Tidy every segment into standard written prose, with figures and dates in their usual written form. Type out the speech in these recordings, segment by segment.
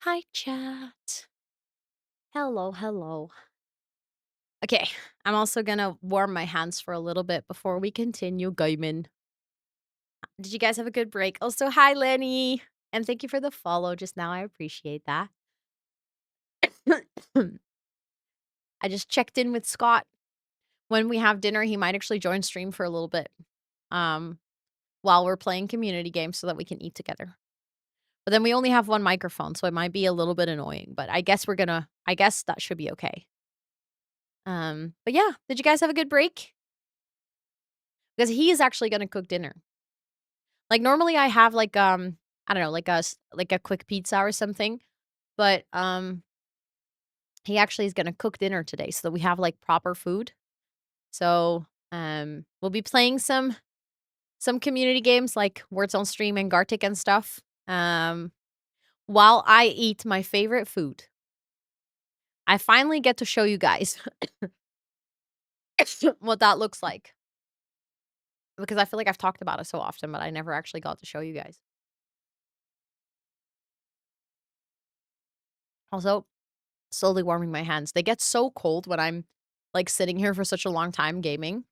Hi, chat. Hello, hello. Okay, I'm also gonna warm my hands for a little bit before we continue gaming. Did you guys have a good break? Also, hi, Lenny. And thank you for the follow just now. I appreciate that. I just checked in with Scott. When we have dinner, he might actually join stream for a little bit. Um, while we're playing community games so that we can eat together. But then we only have one microphone, so it might be a little bit annoying, but I guess I guess that should be okay. But yeah, did you guys have a good break? Because he is actually gonna cook dinner. Like, normally I have, like, I don't know, like a quick pizza or something, but, he actually is gonna cook dinner today so that we have, like, proper food. So, we'll be playing some community games like Words on Stream and Gartic and stuff, while I eat my favorite food. I finally get to show you guys what that looks like. Because I feel like I've talked about it so often, but I never actually got to show you guys. Also, slowly warming my hands. They get so cold when I'm, like, sitting here for such a long time gaming.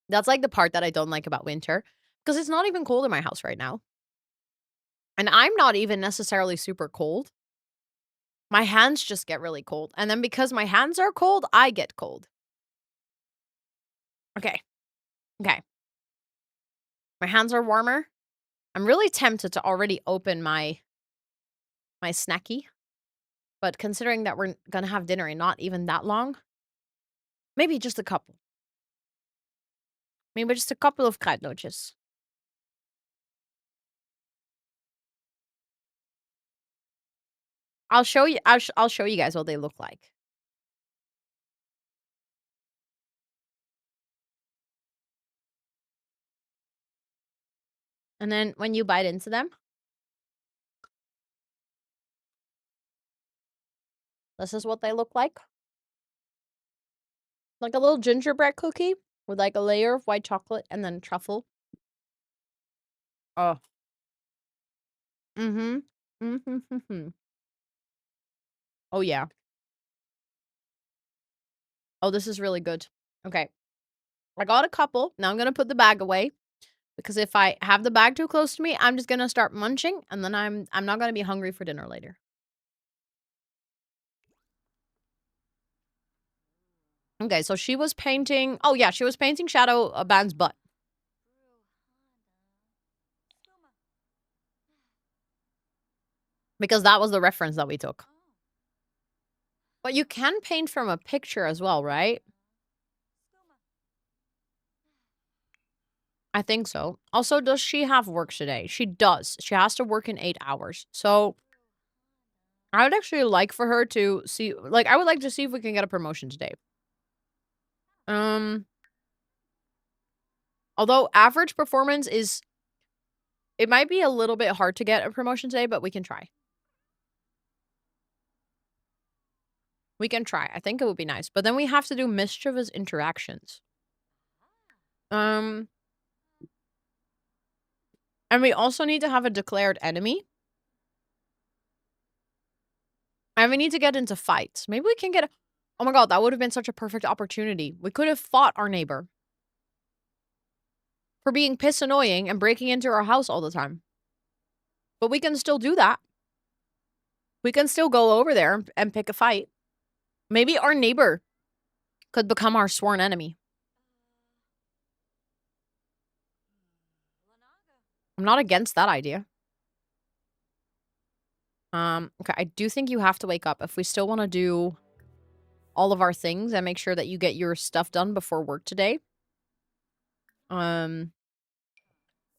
That's, like, the part that I don't like about winter, because it's not even cold in my house right now. And I'm not even necessarily super cold. My hands just get really cold, and then because my hands are cold, I get cold. Okay. Okay. My hands are warmer. I'm really tempted to already open my snacky, but considering that we're gonna have dinner in not even that long, maybe just a couple. Maybe just a couple of kruidnootjes. I'll show you guys what they look like. And then when you bite into them, this is what they look like. Like a little gingerbread cookie with, like, a layer of white chocolate and then truffle. Oh. Mhm. Mhm. Oh, yeah. Oh, this is really good. Okay. I got a couple. Now I'm gonna put the bag away because if I have the bag too close to me, I'm just gonna start munching and then I'm not gonna be hungry for dinner later. Okay, so she was painting oh, yeah, she was painting Shadow Band's butt. Because that was the reference that we took. But you can paint from a picture as well, right? I think so. Also, does she have work today? She does. She has to work in 8 hours. So, I would actually like for her to see like, I would like to see if we can get a promotion today. Um, although average performance is it might be a little bit hard to get a promotion today, but we can try. We can try. I think it would be nice. But then we have to do mischievous interactions. Um, and we also need to have a declared enemy. And we need to get into fights. Maybe we can get a oh my god, that would have been such a perfect opportunity. We could have fought our neighbor for being piss annoying and breaking into our house all the time. But we can still do that. We can still go over there and pick a fight. Maybe our neighbor could become our sworn enemy. I'm not against that idea. Okay, I do think you have to wake up if we still want to do all of our things and make sure that you get your stuff done before work today. Um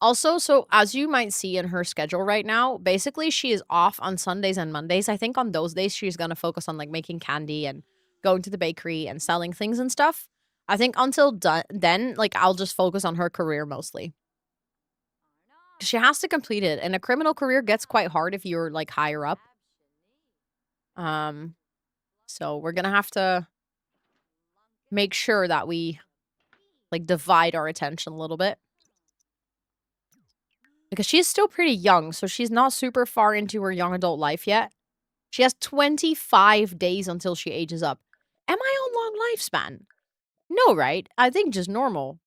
Also, so as you might see in her schedule right now, basically she is off on Sundays and Mondays. I think on those days she's going to focus on like making candy and going to the bakery and selling things and stuff. I think until then, like I'll just focus on her career mostly. She has to complete it, and a criminal career gets quite hard if you're like higher up. Um, so we're gonna have to make sure that we like divide our attention a little bit. Because she's still pretty young, so she's not super far into her young adult life yet. She has 25 days until she ages up. Am I on long lifespan? No, right? I think just normal.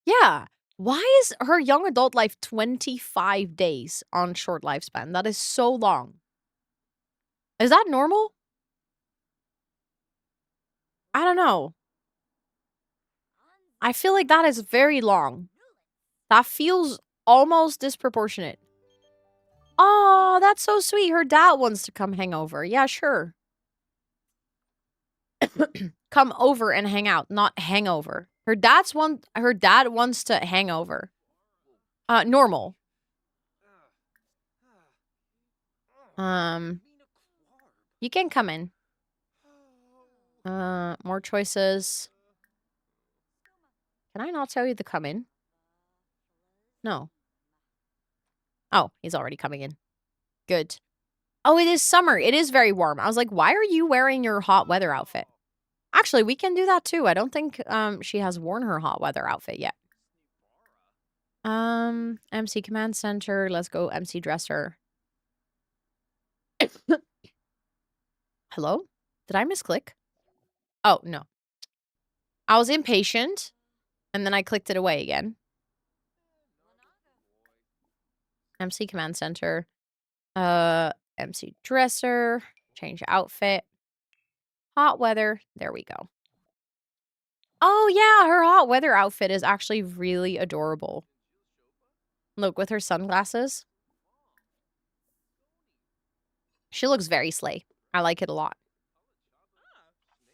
Yeah. Why is her young adult life 25 days on short lifespan? That is so long. Is that normal? I don't know. I feel like that is very long. That feels almost disproportionate. Oh, that's so sweet. Her dad wants to come hang over. Yeah, sure. Come over and hang out, not hangover. Her dad wants to hang over. Normal. You can come in. More choices. Can I not tell you to come in? No. Oh, he's already coming in. Good. Oh, it is summer. It is very warm. I was like, why are you wearing your hot weather outfit? Actually, we can do that too. I don't think she has worn her hot weather outfit yet. MC Command Center. Let's go MC Dresser. Hello? Did I misclick? Oh, no. I was impatient, and then I clicked it away again. MC Command Center. MC Dresser. Change outfit. Hot weather. There we go. Oh, yeah, her hot weather outfit is actually really adorable. Look, with her sunglasses. She looks very slay. I like it a lot.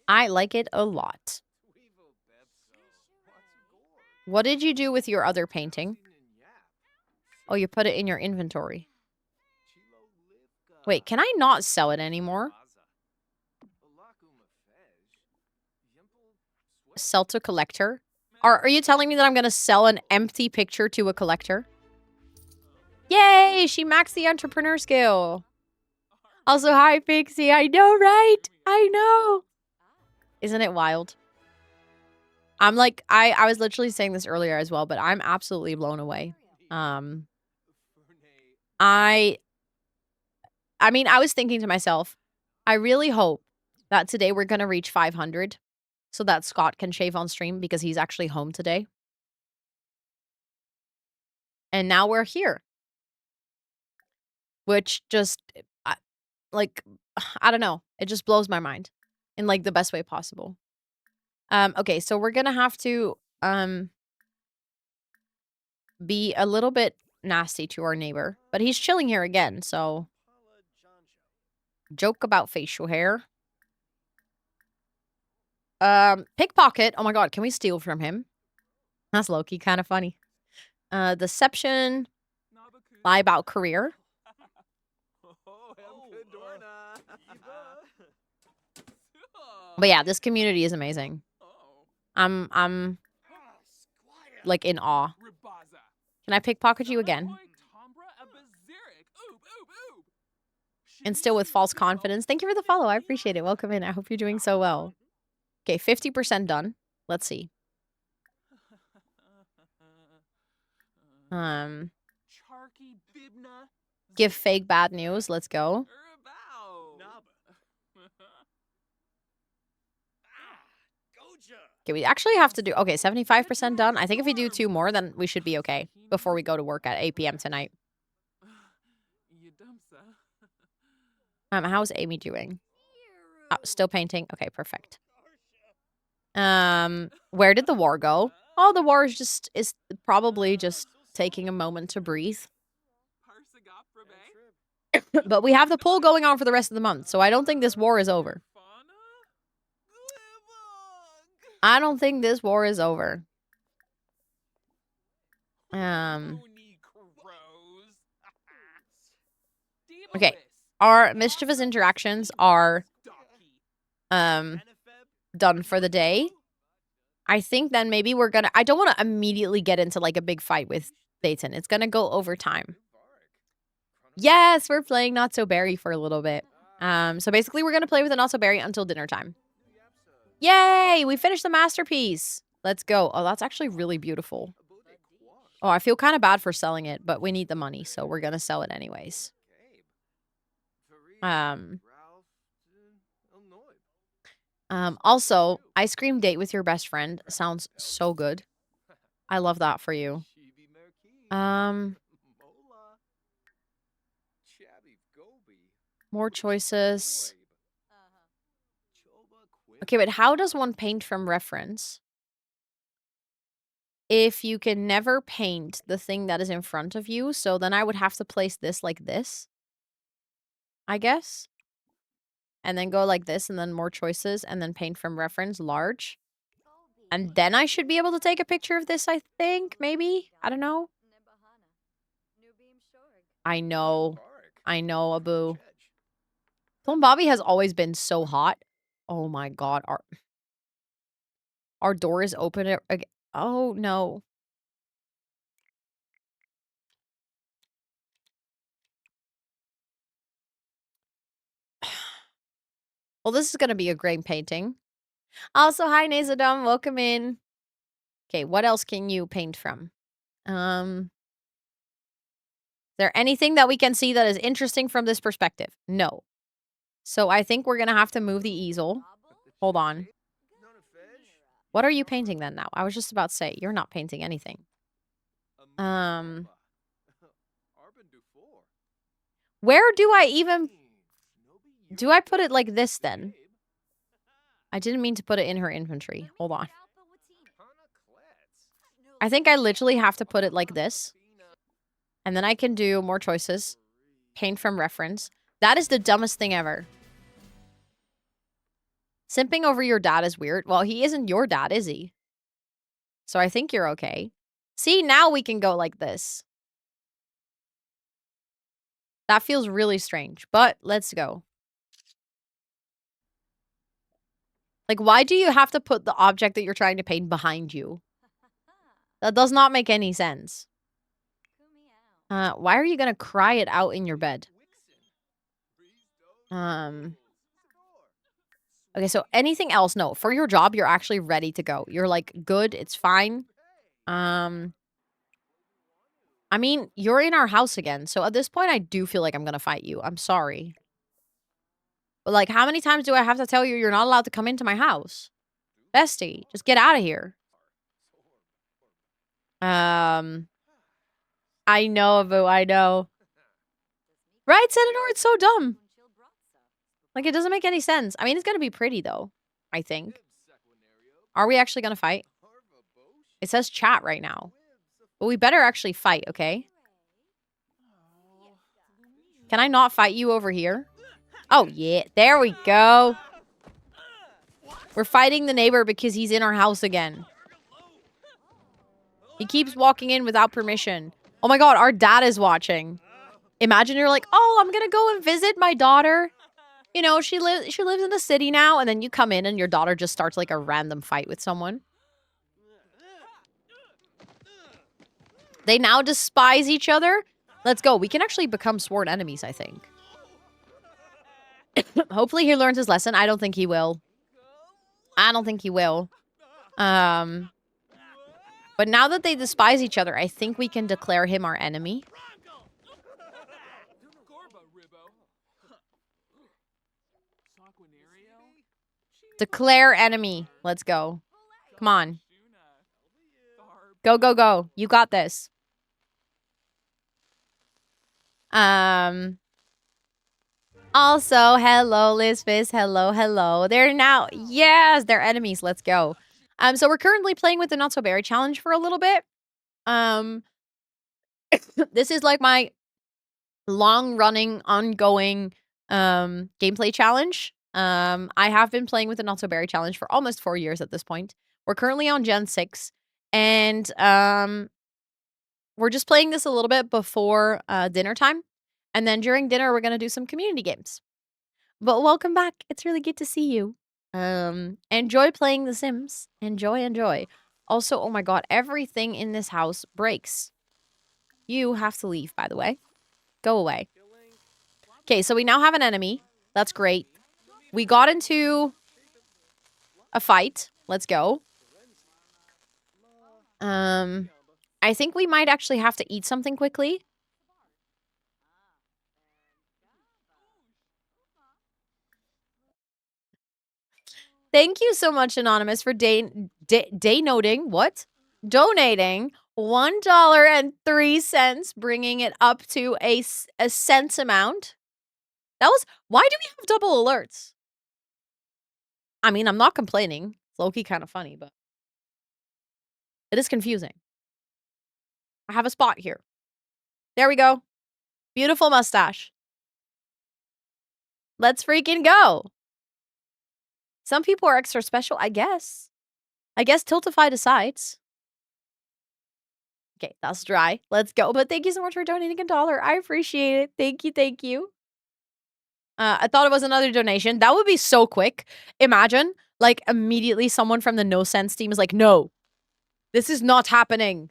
I like it a lot. What did you do with your other painting? Oh, you put it in your inventory. Wait, can I not sell it anymore? Sell to collector? Are you telling me that I'm going to sell an empty picture to a collector? Yay! She maxed the entrepreneur skill. Also, hi, Pixie. I know, right? I know. Isn't it wild? I'm like, I was literally saying this earlier as well, but I'm absolutely blown away. I mean, I was thinking to myself, I really hope that today we're going to reach 500 so that Scott can shave on stream because he's actually home today. And now we're here. Which just, like, I don't know. It just blows my mind in, like, the best way possible. Okay, so we're going to have to be a little bit nasty to our neighbor. But he's chilling here again, so... Joke about facial hair. Pickpocket. Oh my god, can we steal from him? That's low-key kind of funny. Deception. Lie about career. But yeah, this community is amazing. I'm like in awe. Can I pickpocket you again? And still with false confidence. Thank you for the follow. I appreciate it. Welcome in. I hope you're doing so well. Okay, 50% done. Let's see. Give fake bad news. Let's go. Okay, we actually have to do... Okay, 75% done. I think if we do 2 more, then we should be okay before we go to work at 8 p.m. tonight. How's Amy doing? Oh, still painting? Okay, perfect. Where did the war go? Oh, the war is probably just taking a moment to breathe. But we have the poll going on for the rest of the month, so I don't think this war is over. I don't think this war is over. Okay. Our mischievous interactions are done for the day. I think then maybe we're gonna... I don't want to immediately get into like a big fight with Dayton. It's gonna go over time. Yes, we're playing Not So Berry for a little bit. So basically we're gonna play with a Not So Berry until dinner time. Yay! We finished the masterpiece. Let's go. Oh, that's actually really beautiful. Oh, I feel kind of bad for selling it, but we need the money, so we're gonna sell it anyways. Um, also, ice cream date with your best friend sounds so good. I love that for you. Um, more choices. Okay, but how does one paint from reference? If you can never paint the thing that is in front of you, so then I would have to place this like this, I guess. And then go like this, and then more choices, and then paint from reference, large. And then I should be able to take a picture of this, I think, maybe? I don't know. I know. I know, Abu. Plum Bobby has always been so hot. Oh my god, our door is open again. Oh, no. Well, this is gonna be a great painting. Also, hi, Nazadom. Welcome in. Okay, what else can you paint from? Is there anything that we can see that is interesting from this perspective? No. So I think we're gonna have to move the easel. Hold on. What are you painting then now? I was just about to say, you're not painting anything. Where do I even... Do I put it like this then? I didn't mean to put it in her inventory. Hold on. I think I literally have to put it like this. And then I can do more choices. Paint from reference. That is the dumbest thing ever. Simping over your dad is weird. Well, he isn't your dad, is he? So I think you're okay. See, now we can go like this. That feels really strange, but let's go. Like, why do you have to put the object that you're trying to paint behind you? That does not make any sense. Why are you gonna cry it out in your bed? Okay, so anything else? No. For your job, you're actually ready to go. You're like, good, it's fine. I mean, you're in our house again, so at this point, I do feel like I'm gonna fight you. I'm sorry. But, like, how many times do I have to tell you you're not allowed to come into my house? Bestie, just get out of here. I know, Abu, I know. Right, Senator? It's so dumb. Like, it doesn't make any sense. I mean, it's gonna be pretty, though, I think. Are we actually gonna fight? It says chat right now. But we better actually fight, okay? Can I not fight you over here? Oh, yeah. There we go. We're fighting the neighbor because he's in our house again. He keeps walking in without permission. Oh my god, our dad is watching. Imagine you're like, oh, I'm gonna go and visit my daughter. You know, she lives in the city now, and then you come in and your daughter just starts like a random fight with someone. They now despise each other. Let's go. We can actually become sworn enemies, I think. Hopefully he learns his lesson. I don't think he will. I don't think he will. But now that they despise each other, I think we can declare him our enemy. Declare enemy. Let's go. Come on. Go, go, go. You got this. Also, hello, Lizfist. Hello, hello. They're now, yes, they're enemies. Let's go. So we're currently playing with the Not So Berry challenge for a little bit. This is like my long-running, ongoing, gameplay challenge. I have been playing with the Not So Berry challenge for almost 4 years at this point. We're currently on Gen 6, and, we're just playing this a little bit before, dinner time. And then during dinner, we're gonna do some community games. But welcome back. It's really good to see you. Enjoy playing The Sims. Enjoy, enjoy. Also, oh my god, everything in this house breaks. You have to leave, by the way. Go away. Okay, so we now have an enemy. That's great. We got into a fight. Let's go. I think we might actually have to eat something quickly. Thank you so much, Anonymous, for denoting what? Donating $1.03, bringing it up to a cents amount. That was why do we have double alerts? I mean, I'm not complaining. It's low-key kind of funny, but it is confusing. I have a spot here. There we go. Beautiful mustache. Let's freaking go. Some people are extra special, I guess. I guess Tiltify decides. Okay, that's dry. Let's go. But thank you so much for donating $1. I appreciate it. Thank you. Thank you. I thought it was another donation. That would be so quick. Imagine, like, immediately someone from the No Sense team is like, no, this is not happening.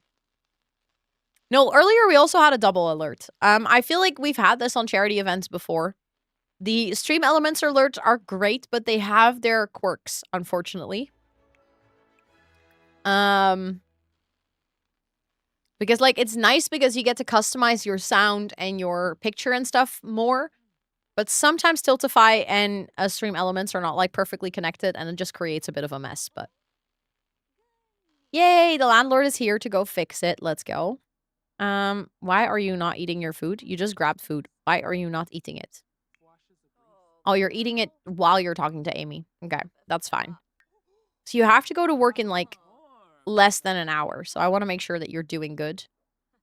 No, earlier we also had a double alert. I feel like we've had this on charity events before. The stream elements alerts are great, but they have their quirks, unfortunately. Because, like, it's nice because you get to customize your sound and your picture and stuff more. But sometimes Tiltify and stream elements are not, like, perfectly connected, and it just creates a bit of a mess, but... Yay, the landlord is here to go fix it. Let's go. Why are you not eating your food? You just grabbed food. Why are you not eating it? Oh, you're eating it while you're talking to Amy. Okay, that's fine. So you have to go to work in, like, less than an hour. So I want to make sure that you're doing good.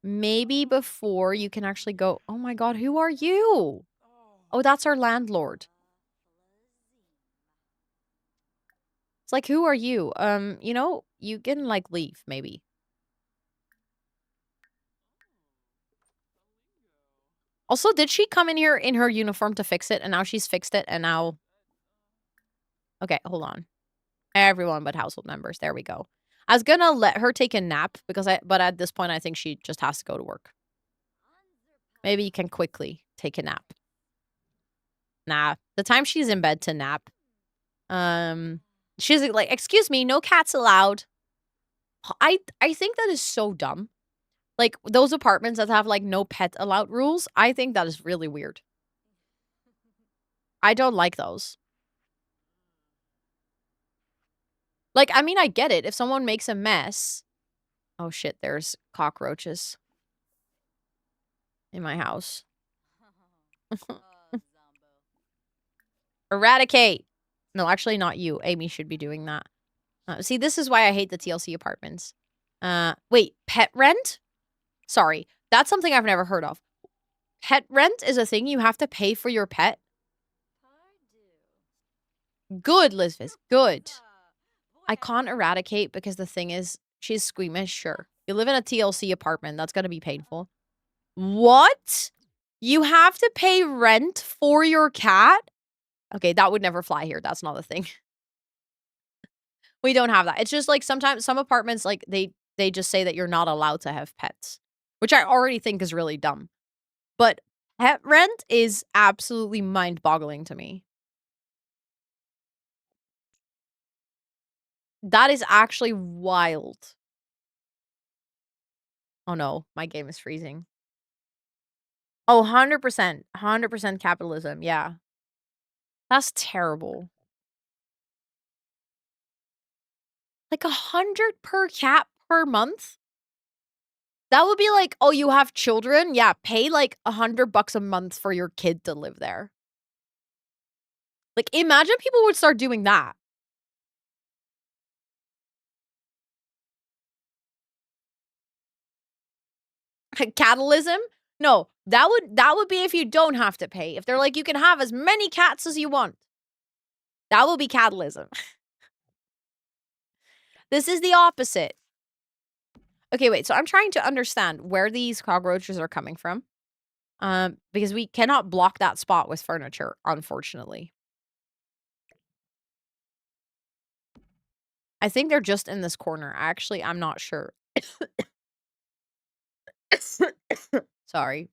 Maybe before you can actually go, oh my god, who are you? Oh, that's our landlord. It's like, who are you? You know, you can, like, leave, maybe. Also, did she come in here in her uniform to fix it, and now she's fixed it, and now... Okay, hold on. Everyone but household members. There we go. I was gonna let her take a nap, but at this point, I think she just has to go to work. Maybe you can quickly take a nap. Nah, the time she's in bed to nap. She's like, excuse me, no cats allowed. I think that is so dumb. Like, those apartments that have, like, no pet allowed rules, I think that is really weird. I don't like those. Like, I mean, I get it. If someone makes a mess... Oh shit, there's cockroaches in my house. Eradicate! No, actually not you. Amy should be doing that. See, this is why I hate the TLC apartments. Wait, pet rent? Sorry, that's something I've never heard of. Pet rent is a thing you have to pay for your pet? Good, Lizvis, good. I can't eradicate because the thing is, she's squeamish, sure. You live in a TLC apartment, that's gonna be painful. What? You have to pay rent for your cat? Okay, that would never fly here, that's not a thing. We don't have that. It's just, like, sometimes some apartments, like, they just say that you're not allowed to have pets, which I already think is really dumb. But pet rent is absolutely mind-boggling to me. That is actually wild. Oh, no. My game is freezing. Oh, 100%. 100% capitalism, yeah. That's terrible. Like, 100 per cat per month? That would be like, oh, you have children? Yeah, pay, like, $100 a month for your kid to live there. Like, imagine people would start doing that. Catalism? No, that would be if you don't have to pay. If they're like, you can have as many cats as you want. That will be catalism. This is the opposite. Okay, wait, so I'm trying to understand where these cockroaches are coming from. Because we cannot block that spot with furniture, unfortunately. I think they're just in this corner. Actually, I'm not sure. Sorry.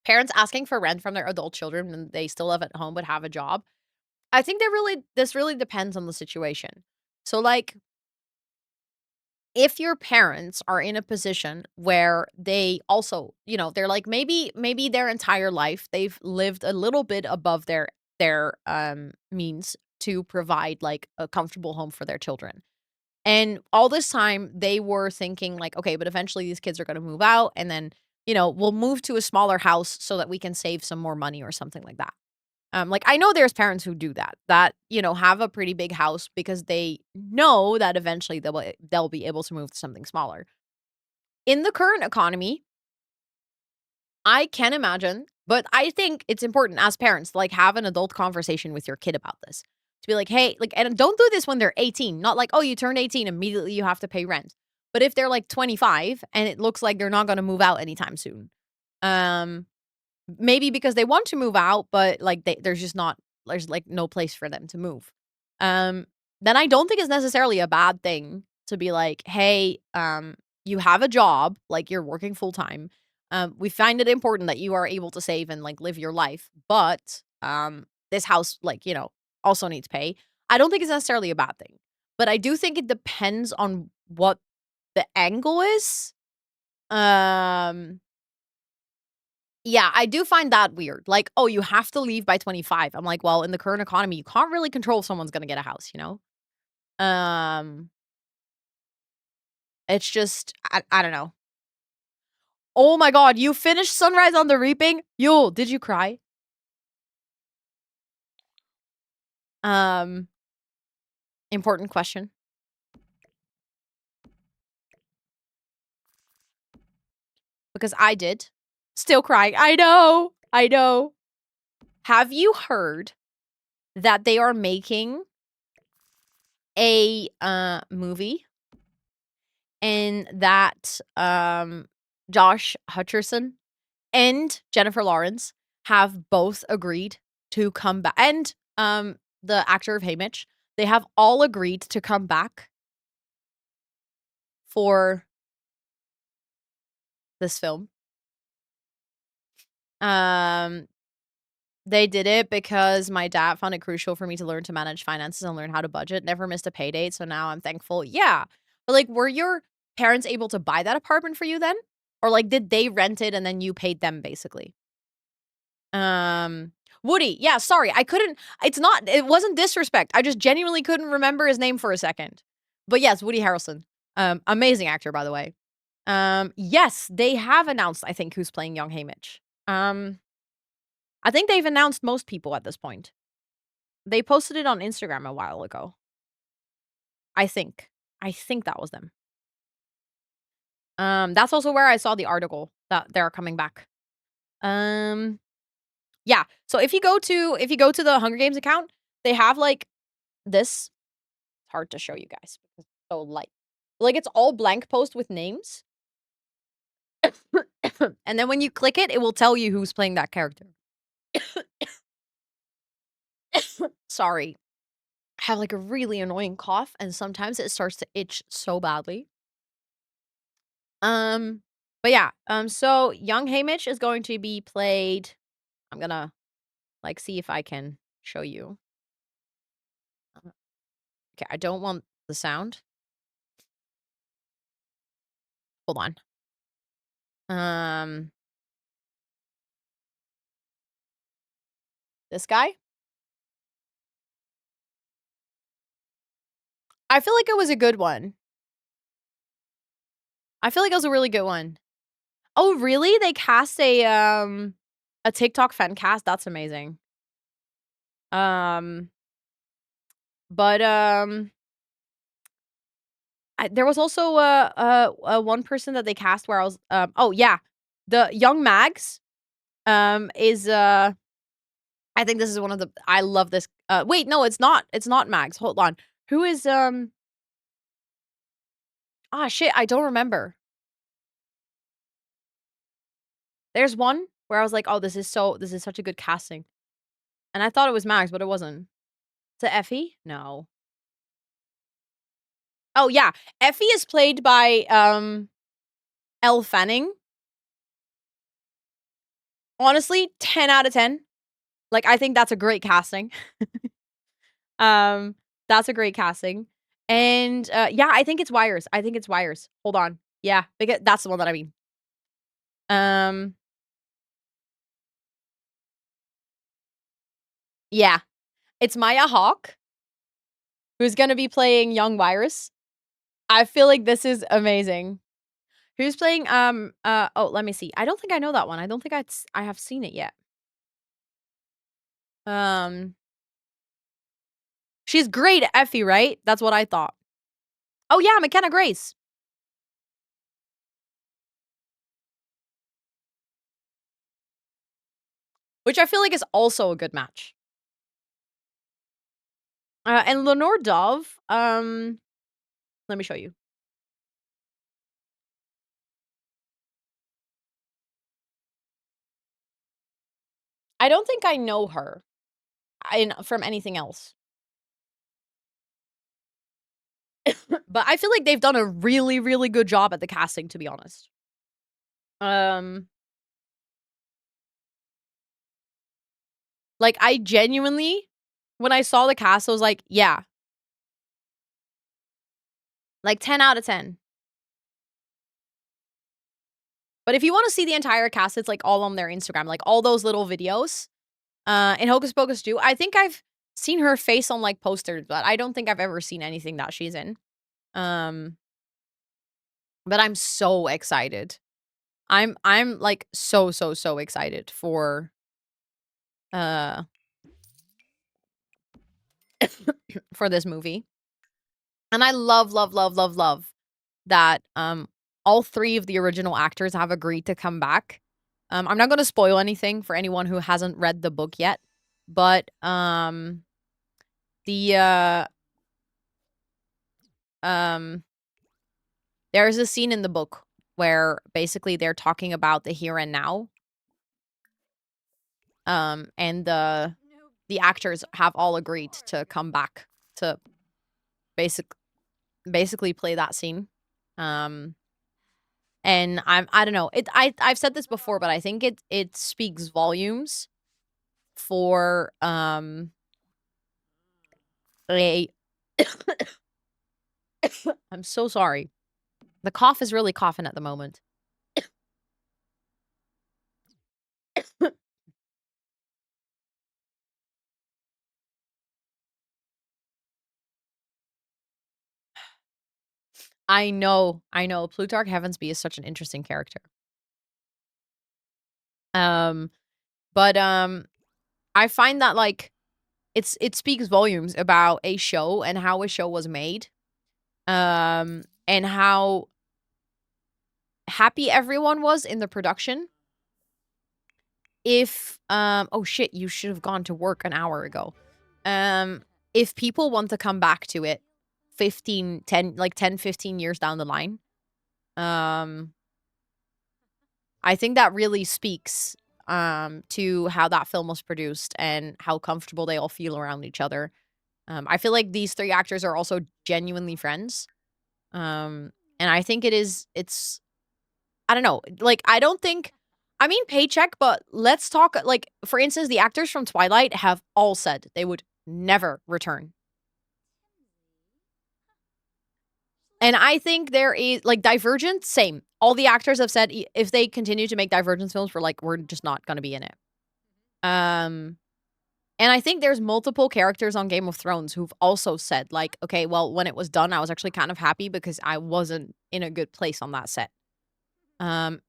Parents asking for rent from their adult children when they still live at home but have a job. I think this really depends on the situation. So, like, if your parents are in a position where they also, they're like maybe their entire life they've lived a little bit above their means to provide like a comfortable home for their children. And all this time they were thinking like, okay, but eventually these kids are going to move out and then, we'll move to a smaller house so that we can save some more money or something like that. Like I know there's parents who do that, have a pretty big house because they know that eventually they'll be able to move to something smaller. In the current economy, I can imagine, but I think it's important as parents to like have an adult conversation with your kid about this. To be like, hey, like, and don't do this when they're 18. Not like, oh, you turned 18, immediately you have to pay rent. But if they're like 25 and it looks like they're not going to move out anytime soon, um, maybe because they want to move out, but, like, there's, like, no place for them to move. Um, then I don't think it's necessarily a bad thing to be like, "Hey, you have a job, like, you're working full time. We find it important that you are able to save and, like, live your life, but, this house, like, also needs pay." I don't think it's necessarily a bad thing, but I do think it depends on what the angle is. Um Yeah, I do find that weird. Like, "Oh, you have to leave by 25." I'm like, "Well, in the current economy, you can't really control if someone's gonna get a house, you know?" Um, it's just I don't know. Oh my god, you finished Sunrise on the Reaping? Yule, did you cry? Um, Important question, because I did. Still crying. I know. I know. Have you heard that they are making a, movie and that, Josh Hutcherson and Jennifer Lawrence have both agreed to come back, and, the actor of Haymitch, they have all agreed to come back for this film. Um, they did it because my dad found it crucial for me to learn to manage finances and learn how to budget, never missed a pay date, so now I'm thankful. Yeah, but, like, were your parents able to buy that apartment for you then? Or, like, did they rent it and then you paid them, basically? Um, Woody, yeah, sorry, I couldn't it wasn't disrespect, I just genuinely couldn't remember his name for a second. But yes, Woody Harrelson, amazing actor, by the way. Yes, they have announced, I think, who's playing young Haymitch. Um, I think they've announced most people at this point. They posted it on Instagram a while ago, I think. I think that was them. That's also where I saw the article that they're coming back. Um, yeah, so if you go to the Hunger Games account, they have, like, this. It's hard to show you guys because it's so light. Like, it's all blank post with names, and then when you click it, it will tell you who's playing that character. Sorry. I have, like, a really annoying cough, and sometimes it starts to itch so badly. Um, but yeah, so young Haymitch is going to be played. I'm gonna, like, see if I can show you. Uh, okay, I don't want the sound. Hold on. Um, this guy? I feel like it was a good one. I feel like it was a really good one. Oh, really? They cast a TikTok fan cast? That's amazing. Um, but there was also one person that they cast where I was oh yeah, the young Mags is I think this is one of the I love this. Wait, no, it's not Mags. Hold on. Who is ah shit, I don't remember. There's one where I was like, "Oh, this is such a good casting." And I thought it was Mags, but it wasn't. Is it Effie? No. Oh, yeah. Effie is played by, Elle Fanning. Honestly, 10 out of 10. Like, I think that's a great casting. Um, that's a great casting. And, yeah, I think it's Wires. I think it's Wires. Hold on. Yeah, because that's the one that I mean. Um, yeah, it's Maya Hawke, who's gonna be playing young Wires. I feel like this is amazing. Who's playing, oh, let me see. I don't think I know that one. I don't think I have seen it yet. Um, she's great at Effie, right? That's what I thought. Oh, yeah, McKenna Grace, which I feel like is also a good match. And Lenore Dove, let me show you. I don't think I know her from anything else. But I feel like they've done a really, really good job at the casting, to be honest. Um, like, I genuinely, when I saw the cast, I was like, yeah. Like, 10 out of 10. But if you wanna see the entire cast, it's, like, all on their Instagram, like, all those little videos. In Hocus Pocus 2, I think I've seen her face on, like, posters, but I don't think I've ever seen anything that she's in. Um, but I'm so excited. I'm, like, so, so, so excited uh, for this movie. And I love, love, love, love, love that, all 3 of the original actors have agreed to come back. I'm not gonna spoil anything for anyone who hasn't read the book yet, but, the, um, there's a scene in the book where basically they're talking about the here and now, and the actors have all agreed to come back to basic basically play that scene. Um And I don't know. I've said this before, but I think it speaks volumes for a I'm so sorry. The cough is really coughing at the moment. I know. I know. Plutarch Heavensby is such an interesting character. Um but I find that like it speaks volumes about a show and how a show was made. And how happy everyone was in the production. If oh shit, you should have gone to work an hour ago. If people want to come back to it 10, 15 years down the line, um I think that really speaks to how that film was produced and how comfortable they all feel around each other. I feel like these 3 actors are also genuinely friends. And I think it's I don't know, like, I don't think I mean, paycheck, but let's talk like, for instance, the actors from Twilight have all said they would never return. And I think there is like, Divergent, same. All the actors have said if they continue to make Divergent films, we're just not gonna be in it. Um, and I think there's multiple characters on Game of Thrones who've also said, like, "Okay, well, when it was done, I was actually kind of happy because I wasn't in a good place on that set."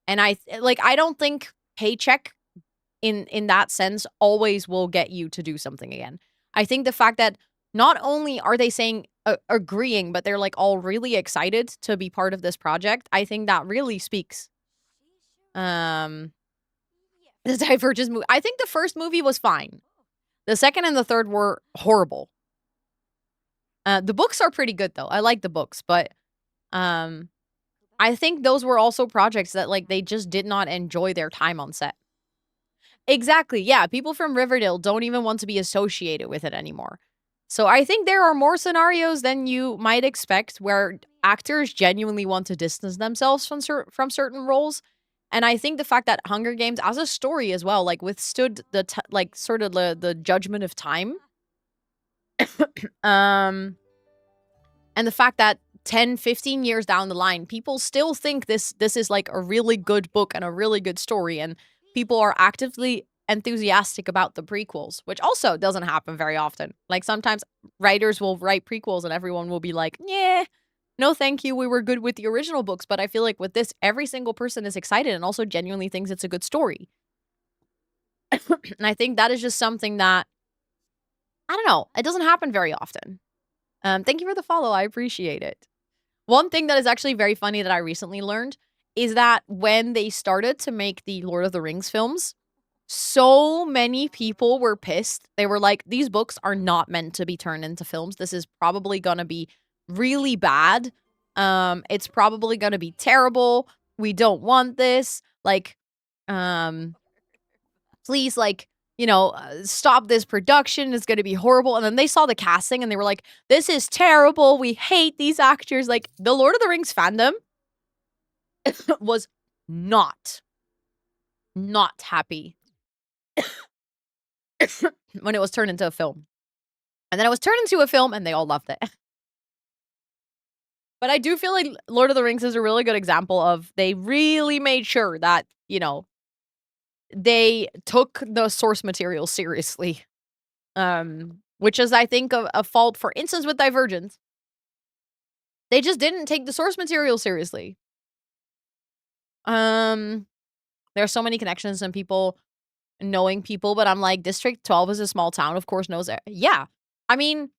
And I don't think paycheck in that sense always will get you to do something again. I think the fact that not only are they saying agreeing, but they're like all really excited to be part of this project, I think that really speaks. Um the Divergence movie. I think the first movie was fine. The second and the third were horrible. The books are pretty good though. I like the books, but um I think those were also projects that like they just did not enjoy their time on set. Exactly, yeah, people from Riverdale don't even want to be associated with it anymore. So I think there are more scenarios than you might expect where actors genuinely want to distance themselves from certain roles, and I think the fact that Hunger Games as a story as well, like, withstood the sort of the judgment of time, Um, and the fact that 10, 15 years down the line, people still think this is like a really good book and a really good story, and people are actively enthusiastic about the prequels, which also doesn't happen very often. Like sometimes writers will write prequels and everyone will be like, "Yeah, no thank you, we were good with the original books." But I feel like with this, every single person is excited and also genuinely thinks it's a good story. And I think that is just something that, I don't know, it doesn't happen very often. Thank you for the follow, I appreciate it. One thing that is actually very funny that I recently learned is that when they started to make the Lord of the Rings films, so many people were pissed. They were like, these books are not meant to be turned into films. This is probably gonna be really bad. It's probably gonna be terrible. We don't want this. Like, um, please, like, stop this production. It's gonna be horrible. And then they saw the casting and they were like, this is terrible. We hate these actors. Like, the Lord of the Rings fandom was not, not happy when it was turned into a film. And then it was turned into a film and they all loved it. But I do feel like Lord of the Rings is a really good example of they really made sure that, they took the source material seriously. Which is, I think, a fault, for instance, with Divergent. They just didn't take the source material seriously. There are so many connections and people knowing people, but I'm like, District 12 is a small town, of course knows it. Yeah. I mean,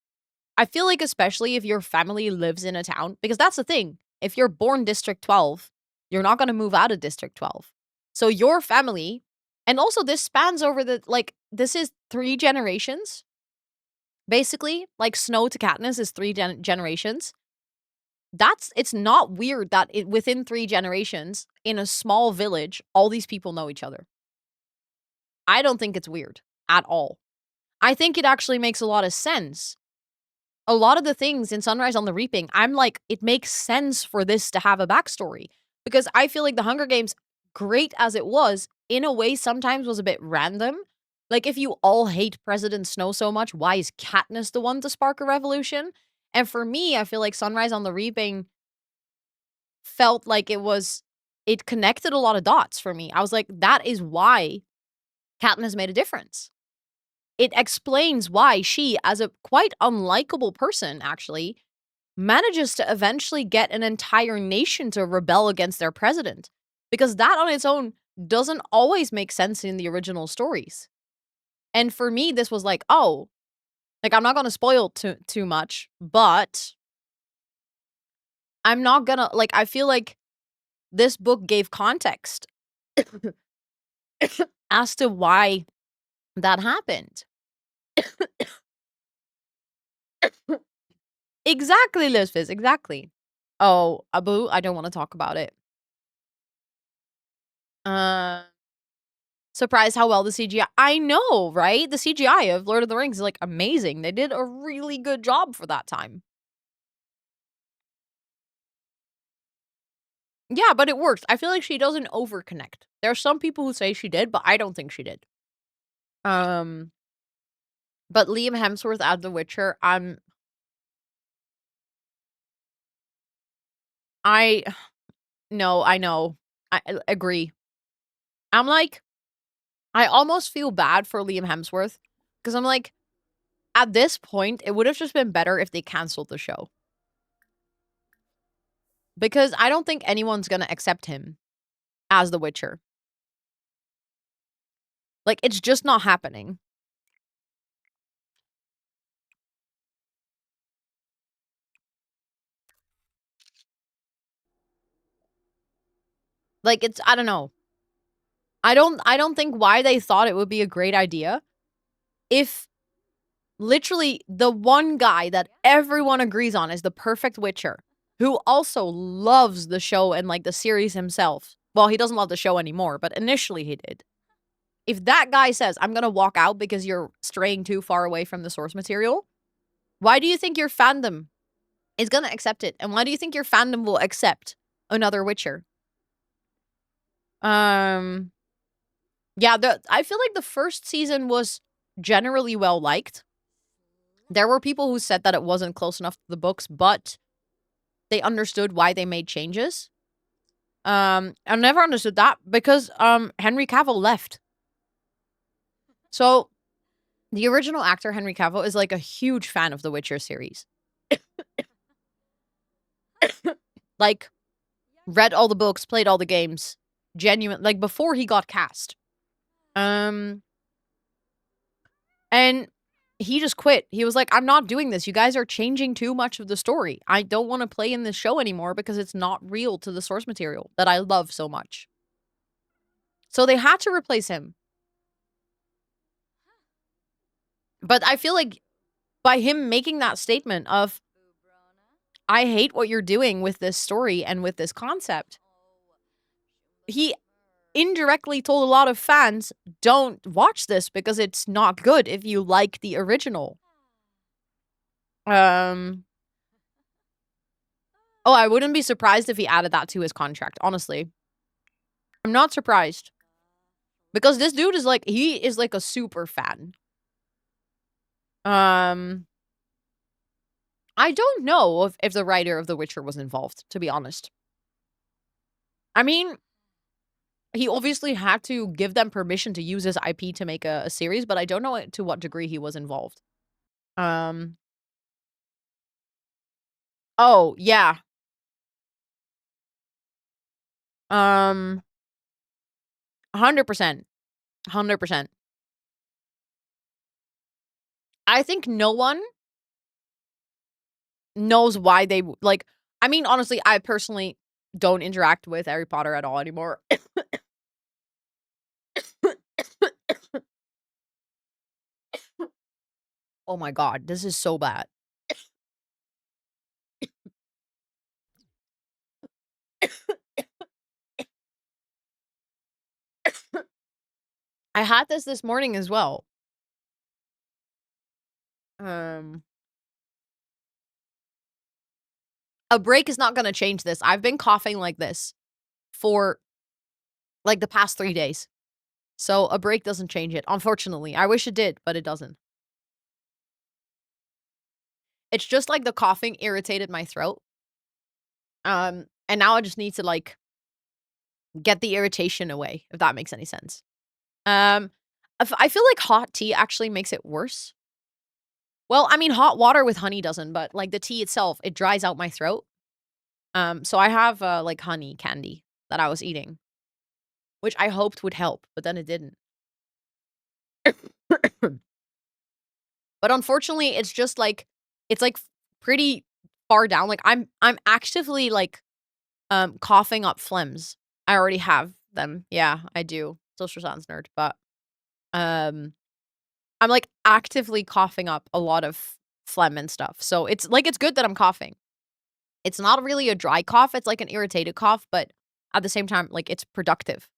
I feel like especially if your family lives in a town, because that's the thing. If you're born District 12, you're not going to move out of District 12. So your family, and also this spans over this is 3 generations. Basically, like Snow to Katniss is 3 generations. It's not weird that within 3 generations, in a small village, all these people know each other. I don't think it's weird at all. I think it actually makes a lot of sense. A lot of the things in Sunrise on the Reaping, I'm like, it makes sense for this to have a backstory. Because I feel like the Hunger Games, great as it was, in a way sometimes was a bit random. Like, if you all hate President Snow so much, why is Katniss the one to spark a revolution? And for me, I feel like Sunrise on the Reaping felt like it connected a lot of dots for me. I was like, that is why Katniss made a difference. It explains why she, as a quite unlikable person, actually, manages to eventually get an entire nation to rebel against their president. Because that on its own doesn't always make sense in the original stories. And for me, this was like, oh, like, I'm not going to spoil too much, but I'm not gonna, like, I feel like this book gave context as to why that happened. Exactly, Lisfizz, exactly. Oh, Abu, I don't want to talk about it. Uh, Surprised how well the CGI. I know, right? The CGI of Lord of the Rings is like amazing. They did a really good job for that time. Yeah, but it works. I feel like she doesn't overconnect. There are some people who say she did, but I don't think she did. But Liam Hemsworth as The Witcher, I no, I know. I agree. I'm like, I almost feel bad for Liam Hemsworth because I'm like, at this point, it would have just been better if they canceled the show. Because I don't think anyone's gonna accept him as The Witcher. Like, it's just not happening. Like, I don't know. I don't think why they thought it would be a great idea if literally the one guy that everyone agrees on is the perfect Witcher, who also loves the show and like the series himself. Well, he doesn't love the show anymore, but initially he did. If that guy says, I'm gonna walk out because you're straying too far away from the source material, why do you think your fandom is gonna accept it? And why do you think your fandom will accept another Witcher? Yeah, I feel like the first season was generally well liked. There were people who said that it wasn't close enough to the books, but they understood why they made changes. I never understood that because Henry Cavill left. So the original actor Henry Cavill is like a huge fan of the Witcher series. Like read all the books, played all the games, genuine like before he got cast. And he just quit. He was like, "I'm not doing this. You guys are changing too much of the story. I don't want to play in this show anymore because it's not real to the source material that I love so much." So they had to replace him. But I feel like by him making that statement of, "I hate what you're doing with this story and with this concept," he indirectly told a lot of fans, "Don't watch this because it's not good if you like the original." Oh, I wouldn't be surprised if he added that to his contract, honestly. I'm not surprised. Because this dude is like, he is like a super fan. I don't know if the writer of The Witcher was involved, to be honest. I mean, he obviously had to give them permission to use his IP to make a series, but I don't know to what degree he was involved. Oh, yeah. 100%. 100%. I think no one knows why they like, I mean, honestly, I personally don't interact with Harry Potter at all anymore. Oh my god, this is so bad. I had this morning as well. A break is not gonna change this. I've been coughing like this for, like, the past 3 days. So a break doesn't change it, unfortunately. I wish it did, but it doesn't. It's just like the coughing irritated my throat. And now I just need to, like, get the irritation away, if that makes any sense. Um, I feel like hot tea actually makes it worse. Well, I mean, hot water with honey doesn't, but, like, the tea itself, it dries out my throat. So I have, like, honey candy that I was eating, which I hoped would help, but then it didn't. But unfortunately, it's just, like it's, like, pretty far down, like, I'm actively, like, coughing up phlegms. I already have them. Yeah, I do. Social science nerd, but, um, I'm, like, actively coughing up a lot of phlegm and stuff, so it's like, it's good that I'm coughing. It's not really a dry cough, it's like an irritated cough, but at the same time, like, it's productive.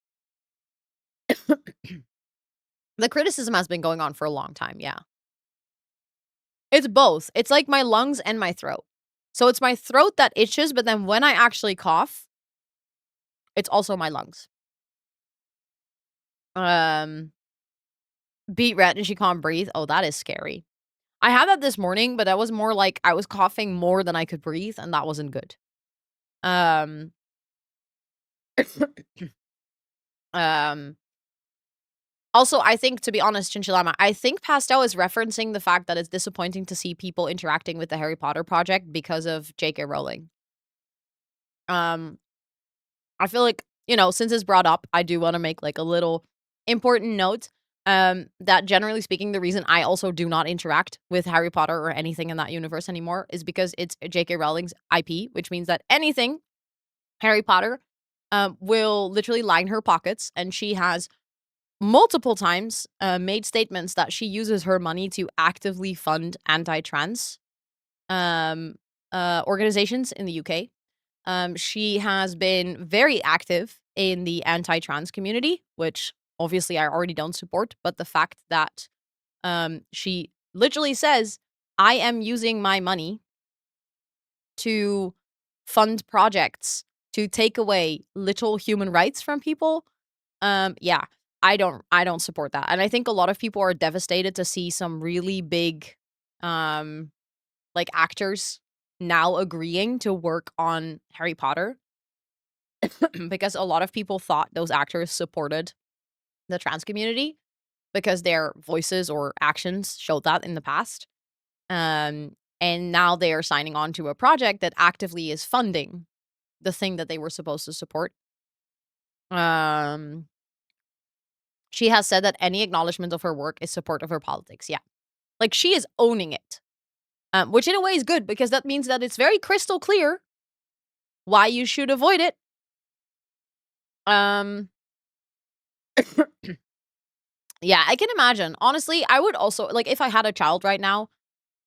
The criticism has been going on for a long time, yeah. It's both. It's like my lungs and my throat. So it's my throat that itches, but then when I actually cough, it's also my lungs. Um, Beet red and she can't breathe. Oh, that is scary. I had that this morning, but that was more like I was coughing more than I could breathe, and that wasn't good. Um, um, Also, I think, to be honest, Chinchillama, I think Pastel is referencing the fact that it's disappointing to see people interacting with the Harry Potter project because of J.K. Rowling. Um, I feel like, since it's brought up, I do want to make like a little important note. That generally speaking, the reason I also do not interact with Harry Potter or anything in that universe anymore is because it's J.K. Rowling's IP, which means that anything Harry Potter will literally line her pockets, and she has multiple times made statements that she uses her money to actively fund anti-trans um, organizations in the UK. She has been very active in the anti-trans community, which obviously I already don't support, but the fact that she literally says, "I am using my money to fund projects to take away little human rights from people." Yeah, I don't support that. And I think a lot of people are devastated to see some really big like, actors now agreeing to work on Harry Potter because a lot of people thought those actors supported the trans community because their voices or actions showed that in the past. And now they are signing on to a project that actively is funding the thing that they were supposed to support. Um, she has said that any acknowledgement of her work is support of her politics. Yeah. Like, she is owning it. Which in a way is good because that means that it's very crystal clear why you should avoid it. Um, yeah, I can imagine. Honestly, I would also, like, if I had a child right now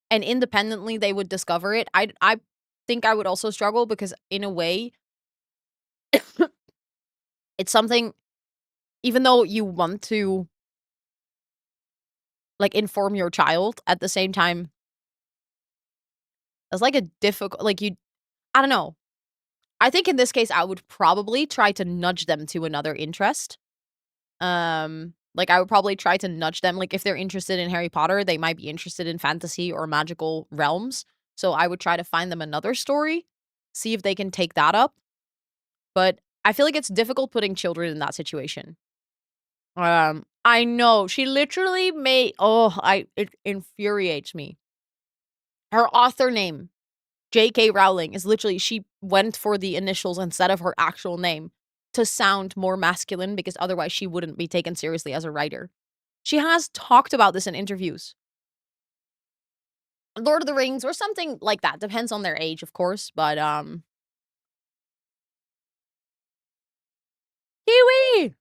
and independently they would discover it, I think I would also struggle because in a way, it's something, even though you want to, like, inform your child, at the same time, it's like a difficult, like, I don't know. I think in this case, I would probably try to nudge them to another interest. Like, I would probably try to nudge them, like, if they're interested in Harry Potter, they might be interested in fantasy or magical realms, so I would try to find them another story, see if they can take that up, but I feel like it's difficult putting children in that situation. I know, she literally made it infuriates me. Her author name, J.K. Rowling, is literally, she went for the initials instead of her actual name to sound more masculine because otherwise she wouldn't be taken seriously as a writer. She has talked about this in interviews. Lord of the Rings or something like that. Depends on their age, of course, but, Kiwi!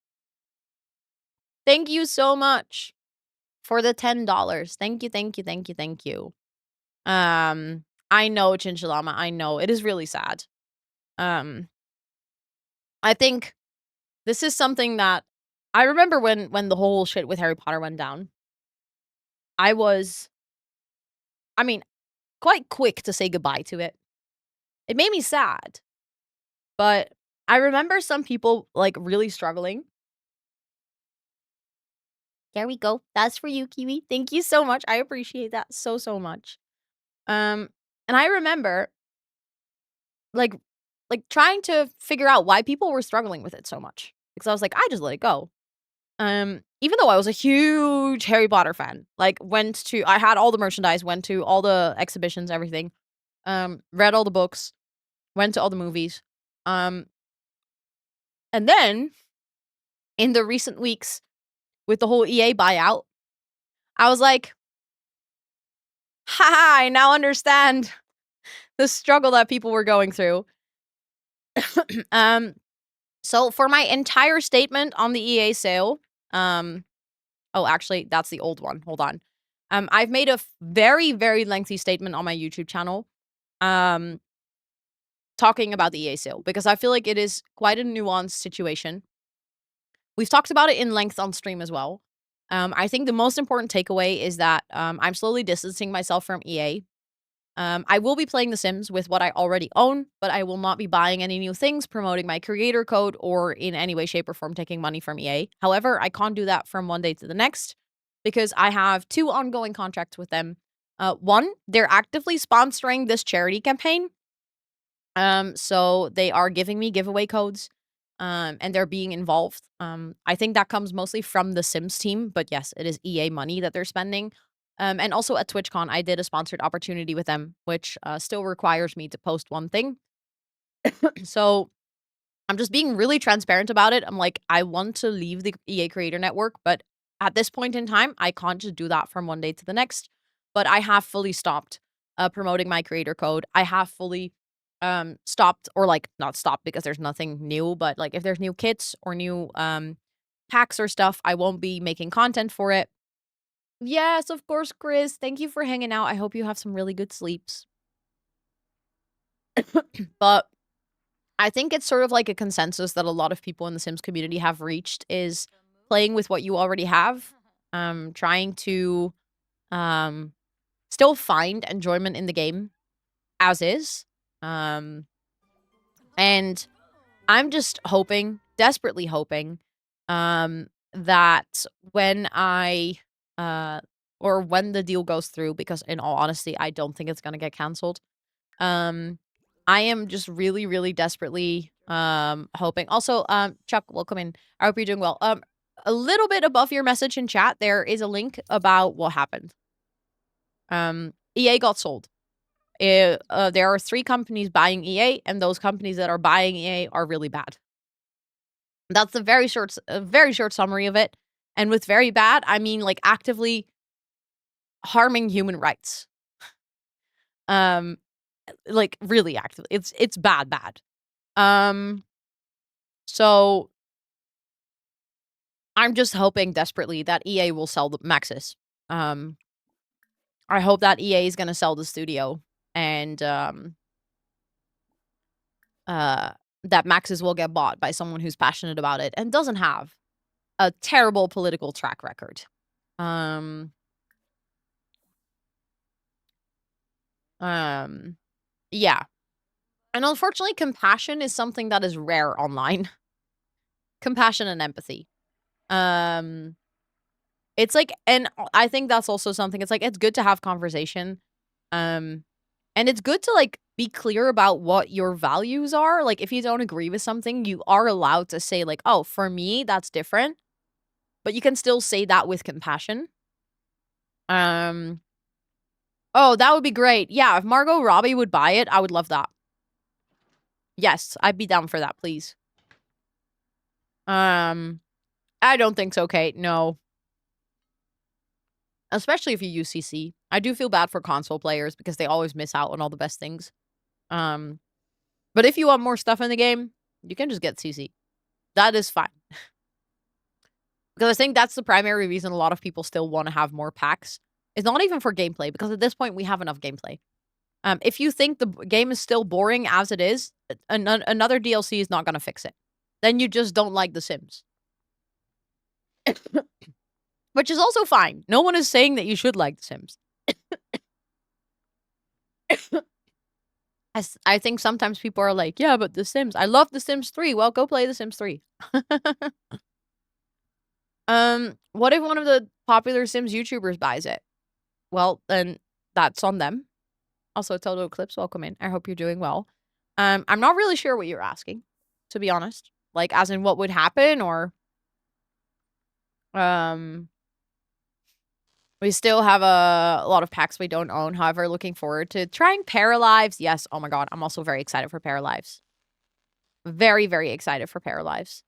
Thank you so much for the $10. Thank you, thank you, thank you, thank you. I know, Chinchillama, I know. It is really sad. Um, I think this is something that I remember when the whole shit with Harry Potter went down. I was, I mean, quite quick to say goodbye to it. It made me sad, but I remember some people, like, really struggling. There we go. That's for you, Kiwi. Thank you so much. I appreciate that so, so much. Um, and I remember, like trying to figure out why people were struggling with it so much. Because I was like, I just let it go. Even though I was a huge Harry Potter fan, like, I had all the merchandise, went to all the exhibitions, everything. Read all the books, went to all the movies. Um, and then in the recent weeks with the whole EA buyout, I was like, ha, I now understand the struggle that people were going through. um, so for my entire statement on the EA sale, oh, actually, that's the old one. Hold on. I've made a very, very lengthy statement on my YouTube channel, talking about the EA sale because I feel like it is quite a nuanced situation. We've talked about it in length on stream as well. I think the most important takeaway is that I'm slowly distancing myself from EA. I will be playing The Sims with what I already own, but I will not be buying any new things, promoting my creator code, or in any way, shape, or form taking money from EA. However, I can't do that from one day to the next because I have 2 ongoing contracts with them. One, they're actively sponsoring this charity campaign. So they are giving me giveaway codes, and they're being involved. I think that comes mostly from the Sims team, but yes, it is EA money that they're spending. And also at TwitchCon, I did a sponsored opportunity with them, which still requires me to post one thing. So I'm just being really transparent about it. I'm like, I want to leave the EA Creator Network, but at this point in time, I can't just do that from one day to the next. But I have fully stopped promoting my creator code. I have fully stopped, or like not stopped because there's nothing new, but like if there's new kits or new packs or stuff, I won't be making content for it. Yes, of course, Chris. Thank you for hanging out. I hope you have some really good sleeps. But I think it's sort of like a consensus that a lot of people in the Sims community have reached is playing with what you already have, trying to still find enjoyment in the game as is. And I'm just hoping, desperately hoping, that when I or when the deal goes through, because in all honesty, I don't think it's gonna get canceled. I am just really, really desperately hoping. Also, Chuck, welcome in. I hope you're doing well. A little bit above your message in chat, there is a link about what happened. EA got sold. There are 3 companies buying EA, and those companies that are buying EA are really bad. That's a very short summary of it. And with very bad, I mean like actively harming human rights. Like really actively. It's bad. So I'm just hoping desperately that EA will sell the Maxis. I hope that EA is gonna sell the studio and that Maxis will get bought by someone who's passionate about it and doesn't have a terrible political track record. Yeah. And unfortunately, compassion is something that is rare online. Compassion and empathy. It's like, and I think that's also something, it's like, it's good to have conversation. And it's good to like be clear about what your values are. Like if you don't agree with something, you are allowed to say like, oh, for me, that's different. But you can still say that with compassion. Oh, that would be great. Yeah, if Margot Robbie would buy it, I would love that. Yes, I'd be down for that, please. I don't think so, Kate. No. Especially if you use CC. I do feel bad for console players because they always miss out on all the best things. But if you want more stuff in the game, you can just get CC. That is fine. Because I think that's the primary reason a lot of people still want to have more packs. It's not even for gameplay, because at this point we have enough gameplay. If you think the game is still boring as it is, another DLC is not going to fix it. Then you just don't like The Sims. Which is also fine. No one is saying that you should like The Sims. I think sometimes people are like, yeah, but The Sims. I love The Sims 3. Well, go play The Sims 3. What if one of the popular Sims YouTubers buys it? Well, then that's on them. Also, Total Eclipse, welcome in. I hope you're doing well. I'm not really sure what you're asking, to be honest. Like, as in what would happen, or... We still have a lot of packs we don't own. However, looking forward to trying Paralives. Yes, oh my god, I'm also very excited for Paralives. Very, very excited for Paralives.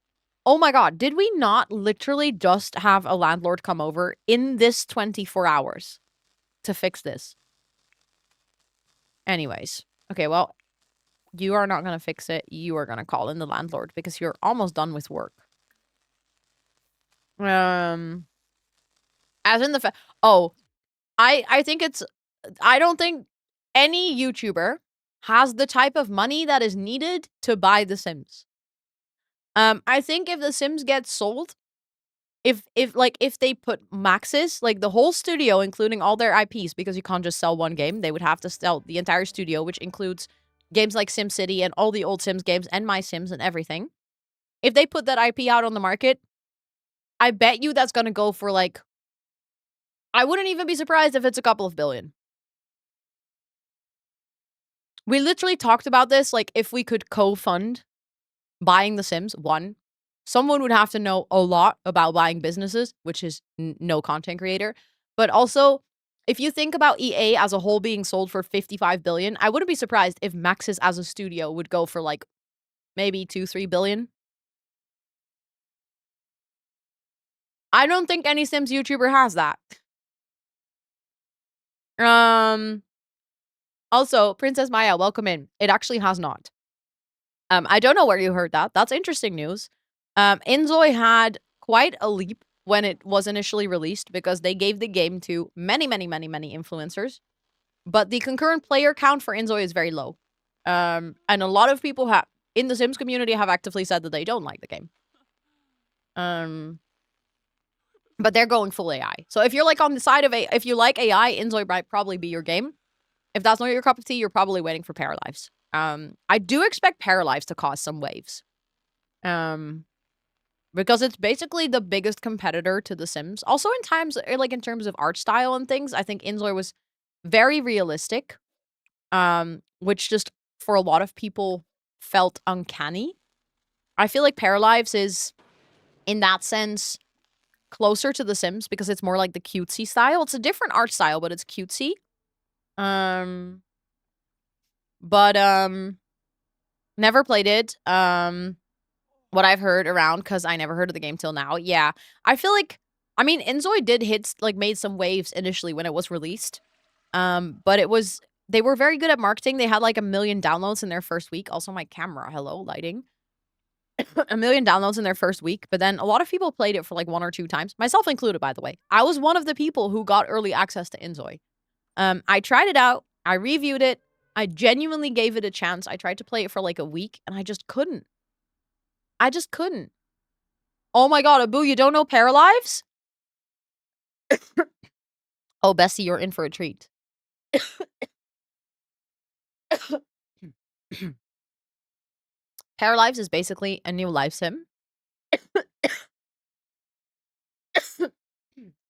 Oh my god, did we not literally just have a landlord come over in this 24 hours to fix this? Anyways. Okay, well, you are not going to fix it. You are going to call in the landlord because you're almost done with work. As in the I think it's... I don't think any YouTuber has the type of money that is needed to buy The Sims. I think if The Sims gets sold, if they put Maxis, like the whole studio, including all their IPs, because you can't just sell one game, they would have to sell the entire studio, which includes games like SimCity and all the old Sims games and My Sims and everything. If they put that IP out on the market, I bet you that's gonna go for like... I wouldn't even be surprised if it's a couple of billion. We literally talked about this, like, if we could co-fund buying The Sims, one, someone would have to know a lot about buying businesses, which is no content creator. But also, if you think about EA as a whole being sold for 55 billion, I wouldn't be surprised if Maxis as a studio would go for, like, maybe 2-3 billion. I don't think any Sims YouTuber has that. Also, Princess Maya, welcome in. It actually has not. I don't know where you heard that. That's interesting news. Inzoi had quite a leap when it was initially released because they gave the game to many, many, many, many influencers. But the concurrent player count for Inzoi is very low. And a lot of people in the Sims community have actively said that they don't like the game. But they're going full AI. So if you're like on the side of if you like AI, Inzoi might probably be your game. If that's not your cup of tea, you're probably waiting for Paralives. I do expect Paralives to cause some waves. But because it's basically the biggest competitor to The Sims. Also in times like in terms of art style and things, I think ELSWHERE was very realistic, which just for a lot of people felt uncanny. I feel like Paralives is in that sense closer to The Sims because it's more like the cutesy style. It's a different art style, but it's cutesy. Um but never played it. What I've heard around, because I never heard of the game till now. Yeah. I feel like, I mean, Enzoy did hit, like, made some waves initially when it was released. But they were very good at marketing. They had like 1,000,000 downloads in their first week. Also, my camera, hello, lighting. 1,000,000 downloads in their first week. But then a lot of people played it for like 1 or 2 times, myself included, by the way. I was one of the people who got early access to Enzoy. I tried it out. I reviewed it. I genuinely gave it a chance. I tried to play it for like a week, and I just couldn't. I just couldn't. Oh my god, Abu, you don't know Paralives? Oh, Bessie, you're in for a treat. Paralives is basically a new life sim.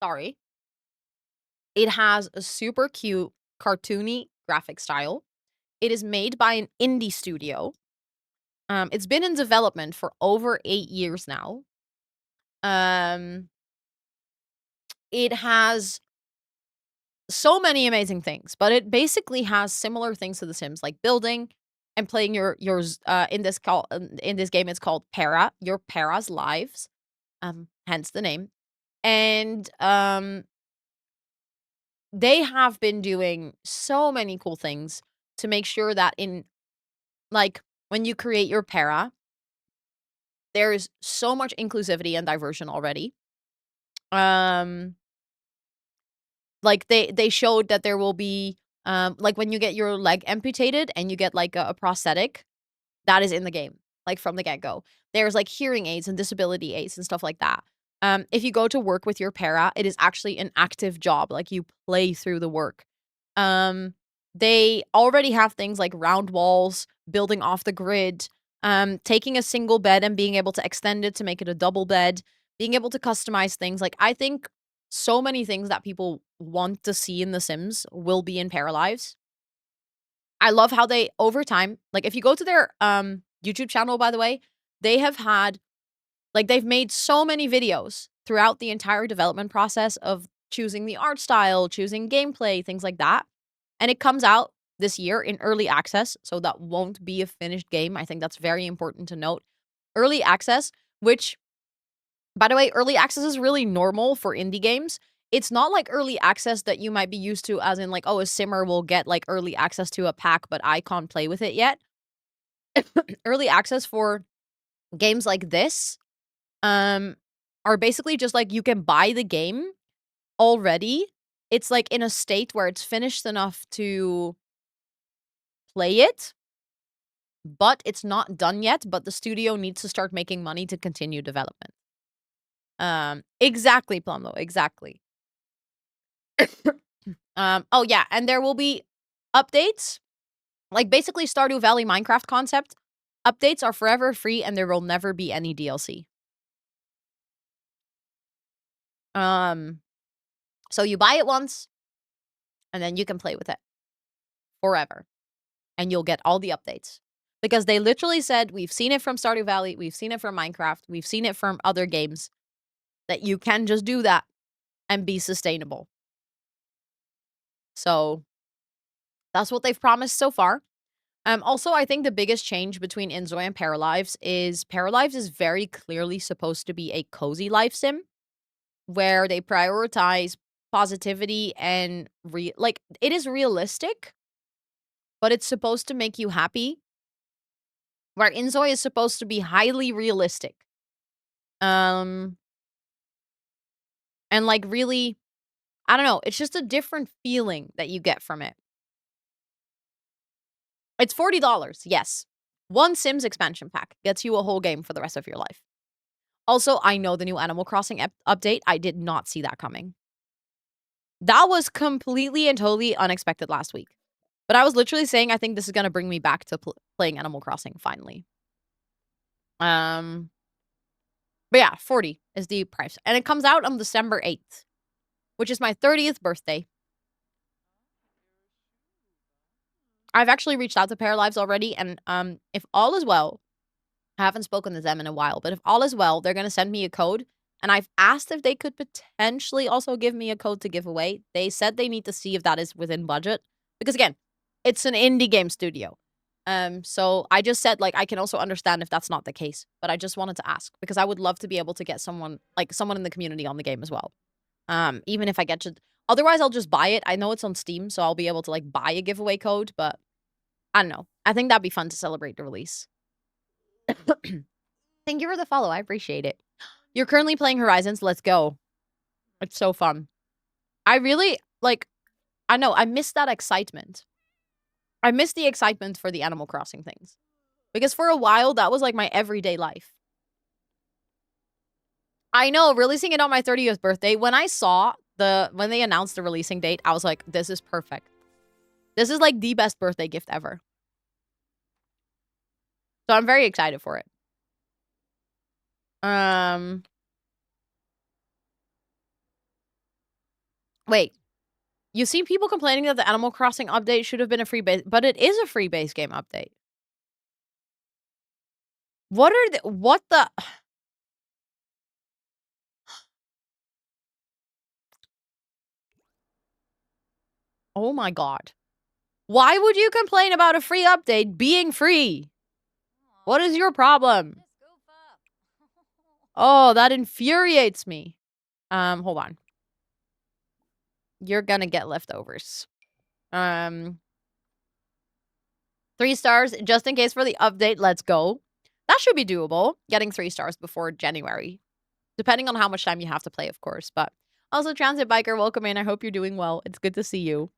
Sorry. It has a super cute, cartoony graphic style. It is made by an indie studio. It's been in development for over 8 years now. It has so many amazing things, but it basically has similar things to The Sims, like building and playing yours in this game. It's called your Para's lives, hence the name. And they have been doing so many cool things to make sure that like when you create your para, there is so much inclusivity and diversion already. Like they showed that there will be like when you get your leg amputated and you get like a prosthetic, that is in the game, like from the get-go. There's like hearing aids and disability aids and stuff like that. If you go to work with your para, it is actually an active job. Like you play through the work. They already have things like round walls, building off the grid, taking a single bed and being able to extend it to make it a double bed, being able to customize things. Like I think so many things that people want to see in The Sims will be in Paralives. I love how they over time, like if you go to their YouTube channel, by the way, they have had like they've made so many videos throughout the entire development process of choosing the art style, choosing gameplay, things like that. And it comes out this year in early access, so that won't be a finished game. I think that's very important to note. Early access, which by the way, early access is really normal for indie games. It's not like early access that you might be used to, as in like, oh, a simmer will get like early access to a pack, but I can't play with it yet. Early access for games like this are basically just like you can buy the game already. It's like in a state where it's finished enough to play it, but it's not done yet, but the studio needs to start making money to continue development. Exactly, Plumlo, exactly. Oh yeah, and there will be updates. Like basically Stardew Valley Minecraft concept. Updates are forever free and there will never be any DLC. So you buy it once and then you can play with it forever. And you'll get all the updates. Because they literally said, we've seen it from Stardew Valley, we've seen it from Minecraft, we've seen it from other games, that you can just do that and be sustainable. So that's what they've promised so far. Also, I think the biggest change between ELSWHERE and Paralives is very clearly supposed to be a cozy life sim where they prioritize positivity and like it is realistic, but it's supposed to make you happy. Where ELSWHERE is supposed to be highly realistic. And like really, I don't know, it's just a different feeling that you get from it. It's $40, yes. One Sims expansion pack gets you a whole game for the rest of your life. Also, I know the new Animal Crossing update. I did not see that coming. That was completely and totally unexpected last week. But I was literally saying I think this is going to bring me back to playing Animal Crossing finally. But yeah, 40 is the price. And it comes out on December 8th, which is my 30th birthday. I've actually reached out to Pair Lives already, and if all is well, I haven't spoken to them in a while, but if all is well, they're gonna send me a code, and I've asked if they could potentially also give me a code to give away. They said they need to see if that is within budget, because again, it's an indie game studio. So I just said, like, I can also understand if that's not the case, but I just wanted to ask because I would love to be able to get someone in the community on the game as well. Even if I get to otherwise I'll just buy it. I know it's on Steam, so I'll be able to, like, buy a giveaway code, but I don't know. I think that'd be fun to celebrate the release. Thank you for the follow. I appreciate it. You're currently playing Horizons. Let's go. It's so fun. I really, like, I know, I miss that excitement. I miss the excitement for the Animal Crossing things. Because for a while, that was, like, my everyday life. I know, releasing it on my 30th birthday, when they announced the releasing date, I was like, this is perfect. This is, like, the best birthday gift ever. So I'm very excited for it. Wait. You see people complaining that the Animal Crossing update should have been a free base, but it is a free base game update. What the? Oh my god. Why would you complain about a free update being free? What is your problem? Oh, that infuriates me. Hold on. You're gonna get leftovers. 3 stars, just in case for the update. Let's go. That should be doable. Getting 3 stars before January. Depending on how much time you have to play, of course. But also, Transit Biker, welcome in. I hope you're doing well. It's good to see you.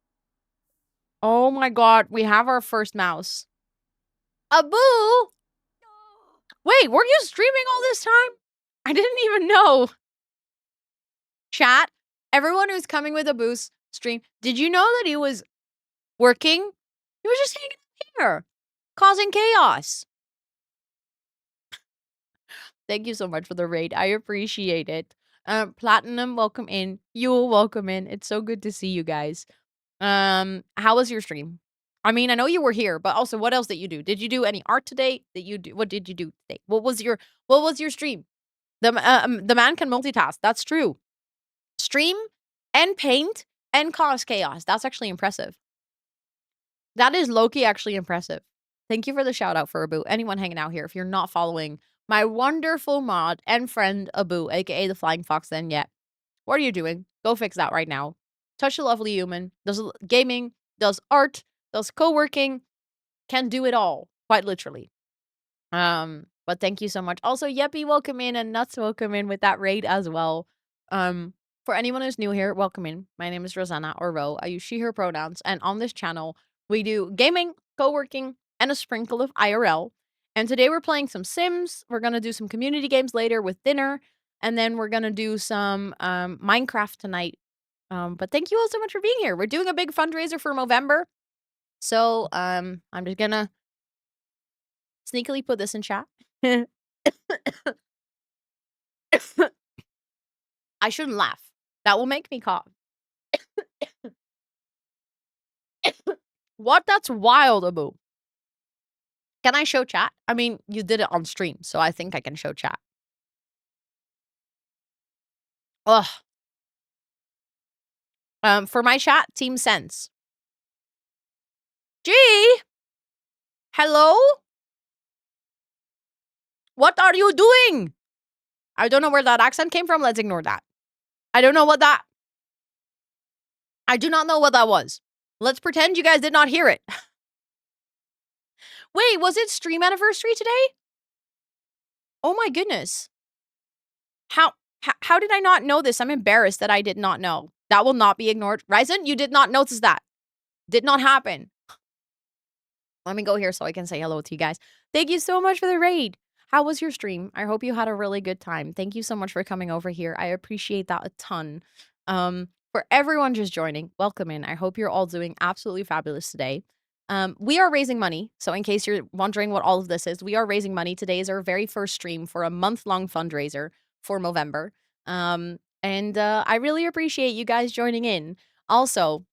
Oh my god, we have our first mouse. Abu! Wait, were you streaming all this time? I didn't even know. Chat, everyone who's coming with Abu's stream, did you know that he was working? He was just hanging here, causing chaos. Thank you so much for the raid. I appreciate it. Platinum, welcome in. Yule, welcome in. It's so good to see you guys. How was your stream? I mean, I know you were here, but also, what else did you do? Did you do any art today? What did you do today? What was your stream? The man can multitask. That's true. Stream and paint and cause chaos. That's actually impressive. That is low-key actually impressive. Thank you for the shout out for Abu. Anyone hanging out here, if you're not following my wonderful mod and friend Abu, aka the Flying Fox, then yet, what are you doing? Go fix that right now. Such a lovely human. Does gaming, does art, does co-working, can do it all, quite literally. But thank you so much. Also, Yeppy, welcome in, and Nuts, welcome in with that raid as well. For anyone who's new here, welcome in. My name is Rosanna, or Ro. I use she, her pronouns, and on this channel, we do gaming, co-working, and a sprinkle of IRL. And today we're playing some Sims. We're gonna do some community games later with dinner, and then we're gonna do some Minecraft tonight. But thank you all so much for being here. We're doing a big fundraiser for November. So, I'm just gonna sneakily put this in chat. I shouldn't laugh. That will make me cough. What? That's wild, Abu. Can I show chat? I mean, you did it on stream, so I think I can show chat. Ugh. For my chat, Team Sense. Gee! Hello? What are you doing? I don't know where that accent came from. Let's ignore that. I don't know what that... I do not know what that was. Let's pretend you guys did not hear it. Wait, was it stream anniversary today? Oh my goodness. How did I not know this? I'm embarrassed that I did not know. That will not be ignored. Ryzen, you did not notice that. Did not happen. Let me go here so I can say hello to you guys. Thank you so much for the raid. How was your stream? I hope you had a really good time. Thank you so much for coming over here. I appreciate that a ton. For everyone just joining, welcome in. I hope you're all doing absolutely fabulous today. We are raising money. So in case you're wondering what all of this is, we are raising money. Today is our very first stream for a month-long fundraiser for Movember. And I really appreciate you guys joining in. Also,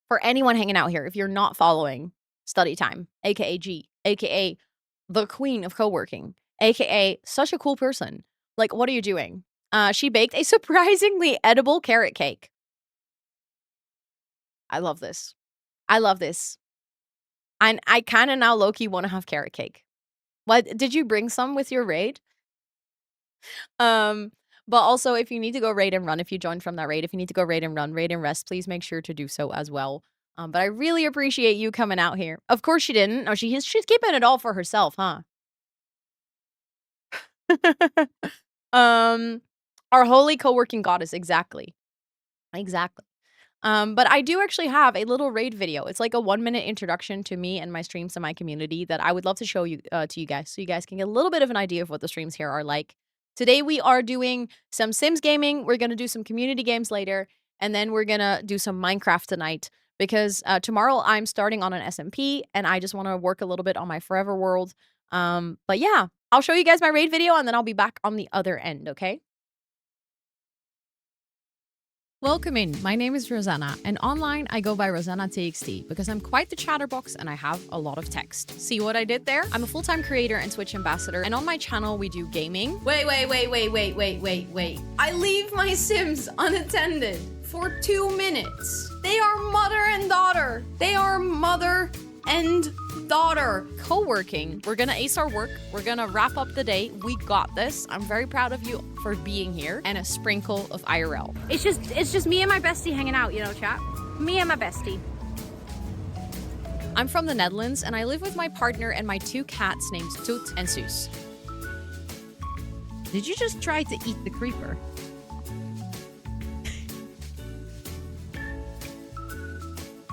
for anyone hanging out here, if you're not following Study Time, aka G, aka the queen of co-working, aka such a cool person, like, what are you doing? She baked a surprisingly edible carrot cake. I love this. I love this. And I kind of now low-key want to have carrot cake. What, did you bring some with your raid? But also, if you need to go raid and run, if you joined from that raid, if you need to go raid and run, raid and rest, please make sure to do so as well. But I really appreciate you coming out here. Of course she didn't. No, she's keeping it all for herself, huh? Our holy co-working goddess, exactly. Exactly. But I do actually have a little raid video. It's like a 1-minute introduction to me and my streams and my community that I would love to show you to you guys so you guys can get a little bit of an idea of what the streams here are like. Today we are doing some Sims gaming. We're gonna do some community games later, and then we're gonna do some Minecraft tonight because tomorrow I'm starting on an SMP and I just want to work a little bit on my Forever World. But yeah, I'll show you guys my raid video and then I'll be back on the other end, okay? Welcome in. My name is Rosanna, and online I go by rosannatxt because I'm quite the chatterbox and I have a lot of text. See what I did there? I'm a full-time creator and Twitch ambassador, and on my channel we do gaming. Wait. I leave my Sims unattended for 2 minutes. They are mother and daughter. They are mother and daughter. Co-working. We're gonna ace our work. We're gonna wrap up the day. We got this. I'm very proud of you for being here, and a sprinkle of IRL. It's just me and my bestie hanging out, you know, chat. Me and my bestie. I'm from the Netherlands, and I live with my partner and my 2 cats named Toot and Soos. Did you just try to eat the creeper?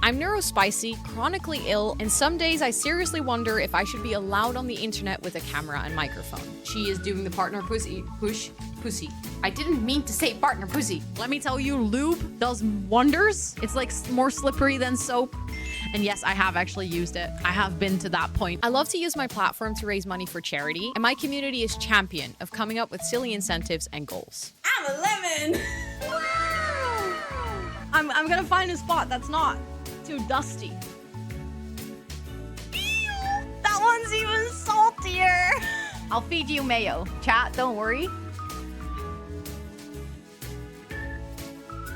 I'm neurospicy, chronically ill, and some days I seriously wonder if I should be allowed on the internet with a camera and microphone. She is doing the partner pussy. I didn't mean to say partner pussy. Let me tell you, lube does wonders. It's like more slippery than soap. And yes, I have actually used it. I have been to that point. I love to use my platform to raise money for charity, and my community is champion of coming up with silly incentives and goals. I'm a lemon. Wow. I'm gonna find a spot that's not too dusty. Ew, that one's even saltier. I'll feed you mayo. Chat, don't worry.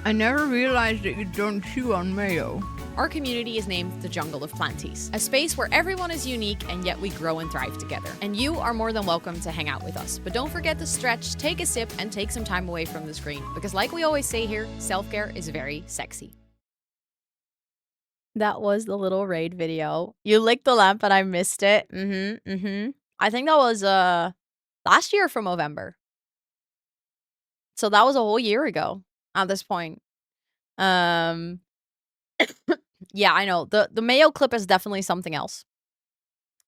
I never realized that you don't chew on mayo. Our community is named the Jungle of Planties, a space where everyone is unique and yet we grow and thrive together. And you are more than welcome to hang out with us. But don't forget to stretch, take a sip, and take some time away from the screen. Because like we always say here, self-care is very sexy. That was the little raid video. You licked the lamp and I missed it. I think that was last year for Movember. So that was a whole year ago at this point. Yeah, I know. The mayo clip is definitely something else.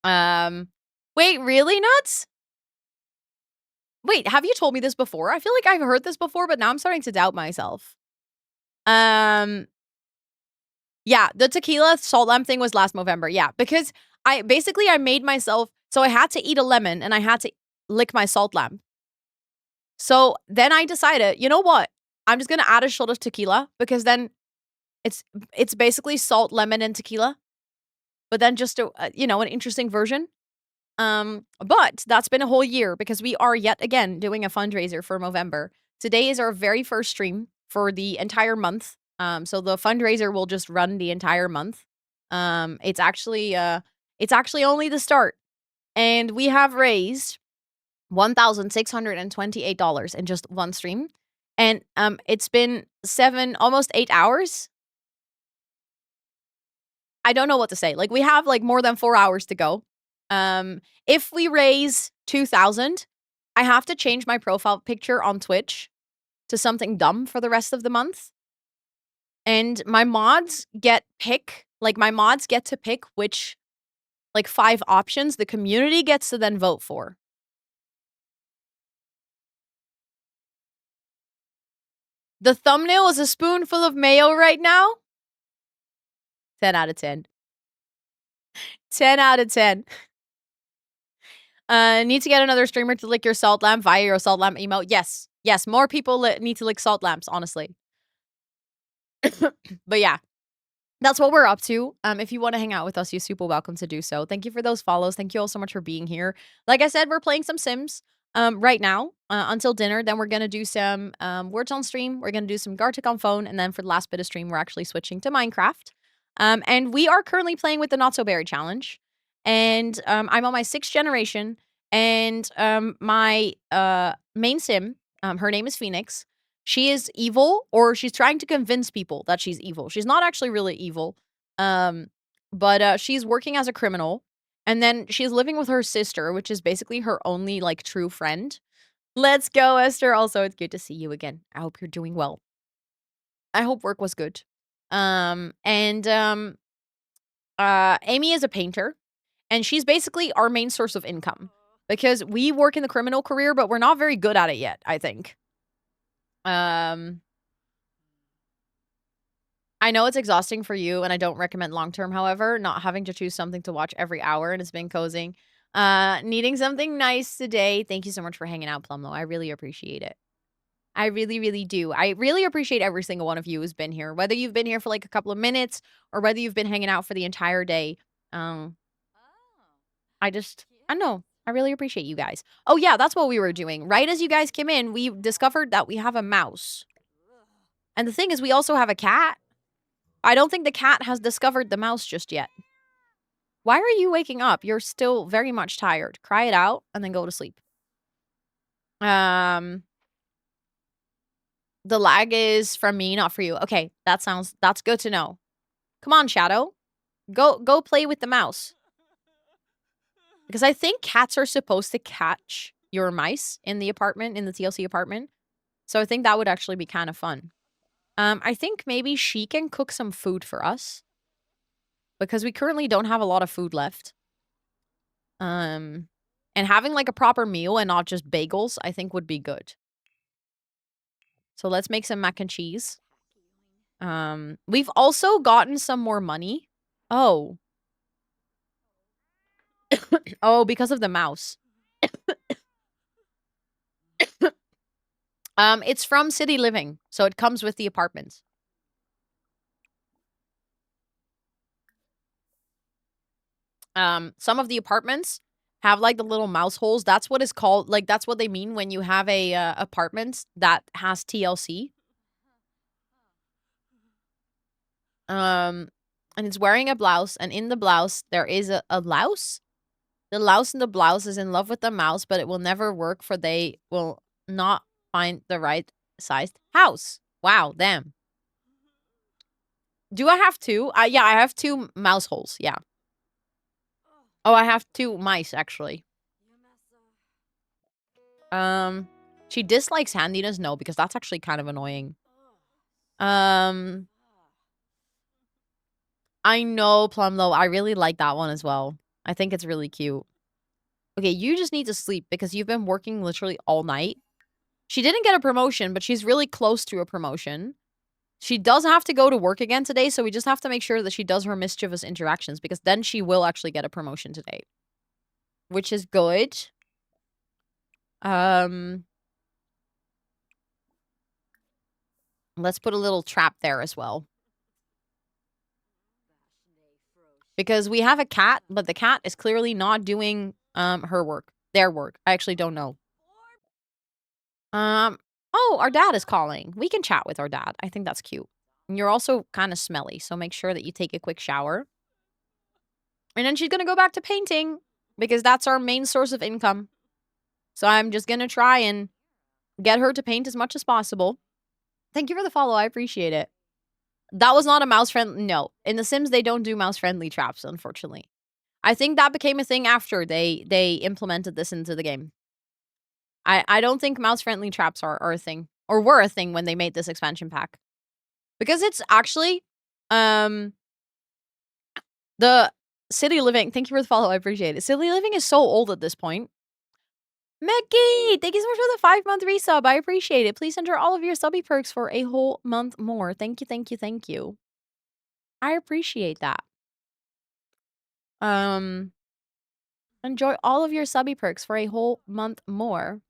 Wait, really, Nuts? Wait, have you told me this before? I feel like I've heard this before, but now I'm starting to doubt myself. Yeah, the tequila salt lamp thing was last November. Yeah, because I made myself, so I had to eat a lemon and I had to lick my salt lamp. So then I decided, you know what? I'm just going to add a shot of tequila because then it's basically salt, lemon, and tequila. But then just an interesting version. But that's been a whole year because we are yet again doing a fundraiser for Movember. Today is our very first stream for the entire month. So the fundraiser will just run the entire month. It's actually only the start. And we have raised $1,628 in just one stream. And it's been almost 8 hours. I don't know what to say. Like, we have like more than 4 hours to go. If we raise 2,000, I have to change my profile picture on Twitch to something dumb for the rest of the month. And my mods get to pick which, like, 5 options the community gets to then vote for. The thumbnail is a spoonful of mayo right now. 10 out of 10. 10 out of 10. Need to get another streamer to lick your salt lamp via your salt lamp emote. Yes. Yes, more people need to lick salt lamps, honestly. But yeah. That's what we're up to. If you want to hang out with us, you're super welcome to do so. Thank you for those follows. Thank you all so much for being here. Like I said, we're playing some Sims right now until dinner. Then we're going to do some words on stream. We're going to do some Gartic on phone. And then for the last bit of stream, we're actually switching to Minecraft. And we are currently playing with the Not So Berry Challenge. And I'm on my 6th generation. And my main Sim, her name is Phoenix. She is evil, or she's trying to convince people that she's evil. She's not actually really evil. But she's working as a criminal. And then she's living with her sister, which is basically her only, like, true friend. Let's go, Esther. Also, it's good to see you again. I hope you're doing well. I hope work was good. Amy is a painter. And she's basically our main source of income. Because we work in the criminal career, but we're not very good at it yet, I think. I know it's exhausting for you, and I don't recommend long-term, however, not having to choose something to watch every hour, and it's been cozying. Needing something nice today. Thank you so much for hanging out, Plumlo. I really appreciate it. I really, really do. I really appreciate every single one of you who's been here, whether you've been here for, like, a couple of minutes or whether you've been hanging out for the entire day. I don't know. I really appreciate you guys. Oh, yeah, that's what we were doing. Right as you guys came in, we discovered that we have a mouse. And the thing is, we also have a cat. I don't think the cat has discovered the mouse just yet. Why are you waking up? You're still very much tired. Cry it out and then go to sleep. The lag is from me, not for you. Okay, that's good to know. Come on, Shadow. Go play with the mouse. Because I think cats are supposed to catch your mice in the apartment, in the TLC apartment. So I think that would actually be kind of fun. I think maybe she can cook some food for us. Because we currently don't have a lot of food left. And having, like, a proper meal and not just bagels, I think would be good. So let's make some mac and cheese. We've also gotten some more money. Oh. Oh, because of the mouse. It's from City Living, so it comes with the apartments. Some of the apartments have, like, the little mouse holes. That's what is called, like, that's what they mean when you have a apartment that has TLC. And it's wearing a blouse, and in the blouse there is a louse. The louse in the blouse is in love with the mouse, but it will never work, for they will not find the right sized house. Wow, damn. Do I have two? Yeah, I have 2 mouse holes, yeah. Oh, I have 2 mice, actually. She dislikes handiness? No, because that's actually kind of annoying. I know, Plumlo. I really like that one as well. I think it's really cute. Okay, you just need to sleep because you've been working literally all night. She didn't get a promotion, but she's really close to a promotion. She does have to go to work again today, so we just have to make sure that she does her mischievous interactions, because then she will actually get a promotion today. Which is good. Let's put a little trap there as well. Because we have a cat, but the cat is clearly not doing her work. Their work. I actually don't know. Oh, our dad is calling. We can chat with our dad. I think that's cute. And you're also kind of smelly, so make sure that you take a quick shower. And then she's going to go back to painting, because that's our main source of income. So I'm just going to try and get her to paint as much as possible. Thank you for the follow. I appreciate it. That was not a mouse-friendly... No. In The Sims, they don't do mouse-friendly traps, unfortunately. I think that became a thing after they implemented this into the game. I don't think mouse-friendly traps are a thing. Or were a thing when they made this expansion pack. Because it's actually... The City Living... Thank you for the follow. I appreciate it. City Living is so old at this point. Mickey! Thank you so much for the 5-month resub. I appreciate it. Please enter all of your subby perks for a whole month more. Thank you, thank you, thank you. I appreciate that. Enjoy all of your subby perks for a whole month more.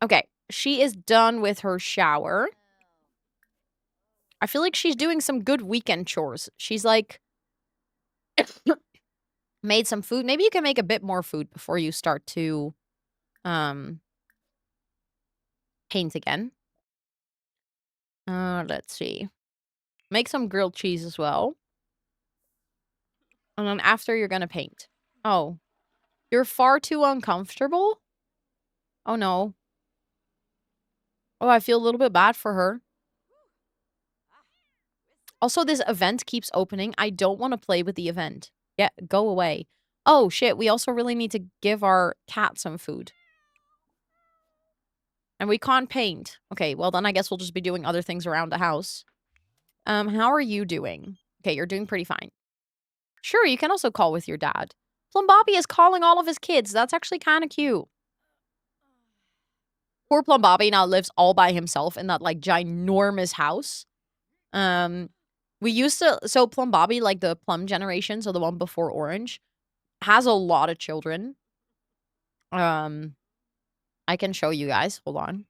Okay. She is done with her shower. I feel like she's doing some good weekend chores. She's like made some food. Maybe you can make a bit more food before you start to paint again. Let's see. Make some grilled cheese as well. And then after you're gonna paint. Oh. You're far too uncomfortable? Oh no. Oh, I feel a little bit bad for her. Also, this event keeps opening. I don't want to play with the event. Yeah, go away. Oh, shit. We also really need to give our cat some food. And we can't paint. Okay, well, then I guess we'll just be doing other things around the house. How are you doing? Okay, you're doing pretty fine. Sure, you can also call with your dad. Plumbobby is calling all of his kids. That's actually kind of cute. Poor Plumbobby now lives all by himself in that, like, ginormous house. We used to... So, Plumbobby, like, the Plum generation, so the one before Orange, has a lot of children. I can show you guys. Hold on.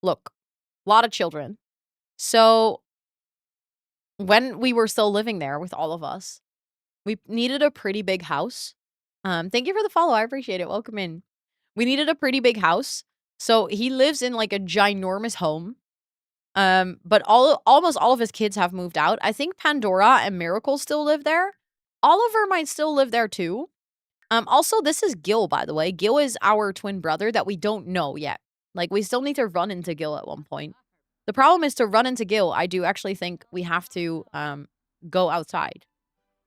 Look. A lot of children. So, when we were still living there with all of us, we needed a pretty big house. Thank you for the follow. I appreciate it. Welcome in. We needed a pretty big house. So, he lives in, like, a ginormous home. But almost all of his kids have moved out. I think Pandora and Miracle still live there. Oliver might still live there too. Also, this is Gil, by the way. Gil is our twin brother that we don't know yet. Like, we still need to run into Gil at one point. The problem is to run into Gil, I do actually think we have to go outside.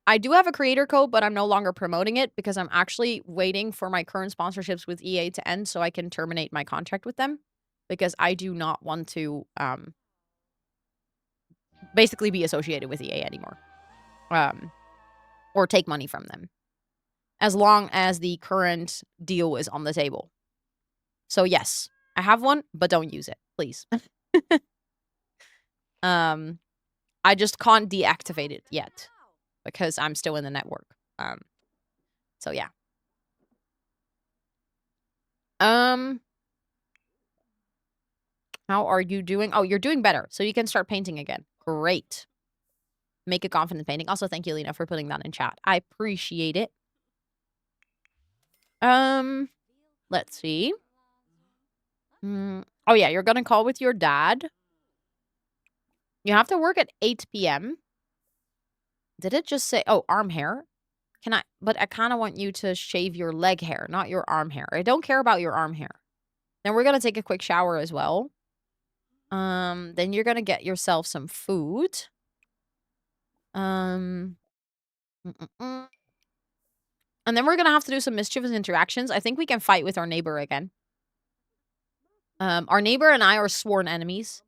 I do have a creator code, but I'm no longer promoting it because I'm actually waiting for my current sponsorships with EA to end so I can terminate my contract with them. Because I do not want to basically be associated with EA anymore. Or take money from them. As long as the current deal is on the table. So yes, I have one, but don't use it, please. I just can't deactivate it yet. Because I'm still in the network. So yeah. How are you doing? Oh, you're doing better. So you can start painting again. Great. Make a confident painting. Also, thank you, Lena, for putting that in chat. I appreciate it. Let's see. Oh, yeah, you're gonna call with your dad. You have to work at 8 p.m. Did it just say... Oh, arm hair? But I kind of want you to shave your leg hair, not your arm hair. I don't care about your arm hair. Then we're gonna take a quick shower as well. Then you're gonna get yourself some food. And then we're gonna have to do some mischievous interactions. I think we can fight with our neighbor again. Our neighbor and I are sworn enemies.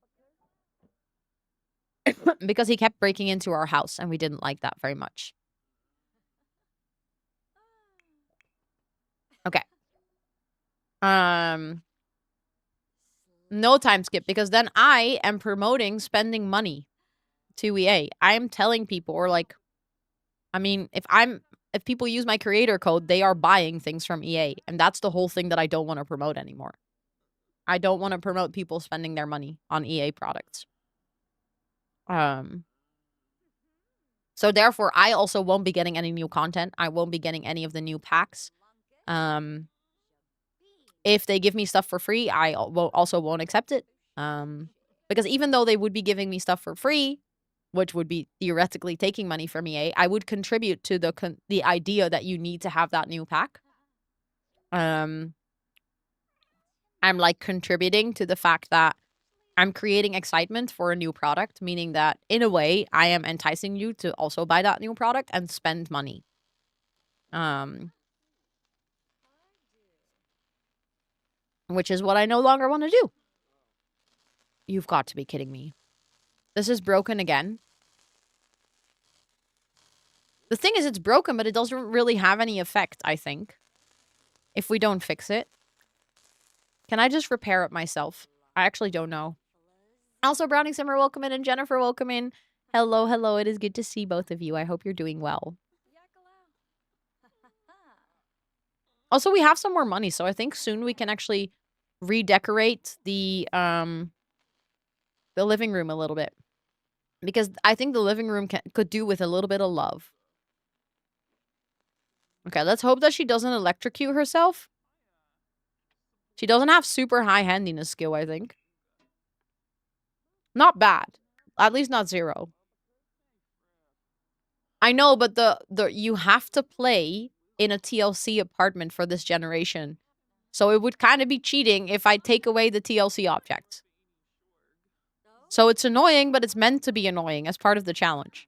Because he kept breaking into our house, and we didn't like that very much. Okay. No time skip, because then I am promoting spending money to EA. I'm telling people, or like... I mean, if people use my creator code, they are buying things from EA. And that's the whole thing that I don't want to promote anymore. I don't want to promote people spending their money on EA products. So therefore, I also won't be getting any new content. I won't be getting any of the new packs. If they give me stuff for free, I also won't accept it. Because even though they would be giving me stuff for free, which would be theoretically taking money from EA, I would contribute to the idea that you need to have that new pack. I'm like contributing to the fact that I'm creating excitement for a new product, meaning that in a way I am enticing you to also buy that new product and spend money. Which is what I no longer want to do. You've got to be kidding me. This is broken again. The thing is, it's broken, but it doesn't really have any effect, I think. If we don't fix it. Can I just repair it myself? I actually don't know. Also, Browning Simmer, welcome in, and Jennifer, welcome in. Hello, hello. It is good to see both of you. I hope you're doing well. Also, we have some more money, so I think soon we can actually redecorate the living room a little bit. Because I think the living room could do with a little bit of love. Okay, let's hope that she doesn't electrocute herself. She doesn't have super high handiness skill, I think. Not bad. At least not 0. I know, but the you have to play in a TLC apartment for this generation. So it would kind of be cheating if I take away the TLC object. So it's annoying, but it's meant to be annoying as part of the challenge.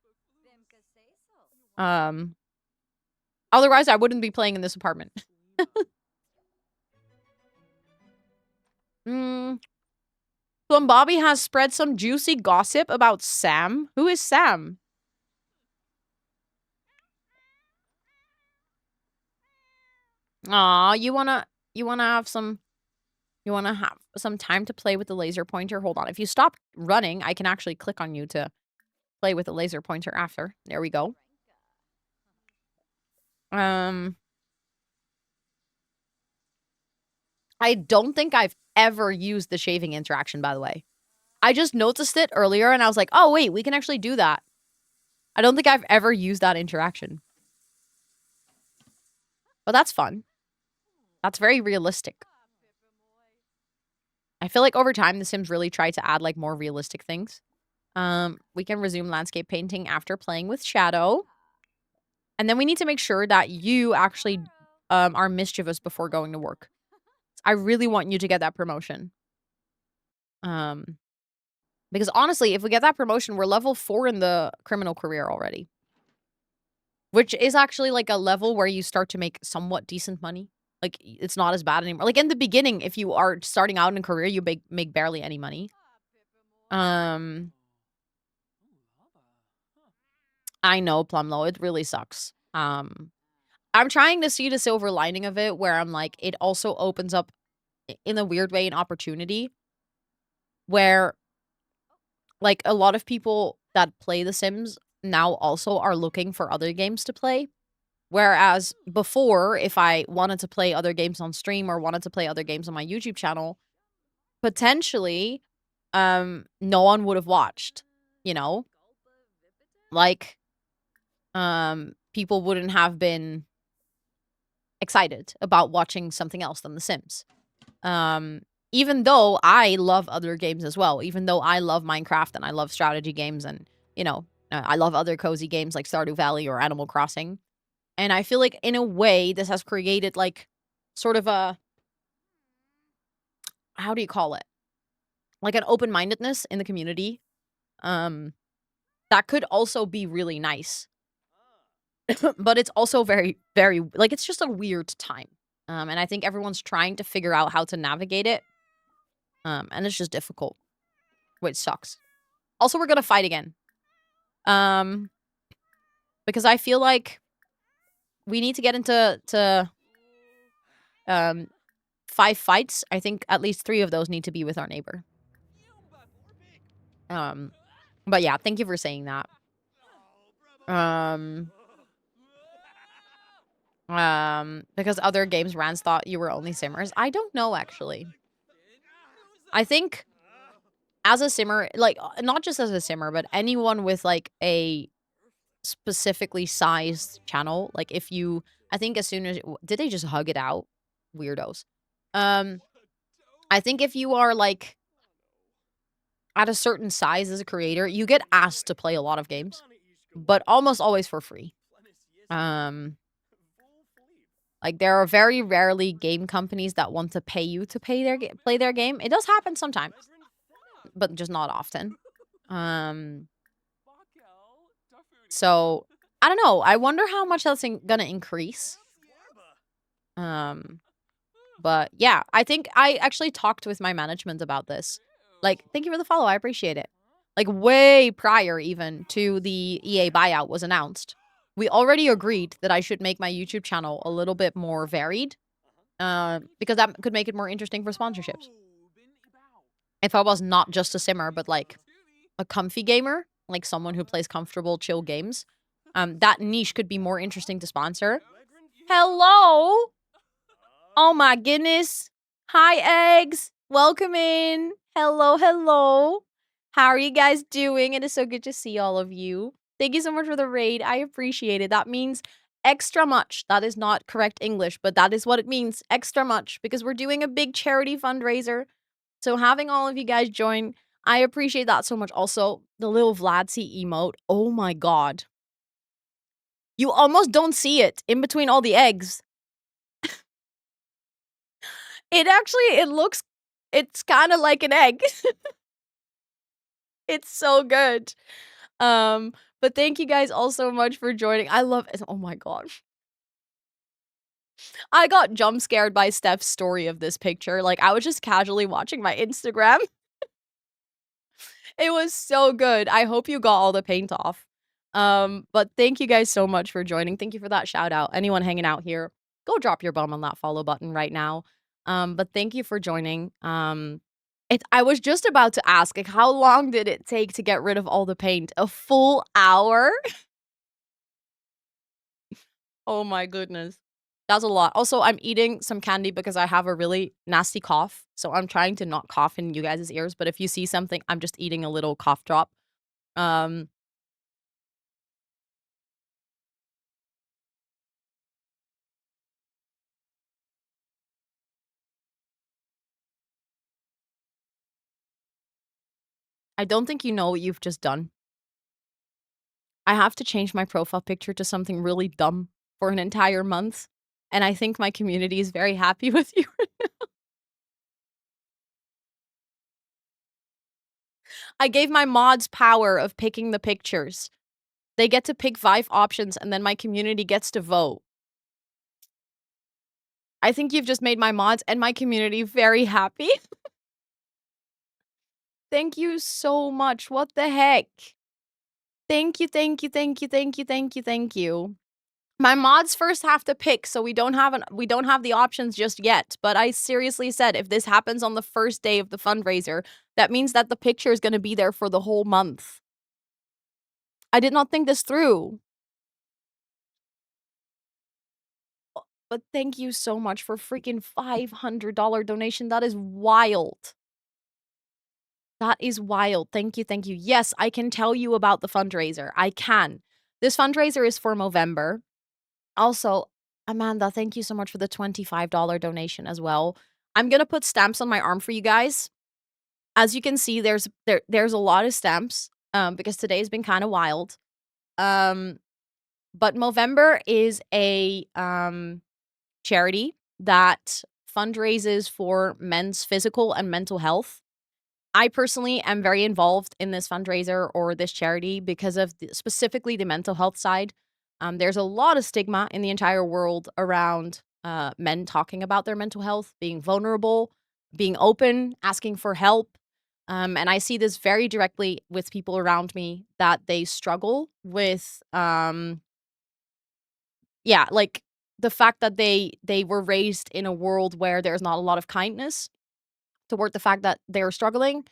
Otherwise, I wouldn't be playing in this apartment. Plum Bobby has spread some juicy gossip about Sam. Who is Sam? Aw, you wanna have some time to play with the laser pointer? Hold on. If you stop running, I can actually click on you to play with the laser pointer after. There we go. I don't think I've ever used the shaving interaction, by the way. I just noticed it earlier and I was like, oh, wait, we can actually do that. I don't think I've ever used that interaction. But that's fun. That's very realistic. I feel like over time, The Sims really tried to add like more realistic things. We can resume landscape painting after playing with Shadow. And then we need to make sure that you actually are mischievous before going to work. I really want you to get that promotion. Because honestly, if we get that promotion, we're level 4 in the criminal career already. Which is actually like a level where you start to make somewhat decent money. Like, it's not as bad anymore. Like, in the beginning, if you are starting out in a career, you make barely any money. I know, Plumlo, it really sucks. I'm trying to see the silver lining of it, where I'm like, it also opens up, in a weird way, an opportunity. Where, like, a lot of people that play The Sims now also are looking for other games to play. Whereas before, if I wanted to play other games on stream or wanted to play other games on my YouTube channel, potentially, no one would have watched, you know? Like, people wouldn't have been excited about watching something else than The Sims. Even though I love other games as well, even though I love Minecraft and I love strategy games and, you know, I love other cozy games like Stardew Valley or Animal Crossing. And I feel like, in a way, this has created, like, sort of a... How do you call it? Like, an open-mindedness in the community. That could also be really nice. But it's also very, very... Like, it's just a weird time. And I think everyone's trying to figure out how to navigate it. And it's just difficult. Which sucks. Also, we're gonna fight again. Because I feel like we need to get into 5 fights. I think at least 3 of those need to be with our neighbor. But yeah, thank you for saying that. Because other games Rans thought you were only simmers. I don't know, actually. I think as a simmer, like, not just as a simmer, but anyone with, like, a specifically sized channel, like, if you... I think as soon as... Did they just hug it out? Weirdos. I think if you are, like, at a certain size as a creator, you get asked to play a lot of games, but almost always for free. Like, there are very rarely game companies that want to pay you to play their game. It does happen sometimes, but just not often. So, I don't know. I wonder how much that's gonna increase. But yeah, I think I actually talked with my management about this. Like, thank you for the follow. I appreciate it. Like, way prior even to the EA buyout was announced. We already agreed that I should make my YouTube channel a little bit more varied. Because that could make it more interesting for sponsorships. if I was not just a simmer, but like a comfy gamer, like someone who plays comfortable, chill games, that niche could be more interesting to sponsor. Hello! Oh my goodness. Hi, eggs. Welcome in. Hello, hello. How are you guys doing? It is so good to see all of you. Thank you so much for the raid. I appreciate it. That means extra much. That is not correct English, but that is what it means. Extra much, because we're doing a big charity fundraiser. So having all of you guys join, I appreciate that so much. Also, the little Vladsy emote. Oh my god. You almost don't see it in between all the eggs. It's kind of like an egg. It's so good. But thank you guys all so much for joining. I love it. Oh my gosh. I got jump scared by Steph's story of this picture. Like, I was just casually watching my Instagram. It was so good. I hope you got all the paint off. But thank you guys so much for joining. Thank you for that shout out. Anyone hanging out here, go drop your bum on that follow button right now. But thank you for joining. I was just about to ask, like, how long did it take to get rid of all the paint? A full hour? Oh my goodness. That's a lot. Also, I'm eating some candy because I have a really nasty cough. So I'm trying to not cough in you guys' ears. But if you see something, I'm just eating a little cough drop. Um, I don't think you know what you've just done. I have to change my profile picture to something really dumb for an entire month. And I think my community is very happy with you. I gave my mods power of picking the pictures. They get to pick 5 options and then my community gets to vote. I think you've just made my mods and my community very happy. Thank you so much. What the heck? Thank you, thank you, thank you, thank you, thank you, thank you. My mods first have to pick, so we don't have the options just yet. But I seriously said if this happens on the first day of the fundraiser, that means that the picture is gonna be there for the whole month. I did not think this through. But thank you so much for freaking $500 donation. That is wild. That is wild. Thank you, thank you. Yes, I can tell you about the fundraiser. I can. This fundraiser is for Movember. Also, Amanda, thank you so much for the $25 donation as well. I'm gonna put stamps on my arm for you guys. As you can see, there's a lot of stamps, because today's been kind of wild. But Movember is a charity that fundraises for men's physical and mental health. I personally am very involved in this fundraiser or this charity because of specifically the mental health side. There's a lot of stigma in the entire world around men talking about their mental health, being vulnerable, being open, asking for help. And I see this very directly with people around me that they struggle with, yeah, like the fact that they were raised in a world where there's not a lot of kindness toward the fact that they're struggling.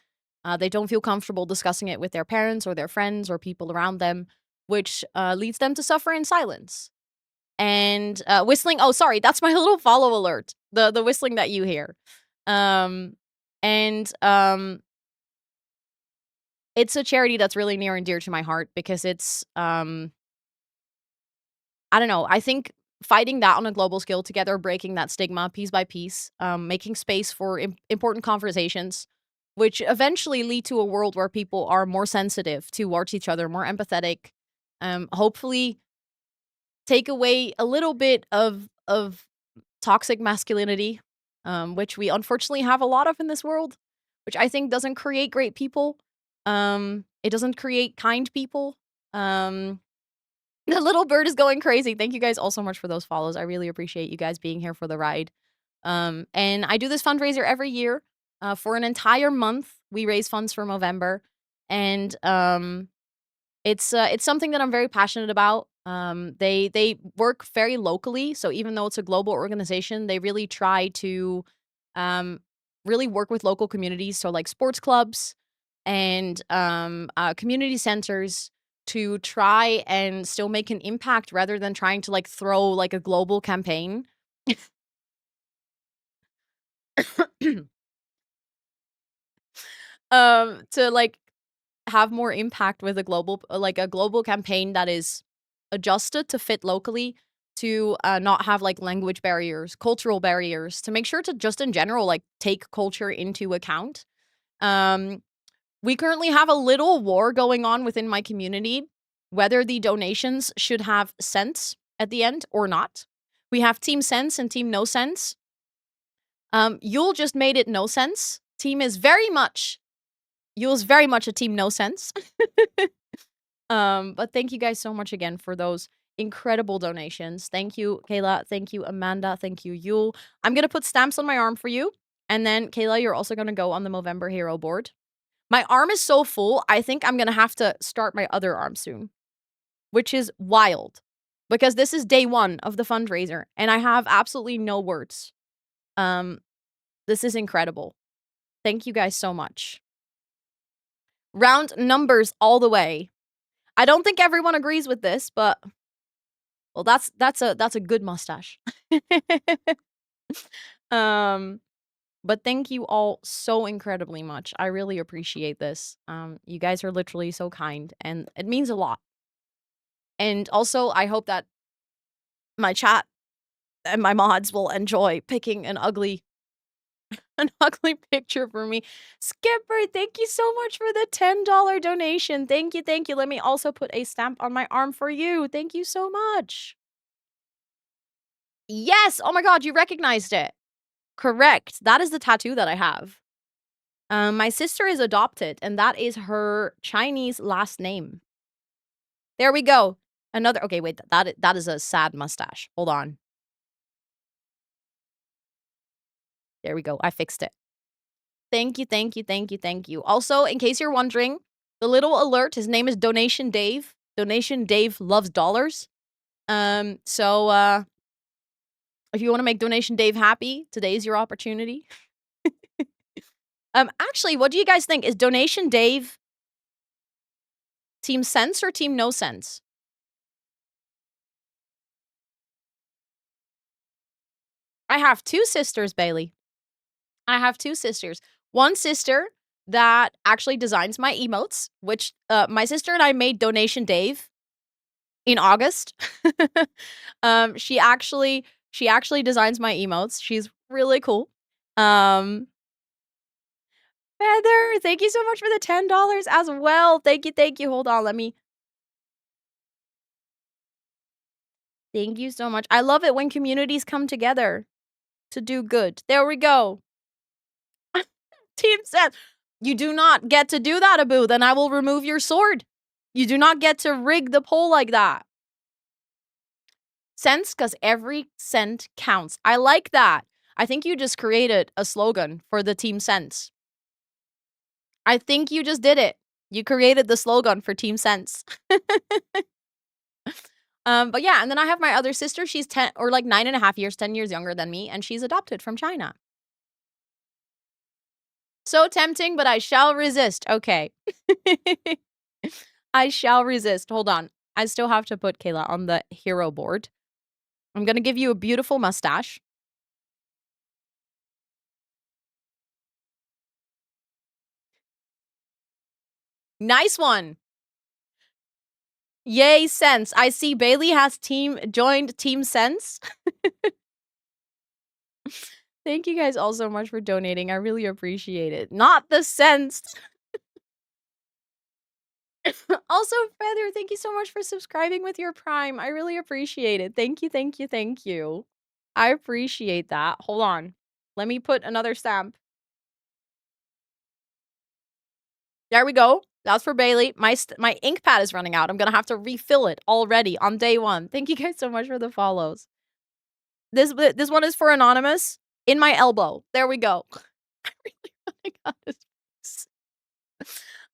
They don't feel comfortable discussing it with their parents or their friends or people around them, which leads them to suffer in silence. And whistling. Oh, sorry, that's my little follow alert. The whistling that you hear. And it's a charity that's really near and dear to my heart because it's I don't know. I think fighting that on a global scale together, breaking that stigma piece by piece, making space for important conversations, which eventually lead to a world where people are more sensitive towards each other, more empathetic, hopefully take away a little bit of toxic masculinity, which we unfortunately have a lot of in this world, which I think doesn't create great people. It doesn't create kind people. The little bird is going crazy. Thank you guys all so much for those follows. I really appreciate you guys being here for the ride. And I do this fundraiser every year. For an entire month, we raise funds for Movember. And it's something that I'm very passionate about. They work very locally, so even though it's a global organization, they really try to um, really work with local communities, so, like, sports clubs and, community centers to try and still make an impact rather than trying to, like, throw, like, a global campaign. To, like, have more impact with a global campaign that is adjusted to fit locally, to, not have, like, language barriers, cultural barriers, to make sure to just in general, like, take culture into account. Um, we currently have a little war going on within my community, whether the donations should have sense at the end or not. We have Team Sense and Team No Sense. Yule just made it no sense. Yule's very much a Team No Sense. But thank you guys so much again for those incredible donations. Thank you, Kayla. Thank you, Amanda. Thank you, Yule. I'm gonna put stamps on my arm for you. And then, Kayla, you're also gonna go on the Movember Hero board. My arm is so full, I think I'm gonna have to start my other arm soon, which is wild. Because this is day 1 of the fundraiser, and I have absolutely no words. This is incredible. Thank you guys so much. Round numbers all the way. I don't think everyone agrees with this, but well, that's a good mustache. But thank you all so incredibly much. I really appreciate this. You guys are literally so kind, and it means a lot. And also, I hope that my chat and my mods will enjoy picking an ugly picture for me. Skipper, thank you so much for the $10 donation. Thank you, thank you. Let me also put a stamp on my arm for you. Thank you so much. Yes! Oh my god, you recognized it. Correct. That is the tattoo that I have. My sister is adopted, and that is her Chinese last name. There we go. Another okay, wait, that is a sad mustache. Hold on. There we go. I fixed it. Thank you, thank you, thank you, thank you. Also, in case you're wondering, the little alert, his name is Donation Dave. Donation Dave loves dollars. So, if you wanna make Donation Dave happy, today's your opportunity. Actually, what do you guys think? Is Donation Dave Team Sense or Team No Sense? I have 2 sisters, Bailey. I have 2 sisters. One sister that actually designs my emotes, which, my sister and I made Donation Dave in August. She actually designs my emotes. She's really cool. Feather, thank you so much for the $10 as well. Thank you, thank you. Hold on, let me thank you so much. I love it when communities come together to do good. There we go. Team says, "You do not get to do that, Abu, then I will remove your sword. You do not get to rig the poll like that." Cents, 'cause every cent counts. I like that. I think you just created a slogan for the Team Sense. I think you just did it. You created the slogan for Team Sense. But yeah, and then I have my other sister. She's 10 or like 9.5 years, 10 years younger than me, and she's adopted from China. So tempting, but I shall resist. Okay. I shall resist. Hold on. I still have to put Kayla on the hero board. I'm gonna give you a beautiful mustache. Nice one. Yay, Sense. I see Bailey has joined Team Sense. Thank you guys all so much for donating. I really appreciate it. Not the Sense. Also, Feather, thank you so much for subscribing with your Prime. I really appreciate it. Thank you, thank you, thank you. I appreciate that. Hold on. Let me put another stamp. There we go. That's for Bailey. My ink pad is running out. I'm gonna have to refill it already on day 1. Thank you guys so much for the follows. This one is for Anonymous. In my elbow. There we go.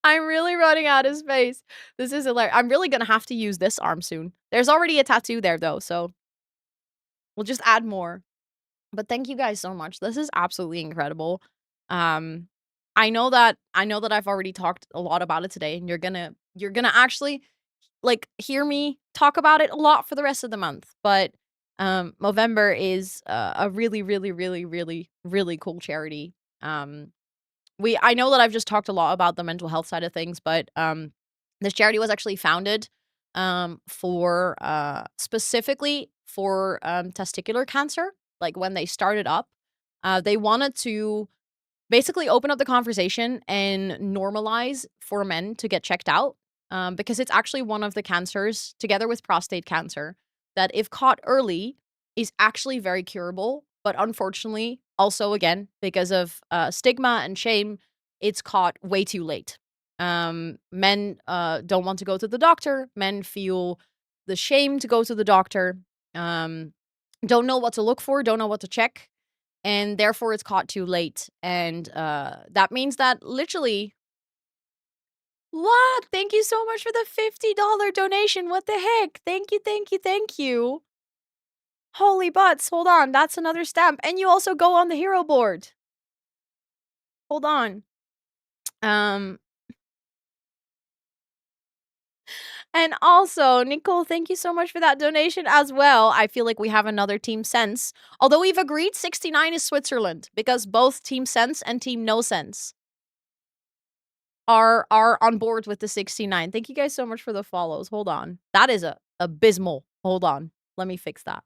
I'm really running out of space. This is hilarious. I'm really gonna have to use this arm soon. There's already a tattoo there though, so we'll just add more. But thank you guys so much. This is absolutely incredible. I know that I've already talked a lot about it today, and you're gonna actually like hear me talk about it a lot for the rest of the month. But Movember is a really, really, really, really, really cool charity. Um, I know that I've just talked a lot about the mental health side of things, but this charity was actually founded for specifically for testicular cancer. Like when they started up, they wanted to basically open up the conversation and normalize for men to get checked out, because it's actually one of the cancers, together with prostate cancer, that if caught early is actually very curable. But unfortunately, also again, because of stigma and shame, it's caught way too late. Men don't want to go to the doctor. Men feel the shame to go to the doctor. Um, don't know what to look for, don't know what to check, and therefore it's caught too late. And that means that literally, what? Thank you so much for the $50 donation. What the heck? Thank you, thank you, thank you. Holy butts, hold on, that's another stamp. And you also go on the hero board. Hold on. Um and also, Nicole, thank you so much for that donation as well. I feel like we have another Team Sense. Although we've agreed 69 is Switzerland, because both Team Sense and Team No Sense are on board with the 69. Thank you guys so much for the follows. Hold on. That is a abysmal. Hold on. Let me fix that.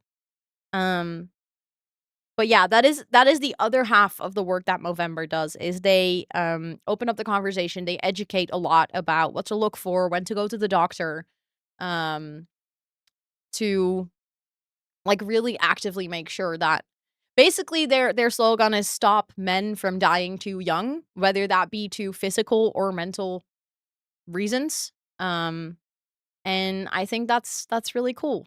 But yeah, that is the other half of the work that Movember does, is they open up the conversation, they educate a lot about what to look for, when to go to the doctor, to like really actively make sure that basically their slogan is stop men from dying too young, whether that be to physical or mental reasons. And I think that's really cool.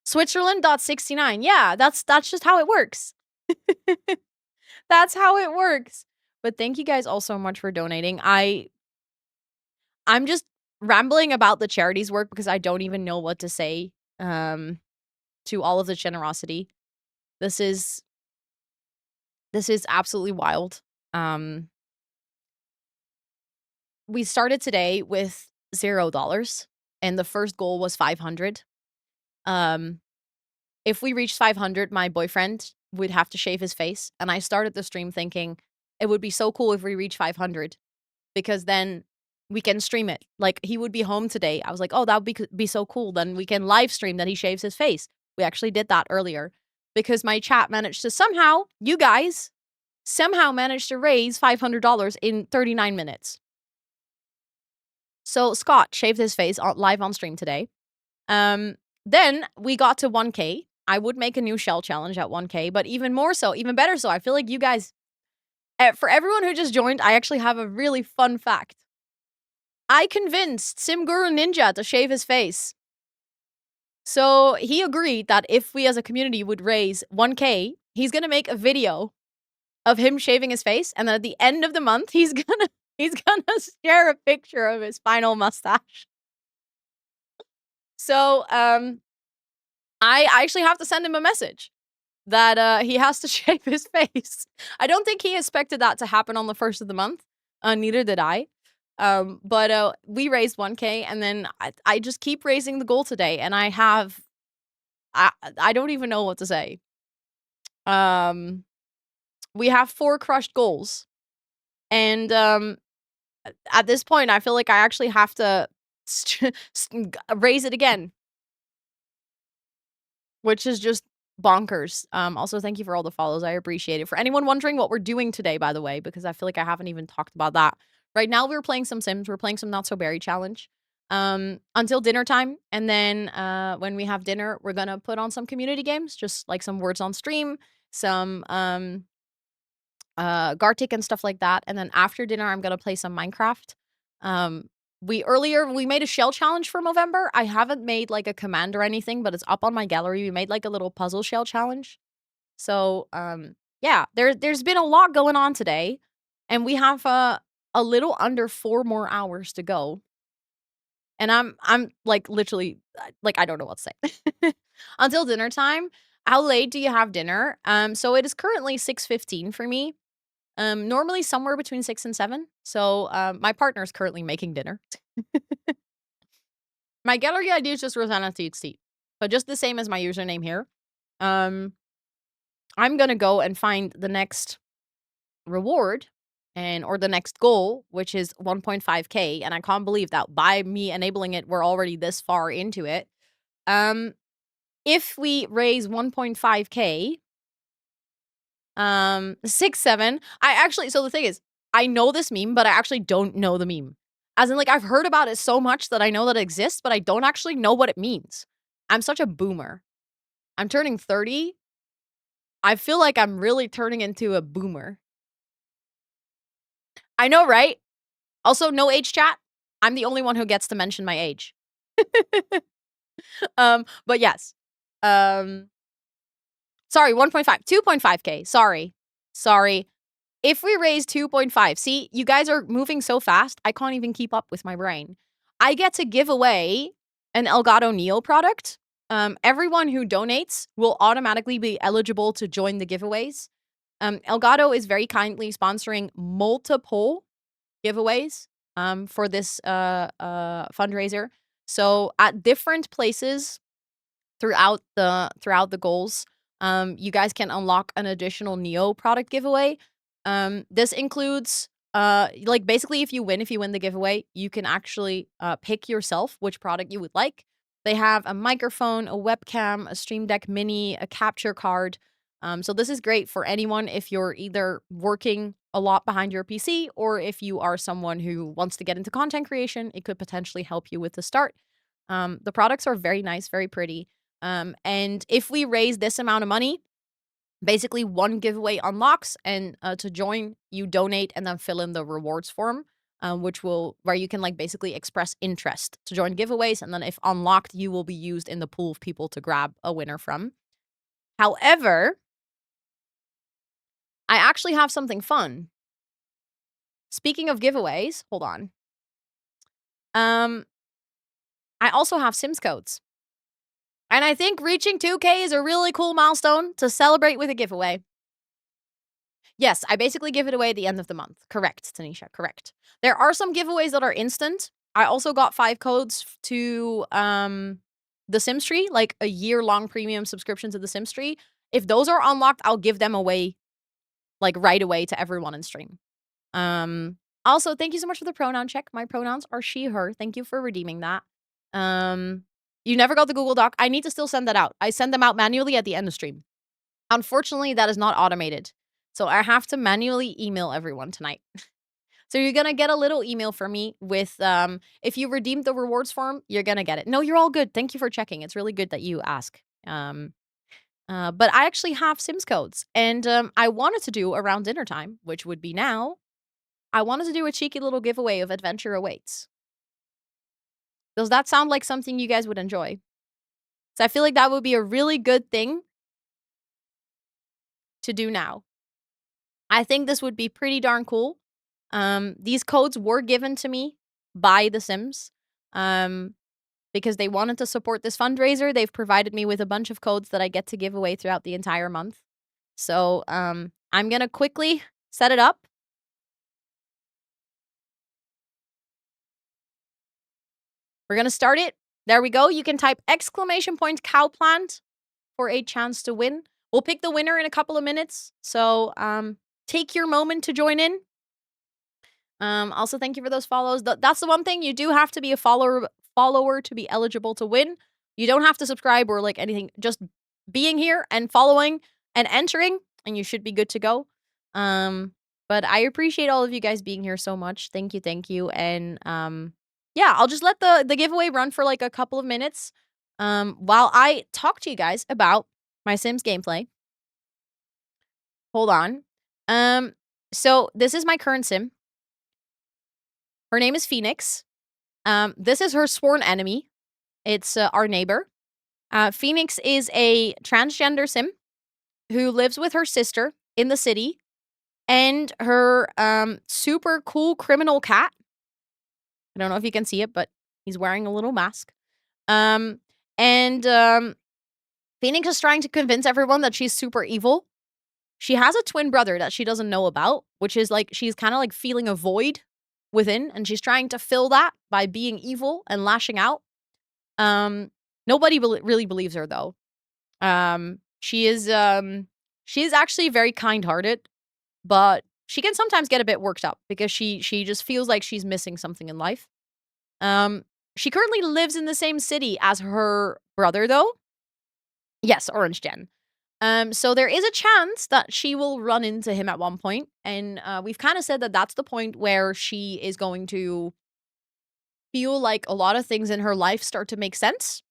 Switzerland.69. Yeah, that's just how it works. That's how it works. But thank you guys all so much for donating. I'm just rambling about the charity's work because I don't even know what to say to all of the generosity. This is absolutely wild. We started today with $0 and the first goal was 500. If we reached 500, my boyfriend would have to shave his face. And I started the stream thinking it would be so cool if we reach 500, because then we can stream it. Like, he would be home today. I was like, oh, that would be so cool. Then we can live stream that he shaves his face. We actually did that earlier because my chat managed to somehow, you guys somehow managed to raise $500 in 39 minutes. So Scott shaved his face live on stream today. Then we got to 1K. I would make a new shell challenge at 1K, but even more so, even better so, I feel like you guys, for everyone who just joined, I actually have a really fun fact. I convinced Simguru Ninja to shave his face. So he agreed that if we as a community would raise 1K, he's gonna make a video of him shaving his face, and then at the end of the month, he's gonna share a picture of his final mustache. So, I actually have to send him a message that he has to shave his face. I don't think he expected that to happen on the first of the month. Neither did I. But we raised 1K, and then I just keep raising the goal today, and I don't even know what to say. We have 4 crushed goals, and at this point, I feel like I actually have to raise it again, which is just bonkers. Also, thank you for all the follows. I appreciate it. For anyone wondering what we're doing today, by the way, because I feel like I haven't even talked about that. Right now, we're playing some Sims. We're playing some Not So Berry Challenge until dinner time. And then when we have dinner, we're going to put on some community games, just like some words on stream, some Gartic and stuff like that. And then after dinner, I'm going to play some Minecraft. We made a shell challenge for Movember. I haven't made like a command or anything, but it's up on my gallery. We made like a little puzzle shell challenge. So, yeah, there's been a lot going on today, and we have a little under 4 more hours to go. And I'm like literally like I don't know what to say. Until dinner time. How late do you have dinner? So it is currently 6:15 for me. Normally somewhere between 6 and 7. So, my partner is currently making dinner. My gallery ID is just rosannatxt, but just the same as my username here. I'm gonna go and find the next reward or the next goal, which is 1.5k, and I can't believe that by me enabling it, we're already this far into it. If we raise 1.5k, 6, 7, so the thing is, I know this meme, but I actually don't know the meme. As in, like, I've heard about it so much that I know that it exists, but I don't actually know what it means. I'm such a boomer. I'm turning 30. I feel like I'm really turning into a boomer. I know, right? Also, no age chat. I'm the only one who gets to mention my age. But yes. Sorry, 1.5. 2.5k. Sorry. If we raise 2.5, see, you guys are moving so fast, I can't even keep up with my brain. I get to give away an Elgato Neo product. Everyone who donates will automatically be eligible to join the giveaways. Elgato is very kindly sponsoring multiple giveaways for this fundraiser. So at different places throughout the goals, you guys can unlock an additional Neo product giveaway. This includes like basically if you win the giveaway, you can actually pick yourself which product you would like. They have a microphone, a webcam, a Stream Deck Mini, a capture card. So this is great for anyone if you're either working a lot behind your PC or if you are someone who wants to get into content creation, it could potentially help you with the start. The products are very nice, very pretty. And if we raise this amount of money, basically one giveaway unlocks, and to join, you donate and then fill in the rewards form, where you can like basically express interest to join giveaways, and then if unlocked, you will be used in the pool of people to grab a winner from. However, I actually have something fun. Speaking of giveaways, hold on. I also have Sims codes. And I think reaching 2k is a really cool milestone to celebrate with a giveaway. Yes, I basically give it away at the end of the month. Correct, Tanisha, correct. There are some giveaways that are instant. I also got 5 codes to the Sims Tree, like a year-long premium subscription to the Sims Tree. If those are unlocked, I'll give them away like right away to everyone in stream. Also, thank you so much for the pronoun check. My pronouns are she, her. Thank you for redeeming that. You never got the Google Doc. I need to still send that out. I send them out manually at the end of stream. Unfortunately, that is not automated. So I have to manually email everyone tonight. So you're going to get a little email from me with, if you redeemed the rewards form, you're going to get it. No, you're all good. Thank you for checking. It's really good that you ask. But I actually have Sims codes. And I wanted to do around dinner time, which would be now, I wanted to do a cheeky little giveaway of Adventure Awaits. Does that sound like something you guys would enjoy? So I feel like that would be a really good thing to do now. I think this would be pretty darn cool. These codes were given to me by The Sims because they wanted to support this fundraiser. They've provided me with a bunch of codes that I get to give away throughout the entire month. So I'm going to quickly set it up. We're going to start it. There we go. You can type !cowplant for a chance to win. We'll pick the winner in a couple of minutes. So take your moment to join in. Also, thank you for those follows. That's the one thing. You do have to be a follower to be eligible to win. You don't have to subscribe or like anything. Just being here and following and entering, and you should be good to go. But I appreciate all of you guys being here so much. Thank you. And yeah, I'll just let the giveaway run for like a couple of minutes while I talk to you guys about my Sims gameplay. Hold on. So this is my current Sim. Her name is Phoenix. This is her sworn enemy. It's our neighbor. Phoenix is a transgender Sim who lives with her sister in the city and her super cool criminal cat. I don't know if you can see it, but he's wearing a little mask. And Phoenix is trying to convince everyone that she's super evil. She has a twin brother that she doesn't know about, which is like she's kind of like feeling a void within, and she's trying to fill that by being evil and lashing out. Nobody really believes her though. She is actually very kind-hearted, but she can sometimes get a bit worked up because she just feels like she's missing something in life. She currently lives in the same city as her brother though. Yes, Orange Gen. So there is a chance that she will run into him at one point, and we've kind of said that that's the point where she is going to feel like a lot of things in her life start to make sense.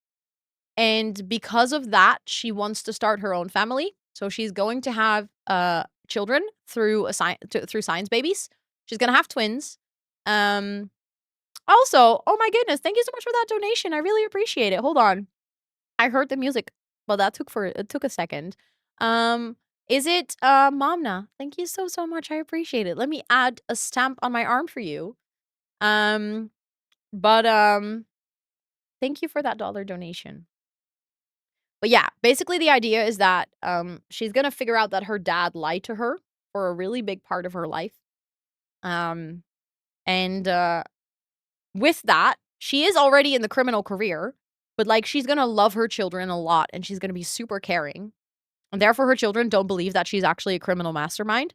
And because of that, she wants to start her own family. So she's going to have children through through science babies. She's gonna have twins. Also, oh my goodness, thank you so much for that donation. I really appreciate it. Hold on, I heard the music. Well, it took a second. Is it Momna? Thank you so much. I appreciate it. Let me add a stamp on my arm for you. But thank you for that dollar donation. But yeah, basically the idea is that she's gonna figure out that her dad lied to her for a really big part of her life. And with that, she is already in the criminal career, but like she's gonna love her children a lot and she's gonna be super caring. And therefore her children don't believe that she's actually a criminal mastermind.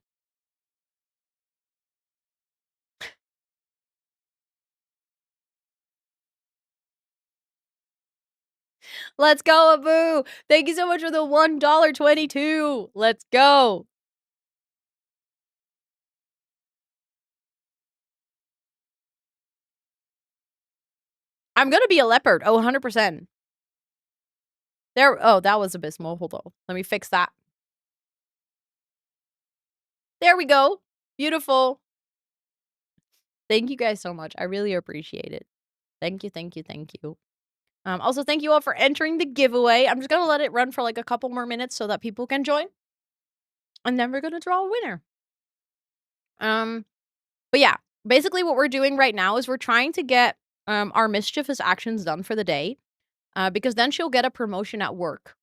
Let's go, Abu! Thank you so much for the $1.22. Let's go. I'm gonna be a leopard. Oh, 100%. There. Oh, that was abysmal. Hold on. Let me fix that. There we go. Beautiful. Thank you guys so much. I really appreciate it. Thank you, thank you, thank you. Also, thank you all for entering the giveaway. I'm just gonna let it run for like a couple more minutes so that people can join. And then we're gonna draw a winner. But yeah, basically what we're doing right now is we're trying to get our mischievous actions done for the day. Because then she'll get a promotion at work.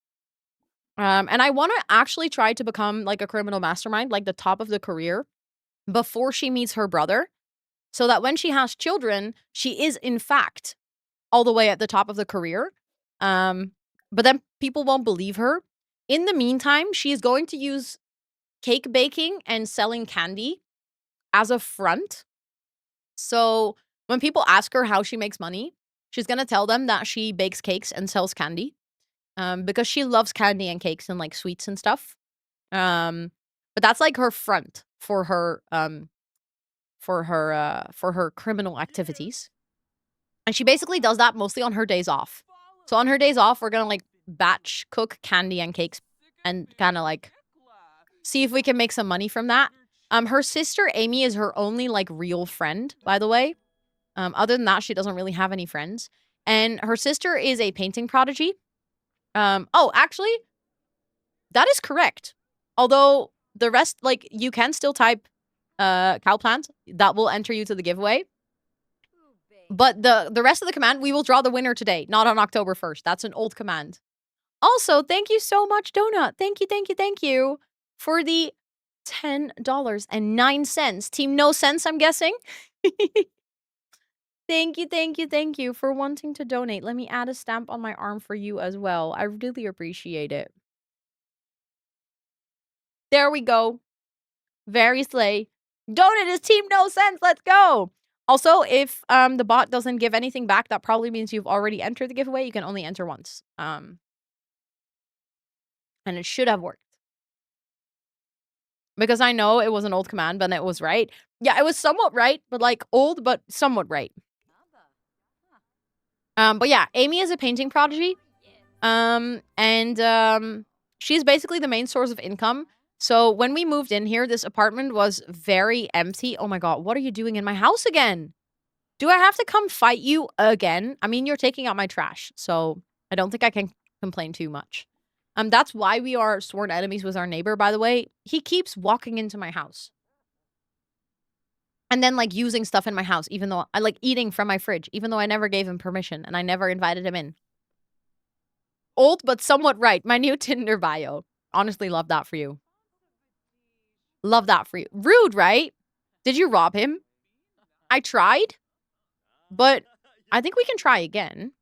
And I want to actually try to become like a criminal mastermind, like the top of the career, before she meets her brother. So that when she has children, she is in fact all the way at the top of the career. But then people won't believe her. In the meantime, she is going to use cake baking and selling candy as a front. So when people ask her how she makes money, she's going to tell them that she bakes cakes and sells candy. Because she loves candy and cakes and like sweets and stuff. But that's like her front for her criminal activities. And she basically does that mostly on her days off. So on her days off, we're gonna like batch cook candy and cakes and kind of like see if we can make some money from that. Her sister Amy is her only like real friend, by the way. Other than that, she doesn't really have any friends. And her sister is a painting prodigy. Oh, actually, that is correct. Although the rest, like, you can still type cow plant. That will enter you to the giveaway. But the rest of the command, we will draw the winner today, not on October 1st. That's an old command. Also, thank you so much, Donut. Thank you for the $10.09. Team No Sense, I'm guessing. Thank you for wanting to donate. Let me add a stamp on my arm for you as well. I really appreciate it. There we go. Very slay. Donut is Team No Sense. Let's go. Also, if the bot doesn't give anything back, that probably means you've already entered the giveaway. You can only enter once. And it should have worked. Because I know it was an old command, but it was right. Yeah, it was somewhat right, but like old, but somewhat right. But yeah, Amy is a painting prodigy. She's basically the main source of income. So when we moved in here, this apartment was very empty. Oh my god, what are you doing in my house again? Do I have to come fight you again? I mean, you're taking out my trash, so I don't think I can complain too much. That's why we are sworn enemies with our neighbor, by the way. He keeps walking into my house. And then, like, using stuff in my house, even though I like eating from my fridge, even though I never gave him permission and I never invited him in. Old, but somewhat right. My new Tinder bio. Honestly, love that for you. Love that for you. Rude, right? Did you rob him? I tried, but I think we can try again.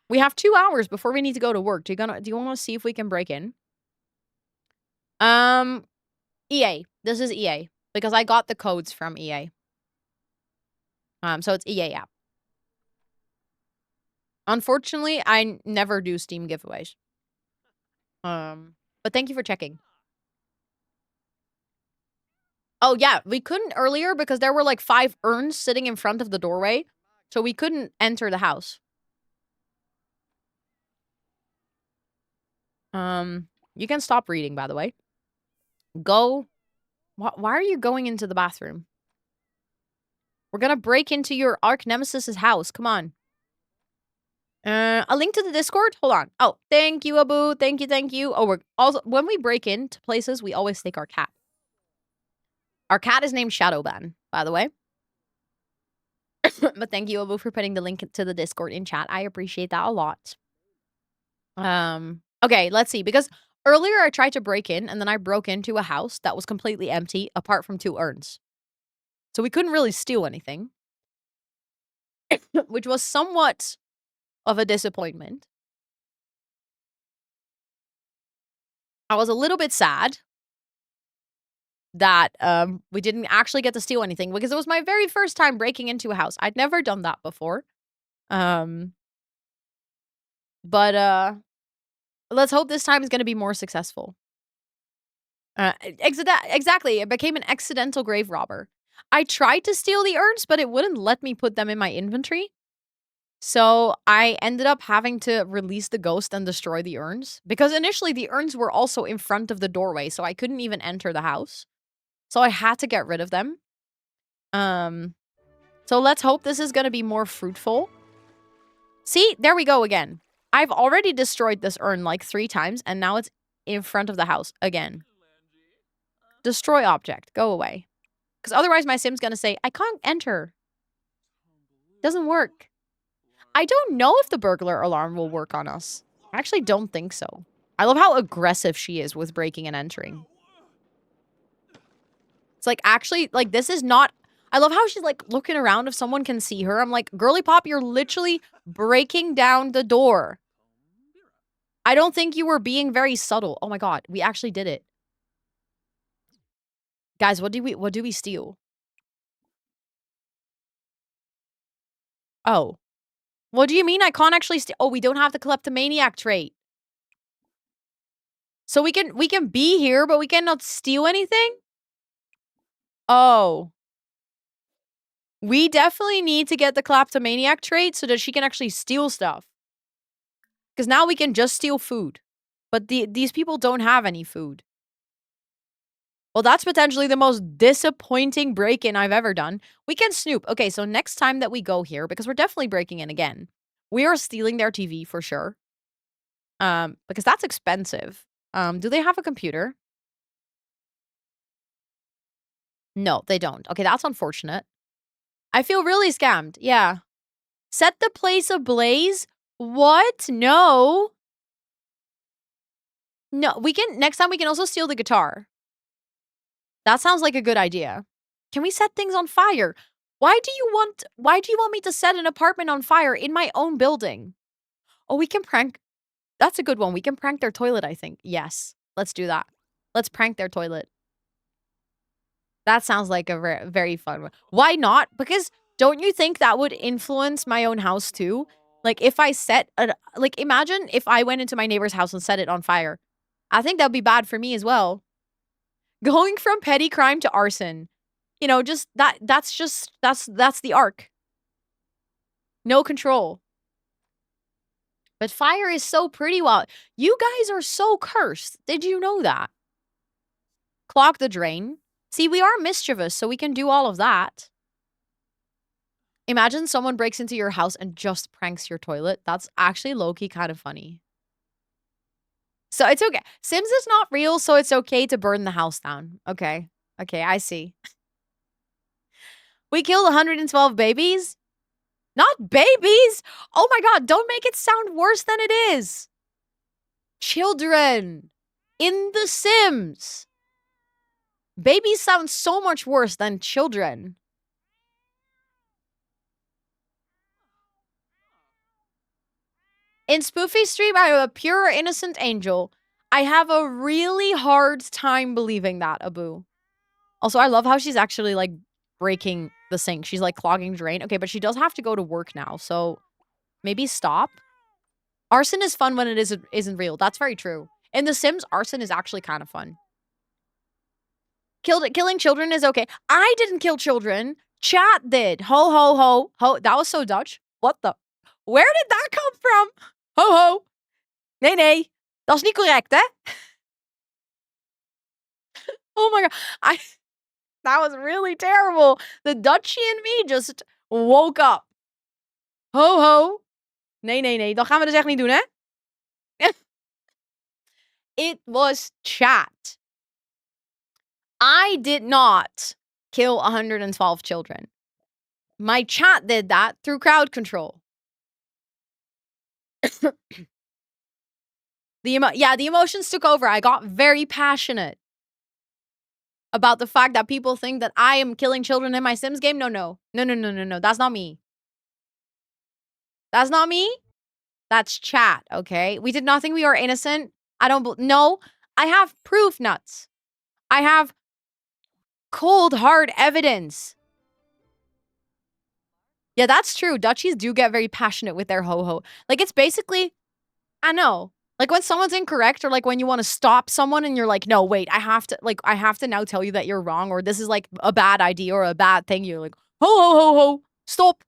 We have 2 hours before we need to go to work. Do you want to see if we can break in? EA. This is EA because I got the codes from EA. So it's EA app. Unfortunately, I never do Steam giveaways. But thank you for checking. Oh yeah, we couldn't earlier because there were like 5 urns sitting in front of the doorway, so we couldn't enter the house. You can stop reading, by the way. Go. Why are you going into the bathroom? We're gonna break into your arch nemesis's house. Come on. A link to the Discord? Hold on. Oh, thank you, Abu. Thank you. Oh, we're also, when we break into places, we always take our cat. Our cat is named Shadowban, by the way. But thank you, Abu, for putting the link to the Discord in chat. I appreciate that a lot. Okay, let's see. Because earlier I tried to break in, and then I broke into a house that was completely empty, apart from 2 urns. So we couldn't really steal anything. Which was somewhat of a disappointment. I was a little bit sad that we didn't actually get to steal anything because it was my very first time breaking into a house. I'd never done that before. But let's hope this time is going to be more successful. Exactly. It became an accidental grave robber. I tried to steal the urns, but it wouldn't let me put them in my inventory. So I ended up having to release the ghost and destroy the urns. Because initially the urns were also in front of the doorway, so I couldn't even enter the house. So I had to get rid of them. So let's hope this is going to be more fruitful. See, there we go again. I've already destroyed this urn like 3 times, and now it's in front of the house again. Destroy object. Go away. Because otherwise my sim's going to say, I can't enter. Doesn't work. I don't know if the burglar alarm will work on us. I actually don't think so. I love how aggressive she is with breaking and entering. It's like, actually, like, this is not... I love how she's, like, looking around if someone can see her. I'm like, girly pop, you're literally breaking down the door. I don't think you were being very subtle. Oh my god, we actually did it. Guys, what do we steal? Oh. What do you mean I can't actually steal? Oh, we don't have the kleptomaniac trait. So we can be here, but we cannot steal anything? Oh. We definitely need to get the kleptomaniac trait so that she can actually steal stuff. Because now we can just steal food. But these people don't have any food. Well, that's potentially the most disappointing break-in I've ever done. We can snoop. Okay, so next time that we go here, because we're definitely breaking in again, we are stealing their TV for sure. Because that's expensive. Do they have a computer? No, they don't. Okay, that's unfortunate. I feel really scammed. Yeah. Set the place ablaze? What? No. No, next time we can also steal the guitar. That sounds like a good idea. Can we set things on fire? Why do you want me to set an apartment on fire in my own building? Oh, we can prank. That's a good one. We can prank their toilet, I think. Yes. Let's do that. Let's prank their toilet. That sounds like a very, very fun one. Why not? Because don't you think that would influence my own house too? Like if I imagine if I went into my neighbor's house and set it on fire. I think that would be bad for me as well. Going from petty crime to arson. You know, just that's the arc. No control. But fire is so pretty wild. You guys are so cursed. Did you know that? Clog the drain. See, we are mischievous, so we can do all of that. Imagine someone breaks into your house and just pranks your toilet. That's actually low-key kind of funny. So it's okay. Sims is not real, so it's okay to burn the house down. Okay. Okay, I see. We killed 112 babies? Not babies! Oh my god, don't make it sound worse than it is! Children! In The Sims! Babies sound so much worse than children. In Spoofy's stream, I am a pure, innocent angel. I have a really hard time believing that, Abu. Also, I love how she's actually, like, breaking the sink. She's, like, clogging drain. Okay, but she does have to go to work now, so maybe stop. Arson is fun when it isn't real. That's very true. In The Sims, arson is actually kind of fun. Killing children is okay. I didn't kill children. Chat did. Ho, ho, ho, ho. That was so Dutch. What the? Where did that come from? Ho, ho. Nee, nee. Dat is niet correct, hè? Oh my god. That was really terrible. The Dutchie in me just woke up. Ho, ho. Nee, nee, nee. Dat gaan we dus echt niet doen, hè? It was chat. I did not kill 112 children. My chat did that through crowd control. The emotions took over. I got very passionate about the fact that people think that I am killing children in my Sims game. No. That's not me. That's not me. That's chat, okay? We did not think we were innocent. No. I have proof, nuts. I have cold, hard evidence. Yeah, that's true. Dutchies do get very passionate with their ho-ho. Like, it's basically, I know. Like, when someone's incorrect or, like, when you want to stop someone and you're like, no, wait, I have to now tell you that you're wrong or this is, like, a bad idea or a bad thing. You're like, ho, ho, ho, ho, stop.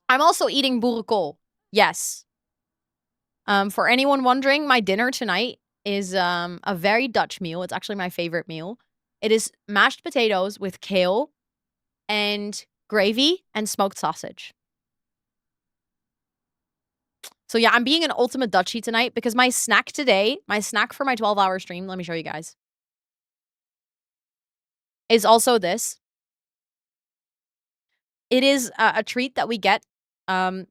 I'm also eating boerenkool. Yes. For anyone wondering, my dinner tonight is a very Dutch meal. It's actually my favorite meal. It is mashed potatoes with kale and gravy and smoked sausage. So yeah, I'm being an ultimate Dutchie tonight because my snack for my 12-hour stream, let me show you guys, is also this. It is a treat that we get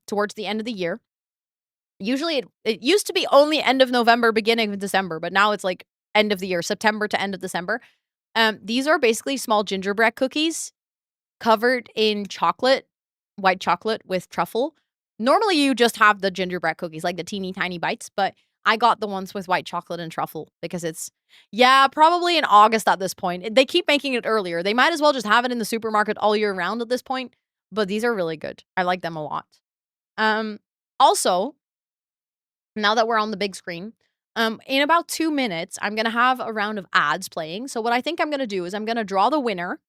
towards the end of the year. Usually it used to be only end of November, beginning of December, but now it's like end of the year, September to end of December. These are basically small gingerbread cookies covered in chocolate, white chocolate with truffle. Normally you just have the gingerbread cookies, like the teeny tiny bites, but I got the ones with white chocolate and truffle because it's, probably in August at this point. They keep making it earlier. They might as well just have it in the supermarket all year round at this point, but these are really good. I like them a lot. Also, now that we're on the big screen, in about 2 minutes, I'm going to have a round of ads playing. So what I think I'm going to do is I'm going to draw the winner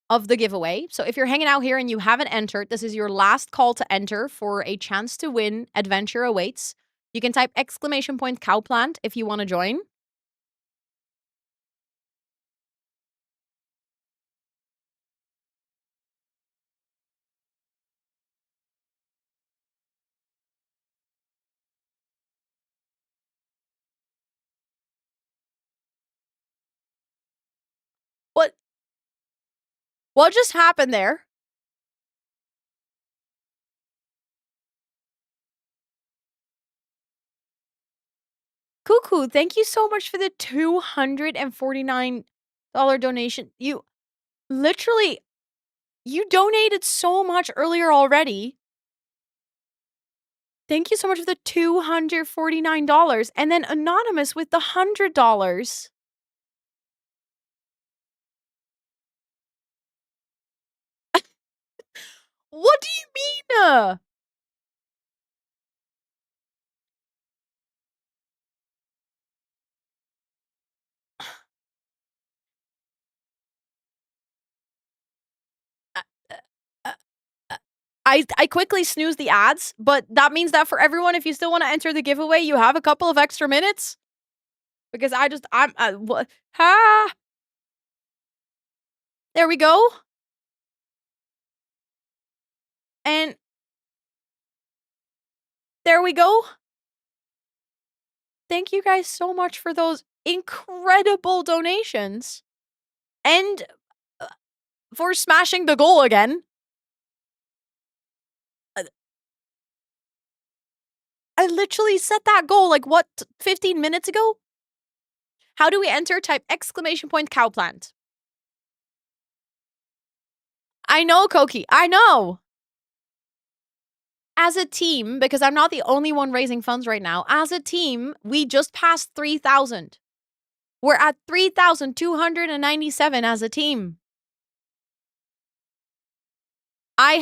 of the giveaway. So if you're hanging out here and you haven't entered, this is your last call to enter for a chance to win. Adventure awaits. You can type !cowplant if you want to join. What just happened there? Cuckoo, thank you so much for the $249 donation. You literally, you donated so much earlier already. Thank you so much for the $249. And then Anonymous with the $100. What do you mean? I quickly snooze the ads, but that means that for everyone, if you still want to enter the giveaway, you have a couple of extra minutes. Because what? Ha! There we go. And there we go. Thank you guys so much for those incredible donations. And for smashing the goal again. I literally set that goal, like, what, 15 minutes ago? How do we enter? Type exclamation point cow plant. I know, Koki. I know. As a team, because I'm not the only one raising funds right now, as a team, we just passed 3,000. We're at 3,297 as a team. Huh?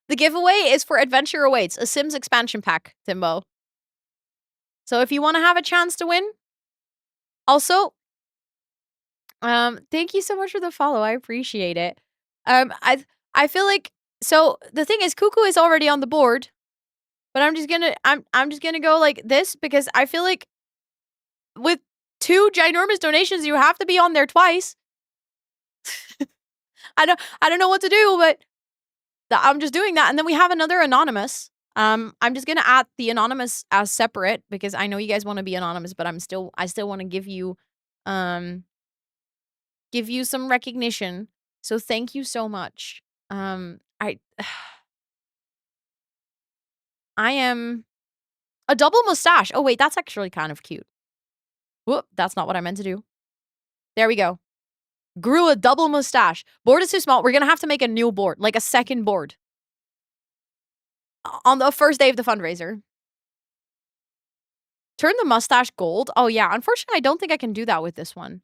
The giveaway is for Adventure Awaits, a Sims expansion pack, Timbo. So if you want to have a chance to win, also, thank you so much for the follow. I appreciate it. I feel like, so the thing is, Cuckoo is already on the board, but I'm just gonna go like this because I feel like with 2 ginormous donations, you have to be on there twice. I don't know what to do, but I'm just doing that. And then we have another anonymous. I'm just gonna add the anonymous as separate because I know you guys want to be anonymous, but I still want to give you some recognition. So thank you so much. I am a double mustache. Oh wait, that's actually kind of cute. Whoop, that's not what I meant to do. There we go. Grew a double mustache. Board is too small. We're gonna have to make a new board, like a second board. On the first day of the fundraiser. Turn the mustache gold? Oh yeah, unfortunately I don't think I can do that with this one.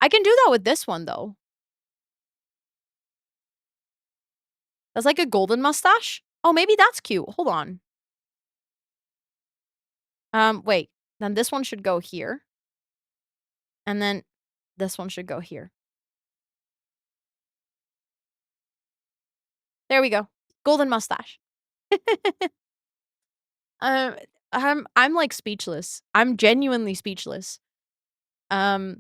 I can do that with this one though. That's like a golden mustache? Oh, maybe that's cute. Hold on. Wait. Then this one should go here. And then this one should go here. There we go. Golden mustache. I'm like speechless. I'm genuinely speechless. I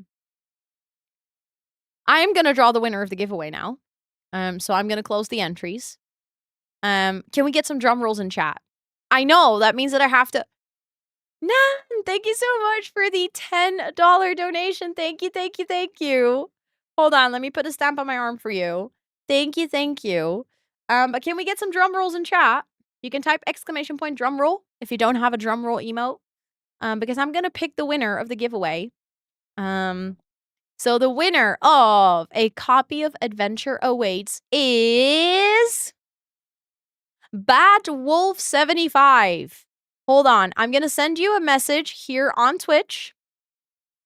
am gonna draw the winner of the giveaway now. So I'm gonna close the entries. Can we get some drum rolls in chat? I know, that means that I have to. Nan, thank you so much for the $10 donation. Thank you, thank you, thank you. Hold on, let me put a stamp on my arm for you. Thank you, thank you. But can we get some drum rolls in chat? You can type exclamation point drum roll if you don't have a drum roll emote. Because I'm gonna pick the winner of the giveaway. So the winner of a copy of Adventure Awaits is Bad Wolf 75. Hold on, I'm gonna send you a message here on Twitch.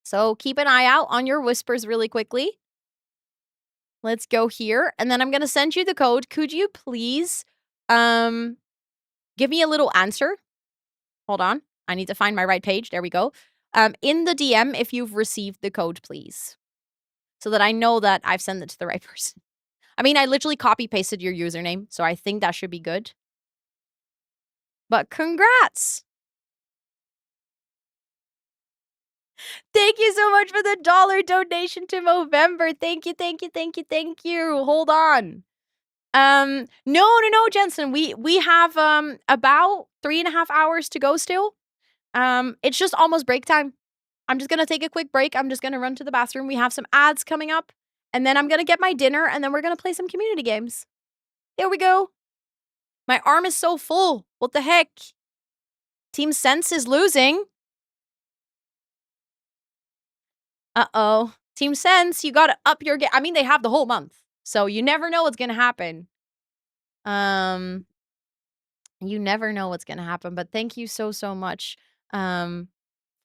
So keep an eye out on your whispers really quickly. Let's go here, and then I'm gonna send you the code. Could you please give me a little answer? Hold on, I need to find my right page. There we go. In the DM if you've received the code, please. So that I know that I've sent it to the right person. I mean, I literally copy-pasted your username, so I think that should be good. But congrats! Thank you so much for the $1 donation to Movember. Thank you, thank you, thank you, thank you. Hold on. No, Jensen. We have about 3.5 hours to go still. It's just almost break time. I'm just gonna take a quick break. I'm just gonna run to the bathroom. We have some ads coming up. And then I'm gonna get my dinner, and then we're gonna play some community games. There we go. My arm is so full. What the heck? Team Sense is losing. Uh-oh. Team Sense, you gotta up your game. I mean, they have the whole month. So you never know what's gonna happen. You never know what's gonna happen. But thank you so much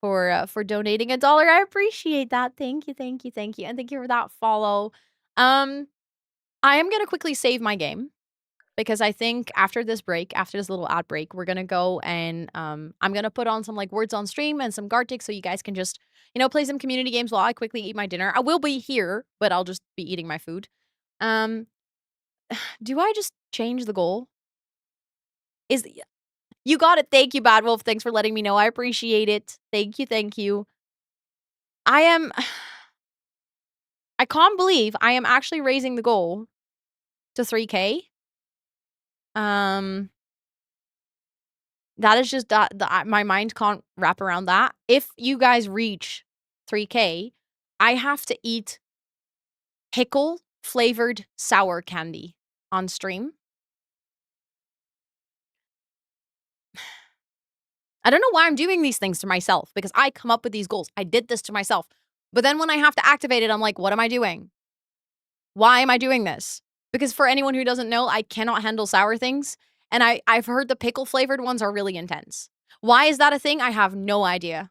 for donating $1. I appreciate that. Thank you, thank you, thank you. And thank you for that follow. I am gonna quickly save my game. Because I think after this break, after this little ad break, we're gonna go and I'm gonna put on some like words on stream and some Gartic so you guys can just, play some community games while I quickly eat my dinner. I will be here, but I'll just be eating my food. Do I just change the goal? You got it. Thank you, Bad Wolf. Thanks for letting me know. I appreciate it. Thank you, thank you. I can't believe I am actually raising the goal to 3K. That is just my mind can't wrap around that. If you guys reach 3K, I have to eat pickle flavored sour candy on stream. I don't know why I'm doing these things to myself because I come up with these goals. I did this to myself. But then when I have to activate it, I'm like, what am I doing? Why am I doing this? Because for anyone who doesn't know, I cannot handle sour things. And I've heard the pickle flavored ones are really intense. Why is that a thing? I have no idea.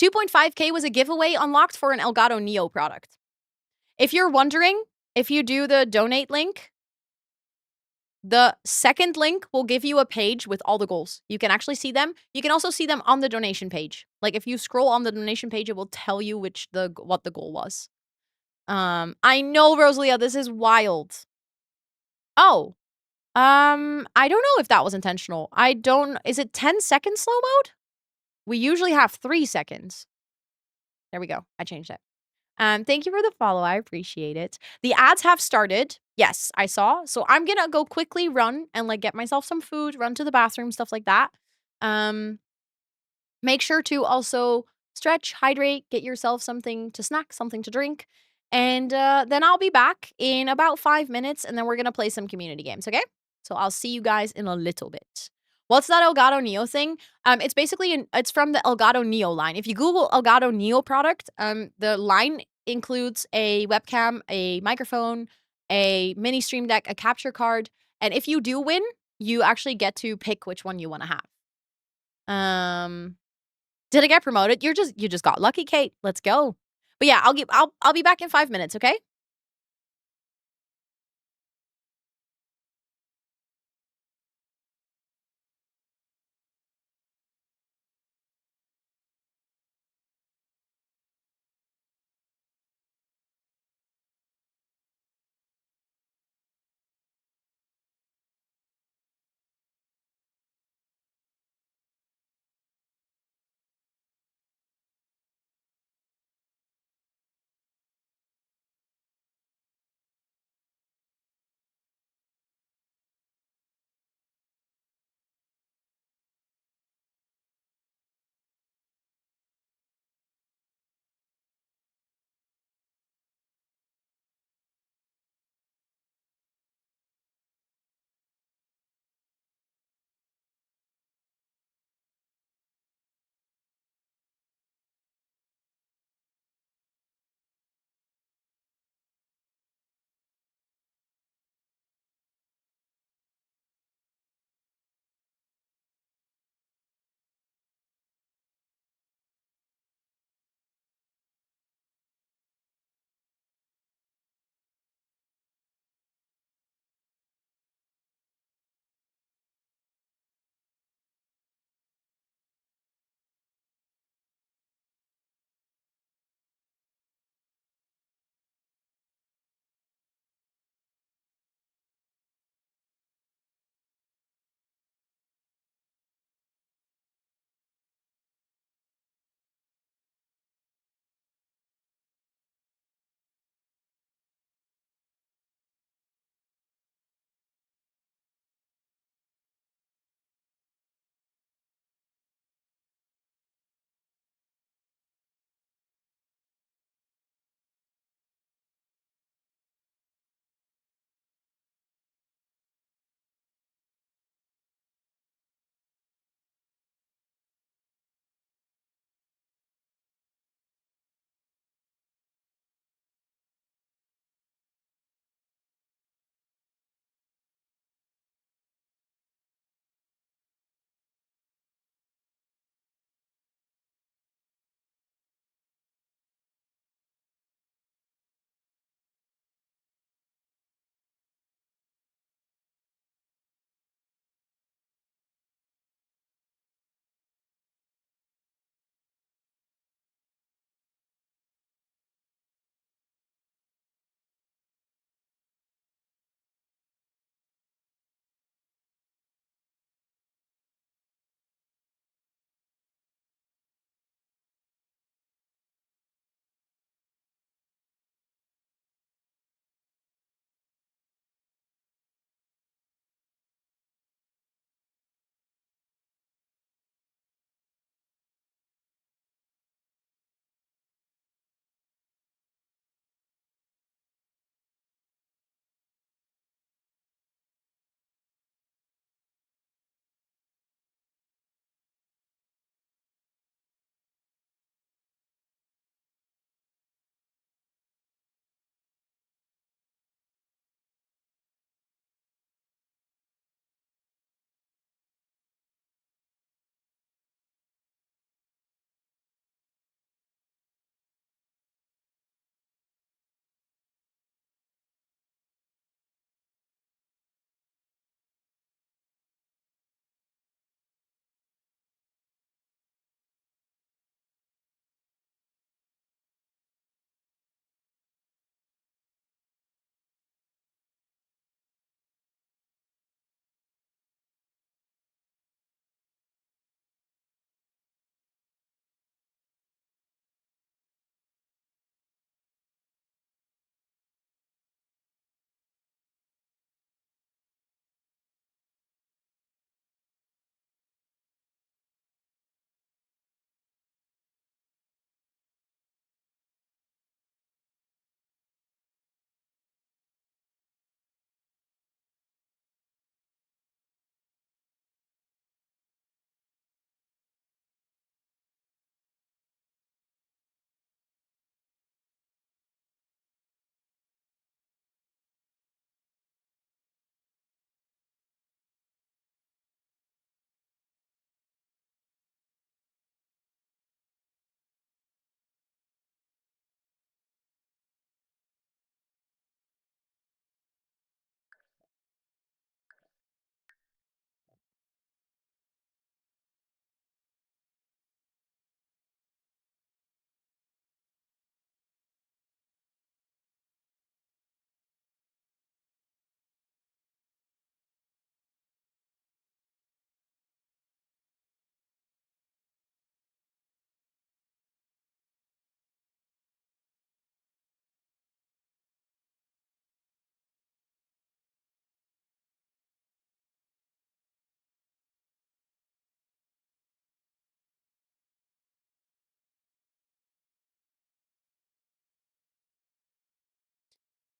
2.5K was a giveaway unlocked for an Elgato Neo product. If you're wondering, if you do the donate link, the second link will give you a page with all the goals. You can actually see them. You can also see them on the donation page. Like if you scroll on the donation page, it will tell you what the goal was. I know, Rosalia, this is wild. Oh, I don't know if that was intentional. Is it 10 seconds slow mode? We usually have 3 seconds. There we go. I changed it. Thank you for the follow. I appreciate it. The ads have started. Yes, I saw. So I'm gonna go quickly run and like get myself some food, run to the bathroom, stuff like that. Make sure to also stretch, hydrate, get yourself something to snack, something to drink. And then I'll be back in about 5 minutes and then we're gonna play some community games, okay? So I'll see you guys in a little bit. What's that Elgato Neo thing? It's basically it's from the Elgato Neo line. If you Google Elgato Neo product, the line includes a webcam, a microphone, a mini stream deck, a capture card, and if you do win, you actually get to pick which one you want to have. Did I get promoted? You just got lucky, Kate. Let's go. But yeah, I'll be back in 5 minutes, okay?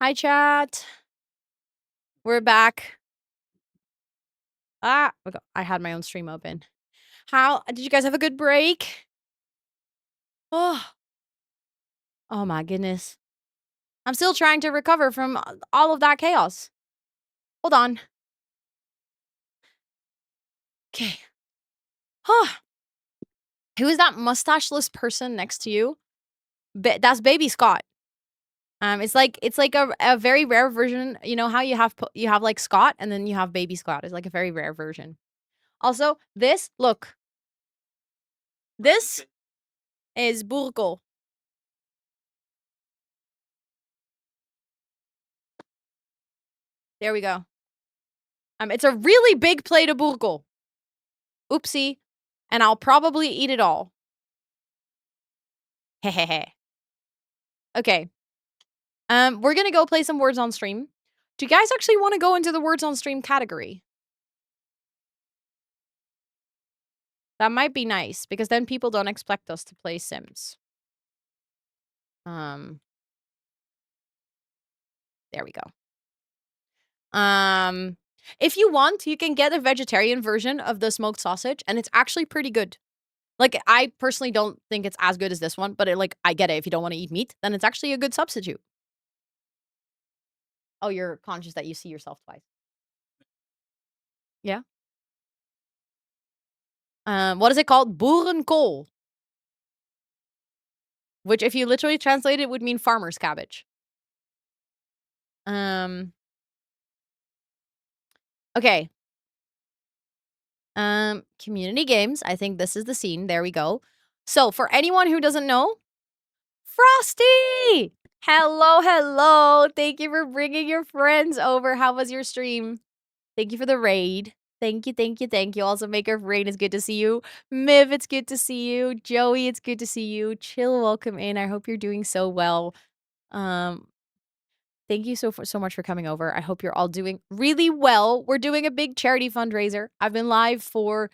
Hi, chat. We're back. I had my own stream open. How did you guys have a good break? Oh, oh my goodness. I'm still trying to recover from all of that chaos. Hold on. Okay. Huh. Who is that mustacheless person next to you? That's Baby Scott. It's like a very rare version. You know how you have like Scott and then you have Baby Scott. It's like a very rare version. Also, this is Burgo. There we go. It's a really big plate of Burgo. Oopsie. And I'll probably eat it all. Hehehe. Okay. We're gonna go play some words on stream. Do you guys actually want to go into the words on stream category? That might be nice, because then people don't expect us to play Sims. There we go. If you want, you can get a vegetarian version of the smoked sausage, and it's actually pretty good. Like, I personally don't think it's as good as this one, but I get it. If you don't want to eat meat, then it's actually a good substitute. Oh, you're conscious that you see yourself twice. Yeah. What is it called? Boerenkool. Which, if you literally translate it, would mean farmer's cabbage. Okay. Community games. I think this is the scene. There we go. So, for anyone who doesn't know, Frosty! Hello, hello. Thank you for bringing your friends over. How was your stream? Thank you for the raid. Thank you, thank you, thank you. Also, Maker of Rain, it's good to see you. Miv, it's good to see you. Joey, it's good to see you. Chill, welcome in. I hope you're doing so well. Thank you so much for coming over. I hope you're all doing really well. We're doing a big charity fundraiser. I've been live for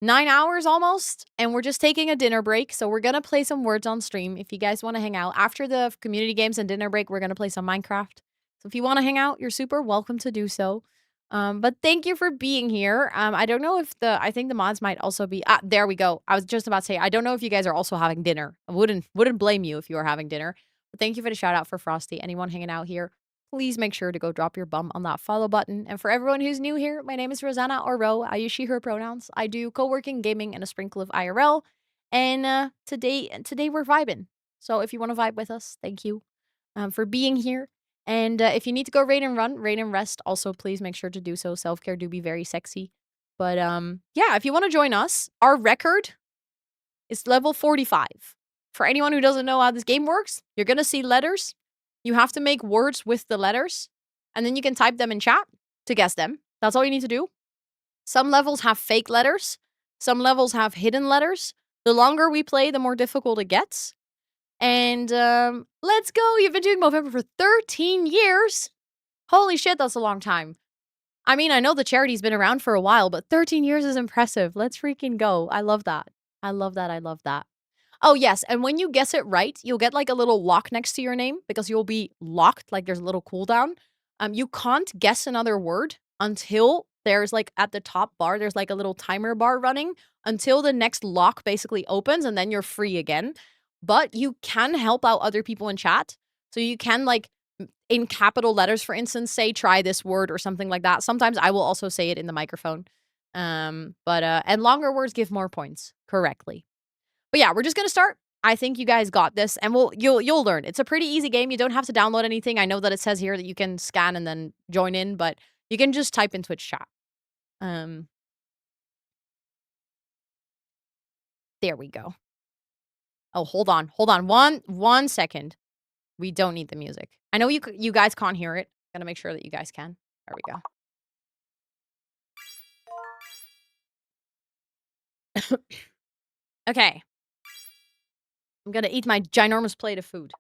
9 hours almost, and we're just taking a dinner break. So we're gonna play some words on stream. If you guys want to hang out after the community games and dinner break, we're gonna play some Minecraft. So if you want to hang out, you're super welcome to do so. But thank you for being here. I don't know if I think the mods might also be. There we go. I was just about to say, I don't know if you guys are also having dinner. I wouldn't blame you if you are having dinner. But thank you for the shout out for Frosty. Anyone hanging out here, please make sure to go drop your bum on that follow button. And for everyone who's new here, my name is Rosanna or Ro. I use she, her pronouns. I do co-working, gaming, and a sprinkle of IRL. And today we're vibing. So if you want to vibe with us, thank you for being here. And if you need to go raid and run, raid and rest, also please make sure to do so. Self-care do be very sexy. But yeah, if you want to join us, our record is level 45. For anyone who doesn't know how this game works, you're going to see letters. You have to make words with the letters, and then you can type them in chat to guess them. That's all you need to do. Some levels have fake letters. Some levels have hidden letters. The longer we play, the more difficult it gets. And let's go. You've been doing Movember for 13 years. Holy shit, that's a long time. I mean, I know the charity's been around for a while, but 13 years is impressive. Let's freaking go. I love that. I love that. I love that. Oh, yes. And when you guess it right, you'll get like a little lock next to your name because you'll be locked. Like there's a little cooldown. You can't guess another word until there's like at the top bar, there's like a little timer bar running until the next lock basically opens and then you're free again. But you can help out other people in chat. So you can like in capital letters, for instance, say try this word or something like that. Sometimes I will also say it in the microphone. And longer words give more points correctly. But yeah, we're just gonna start. I think you guys got this, and you'll learn. It's a pretty easy game. You don't have to download anything. I know that it says here that you can scan and then join in, but you can just type in Twitch chat. There we go. Oh, hold on. One second. We don't need the music. I know you guys can't hear it. Gotta make sure that you guys can. There we go. Okay. I'm gonna eat my ginormous plate of food.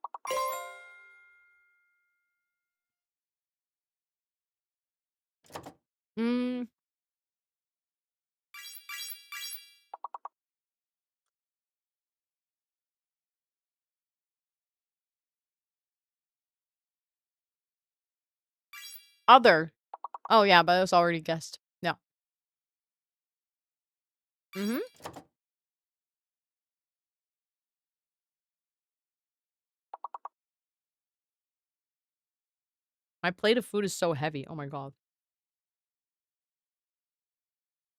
Other. Oh, yeah, but it was already guessed. Yeah. Mm-hmm. My plate of food is so heavy. Oh my god.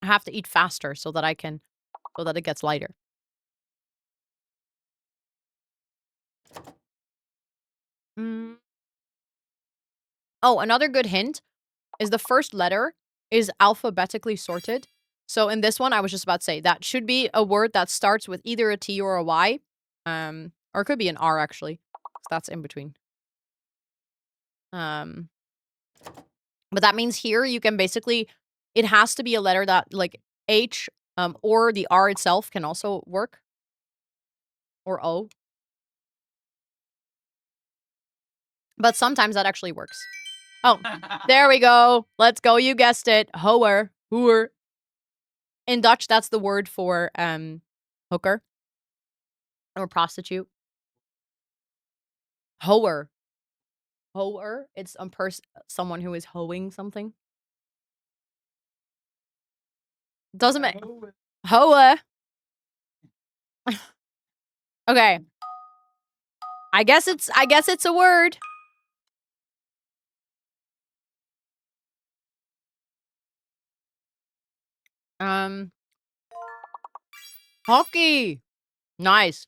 I have to eat faster so that it gets lighter. Mm. Oh, another good hint is the first letter is alphabetically sorted. So in this one, I was just about to say that should be a word that starts with either a T or a Y. Or it could be an R actually. That's in between. But that means here you can basically, it has to be a letter that like H, or the R itself can also work. Or O. But sometimes that actually works. Oh, there we go. Let's go. You guessed it. Hoer. Hoer. In Dutch, that's the word for hooker or prostitute. Hoer. Hoer. It's someone who is hoeing something. Doesn't make Hoa. Okay. I guess it's a word. Hockey. Nice.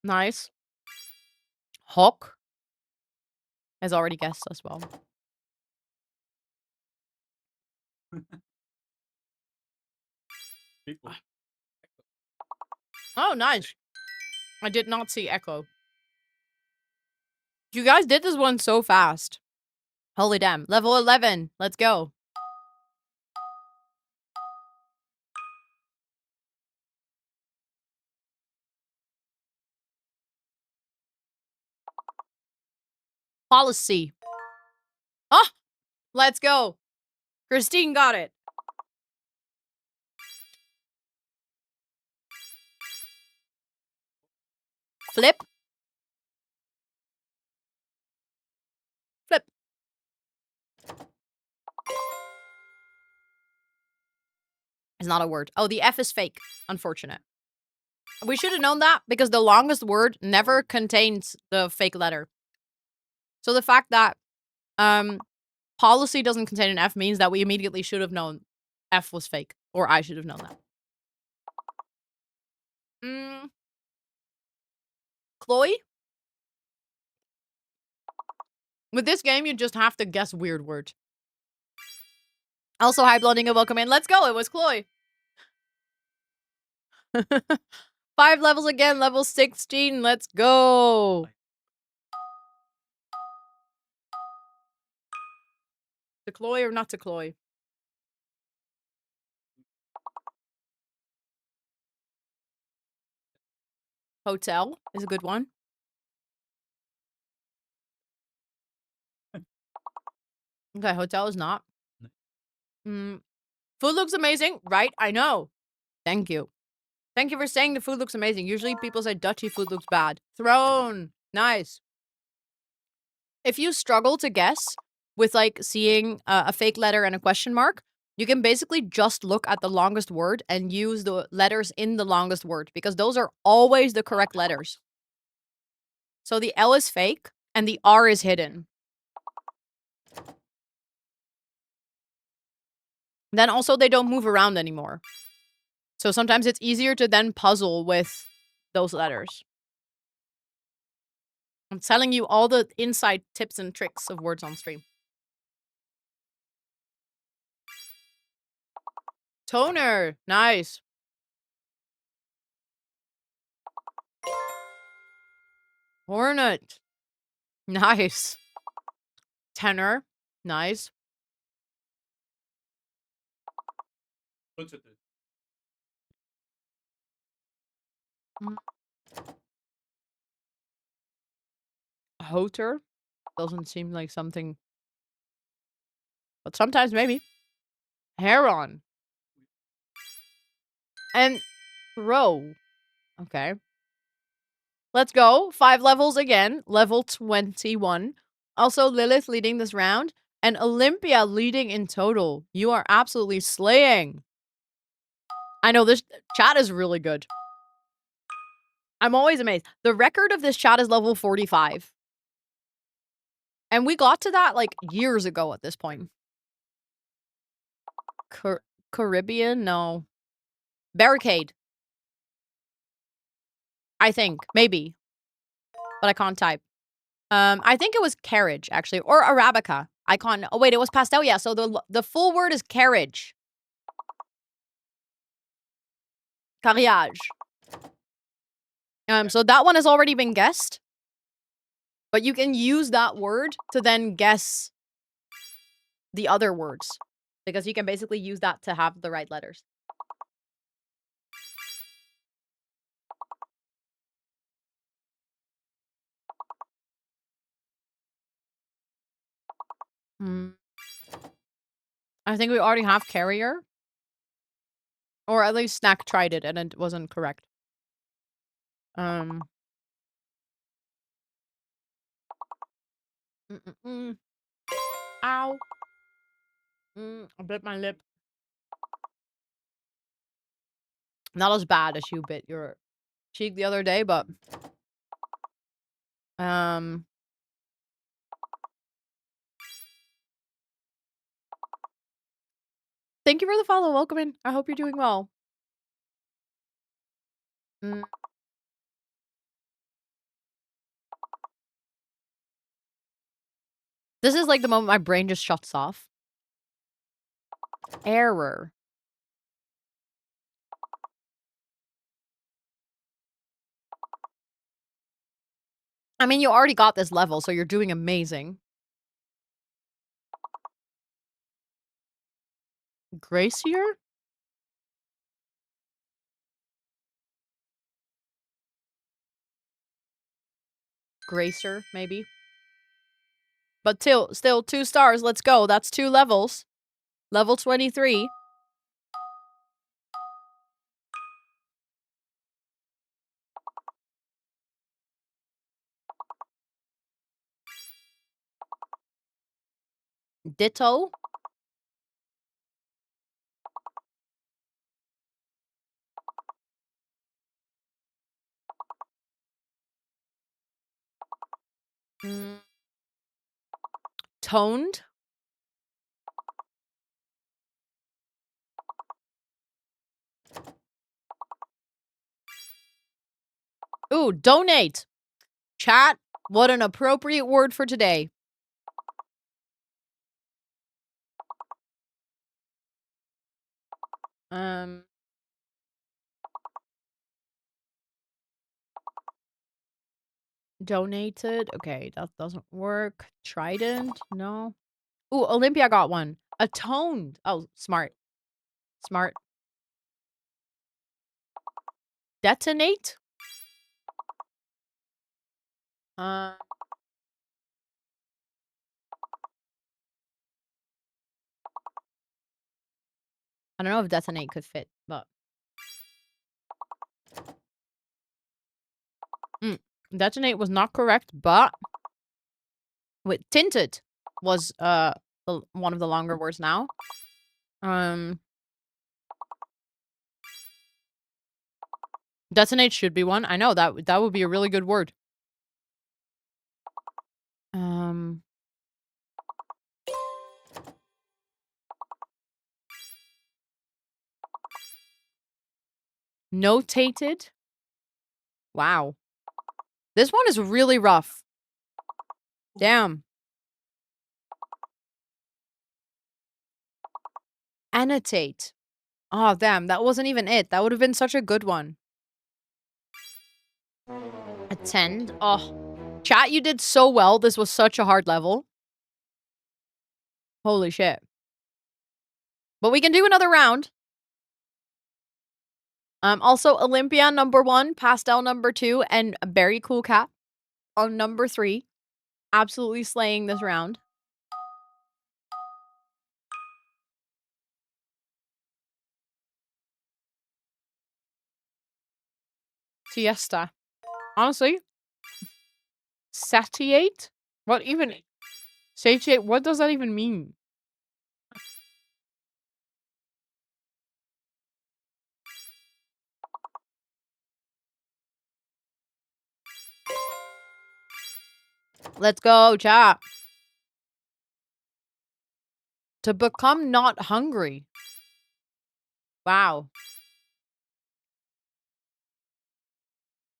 Nice. Hawk has already guessed as well. Oh, nice. I did not see echo. You guys did this one so fast. Holy damn. Level 11. Let's go. Policy. Oh, let's go. Christine got it. Flip. Flip. It's not a word. Oh, the F is fake. Unfortunate. We should have known that because the longest word never contains the fake letter. So the fact that policy doesn't contain an F means that we immediately should have known F was fake. Or I should have known that. Chloe? With this game, you just have to guess weird words. Also, hi, Blonding, and welcome in. Let's go. It was Chloe. 5 levels again. Level 16. Let's go. To Chloe or not to Chloe? Hotel is a good one. Okay, hotel is not. Food looks amazing, right? I know. Thank you. Thank you for saying the food looks amazing. Usually people say Dutchy food looks bad. Throne. Nice. If you struggle to guess with like seeing a fake letter and a question mark, you can basically just look at the longest word and use the letters in the longest word because those are always the correct letters. So the L is fake and the R is hidden. Then also they don't move around anymore. So sometimes it's easier to then puzzle with those letters. I'm telling you all the inside tips and tricks of words on stream. Toner. Nice. Hornet. Nice. Tenor. Nice. Hoter. Doesn't seem like something. But sometimes maybe. Heron. And Throw. Okay. Let's go. 5 levels again. Level 21. Also, Lilith leading this round. And Olympia leading in total. You are absolutely slaying. I know this chat is really good. I'm always amazed. The record of this chat is level 45. And we got to that, like, years ago at this point. Caribbean? No. Barricade. I think. Maybe. But I can't type. I think it was carriage, actually. Or Arabica. I can't... Oh, wait, it was pastel? Yeah, so the full word is carriage. Carriage. So that one has already been guessed. But you can use that word to then guess the other words. Because you can basically use that to have the right letters. I think we already have carrier. Or at least Snack tried it and it wasn't correct. Ow. I bit my lip. Not as bad as you bit your cheek the other day, but... Thank you for the follow. Welcome in. I hope you're doing well. This is like the moment my brain just shuts off. Error. I mean, you already got this level, so you're doing amazing. Gracier? Gracer, maybe. But still 2 stars. Let's go. That's 2 levels. Level 23. Ditto. Toned. Ooh, donate. Chat, what an appropriate word for today. Donated. Okay, that doesn't work. Trident. No. Ooh, Olympia got one. Atoned. Oh, smart. Smart. Detonate? I don't know if detonate could fit, but... Detonate was not correct, but... Wait, tinted was, one of the longer words now. Detonate should be one. I know, that would be a really good word. Notated. Wow. This one is really rough. Damn. Annotate. Oh, damn. That wasn't even it. That would have been such a good one. Attend. Oh. Chat, you did so well. This was such a hard level. Holy shit. But we can do another round. Also, Olympia number 1, Pastel number 2, and Berry Cool Cat on number 3. Absolutely slaying this round. Siesta. Honestly, satiate? What even? Satiate? What does that even mean? Let's go, chat. To become not hungry. Wow.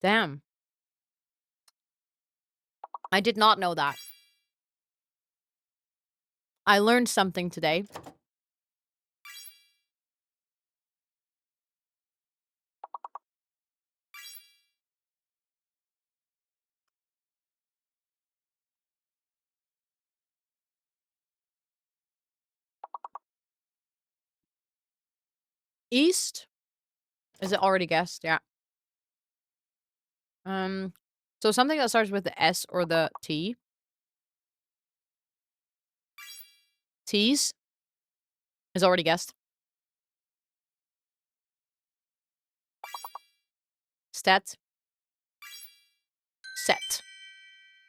Damn. I did not know that. I learned something today. East? Is it already guessed? Yeah. So something that starts with the S or the T. T's is already guessed. Stat. Set.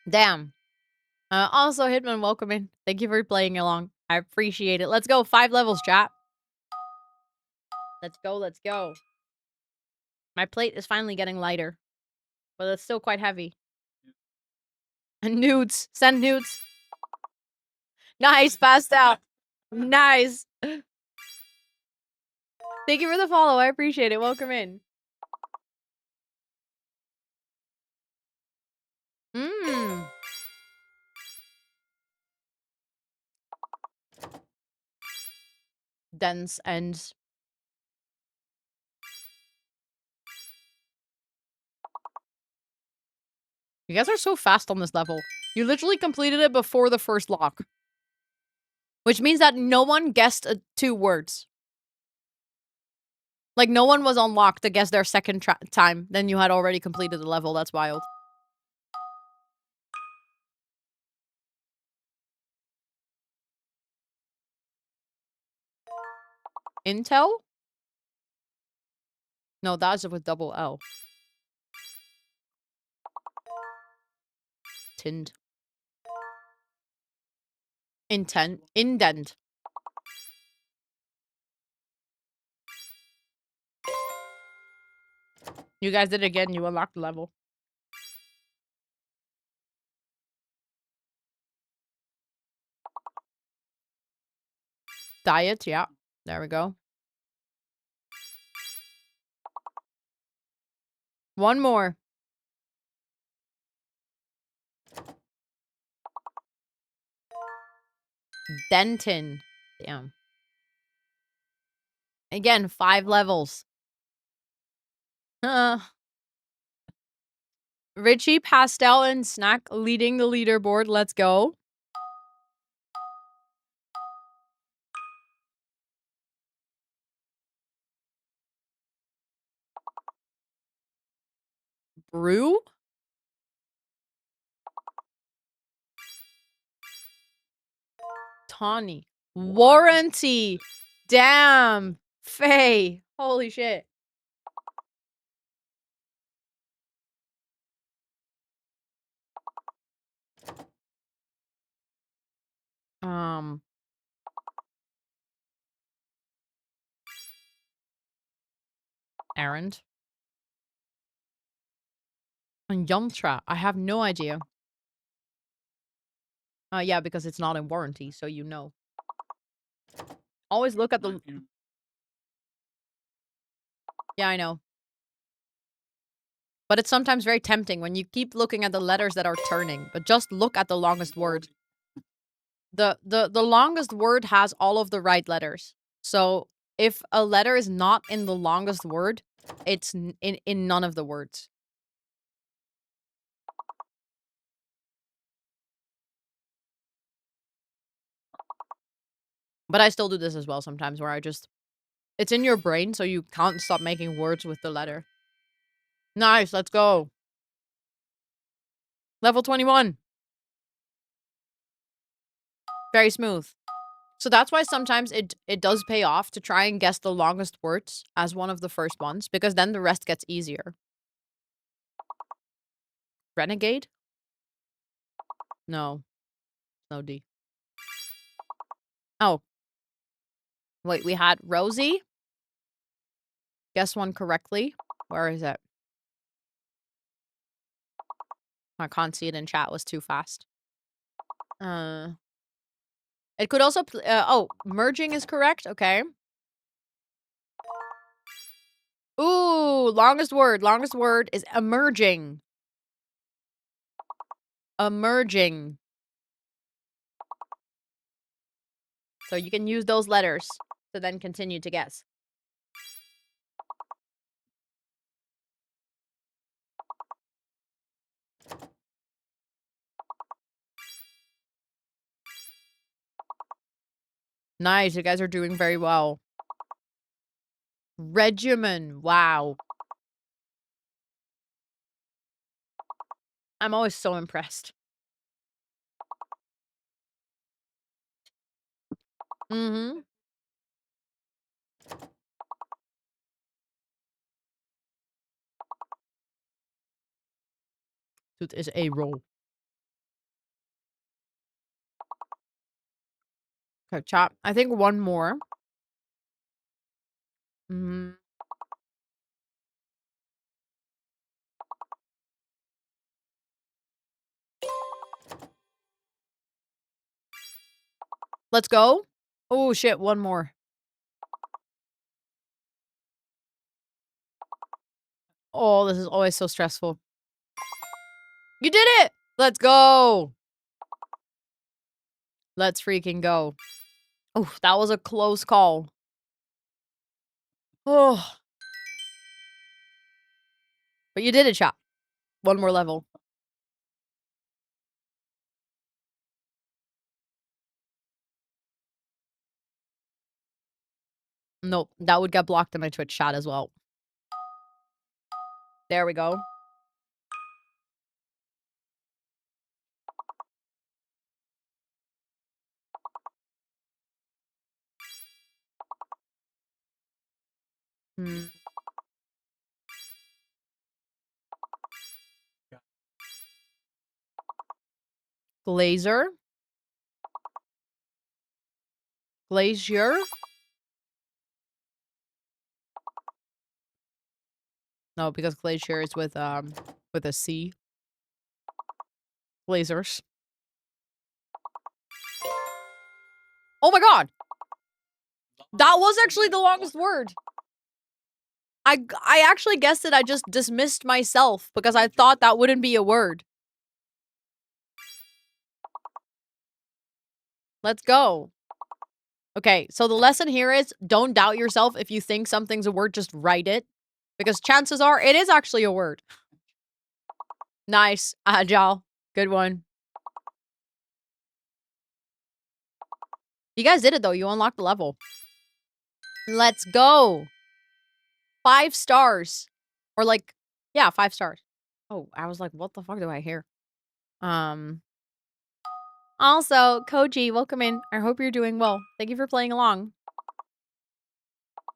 Damn. Also, Hitman, welcome in. Thank you for playing along. I appreciate it. Let's go. 5 levels, chat. Let's go. Let's go. My plate is finally getting lighter, but it's still quite heavy. And nudes. Send nudes. Nice. Passed out. Nice. Thank you for the follow. I appreciate it. Welcome in. Mmm. Dense ends. You guys are so fast on this level. You literally completed it before the first lock. Which means that no one guessed 2 words. Like, no one was on lock to guess their second time. Then you had already completed the level. That's wild. Intel? No, that's with double L. Tinned. Intent. Indent. You guys did it again. You unlocked the level. Diet. Yeah. There we go. One more. Denton. Damn. Again, 5 levels. Richie, Pastel, and Snack leading the leaderboard. Let's go. Brew? Tawny. Warranty. Damn. Faye. Holy shit. Errand. And Yumtra. I have no idea. Yeah, because it's not in warranty, so you know. Always look at the... Yeah, I know. But it's sometimes very tempting when you keep looking at the letters that are turning. But just look at the longest word. The longest word has all of the right letters. So if a letter is not in the longest word, it's in none of the words. But I still do this as well sometimes where I just... It's in your brain, so you can't stop making words with the letter. Nice, let's go. Level 21. Very smooth. So that's why sometimes it does pay off to try and guess the longest words as one of the first ones, because then the rest gets easier. Renegade? No. No D. Oh. Wait, we had Rosie. Guess one correctly. Where is it? I can't see it in chat. It was too fast. It could also... oh, merging is correct. Okay. Ooh, longest word. Longest word is emerging. Emerging. So you can use those letters to then continue to guess. Nice. You guys are doing very well. Regimen. Wow. I'm always so impressed. Mm-hmm. It is a roll. Okay, chat. I think one more. Mm. Let's go. Oh, shit. One more. Oh, this is always so stressful. You did it! Let's go! Let's freaking go. Oh, that was a close call. Oh. But you did it, chat. One more level. Nope, that would get blocked in my Twitch chat as well. There we go. Hmm. Glazer? Glazier? No, because glacier is with a C. Glazers. Oh my god! That was actually the longest word. I actually guessed it. I just dismissed myself because I thought that wouldn't be a word. Let's go. Okay, so the lesson here is don't doubt yourself. If you think something's a word, just write it. Because chances are it is actually a word. Nice. Agile. Good one. You guys did it though. You unlocked the level. Let's go. 5 stars. Or like, yeah, 5 stars. Oh, I was like, what the fuck do I hear? Also, Koji, welcome in. I hope you're doing well. Thank you for playing along.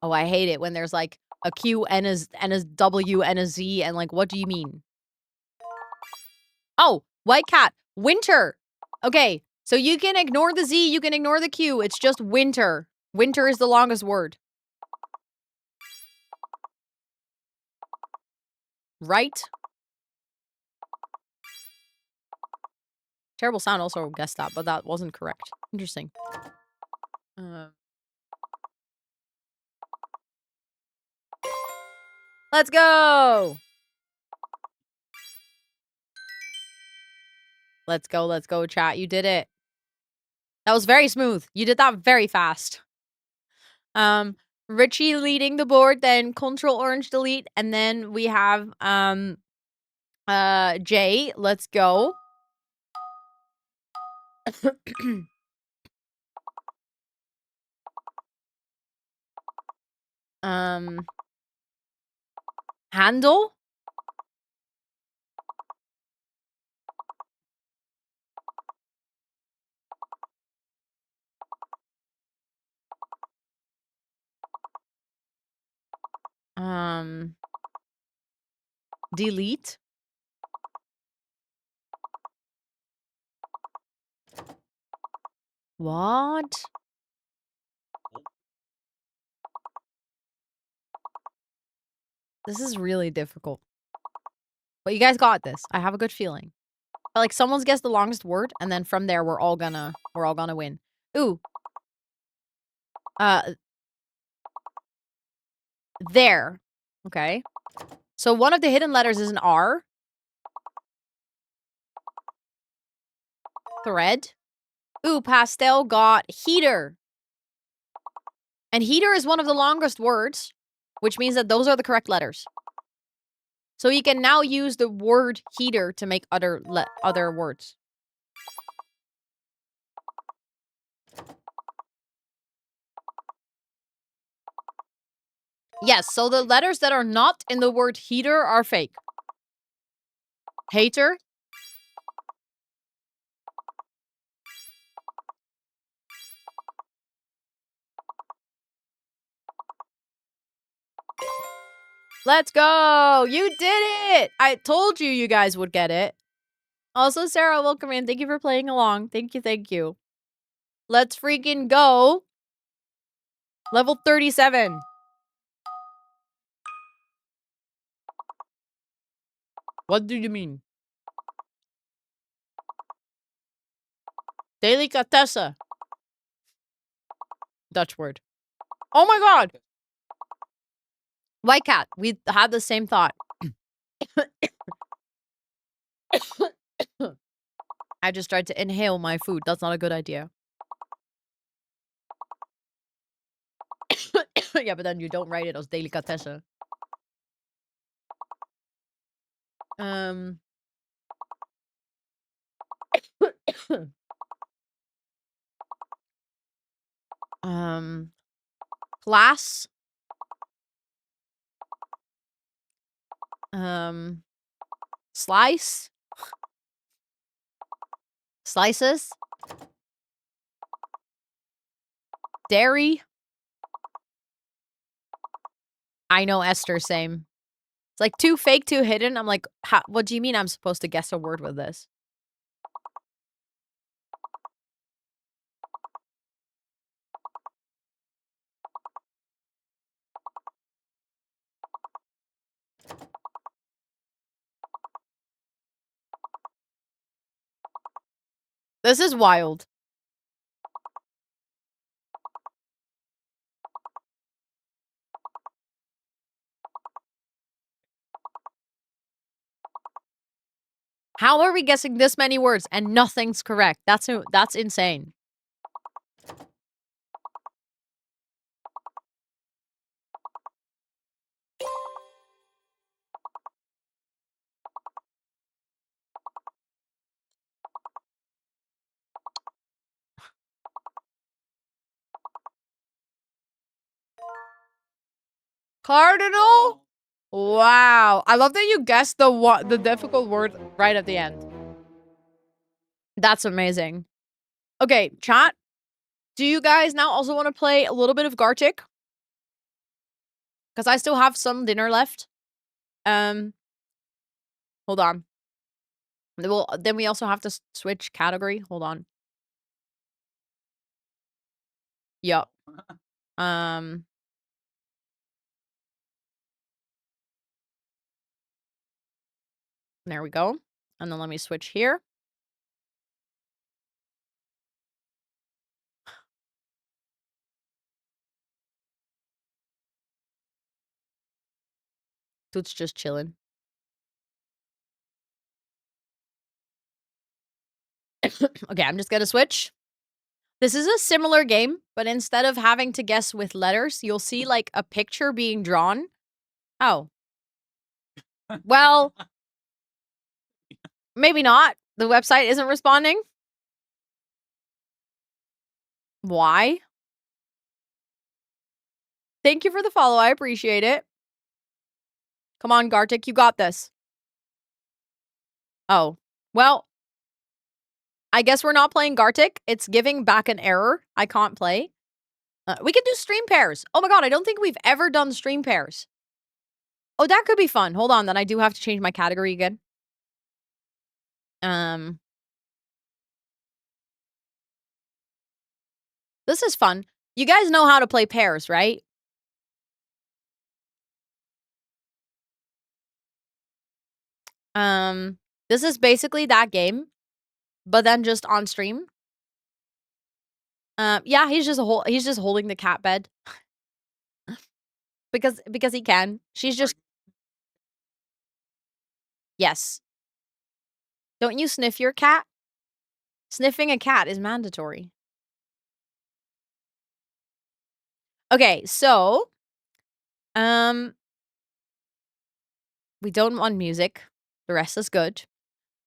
Oh, I hate it when there's like a Q and a W and a Z and like, what do you mean? Oh, white cat. Winter. Okay, so you can ignore the Z, you can ignore the Q. It's just winter. Winter is the longest word. Right? Terrible sound also guessed that, but that wasn't correct. Interesting. Let's go! Let's go, chat. You did it. That was very smooth. You did that very fast. Richie leading the board, then Control Orange delete, and then we have Jay. Let's go. Handle? Delete? What? This is really difficult. But you guys got this. I have a good feeling. Like someone's guessed the longest word, and then from there we're all gonna win. Ooh. There. Okay. So one of the hidden letters is an R. Thread. Ooh, Pastel got heater. And heater is one of the longest words, which means that those are the correct letters. So you can now use the word heater to make other words. Yes, so the letters that are not in the word heater are fake. Hater. Let's go! You did it! I told you you guys would get it. Also, Sarah, welcome in. Thank you for playing along. Thank you, thank you. Let's freaking go. Level 37. What do you mean? Delicatesse. Dutch word. Oh my god! White cat. We had the same thought. I just tried to inhale my food. That's not a good idea. Yeah, but then you don't write it as delicatesse. Class. Slice. Slices. Dairy. I know, Esther, same. It's like too fake, too hidden. I'm like, what do you mean I'm supposed to guess a word with this? This is wild. How are we guessing this many words and nothing's correct? That's insane. Cardinal? Wow. I love that you guessed the difficult word right at the end. That's amazing. Okay, chat. Do you guys now also want to play a little bit of Gartic? Because I still have some dinner left. Hold on. Then we also have to switch category. Hold on. Yup. There we go. And then let me switch here. Dude's just chilling. Okay, I'm just gonna switch. This is a similar game, but instead of having to guess with letters, you'll see like a picture being drawn. Oh. Well, maybe not. The website isn't responding. Why? Thank you for the follow. I appreciate it. Come on, Gartic. You got this. Oh. Well, I guess we're not playing Gartic. It's giving back an error. I can't play. We can do stream pairs. Oh my god, I don't think we've ever done stream pairs. Oh, that could be fun. Hold on, then I do have to change my category again. This is fun. You guys know how to play pairs, right? This is basically that game, but then just on stream. Yeah, he's just holding the cat bed because he can. She's just yes. Don't you sniff your cat? Sniffing a cat is mandatory. Okay, so um we don't want music. The rest is good.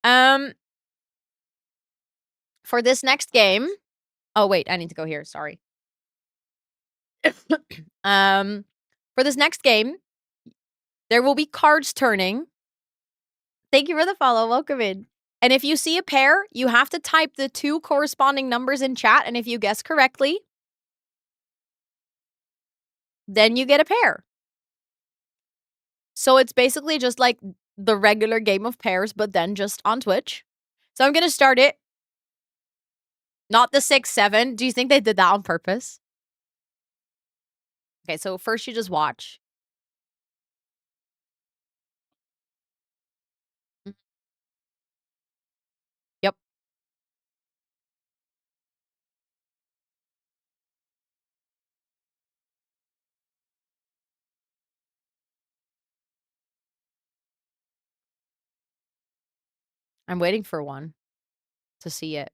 Um for this next game. Oh wait, I need to go here, sorry. Um for this next game, there will be cards turning. Thank you for the follow. Welcome in. And if you see a pair, you have to type the 2 corresponding numbers in chat, and if you guess correctly, then you get a pair. So it's basically just like the regular game of pairs, but then just on Twitch. So I'm gonna start it. Not the 6, 7. Do you think they did that on purpose? Okay, so first you just watch. Mm. Yep. I'm waiting for one to see it.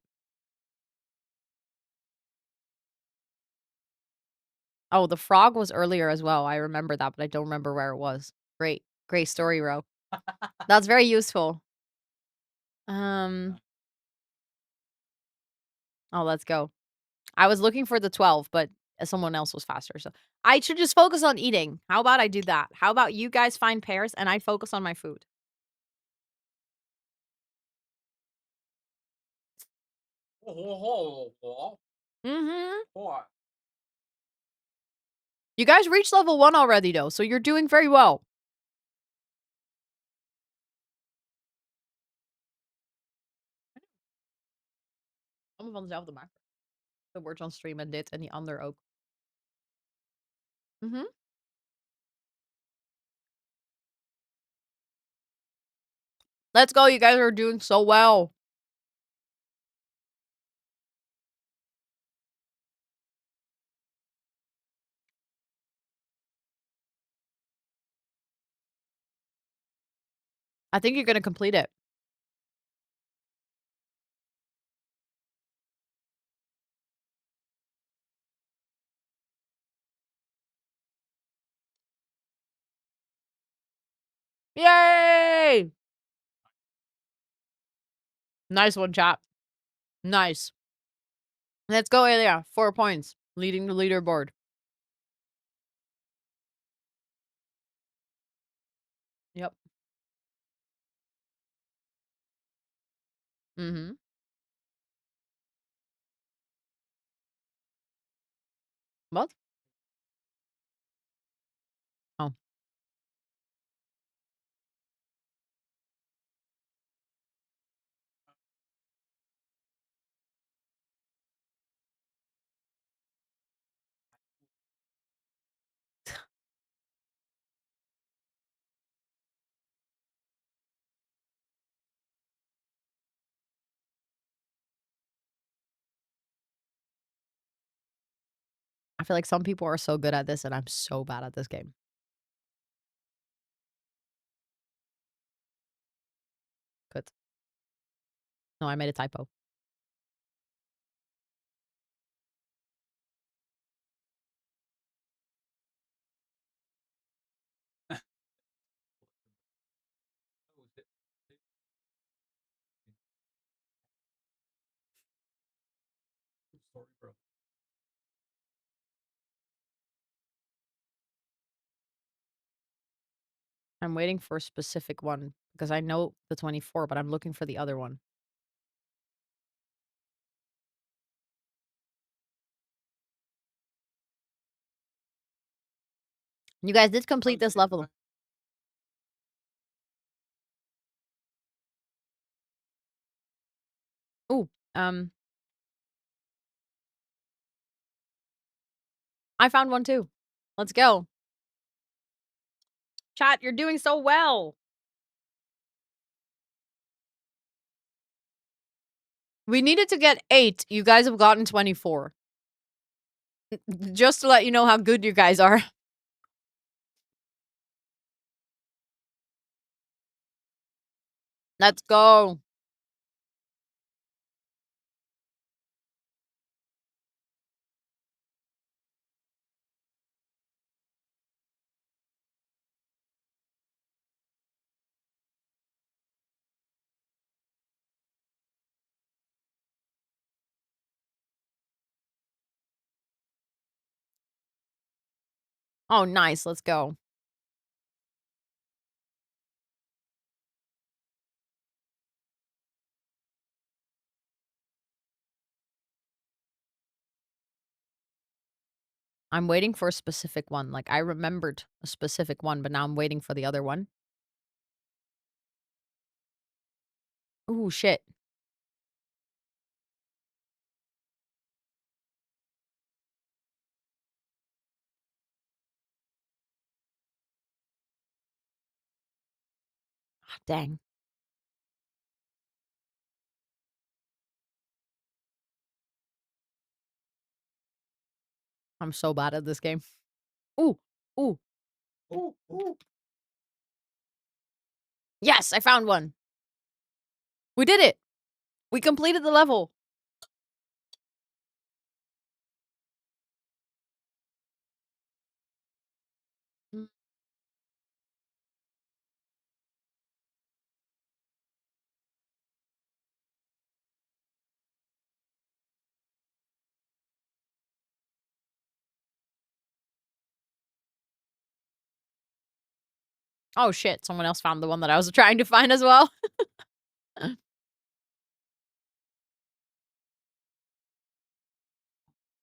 Oh, the frog was earlier as well. I remember that, but I don't remember where it was. Great. Great story, Ro. That's very useful. Oh, let's go. I was looking for the 12, but someone else was faster, so I should just focus on eating. How about I do that? How about you guys find pairs and I focus on my food? Mhm. You guys reached level 1 already though, so you're doing very well. Allemaal van dezelfde maker. De wordt on stream en dit en die ander ook. Mhm. Let's go, you guys are doing so well. I think you're gonna complete it. Yay! Nice one, chat. Nice. Let's go, Elia. 4 points. Leading the leaderboard. Yep. Mhm. What? Oh. I feel like some people are so good at this and I'm so bad at this game. Good. No, I made a typo. I'm waiting for a specific one because I know the 24, but I'm looking for the other one. You guys did complete this level. Ooh, I found one too. Let's go. Chat, you're doing so well. We needed to get 8. You guys have gotten 24. Just to let you know how good you guys are. Let's go. Oh, nice. Let's go. I'm waiting for a specific one. Like, I remembered a specific one, but now I'm waiting for the other one. Ooh, shit. Ah, dang. I'm so bad at this game. Ooh, ooh, ooh, ooh. Yes, I found one. We did it. We completed the level. Mm. Oh, shit. Someone else found the one that I was trying to find as well.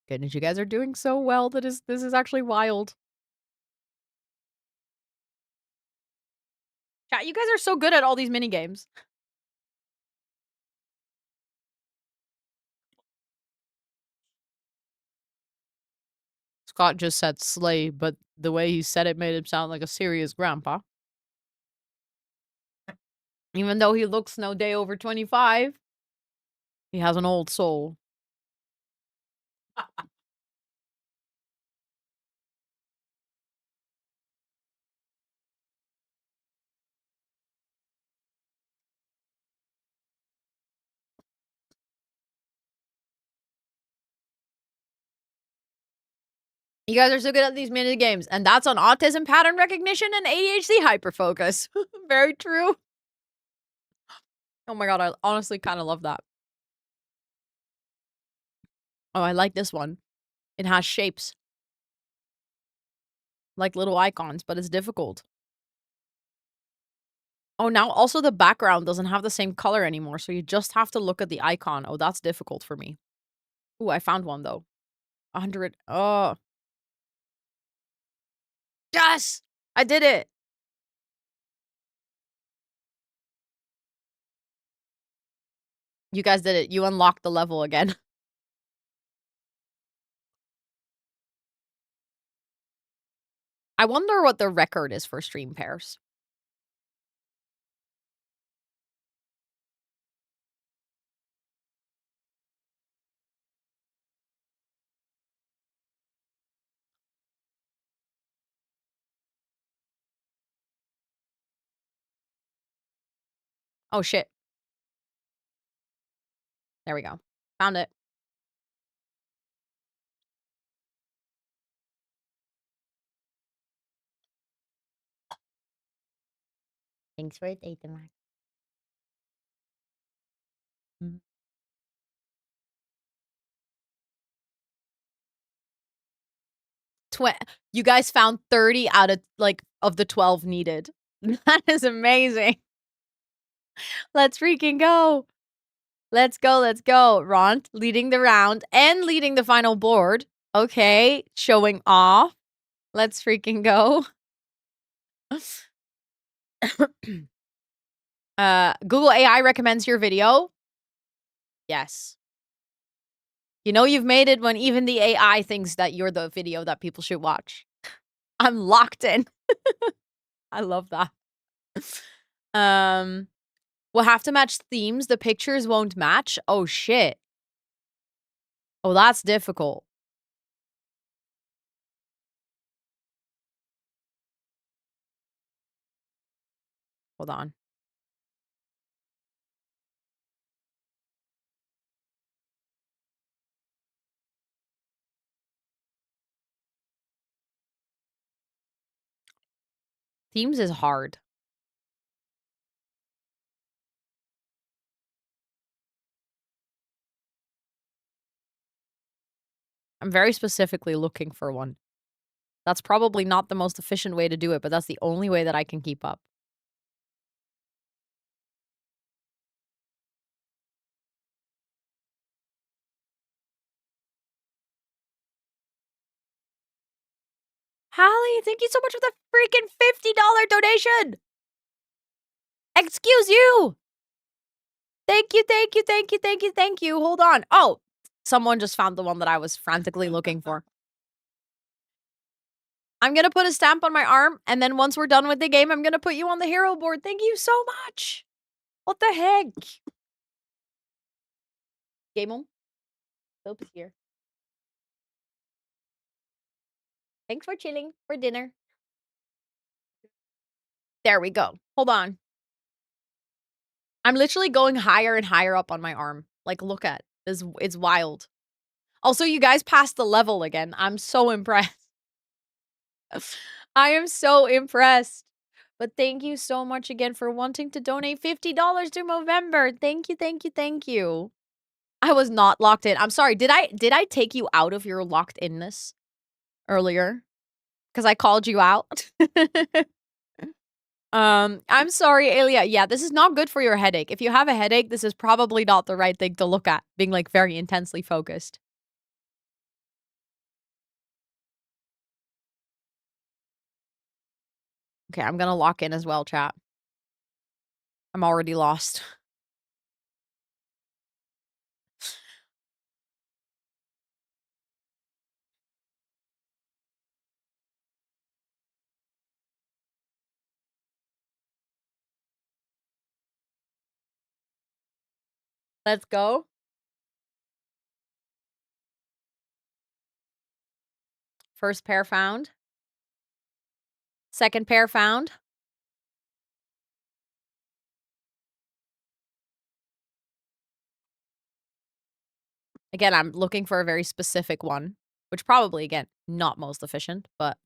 Goodness, you guys are doing so well. This is actually wild. Chat, you guys are so good at all these mini games. Scott just said slay, but the way he said it made him sound like a serious grandpa. Even though he looks no day over 25, he has an old soul. You guys are so good at these mini games, and that's on autism pattern recognition and ADHD hyperfocus. Very true. Oh my god, I honestly kind of love that. Oh, I like this one. It has shapes. Like little icons, but it's difficult. Oh, now also the background doesn't have the same color anymore, so you just have to look at the icon. Oh, that's difficult for me. Ooh, I found one though. 100. Oh. Yes! I did it! You guys did it. You unlocked the level again. I wonder what the record is for stream pairs. Oh, shit. There we go. Found it. Thanks for it, Ethan. You guys found 30 out of the 12 needed. That is amazing. Let's freaking go. Let's go, let's go. Ron leading the round and leading the final board. Okay, showing off. Let's freaking go. Google AI recommends your video. Yes. You know you've made it when even the AI thinks that you're the video that people should watch. I'm locked in. I love that. Um, we'll have to match themes. The pictures won't match. Oh, shit. Oh, that's difficult. Hold on. Themes is hard. I'm very specifically looking for one. That's probably not the most efficient way to do it, but that's the only way that I can keep up. Hallie, thank you so much for the freaking $50 donation! Excuse you! Thank you, thank you, thank you, thank you, thank you. Hold on. Oh, someone just found the one that I was frantically looking for. I'm gonna put a stamp on my arm, and then once we're done with the game, I'm gonna put you on the hero board. Thank you so much. What the heck? Game on. Hope is here. Thanks for chilling for dinner. There we go. Hold on. I'm literally going higher and higher up on my arm. Like, look at this. It's wild. Also, you guys passed the level again. I'm so impressed. I am so impressed. But thank you so much again for wanting to donate $50 to Movember. Thank you, thank you, thank you. I was not locked in. I'm sorry. Did I take you out of your locked inness earlier? Because I called you out. I'm sorry, Alia. Yeah, this is not good for your headache. If you have a headache, this is probably not the right thing to look at, being like very intensely focused. Okay, I'm gonna lock in as well, chat. I'm already lost. Let's go. First pair found. Second pair found. Again, I'm looking for a very specific one, which probably, again, not most efficient, but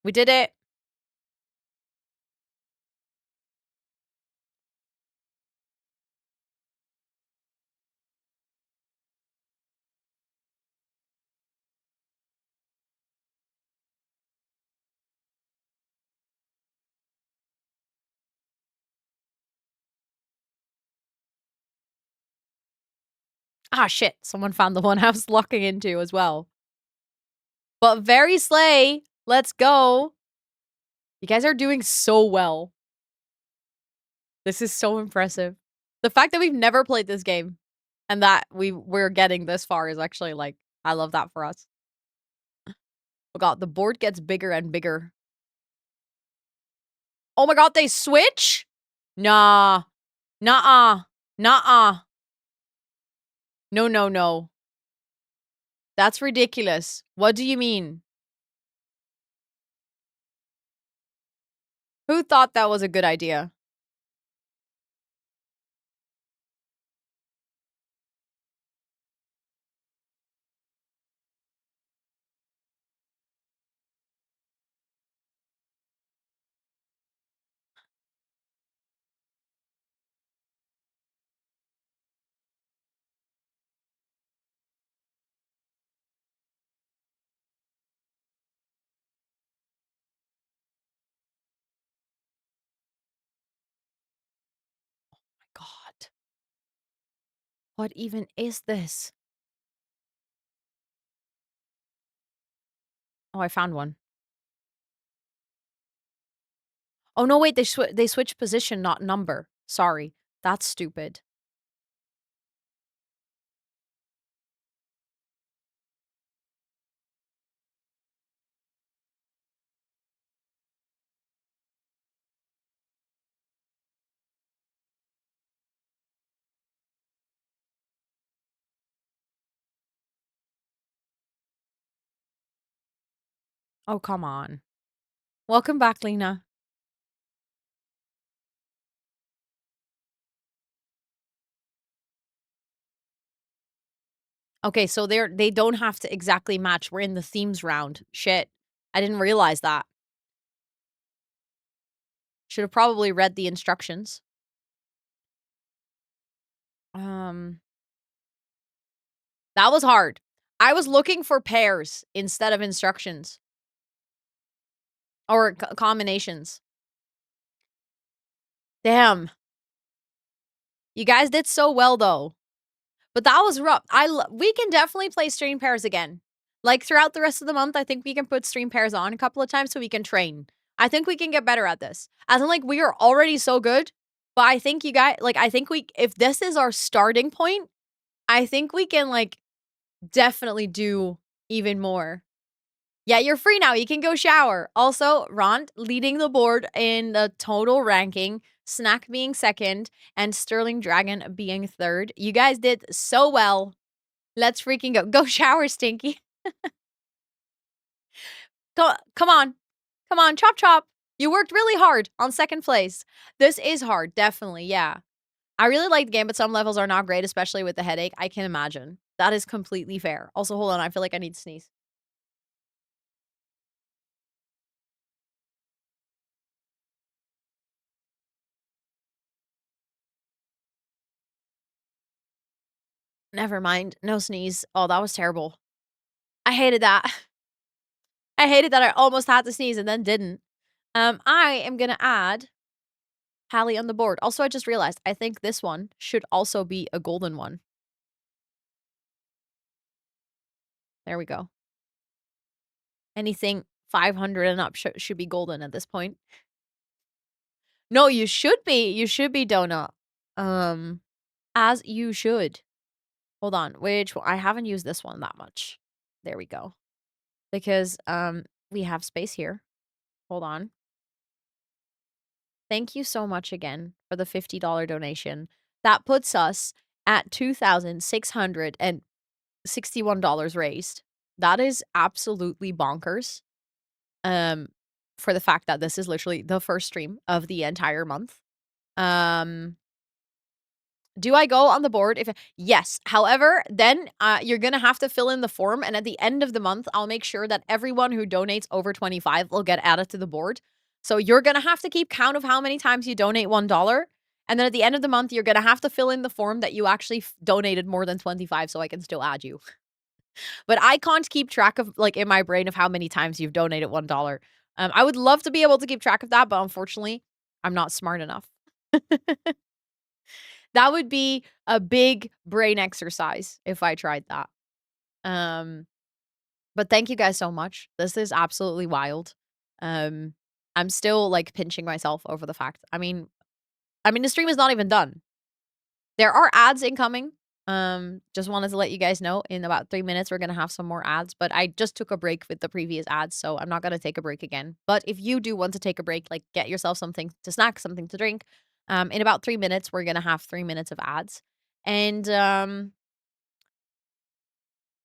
we did it. Ah, shit. Someone found the one I was locking into as well. But very slay. Let's go. You guys are doing so well. This is so impressive. The fact that we've never played this game and that we're getting this far is actually like, I love that for us. Oh god, the board gets bigger and bigger. Oh my god, they switch? Nah. Nuh-uh. Nuh-uh. No, no, no. That's ridiculous. What do you mean? Who thought that was a good idea? What even is this? Oh, I found one. Oh, no, wait, they switched position, not number. Sorry. That's stupid. Oh, come on. Welcome back, Lena. Okay, so they don't have to exactly match. We're in the themes round. Shit. I didn't realize that. Should have probably read the instructions. Um, that was hard. I was looking for pairs instead of instructions. Or combinations. Damn. You guys did so well, though. But that was rough. We can definitely play stream pairs again. Like, throughout the rest of the month, I think we can put stream pairs on a couple of times so we can train. I think we can get better at this. As in, like, we are already so good, but I think you guys, like, I think if this is our starting point, I think we can, like, definitely do even more. Yeah, you're free now. You can go shower. Also, Ront leading the board in the total ranking, Snack being second, and Sterling Dragon being third. You guys did so well. Let's freaking go. Go shower, Stinky. Come on. Come on, chop chop. You worked really hard on second place. This is hard, definitely, yeah. I really like the game, but some levels are not great, especially with the headache. I can imagine. That is completely fair. Also, hold on. I feel like I need to sneeze. Never mind. No sneeze. Oh, that was terrible. I hated that. I hated that I almost had to sneeze and then didn't. I am gonna add Hallie on the board. Also, I just realized I think this one should also be a golden one. There we go. Anything 500 and up should be golden at this point. No, you should be. You should be donut. As you should. Hold on. Which one? I haven't used this one that much. There we go. Because we have space here. Hold on. Thank you so much again for the $50 donation. That puts us at $2,661 raised. That is absolutely bonkers. For the fact that this is literally the first stream of the entire month. Do I go on the board? Yes. However, then you're gonna have to fill in the form, and at the end of the month, I'll make sure that everyone who donates over 25 will get added to the board. So you're gonna have to keep count of how many times you donate $1, and then at the end of the month, you're gonna have to fill in the form that you actually donated more than 25, so I can still add you. But I can't keep track of, like, in my brain of how many times you've donated $1. I would love to be able to keep track of that, but unfortunately, I'm not smart enough. That would be a big brain exercise if I tried that. But thank you guys so much. This is absolutely wild. I'm still, like, pinching myself over the fact. I mean, the stream is not even done. There are ads incoming. Just wanted to let you guys know in about 3 minutes, we're gonna have some more ads, but I just took a break with the previous ads, so I'm not gonna take a break again. But if you do want to take a break, like, get yourself something to snack, something to drink. In about 3 minutes, we're gonna have 3 minutes of ads. And,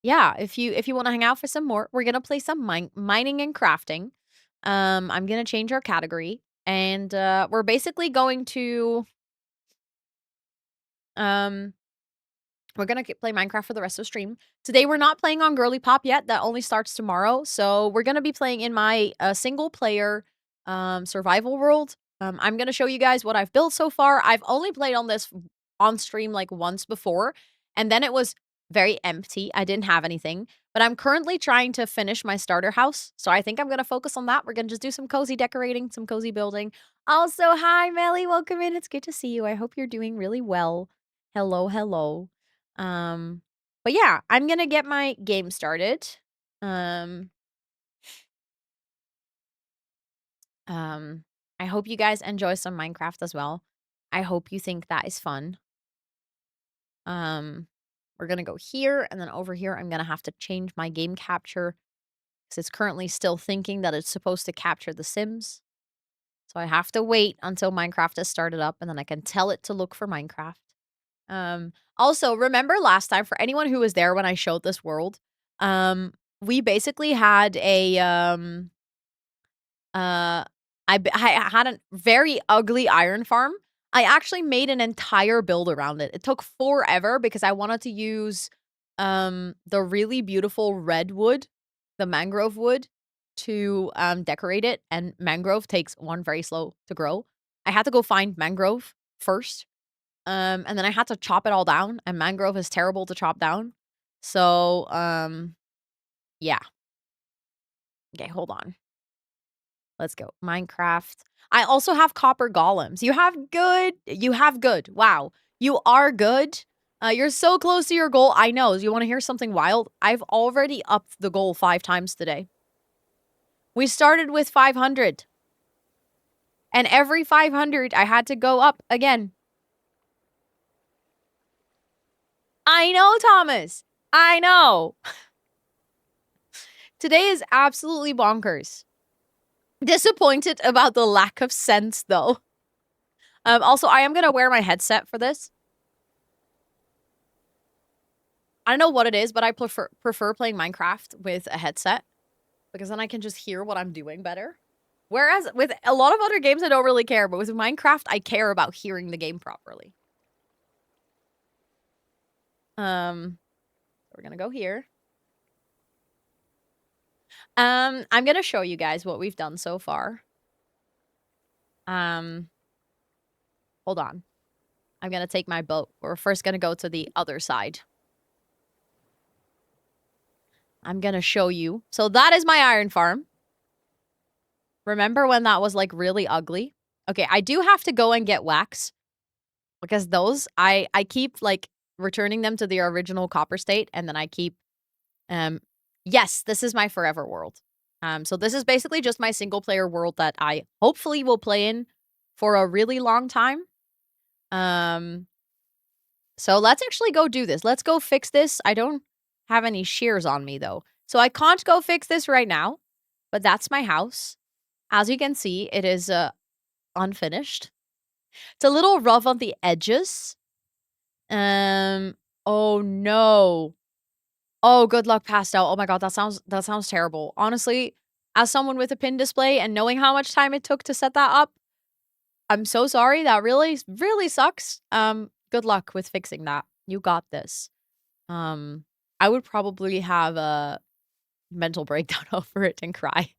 yeah, if you wanna hang out for some more, we're gonna play some mining and crafting. I'm gonna change our category, and, we're basically going to, um we're gonna play Minecraft for the rest of the stream. Today, we're not playing on Girly Pop yet. That only starts tomorrow. So we're gonna be playing in my single-player survival world. I'm gonna show you guys what I've built so far. I've only played on this on stream, like, once before, and then it was very empty. I didn't have anything. But I'm currently trying to finish my starter house, so I think I'm gonna focus on that. We're gonna just do some cozy decorating, some cozy building. Also, hi, Melly. Welcome in. It's good to see you. I hope you're doing really well. Hello, hello. But yeah, I'm gonna get my game started. I hope you guys enjoy some Minecraft as well. I hope you think that is fun. We're gonna go here, and then over here, I'm gonna have to change my game capture because it's currently still thinking that it's supposed to capture the Sims. So I have to wait until Minecraft has started up, and then I can tell it to look for Minecraft. Also, remember last time, for anyone who was there when I showed this world, we basically had a, I had a very ugly iron farm. I actually made an entire build around it. It took forever because I wanted to use, the really beautiful redwood, the mangrove wood, to, decorate it, and mangrove takes one very slow to grow. I had to go find mangrove first, and then I had to chop it all down, and mangrove is terrible to chop down. So, yeah. Okay, hold on. Let's go. Minecraft. I also have copper golems. You have good. You have good. Wow. You are good. You're so close to your goal. I know. You want to hear something wild? I've already upped the goal 5 times today. We started with 500. And every 500, I had to go up again. I know, Thomas. I know. Today is absolutely bonkers. Disappointed about the lack of sense, though. Also, I am going to wear my headset for this. I don't know what it is, but I prefer playing Minecraft with a headset because then I can just hear what I'm doing better. Whereas with a lot of other games, I don't really care, but with Minecraft, I care about hearing the game properly. We're gonna go here. I'm gonna show you guys what we've done so far. Hold on. I'm gonna take my boat. We're first gonna go to the other side. I'm gonna show you. So that is my iron farm. Remember when that was like really ugly? Okay, I do have to go and get wax because those I keep like returning them to the original copper state, and then I keep yes, this is my forever world. So this is basically just my single player world that I hopefully will play in for a really long time. So let's actually go do this. Let's go fix this. I don't have any shears on me though. So I can't go fix this right now, but that's my house. As you can see, it is unfinished. It's a little rough on the edges. Oh no. Oh, good luck, pastel. Oh my god, that sounds terrible. Honestly, as someone with a pin display and knowing how much time it took to set that up, I'm so sorry. That really, really sucks. Good luck with fixing that. You got this. I would probably have a mental breakdown over it and cry.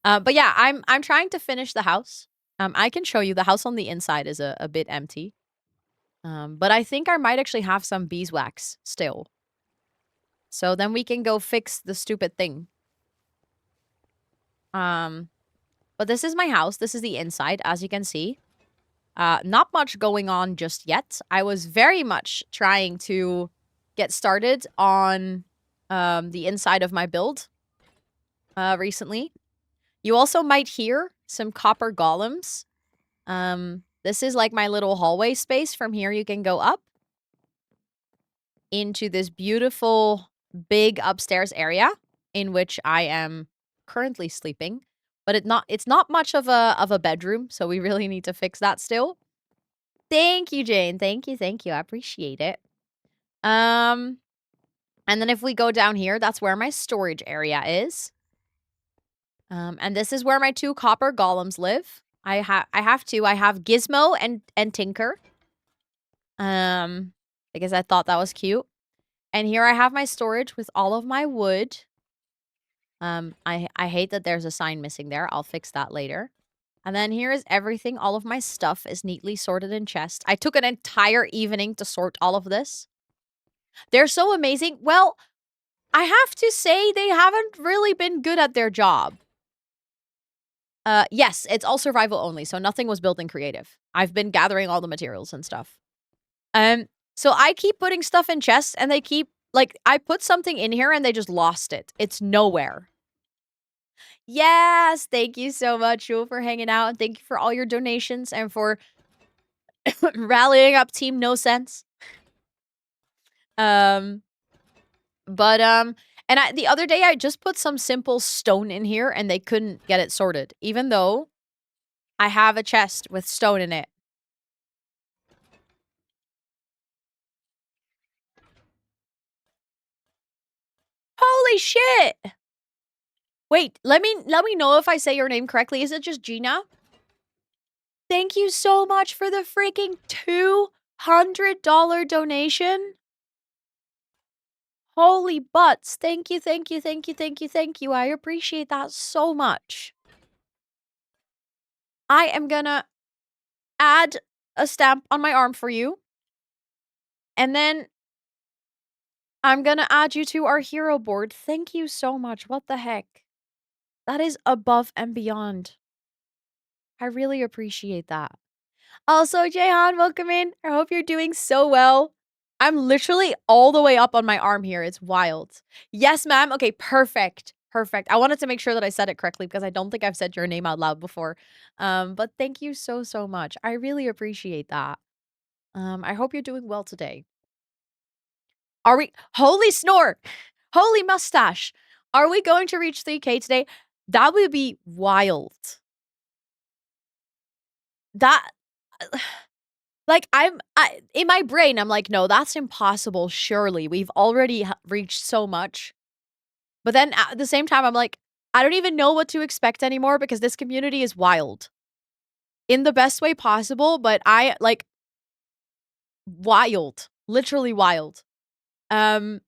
But yeah, I'm trying to finish the house. I can show you the house on the inside is a bit empty. But I think I might actually have some beeswax still. So then we can go fix the stupid thing. But this is my house. This is the inside, as you can see. Not much going on just yet. I was very much trying to get started on the inside of my build recently. You also might hear some copper golems. This is like my little hallway space. From here, you can go up into this beautiful big upstairs area in which I am currently sleeping. But it's not much of a bedroom, so we really need to fix that still. Thank you, Jane. Thank you. I appreciate it. And then if we go down here, that's where my storage area is. And this is where my 2 copper golems live. I have 2. I have Gizmo and Tinker. Because I thought that was cute. And here I have my storage with all of my wood. I hate that there's a sign missing there. I'll fix that later. And then here is everything. All of my stuff is neatly sorted in chests. I took an entire evening to sort all of this. They're so amazing. Well, I have to say they haven't really been good at their job. Yes, it's all survival only, so nothing was built in creative. I've been gathering all the materials and stuff. So I keep putting stuff in chests and they keep, like, I put something in here and they just lost it. It's nowhere. Yes, thank you so much, Jewel, for hanging out, and thank you for all your donations and for rallying up Team No Sense. And the other day I just put some simple stone in here and they couldn't get it sorted, even though I have a chest with stone in it. Holy shit! Wait, let me know if I say your name correctly. Is it just Gina? Thank you so much for the freaking $200 donation. Holy butts. Thank you, thank you, thank you, thank you, thank you. I appreciate that so much. I am gonna add a stamp on my arm for you. And then I'm gonna add you to our hero board. Thank you so much. What the heck? That is above and beyond. I really appreciate that. Also, Jehan, welcome in. I hope you're doing so well. I'm literally all the way up on my arm here. It's wild. Yes, ma'am. Okay, perfect. Perfect. I wanted to make sure that I said it correctly because I don't think I've said your name out loud before. But thank you so, so much. I really appreciate that. I hope you're doing well today. Are we? Holy snore! Holy mustache! Are we going to reach 3K today? That would be wild. That... Like, in my brain, I'm like, no, that's impossible, surely. We've already reached so much. But then at the same time, I'm like, I don't even know what to expect anymore because this community is wild. In the best way possible, but wild. Literally wild. As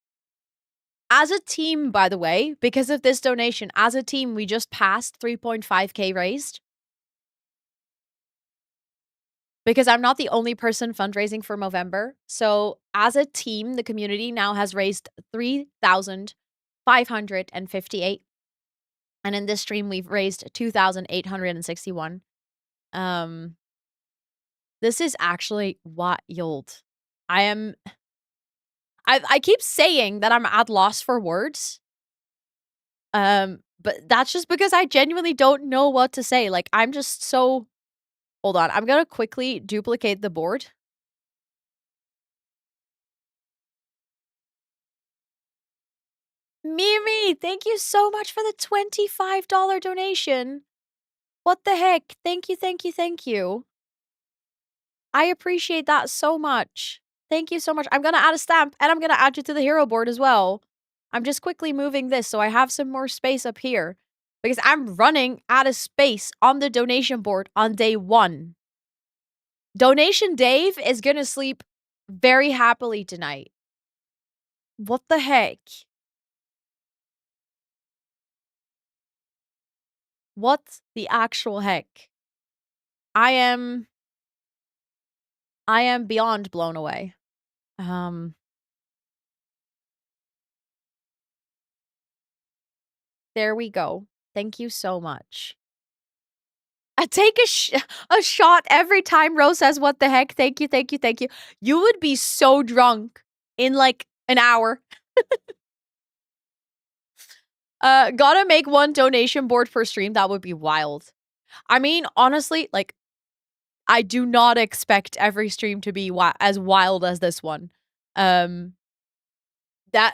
a team, by the way, because of this donation, as a team, we just passed 3.5K raised. Because I'm not the only person fundraising for Movember. So as a team, the community now has raised 3,558. And in this stream, we've raised 2,861. This is actually wild. I keep saying that I'm at loss for words. But that's just because I genuinely don't know what to say. Like, I'm just so... Hold on, I'm gonna quickly duplicate the board. Mimi, thank you so much for the $25 donation. What the heck? Thank you, thank you, thank you. I appreciate that so much. Thank you so much. I'm gonna add a stamp, and I'm gonna add you to the hero board as well. I'm just quickly moving this so I have some more space up here. Because I'm running out of space on the donation board on day 1. Donation Dave is gonna sleep very happily tonight. What the heck? What the actual heck? I am beyond blown away. There we go. Thank you so much. I take a shot every time Rose says, what the heck? Thank you, thank you, thank you. You would be so drunk in like an hour. Gotta make one donation board per stream. That would be wild. I mean, honestly, like, I do not expect every stream to be as wild as this one. That,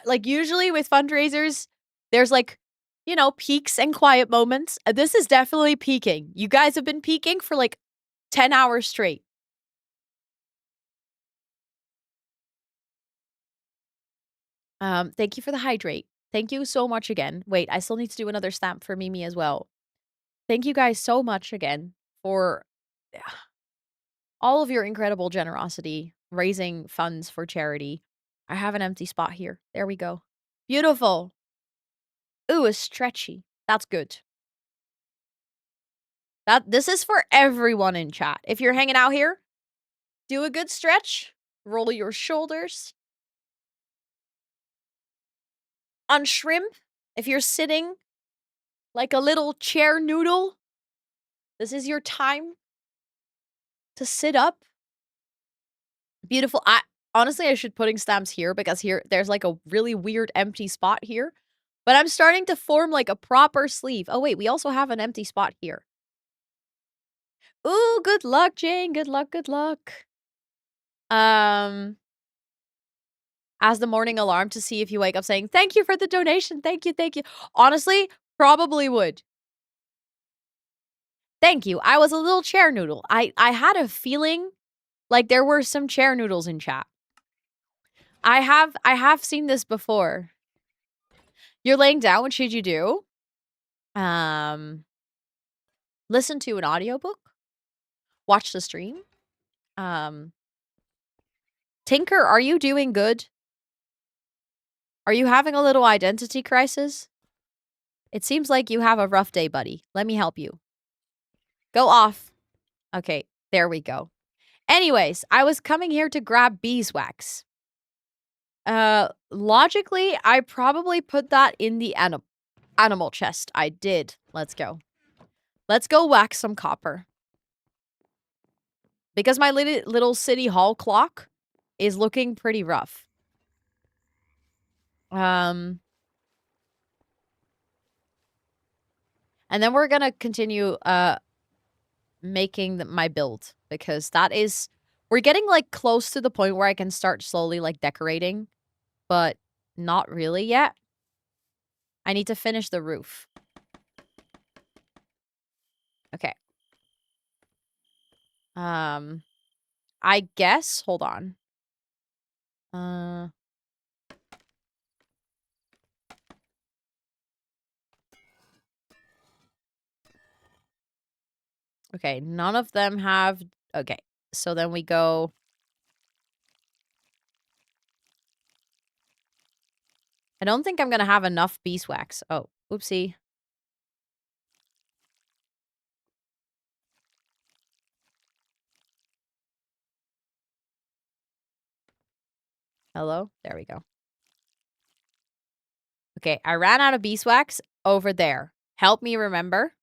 like, usually with fundraisers, there's like, you know, peaks and quiet moments. This is definitely peaking. You guys have been peaking for like 10 hours straight. Thank you for the hydrate. Thank you so much again. Wait, I still need to do another stamp for Mimi as well. Thank you guys so much again for all of your incredible generosity, raising funds for charity. I have an empty spot here. There we go. Beautiful. Ooh, it's stretchy. That's good. This is for everyone in chat. If you're hanging out here, do a good stretch. Roll your shoulders. On shrimp, if you're sitting like a little chair noodle, this is your time to sit up. Beautiful. Honestly, I should putting stamps here because there's like a really weird empty spot here. But I'm starting to form like a proper sleeve. Oh wait, we also have an empty spot here. Ooh, good luck, Jane. Good luck, good luck. As the morning alarm to see if you wake up saying, "Thank you for the donation. Thank you, thank you." Honestly, probably would. Thank you. I was a little chair noodle. I had a feeling like there were some chair noodles in chat. I have seen this before. You're laying down, what should you do? Listen to an audiobook, watch the stream. Tinker, are you doing good? Are you having a little identity crisis? It seems like you have a rough day, buddy. Let me help you. Go off. Okay, there we go. Anyways, I was coming here to grab beeswax. Logically, I probably put that in the animal chest. I did. Let's go. Let's go wax some copper. Because my little city hall clock is looking pretty rough. And then we're gonna continue making my build because we're getting like close to the point where I can start slowly like decorating, but not really yet. I need to finish the roof. Okay. I guess, hold on. Okay, none of them have, okay. So then we go. I don't think I'm gonna have enough beeswax. Oh, oopsie. Hello? There we go. Okay, I ran out of beeswax over there. Help me remember.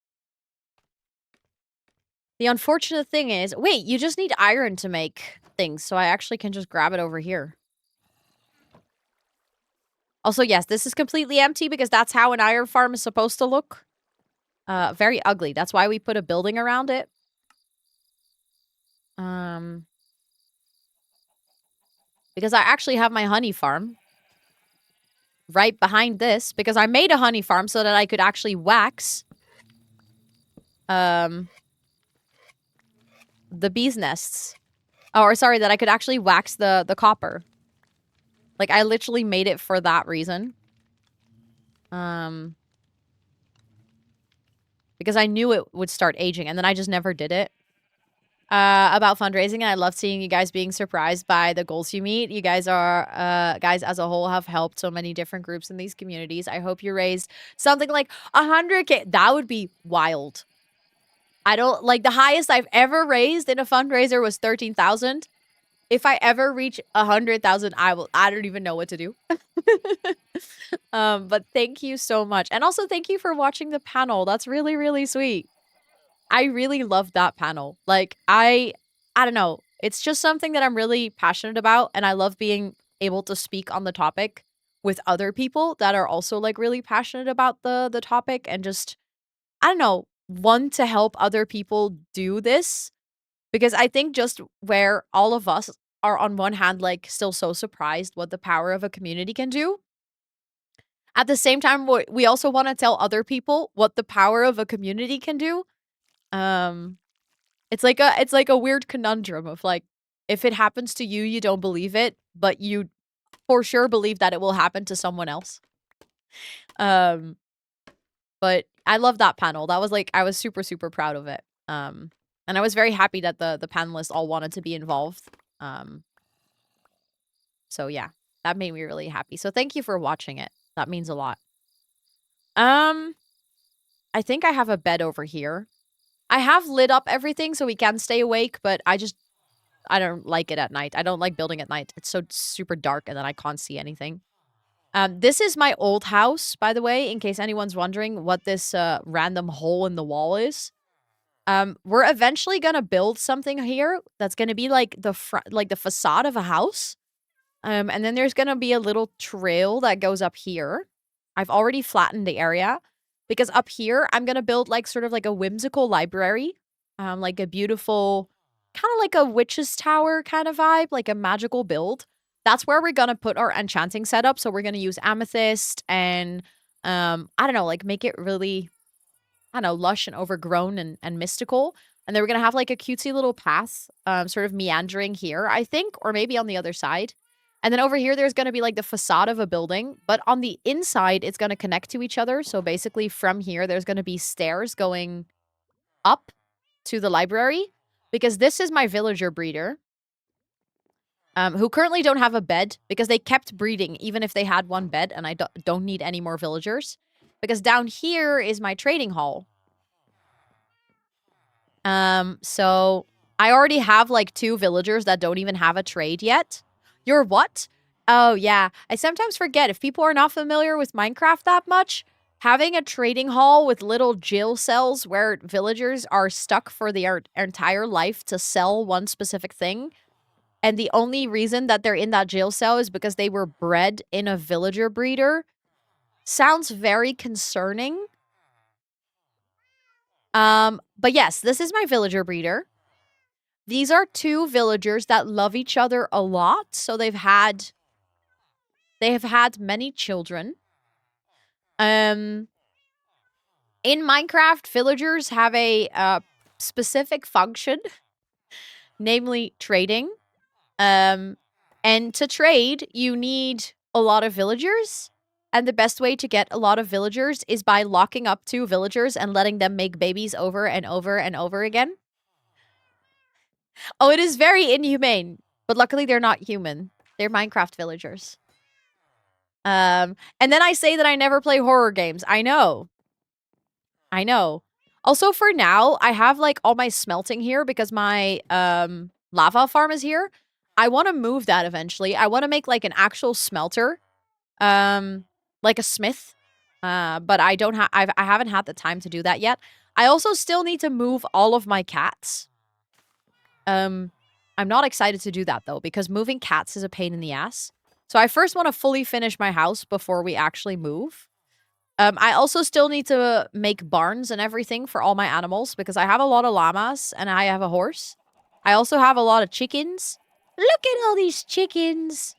The unfortunate thing is, wait, you just need iron to make things, so I actually can just grab it over here. Also, yes, this is completely empty because that's how an iron farm is supposed to look. Very ugly. That's why we put a building around it. Because I actually have my honey farm right behind this because I made a honey farm so that I could actually wax the bees' nests. Oh, or sorry, that I could actually wax the copper. Like, I literally made it for that reason. Because I knew it would start aging, and then I just never did it. About fundraising, I love seeing you guys being surprised by the goals you meet. You guys are, guys as a whole have helped so many different groups in these communities. I hope you raise something like 100K. That would be wild. I don't, like, the highest I've ever raised in a fundraiser was 13,000. If I ever reach 100,000, I don't even know what to do. But thank you so much. And also thank you for watching the panel. That's really, really sweet. I really love that panel. Like, I don't know. It's just something that I'm really passionate about. And I love being able to speak on the topic with other people that are also like really passionate about the topic and just, I don't know, want to help other people do this. Because I think just where all of us are on one hand, like still so surprised what the power of a community can do. At the same time, we also want to tell other people what the power of a community can do. It's like a weird conundrum of like, if it happens to you, you don't believe it, but you for sure believe that it will happen to someone else. But I love that panel. That was like, I was super, super proud of it. And I was very happy that the panelists all wanted to be involved. So yeah, that made me really happy. So thank you for watching it. That means a lot. I think I have a bed over here. I have lit up everything so we can stay awake, but I don't like it at night. I don't like building at night. It's so super dark and then I can't see anything. This is my old house, by the way, in case anyone's wondering what this random hole in the wall is. We're eventually gonna build something here that's gonna be like the facade of a house. And then there's gonna be a little trail that goes up here. I've already flattened the area because up here I'm gonna build like sort of like a whimsical library, like a beautiful, kind of like a witch's tower kind of vibe, like a magical build. That's where we're gonna put our enchanting setup. So we're gonna use amethyst and I don't know, like make it really, I don't know, lush and overgrown and mystical. And then we're gonna have like a cutesy little path, sort of meandering here, I think, or maybe on the other side. And then over here, there's gonna be like the facade of a building, but on the inside, it's gonna connect to each other. So basically, from here, there's gonna be stairs going up to the library because this is my villager breeder, who currently don't have a bed because they kept breeding even if they had one bed, and I don't need any more villagers because down here is my trading hall. So I already have like 2 villagers that don't even have a trade yet. You're what? Oh, yeah. I sometimes forget if people are not familiar with Minecraft that much, having a trading hall with little jail cells where villagers are stuck for their entire life to sell one specific thing. And the only reason that they're in that jail cell is because they were bred in a villager breeder. Sounds very concerning. But yes, this is my villager breeder. These are 2 villagers that love each other a lot, so they have had many children. In Minecraft, villagers have a specific function, namely trading. And to trade, you need a lot of villagers. And the best way to get a lot of villagers is by locking up 2 villagers and letting them make babies over and over and over again. Oh, it is very inhumane. But luckily they're not human. They're Minecraft villagers. And then I say that I never play horror games. I know. I know. Also, for now, I have like all my smelting here because my lava farm is here. I want to move that eventually. I want to make like an actual smelter. Like a smith. But I don't have I haven't had the time to do that yet. I also still need to move all of my cats. I'm not excited to do that though, because moving cats is a pain in the ass. So I first want to fully finish my house before we actually move. I also still need to make barns and everything for all my animals because I have a lot of llamas and I have a horse. I also have a lot of chickens. Look at all these chickens.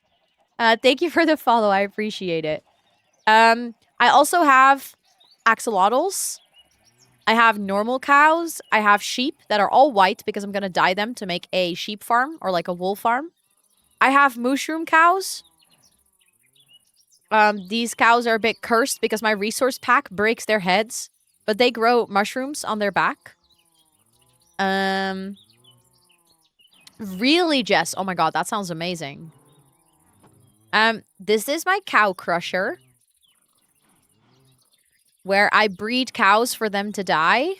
Thank you for the follow. I appreciate it. I also have axolotls. I have normal cows. I have sheep that are all white because I'm going to dye them to make a sheep farm or like a wool farm. I have mushroom cows. These cows are a bit cursed because my resource pack breaks their heads, but they grow mushrooms on their back. Really, Jess? Oh my god, that sounds amazing. This is my cow crusher, where I breed cows for them to die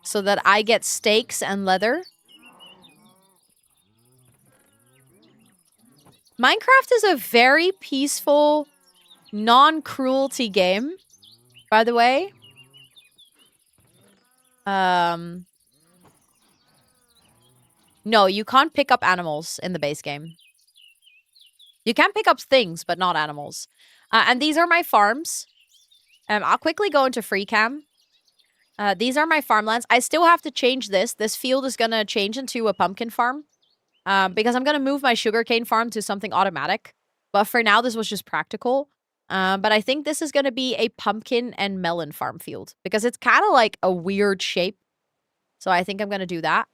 so that I get steaks and leather. Minecraft is a very peaceful, non-cruelty game, by the way. No, you can't pick up animals in the base game. You can pick up things, but not animals. And these are my farms. I'll quickly go into free cam. These are my farmlands. I still have to change this. This field is going to change into a pumpkin farm. Because I'm going to move my sugarcane farm to something automatic. But for now, this was just practical. But I think this is going to be a pumpkin and melon farm field. Because it's kind of like a weird shape. So I think I'm going to do that.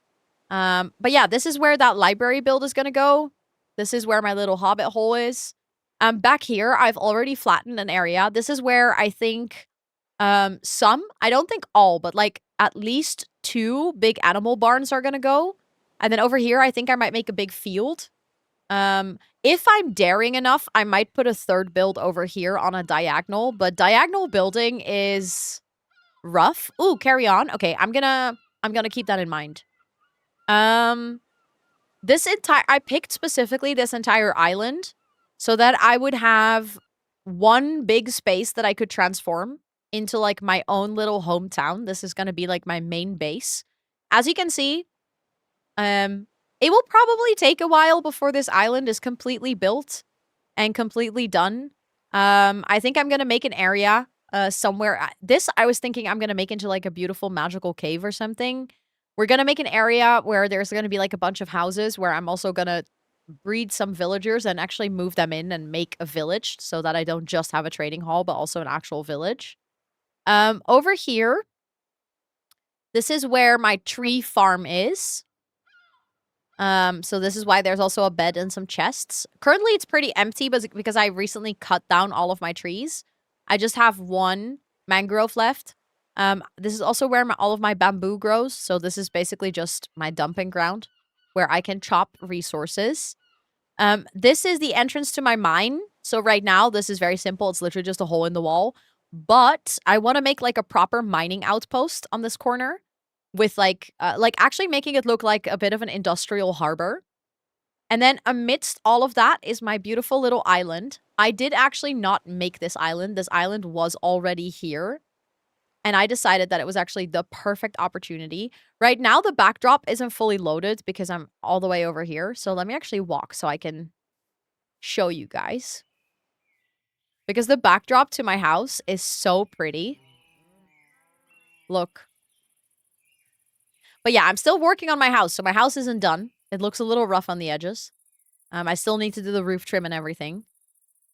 But yeah, this is where that library build is going to go. This is where my little hobbit hole is. Back here, I've already flattened an area. This is where I think some, I don't think all, but like at least 2 big animal barns are going to go. And then over here, I think I might make a big field. If I'm daring enough, I might put a 3rd build over here on a diagonal. But diagonal building is rough. Ooh, carry on. Okay, I'm gonna keep that in mind. I picked specifically this entire island so that I would have one big space that I could transform into like my own little hometown. This is gonna be like my main base. As you can see, It will probably take a while before this island is completely built and completely done. I think I'm gonna make an area somewhere. This I was thinking I'm gonna make into like a beautiful magical cave or something. We're gonna make an area where there's gonna be like a bunch of houses where I'm also gonna breed some villagers and actually move them in and make a village so that I don't just have a trading hall but also an actual village. Over here, this is where my tree farm is. So this is why there's also a bed and some chests. Currently, it's pretty empty because I recently cut down all of my trees. I just have one mangrove left. This is also where all of my bamboo grows. So this is basically just my dumping ground where I can chop resources. This is the entrance to my mine. So right now, this is very simple. It's literally just a hole in the wall. But I want to make like a proper mining outpost on this corner with like actually making it look like a bit of an industrial harbor. And then amidst all of that is my beautiful little island. I did actually not make this island. This island was already here. And I decided that it was actually the perfect opportunity. Right now, the backdrop isn't fully loaded because I'm all the way over here. So let me actually walk so I can show you guys. Because the backdrop to my house is so pretty. Look. But yeah, I'm still working on my house. So my house isn't done. It looks a little rough on the edges. I still need to do the roof trim and everything.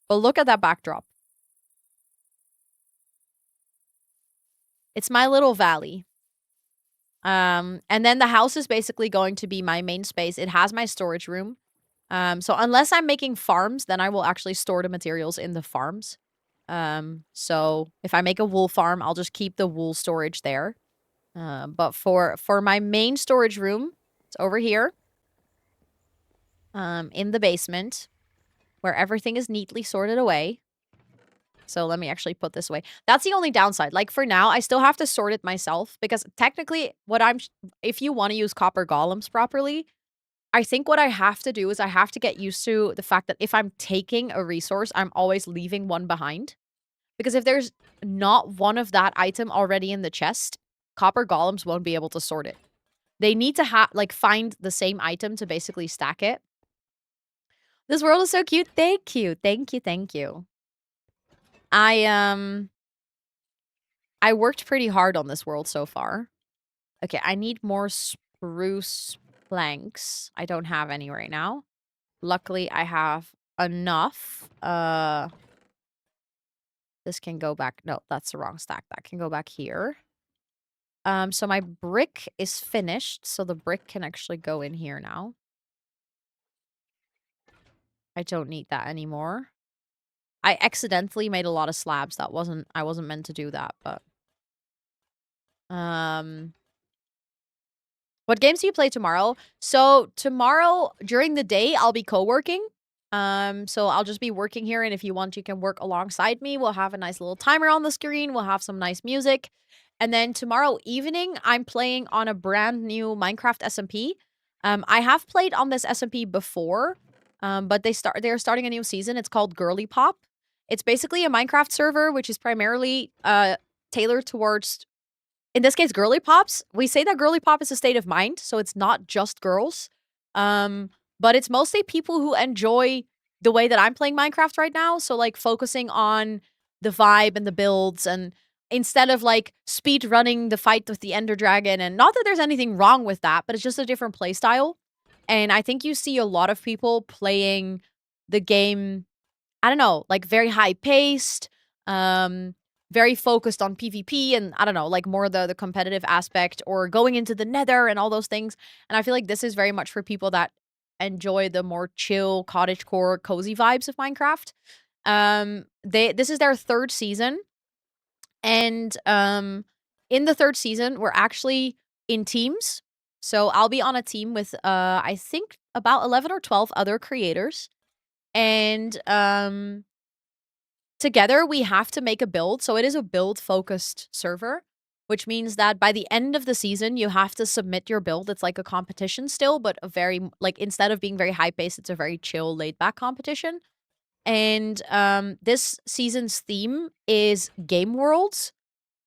But look at that backdrop. It's my little valley. And then the house is basically going to be my main space. It has my storage room. So unless I'm making farms, then I will actually store the materials in the farms. So if I make a wool farm, I'll just keep the wool storage there. But for my main storage room, it's over here. In the basement, where everything is neatly sorted away. So let me actually put this away. That's the only downside. Like for now, I still have to sort it myself because technically if you want to use copper golems properly, I think what I have to do is I have to get used to the fact that if I'm taking a resource, I'm always leaving one behind. Because if there's not one of that item already in the chest, copper golems won't be able to sort it. They need to find the same item to basically stack it. This world is so cute. Thank you. Thank you. Thank you. I worked pretty hard on this world so far. Okay, I need more spruce planks. I don't have any right now. Luckily, I have enough. This can go back. No, that's the wrong stack. That can go back here. So my brick is finished, so the brick can actually go in here now. I don't need that anymore. I accidentally made a lot of slabs. I wasn't meant to do that, but what games do you play tomorrow? So tomorrow during the day I'll be co-working. So I'll just be working here, and if you want you can work alongside me. We'll have a nice little timer on the screen. We'll have some nice music. And then tomorrow evening I'm playing on a brand new Minecraft SMP. I have played on this SMP before. But they're starting a new season. It's called Girly Pop. It's basically a Minecraft server, which is primarily tailored towards, in this case, girly pops. We say that girly pop is a state of mind, so it's not just girls. But it's mostly people who enjoy the way that I'm playing Minecraft right now. So like focusing on the vibe and the builds, and instead of like speed running the fight with the Ender Dragon, and not that there's anything wrong with that, but it's just a different play style. And I think you see a lot of people playing the game, I don't know, like very high paced, very focused on PvP, and I don't know, like more the competitive aspect, or going into the nether and all those things. And I feel like this is very much for people that enjoy the more chill, cottagecore, cozy vibes of Minecraft. This is their third season. And in the third season, we're actually in teams. So I'll be on a team with I think about 11 or 12 other creators. And together we have to make a build. So it is a build focused server, which means that by the end of the season you have to submit your build. It's like a competition still, but a very, like, instead of being very high paced, it's a very chill, laid back competition. And this season's theme is game worlds.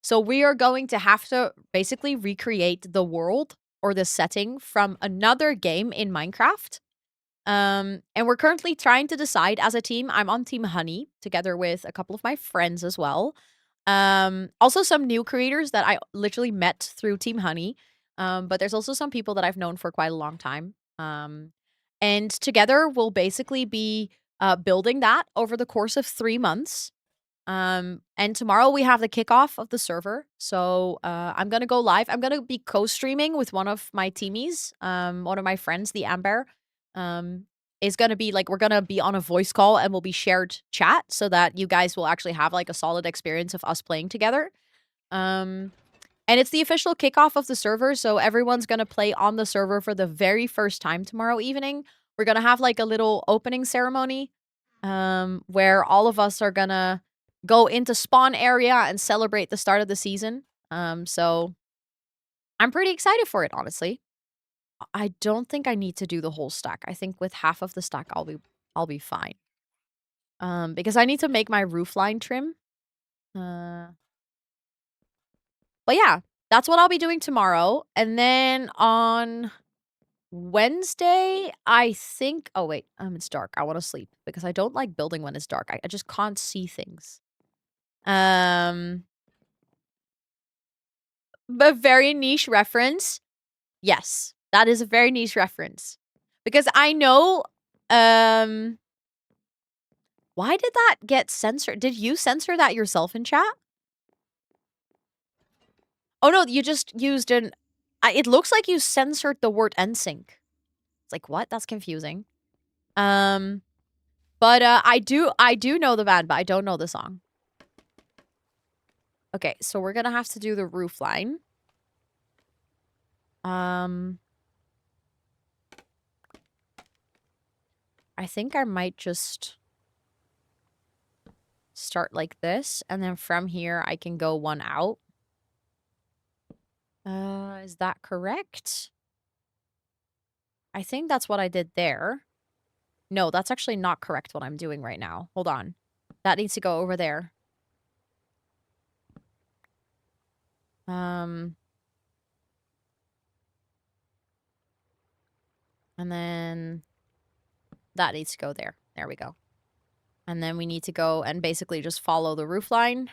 So we are going to have to basically recreate the world or this setting from another game in Minecraft. And we're currently trying to decide as a team. I'm on Team Honey together with a couple of my friends as well. Also some new creators that I literally met through Team Honey. But there's also some people that I've known for quite a long time. And together we'll basically be building that over the course of 3 months. And tomorrow we have the kickoff of the server. So I'm gonna go live. I'm gonna be co-streaming with one of my teamies, one of my friends, the Amber. Is gonna be like we're gonna be on a voice call and we'll be shared chat so that you guys will actually have like a solid experience of us playing together. And it's the official kickoff of the server, so everyone's gonna play on the server for the very first time tomorrow evening. We're gonna have like a little opening ceremony, where all of us are gonna go into spawn area and celebrate the start of the season. So I'm pretty excited for it, honestly. I don't think I need to do the whole stack. I think with half of the stack I'll be fine. Because I need to make my roof line trim. But yeah, that's what I'll be doing tomorrow. And then on Wednesday, I think oh wait, it's dark. I want to sleep because I don't like building when it's dark. I just can't see things. But very niche reference. Yes, that is a very niche reference. Because I know, why did that get censored? Did you censor that yourself in chat? Oh no, you just used an, it looks like you censored the word NSYNC. It's like, what? That's confusing. But I do know the band, but I don't know the song. Okay, so we're gonna have to do the roof line. I think I might just start like this, and then from here I can go one out. Is that correct? I think that's what I did there. No, that's actually not correct what I'm doing right now. Hold on. That needs to go over there. And then that needs to go there. There we go. And then we need to go and basically just follow the roof line.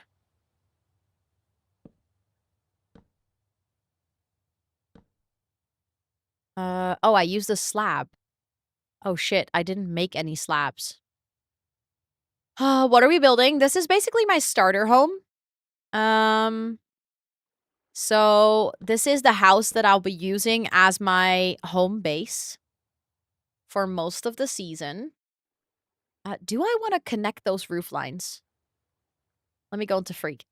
Oh, I used a slab. Oh shit, I didn't make any slabs. What are we building? This is basically my starter home. So this is the house that I'll be using as my home base for most of the season. Do I want to connect those roof lines? Let me go into freak.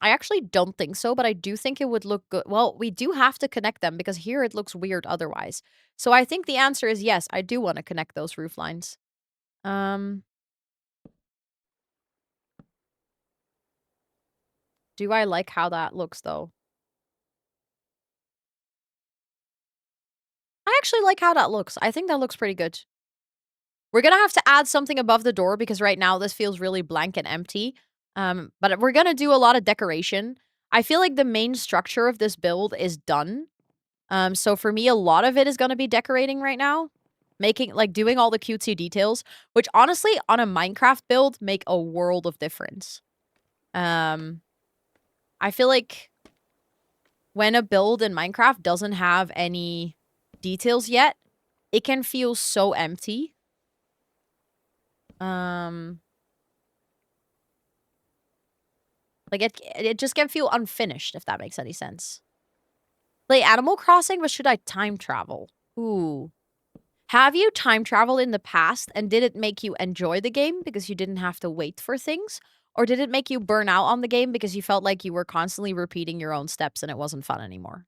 I actually don't think so, but I do think it would look good. Well, we do have to connect them because here it looks weird otherwise. So I think the answer is yes, I do want to connect those roof lines. Do I like how that looks though? I actually like how that looks. I think that looks pretty good. We're gonna have to add something above the door because right now this feels really blank and empty. But we're gonna do a lot of decoration. I feel like the main structure of this build is done. So for me, a lot of it is gonna be decorating right now. Doing all the cutesy details, which honestly, on a Minecraft build, make a world of difference. I feel like when a build in Minecraft doesn't have any details yet, it can feel so empty. Like it just can feel unfinished, if that makes any sense. Play Animal Crossing, but should I time travel? Ooh. Have you time traveled in the past and did it make you enjoy the game because you didn't have to wait for things? Or did it make you burn out on the game because you felt like you were constantly repeating your own steps and it wasn't fun anymore?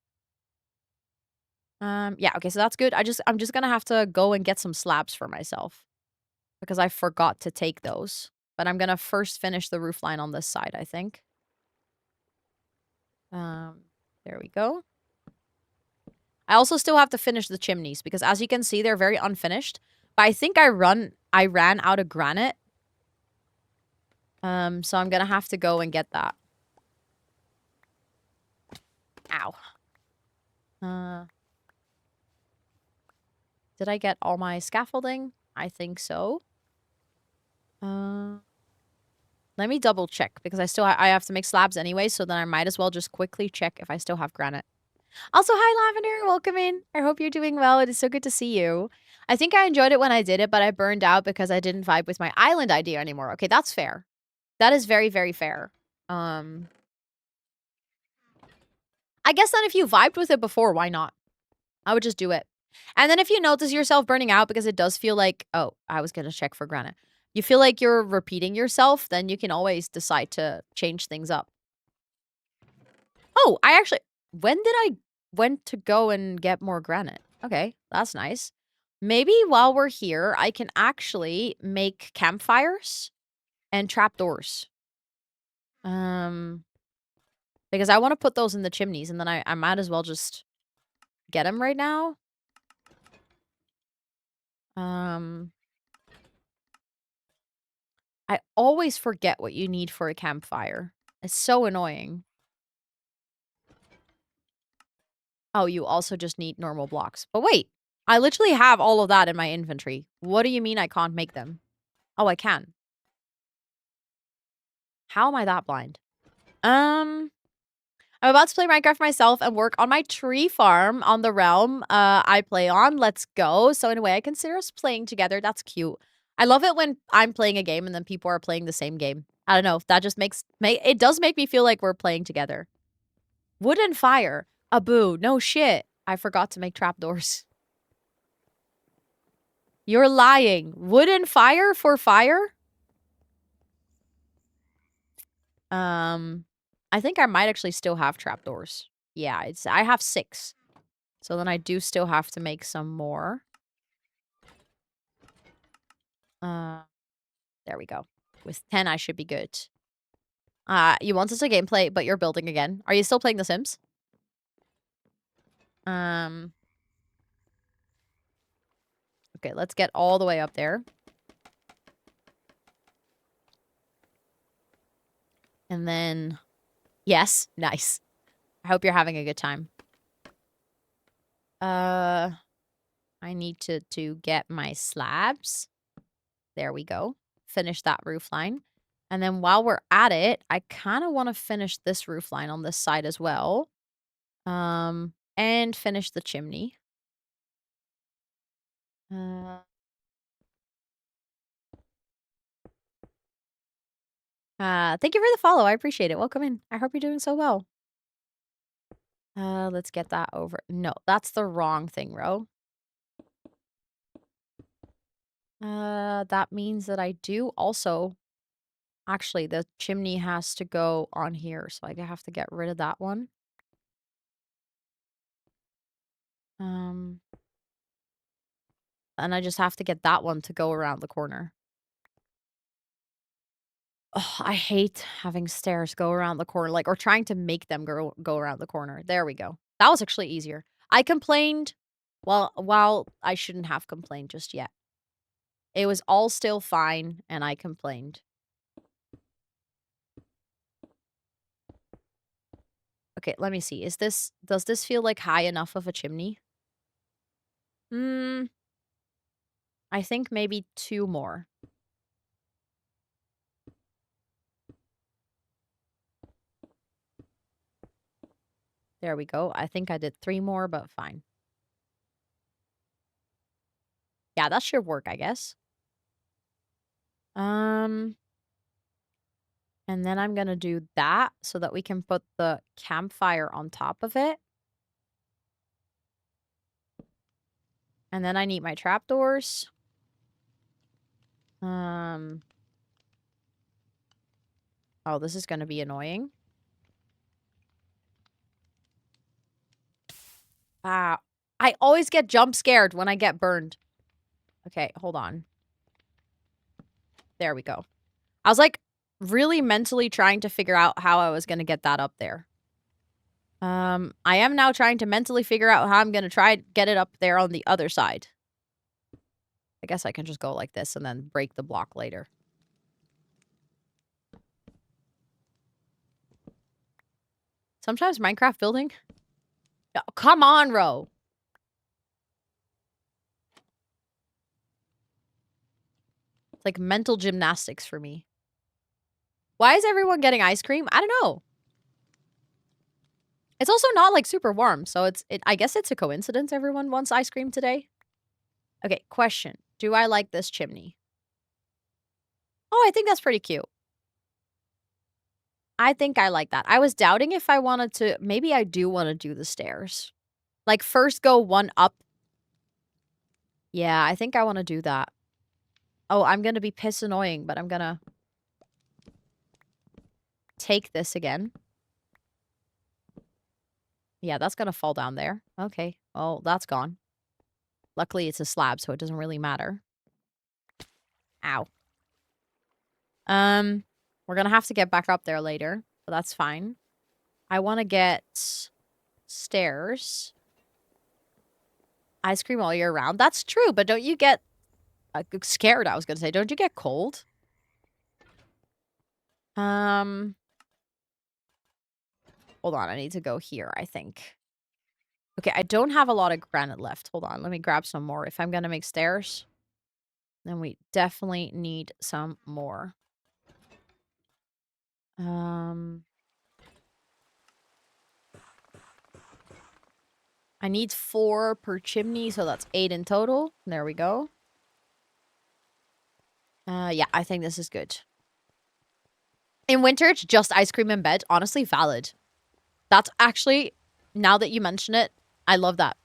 Yeah, okay, so that's good. I'm just gonna have to go and get some slabs for myself because I forgot to take those. But I'm gonna first finish the roof line on this side, I think. There we go. I also still have to finish the chimneys because as you can see, they're very unfinished. But I think I ran out of granite. So I'm gonna have to go and get that. Ow. Did I get all my scaffolding? I think so. Let me double check because I have to make slabs anyway, so then I might as well just quickly check if I still have granite. Also, hi Lavender, welcome in. I hope you're doing well. It is so good to see you. I think I enjoyed it when I did it, but I burned out because I didn't vibe with my island idea anymore. Okay, that's fair. That is very, very fair. I guess then if you vibed with it before, why not? I would just do it. And then if you notice yourself burning out because it does feel like, oh, I was going to check for granite. You feel like you're repeating yourself, then you can always decide to change things up. Oh, when did I went to go and get more granite? Okay, that's nice. Maybe while we're here, I can actually make campfires and trapdoors. Because I want to put those in the chimneys, and then I might as well just get them right now. I always forget what you need for a campfire. It's so annoying. Oh, you also just need normal blocks. But wait, I literally have all of that in my inventory. What do you mean I can't make them? Oh, I can. How am I that blind? I'm about to play Minecraft myself and work on my tree farm on the realm I play on. Let's go. So in a way, I consider us playing together. That's cute. I love it when I'm playing a game and then people are playing the same game. I don't know. That just it does make me feel like we're playing together. Wood and fire. Aboo. No shit. I forgot to make trapdoors. You're lying. Wood and fire for fire? I think I might actually still have trapdoors. Yeah, I have 6. So then I do still have to make some more. There we go. With 10, I should be good. You wanted a gameplay, but you're building again. Are you still playing The Sims? Okay, let's get all the way up there. And then, yes, nice. I hope you're having a good time. I need to get my slabs. There we go. Finish that roof line. And then while we're at it, I kind of want to finish this roof line on this side as well. And finish the chimney. Thank you for the follow. I appreciate it. Welcome in. I hope you're doing so well. Let's get that over. No, that's the wrong thing, Ro. That means that I do also... Actually, the chimney has to go on here, so I have to get rid of that one. And I just have to get that one to go around the corner. Oh, I hate having stairs go around the corner, or trying to make them go around the corner. There we go. That was actually easier. I complained while I shouldn't have complained just yet. It was all still fine, and I complained. Okay, let me see. Does this feel like high enough of a chimney? I think maybe 2 more. There we go. I think I did 3 more, but fine. Yeah, that should work, I guess. And then I'm gonna do that so that we can put the campfire on top of it. And then I need my trapdoors. Oh, this is gonna be annoying. I always get jump scared when I get burned. Okay, hold on. There we go. I was really mentally trying to figure out how I was gonna get that up there. I am now trying to mentally figure out how I'm gonna try to get it up there on the other side. I guess I can just go like this and then break the block later. Sometimes Minecraft building. Oh, come on, Ro. It's like mental gymnastics for me. Why is everyone getting ice cream? I don't know. It's also not like super warm, so I guess it's a coincidence everyone wants ice cream today. Okay, question. Do I like this chimney? Oh, I think that's pretty cute. I think I like that. I was doubting if I wanted to, maybe I do want to do the stairs. Like first go one up. Yeah, I think I want to do that. Oh, I'm going to be piss annoying, but I'm going to take this again. Yeah, that's going to fall down there. Okay. Oh, that's gone. Luckily, it's a slab, so it doesn't really matter. Ow. We're going to have to get back up there later, but that's fine. I want to get stairs. Ice cream all year round. That's true, but don't you get scared, I was going to say. Don't you get cold? Hold on, I need to go here, I think. Okay, I don't have a lot of granite left. Hold on, let me grab some more. If I'm going to make stairs, then we definitely need some more. I need 4 per chimney, so that's 8 in total. There we go. Yeah, I think this is good. In winter, it's just ice cream in bed. Honestly, valid. That's actually, now that you mention it, I love that.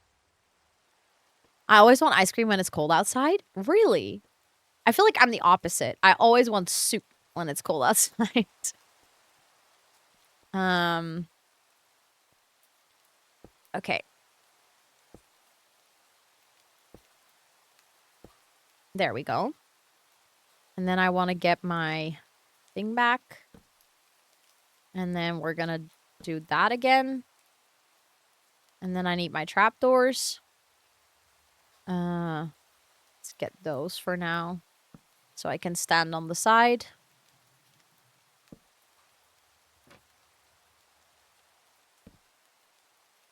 I always want ice cream when it's cold outside. Really? I feel like I'm the opposite. I always want soup when it's cold outside. Okay. There we go. And then I want to get my thing back. And then we're going to do that again. And then I need my trapdoors. Let's get those for now. So I can stand on the side.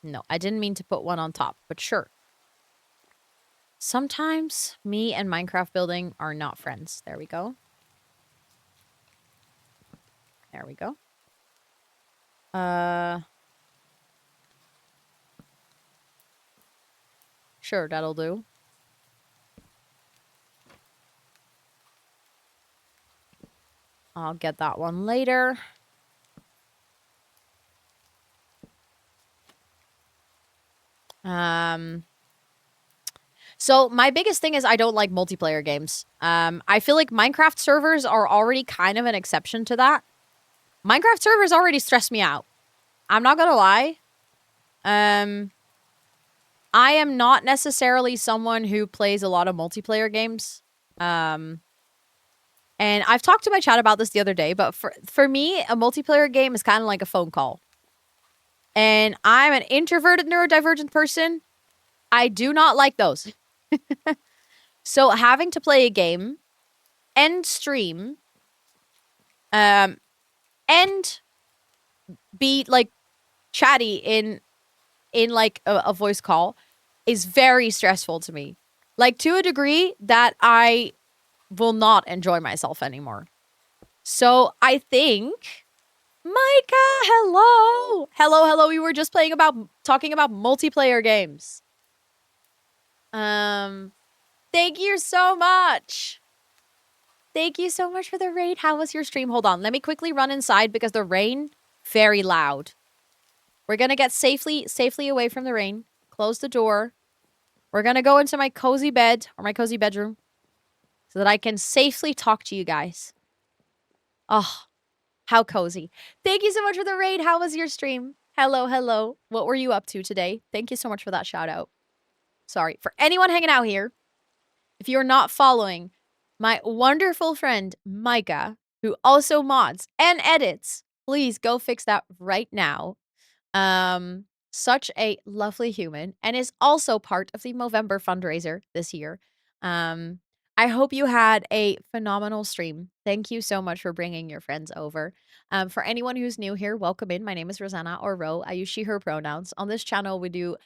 No, I didn't mean to put one on top, but sure. Sometimes me and Minecraft building are not friends. There we go. There we go. Sure, that'll do. I'll get that one later. So my biggest thing is I don't like multiplayer games. I feel like Minecraft servers are already kind of an exception to that. Minecraft servers already stress me out. I'm not gonna lie. I am not necessarily someone who plays a lot of multiplayer games. And I've talked to my chat about this the other day, but for me, a multiplayer game is kind of like a phone call. And I'm an introverted neurodivergent person. I do not like those. So having to play a game and stream and be like chatty in like a voice call is very stressful to me. Like to a degree that I will not enjoy myself anymore. So I think Micah, hello. Hello. We were just talking about multiplayer games. Thank you so much. Thank you so much for the raid. How was your stream? Hold on. Let me quickly run inside because the rain, very loud. We're going to get safely away from the rain. Close the door. We're going to go into my cozy bed or my cozy bedroom so that I can safely talk to you guys. Oh, how cozy. Thank you so much for the raid. How was your stream? Hello. What were you up to today? Thank you so much for that shout out. Sorry. For anyone hanging out here, if you're not following my wonderful friend, Micah, who also mods and edits, please go fix that right now. Such a lovely human and is also part of the Movember fundraiser this year. I hope you had a phenomenal stream. Thank you so much for bringing your friends over. For anyone who's new here, welcome in. My name is Rosanna or Ro. I use she, her pronouns. On this channel, we do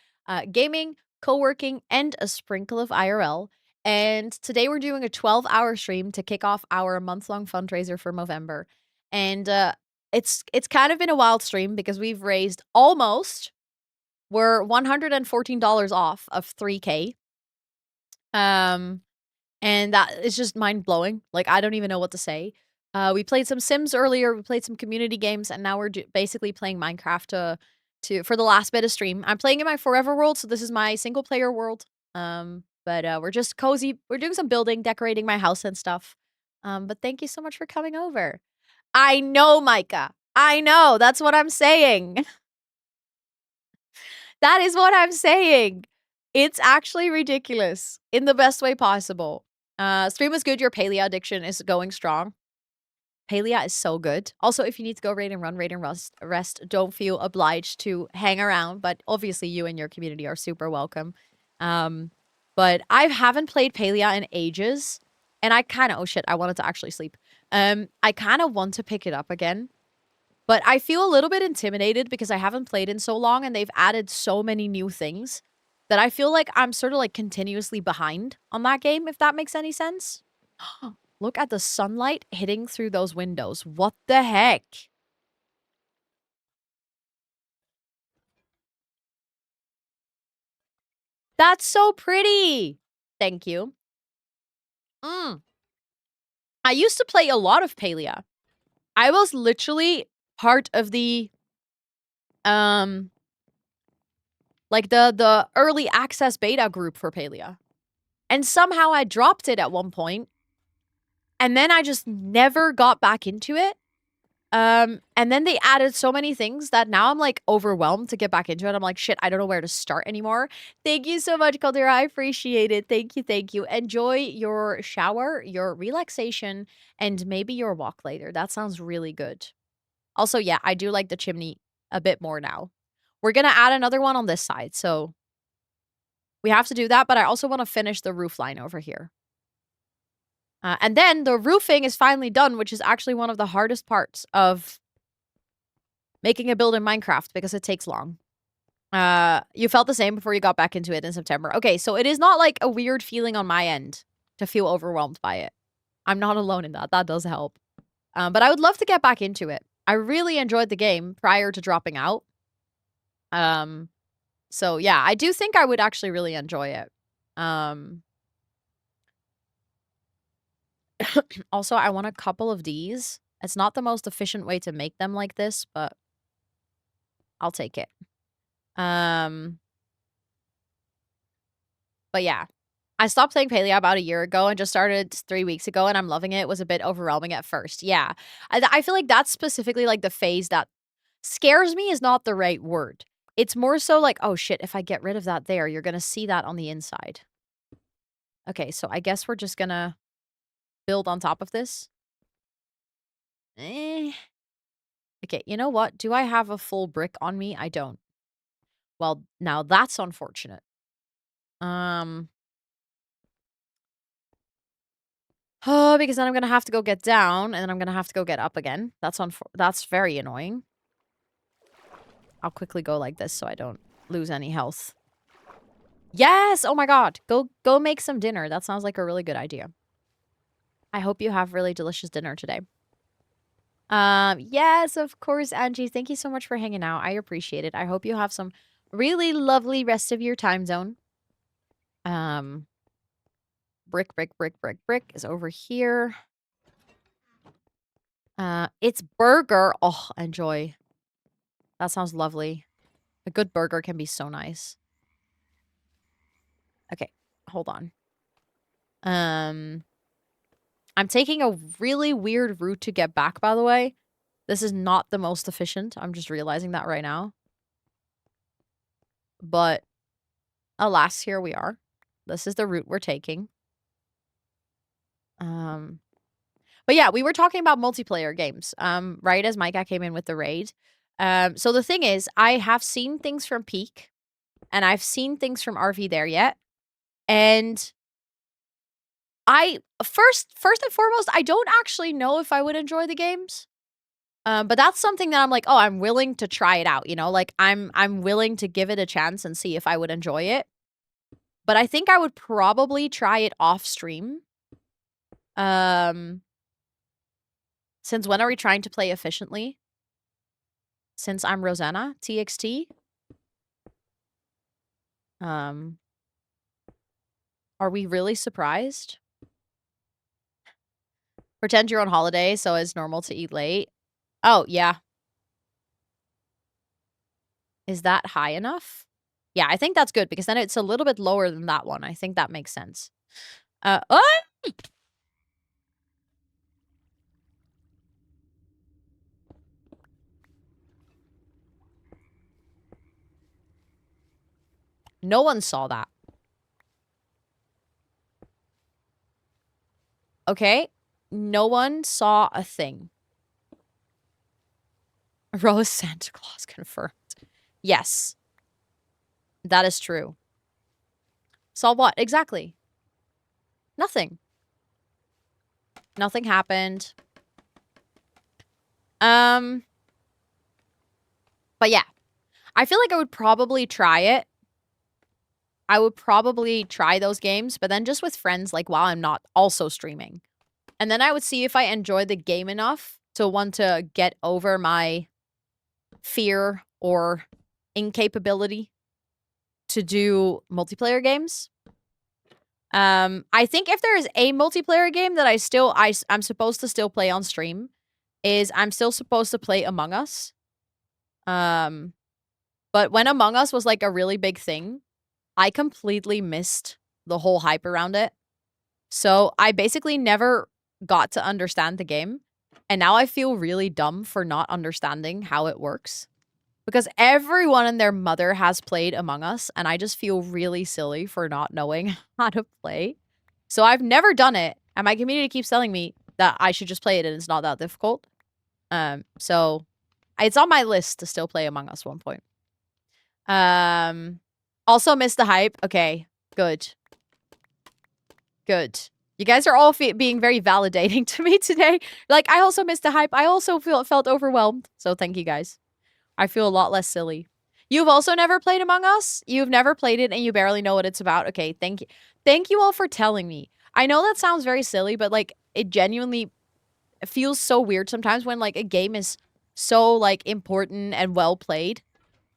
gaming, co working, and a sprinkle of IRL. And today we're doing a 12-hour stream to kick off our month-long fundraiser for November. And it's kind of been a wild stream because we've raised we're $114 off of 3K. And that is just mind-blowing. Like, I don't even know what to say. We played some Sims earlier, we played some community games, and now we're basically playing Minecraft for the last bit of stream. I'm playing in my forever world, so this is my single-player world. But we're just cozy. We're doing some building, decorating my house and stuff. But thank you so much for coming over. I know, Micah. I know. That's what I'm saying. That is what I'm saying. It's actually ridiculous in the best way possible. Stream is good. Your Palea addiction is going strong. Palea is so good. Also, if you need to go raid and run, raid and rest, don't feel obliged to hang around. But obviously, you and your community are super welcome. But I haven't played Palea in ages. And I kind of, oh shit, I wanted to actually sleep. I kind of want to pick it up again. But I feel a little bit intimidated because I haven't played in so long and they've added so many new things that I feel like I'm sort of like continuously behind on that game, if that makes any sense. Look at the sunlight hitting through those windows. What the heck? That's so pretty. Thank you. I used to play a lot of Palea. I was literally part of the like the early access beta group for Palea. And somehow I dropped it at one point. And then I just never got back into it. And then they added so many things that now I'm like overwhelmed to get back into it. I'm like, shit, I don't know where to start anymore. Thank you so much, Caldera. I appreciate it. Thank you. Thank you. Enjoy your shower, your relaxation, and maybe your walk later. That sounds really good. Also, yeah, I do like the chimney a bit more now. We're going to add another one on this side. So we have to do that. But I also want to finish the roof line over here. And then the roofing is finally done, which is actually one of the hardest parts of making a build in Minecraft because it takes long. You felt the same before you got back into it in September. Okay, so it is not like a weird feeling on my end to feel overwhelmed by it. I'm not alone in that. That does help. But I would love to get back into it. I really enjoyed the game prior to dropping out. So yeah, I do think I would actually really enjoy it. Also, I want a couple of these. It's not the most efficient way to make them like this, but I'll take it. But yeah. I stopped playing Palea about a year ago and just started 3 weeks ago, and I'm loving it. It was a bit overwhelming at first. Yeah. I feel like that's specifically like the phase that scares me is not the right word. It's more so like, oh shit, if I get rid of that there, you're going to see that on the inside. Okay, so I guess we're just going to build on top of this. Okay, you know what? Do I have a full brick on me? I don't. Well, now that's unfortunate. Oh, because then I'm gonna have to go get down, and then I'm gonna have to go get up again. That's very annoying. I'll quickly go like this so I don't lose any health. Yes! Oh my god! Go make some dinner. That sounds like a really good idea. I hope you have really delicious dinner today. Yes, of course, Angie. Thank you so much for hanging out. I appreciate it. I hope you have some really lovely rest of your time zone. Brick is over here. It's burger. Oh, enjoy. That sounds lovely. A good burger can be so nice. Okay, hold on. I'm taking a really weird route to get back, by the way. This is not the most efficient. I'm just realizing that right now. But alas, here we are. This is the route we're taking. But yeah, we were talking about multiplayer games, right as Micah came in with the raid. So the thing is, I have seen things from Peak, and I've seen things from RV there yet. And first and foremost, I don't actually know if I would enjoy the games. But that's something that I'm like, oh, I'm willing to try it out, you know? Like I'm willing to give it a chance and see if I would enjoy it. But I think I would probably try it off stream. Since when are we trying to play efficiently? Since I'm rosannatxt. Are we really surprised? Pretend you're on holiday, so it's normal to eat late. Oh, yeah. Is that high enough? Yeah, I think that's good because then it's a little bit lower than that one. I think that makes sense. Oh! No one saw that. Okay. No one saw a thing. Rose Santa Claus confirmed. Yes. That is true. Saw what? Exactly. Nothing. Nothing happened. But yeah. I feel like I would probably try it. I would probably try those games, but then just with friends, like, while I'm not also streaming. And then I would see if I enjoy the game enough to want to get over my fear or incapability to do multiplayer games. I think if there is a multiplayer game that I'm supposed to still play on stream, is I'm still supposed to play Among Us. But when Among Us was like a really big thing, I completely missed the whole hype around it. So I basically never got to understand the game. And now I feel really dumb for not understanding how it works. Because everyone and their mother has played Among Us, and I just feel really silly for not knowing how to play. So I've never done it, and my community keeps telling me that I should just play it and it's not that difficult. So it's on my list to still play Among Us 1 point. Also missed the hype. Okay, good. Good. You guys are all being very validating to me today. Like, I also missed the hype. I also felt overwhelmed. So thank you guys. I feel a lot less silly. You've also never played Among Us? You've never played it and you barely know what it's about? Okay, thank you. Thank you all for telling me. I know that sounds very silly, but, like, it genuinely feels so weird sometimes when, like, a game is so, like, important and well played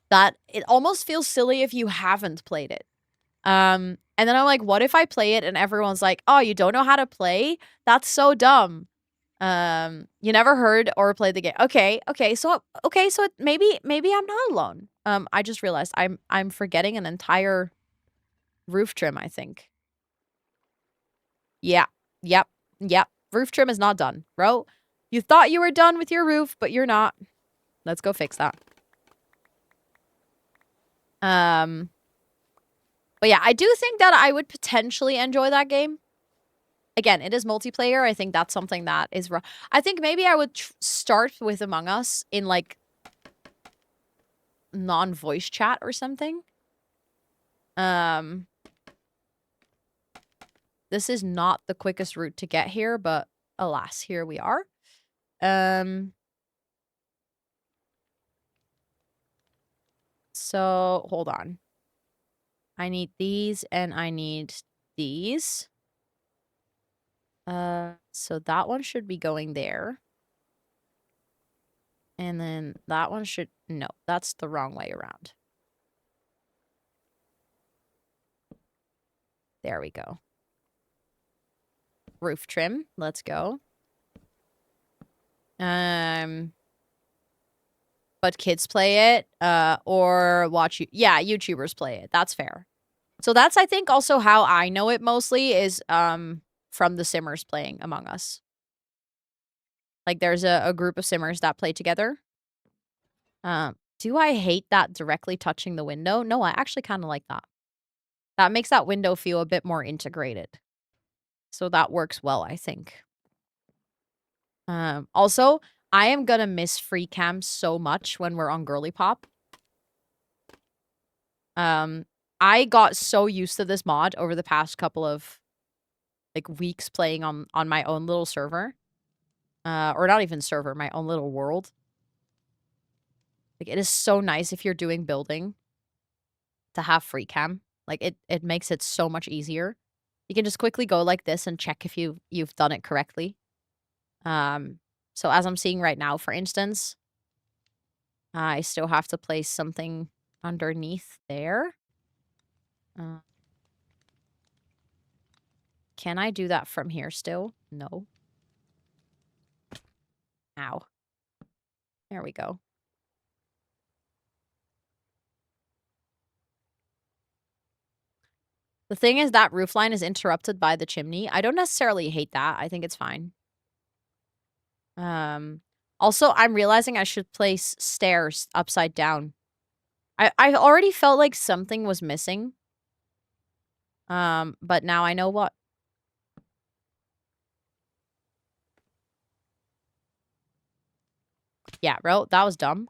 that it almost feels silly if you haven't played it. And then I'm like, what if I play it and everyone's like, oh, you don't know how to play? That's so dumb. You never heard or played the game. Okay, so maybe I'm not alone. I just realized I'm forgetting an entire roof trim, I think. Yeah. Yep. Roof trim is not done, bro. You thought you were done with your roof, but you're not. Let's go fix that. But yeah, I do think that I would potentially enjoy that game. Again, it is multiplayer. I think that's something that is wrong. I think maybe I would start with Among Us in, like, non-voice chat or something. This is not the quickest route to get here, but alas, here we are. So, hold on. I need these and I need these. So that one should be going there. And then that one should... No, that's the wrong way around. There we go. Roof trim. Let's go. But kids play it, or watch you. Yeah, YouTubers play it. That's fair. So that's, I think, also how I know it mostly is from the simmers playing Among Us. Like, there's a group of simmers that play together. Do I hate that directly touching the window? No, I actually kind of like that. That makes that window feel a bit more integrated. So that works well, I think. Also, I am gonna miss free cam so much when we're on Girly Pop. I got so used to this mod over the past couple of like, weeks playing on my own little server. Or not even server, my own little world. Like, it is so nice if you're doing building to have free cam. Like, it makes it so much easier. You can just quickly go like this and check if you've done it correctly. So as I'm seeing right now, for instance, I still have to place something underneath there. Can I do that from here still? No. Ow. There we go. The thing is that roof line is interrupted by the chimney. I don't necessarily hate that. I think it's fine. Also, I'm realizing I should place stairs upside down. I already felt like something was missing. But now I know what. Yeah, bro, that was dumb.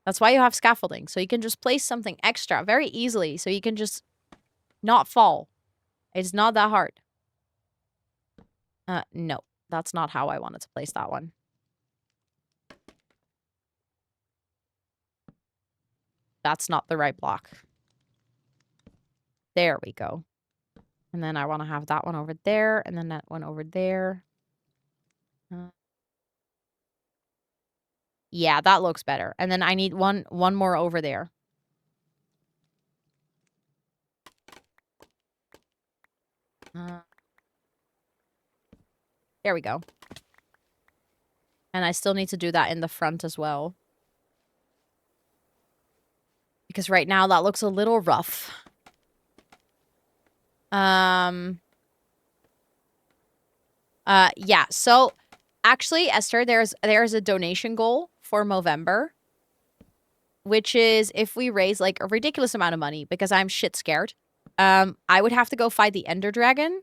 That's why you have scaffolding. So you can just place something extra very easily. So you can just not fall. It's not that hard. No. That's not how I wanted to place that one. That's not the right block. There we go. And then I want to have that one over there. And then that one over there. Yeah, that looks better. And then I need one more over there. There we go. And I still need to do that in the front as well. Because right now that looks a little rough. Yeah, so actually, Esther, there's a donation goal for Movember, which is if we raise like a ridiculous amount of money, because I'm shit scared, I would have to go fight the Ender Dragon.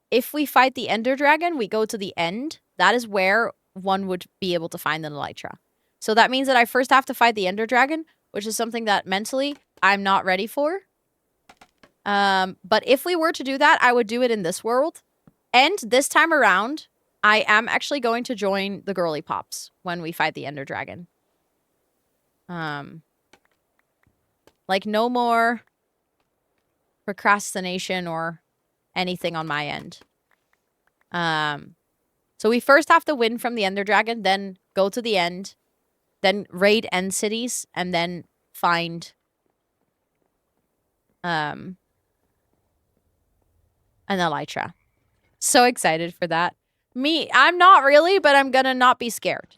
If we fight the Ender Dragon, we go to the end. That is where one would be able to find the Elytra. So that means that I first have to fight the Ender Dragon, which is something that mentally I'm not ready for. But if we were to do that, I would do it in this world. And this time around, I am actually going to join the Girly Pops when we fight the Ender Dragon. Like, no more procrastination or anything on my end. So we first have to win from the Ender Dragon, then go to the end, then raid end cities, and then find an Elytra. So excited for that. I'm not really, but I'm gonna not be scared.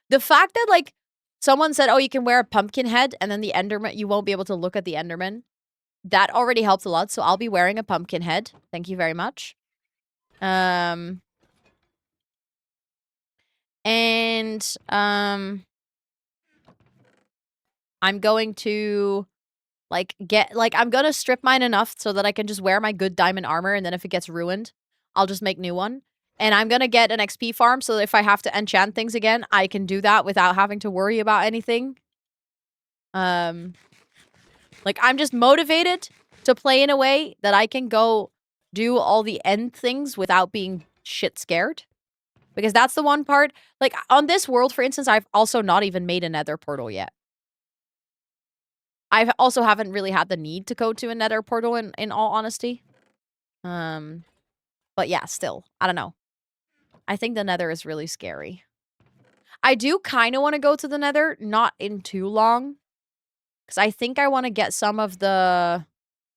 The fact that, like, someone said, oh, you can wear a pumpkin head, and then the Enderman, you won't be able to look at the Enderman. That already helps a lot, so I'll be wearing a pumpkin head. Thank you very much. I'm going to, like, I'm gonna strip mine enough so that I can just wear my good diamond armor, and then if it gets ruined, I'll just make new one. And I'm gonna get an XP farm so that if I have to enchant things again, I can do that without having to worry about anything. Like, I'm just motivated to play in a way that I can go do all the end things without being shit scared. Because that's the one part. Like, on this world, for instance, I've also not even made a nether portal yet. I also haven't really had the need to go to a nether portal, in all honesty. But yeah, still. I don't know. I think the nether is really scary. I do kind of want to go to the nether, not in too long. Because I think I want to get some of the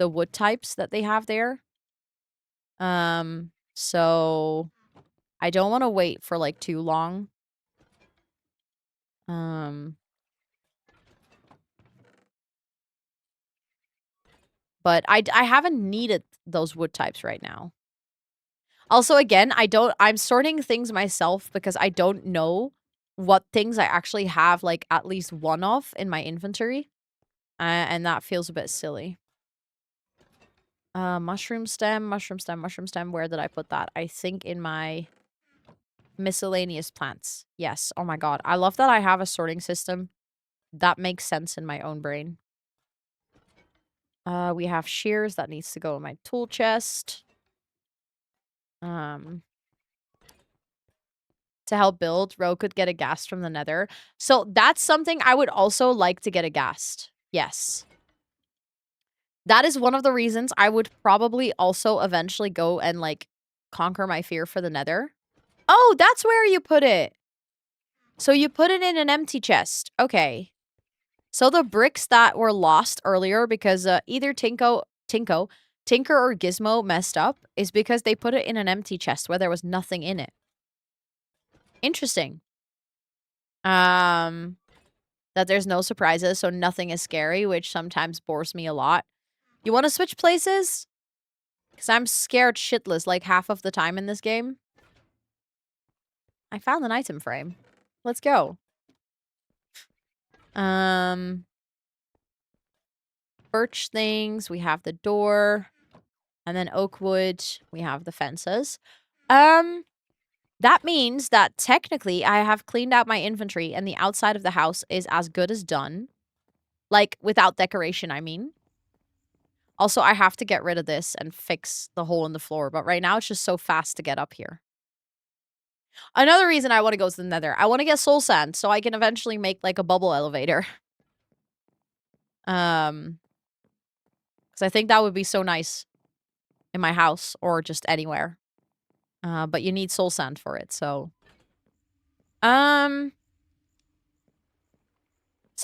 wood types that they have there. So I don't want to wait for, like, too long. But I haven't needed those wood types right now. Also, again, I'm sorting things myself because I don't know what things I actually have, like, at least one of in my inventory. And that feels a bit silly. Mushroom stem. Where did I put that? I think in my miscellaneous plants. Yes. Oh my god. I love that I have a sorting system. That makes sense in my own brain. We have shears that needs to go in my tool chest. To help build, Ro could get a ghast from the nether. So that's something I would also like to get a ghast. Yes. That is one of the reasons I would probably also eventually go and, like, conquer my fear for the nether. Oh, that's where you put it. So you put it in an empty chest. Okay. So the bricks that were lost earlier because either Tinker or Gizmo messed up is because they put it in an empty chest where there was nothing in it. Interesting. That there's no surprises, so nothing is scary, which sometimes bores me a lot. You want to switch places? Because I'm scared shitless like half of the time in this game. I found an item frame. Let's go. Birch things. We have the door. And then oak wood. We have the fences. That means that technically I have cleaned out my inventory and the outside of the house is as good as done. Like, without decoration, I mean. Also, I have to get rid of this and fix the hole in the floor. But right now, it's just so fast to get up here. Another reason I want to go to the nether. I want to get soul sand so I can eventually make, like, a bubble elevator. Because I think that would be so nice in my house or just anywhere. But you need soul sand for it, so... So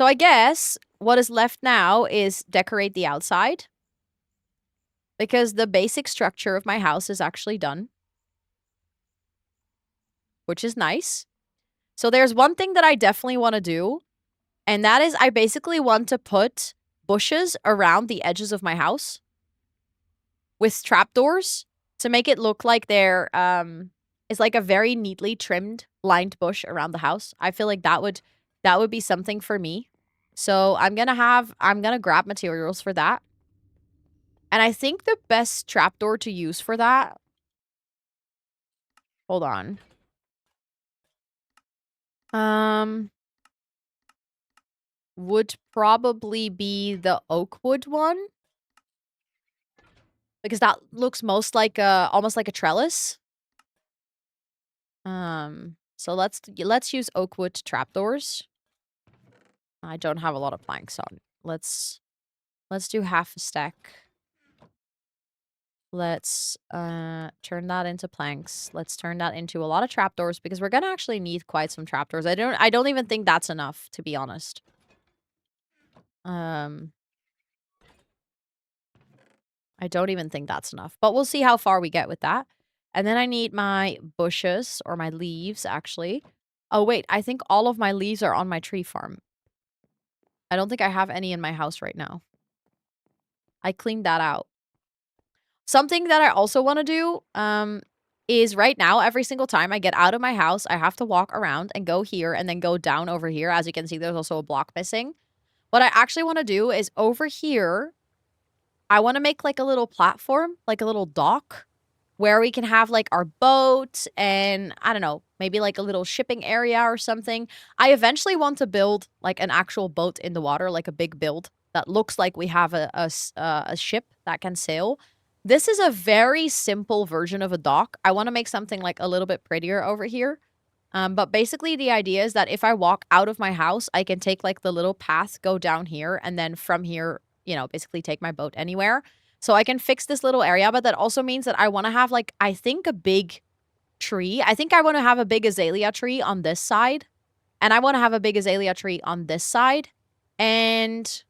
I guess what is left now is decorate the outside. Because the basic structure of my house is actually done. Which is nice. So there's one thing that I definitely want to do. And that is I basically want to put bushes around the edges of my house. With trapdoors. To make it look like there is like a very neatly trimmed lined bush around the house. I feel like that would be something for me. So I'm gonna grab materials for that. And I think the best trapdoor to use for that... Hold on. Would probably be the oak wood one. Because that looks most like almost like a trellis. So let's use oak wood trapdoors. I don't have a lot of planks on. Let's do half a stack. Let's turn that into planks. Let's turn that into a lot of trapdoors because we're gonna actually need quite some trapdoors. I don't even think that's enough, to be honest. I don't even think that's enough, but we'll see how far we get with that. And then I need my bushes or my leaves, actually. Oh, wait, I think all of my leaves are on my tree farm. I don't think I have any in my house right now. I cleaned that out. Something that I also want to do is right now, every single time I get out of my house, I have to walk around and go here and then go down over here. As you can see, there's also a block missing. What I actually want to do is over here, I want to make like a little platform, like a little dock where we can have like our boat and I don't know, maybe like a little shipping area or something. I eventually want to build like an actual boat in the water, like a big build that looks like we have a ship that can sail. This is a very simple version of a dock. I want to make something like a little bit prettier over here. But basically the idea is that if I walk out of my house, I can take like the little path, go down here, and then from here, you know, basically take my boat anywhere. So I can fix this little area, but that also means that I want to have like, I think a big tree. I think I want to have a big azalea tree on this side. And I want to have a big azalea tree on this side. And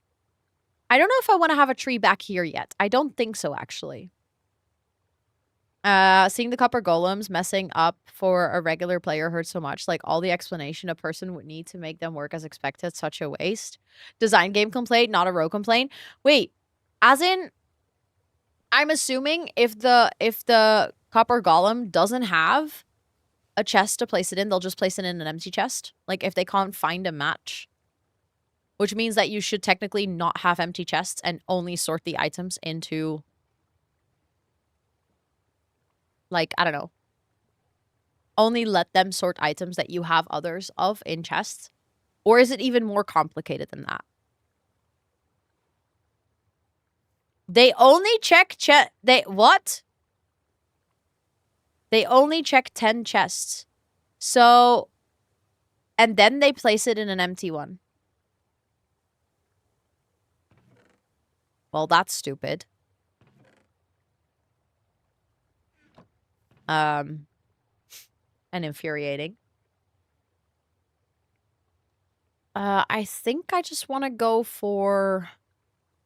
I don't know if I want to have a tree back here yet. I don't think so, actually. Seeing the copper golems messing up for a regular player hurts so much. Like, all the explanation a person would need to make them work as expected. Such a waste. Design game complaint, not a row complaint. Wait, as in... I'm assuming if the copper golem doesn't have a chest to place it in, they'll just place it in an empty chest. Like, if they can't find a match. Which means that you should technically not have empty chests and only sort the items into... Like, I don't know. Only let them sort items that you have others of in chests. Or is it even more complicated than that? They only check they what? They only check 10 chests. So, and then they place it in an empty one. Well, that's stupid. And infuriating. I think I just want to go for...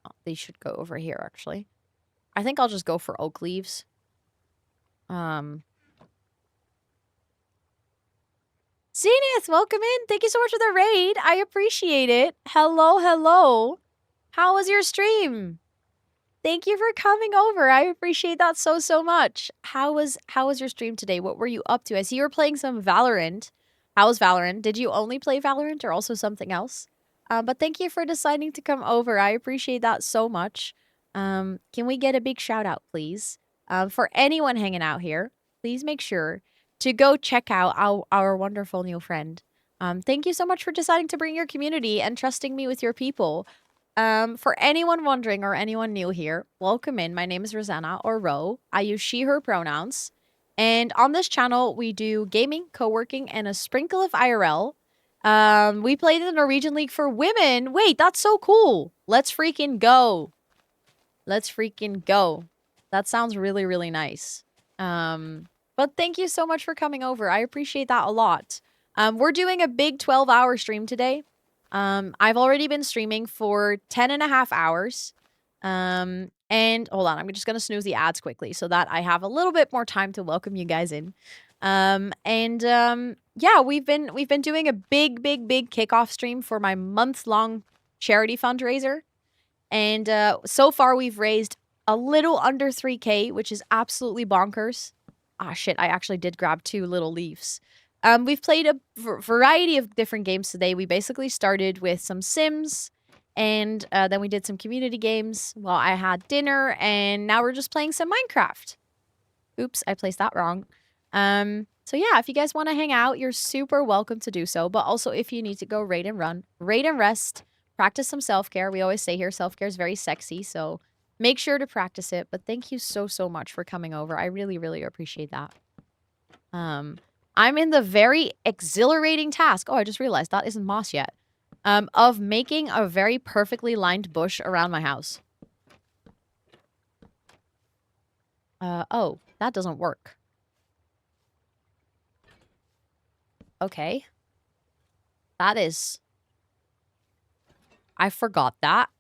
Oh, they should go over here, actually. I think I'll just go for oak leaves. Zenith, welcome in. Thank you so much for the raid. I appreciate it. Hello, hello. How was your stream? Thank you for coming over. I appreciate that so, so much. How was your stream today? What were you up to? I see you were playing some Valorant. How was Valorant? Did you only play Valorant or also something else? But thank you for deciding to come over. I appreciate that so much. Can we get a big shout out, please? For anyone hanging out here, please make sure to go check out our wonderful new friend. Thank you so much for deciding to bring your community and trusting me with your people. For anyone wondering or anyone new here, welcome in. My name is Rosanna or Ro. I use she, her pronouns. And on this channel, we do gaming, co-working, and a sprinkle of IRL. We played in the Norwegian League for women. Wait, that's so cool. Let's freaking go. Let's freaking go. That sounds really, really nice. But thank you so much for coming over. I appreciate that a lot. We're doing a big 12-hour stream today. I've already been streaming for 10.5 hours. And hold on, I'm just going to snooze the ads quickly so that I have a little bit more time to welcome you guys in. Yeah, we've been doing a big kickoff stream for my month-long charity fundraiser. And so far we've raised a little under 3K, which is absolutely bonkers. Ah, shit, I actually did grab 2 little leaves. We've played a variety of different games today. We basically started with some Sims, and then we did some community games while I had dinner, and now we're just playing some Minecraft. Oops, I placed that wrong. So yeah, if you guys want to hang out, you're super welcome to do so. But also, if you need to go raid and run, raid and rest, practice some self-care. We always say here, self-care is very sexy, so make sure to practice it. But thank you so, so much for coming over. I really, really appreciate that. I'm in the very exhilarating task. Oh, I just realized that isn't moss yet. Of making a very perfectly lined bush around my house. Oh, that doesn't work. Okay. That is... I forgot that.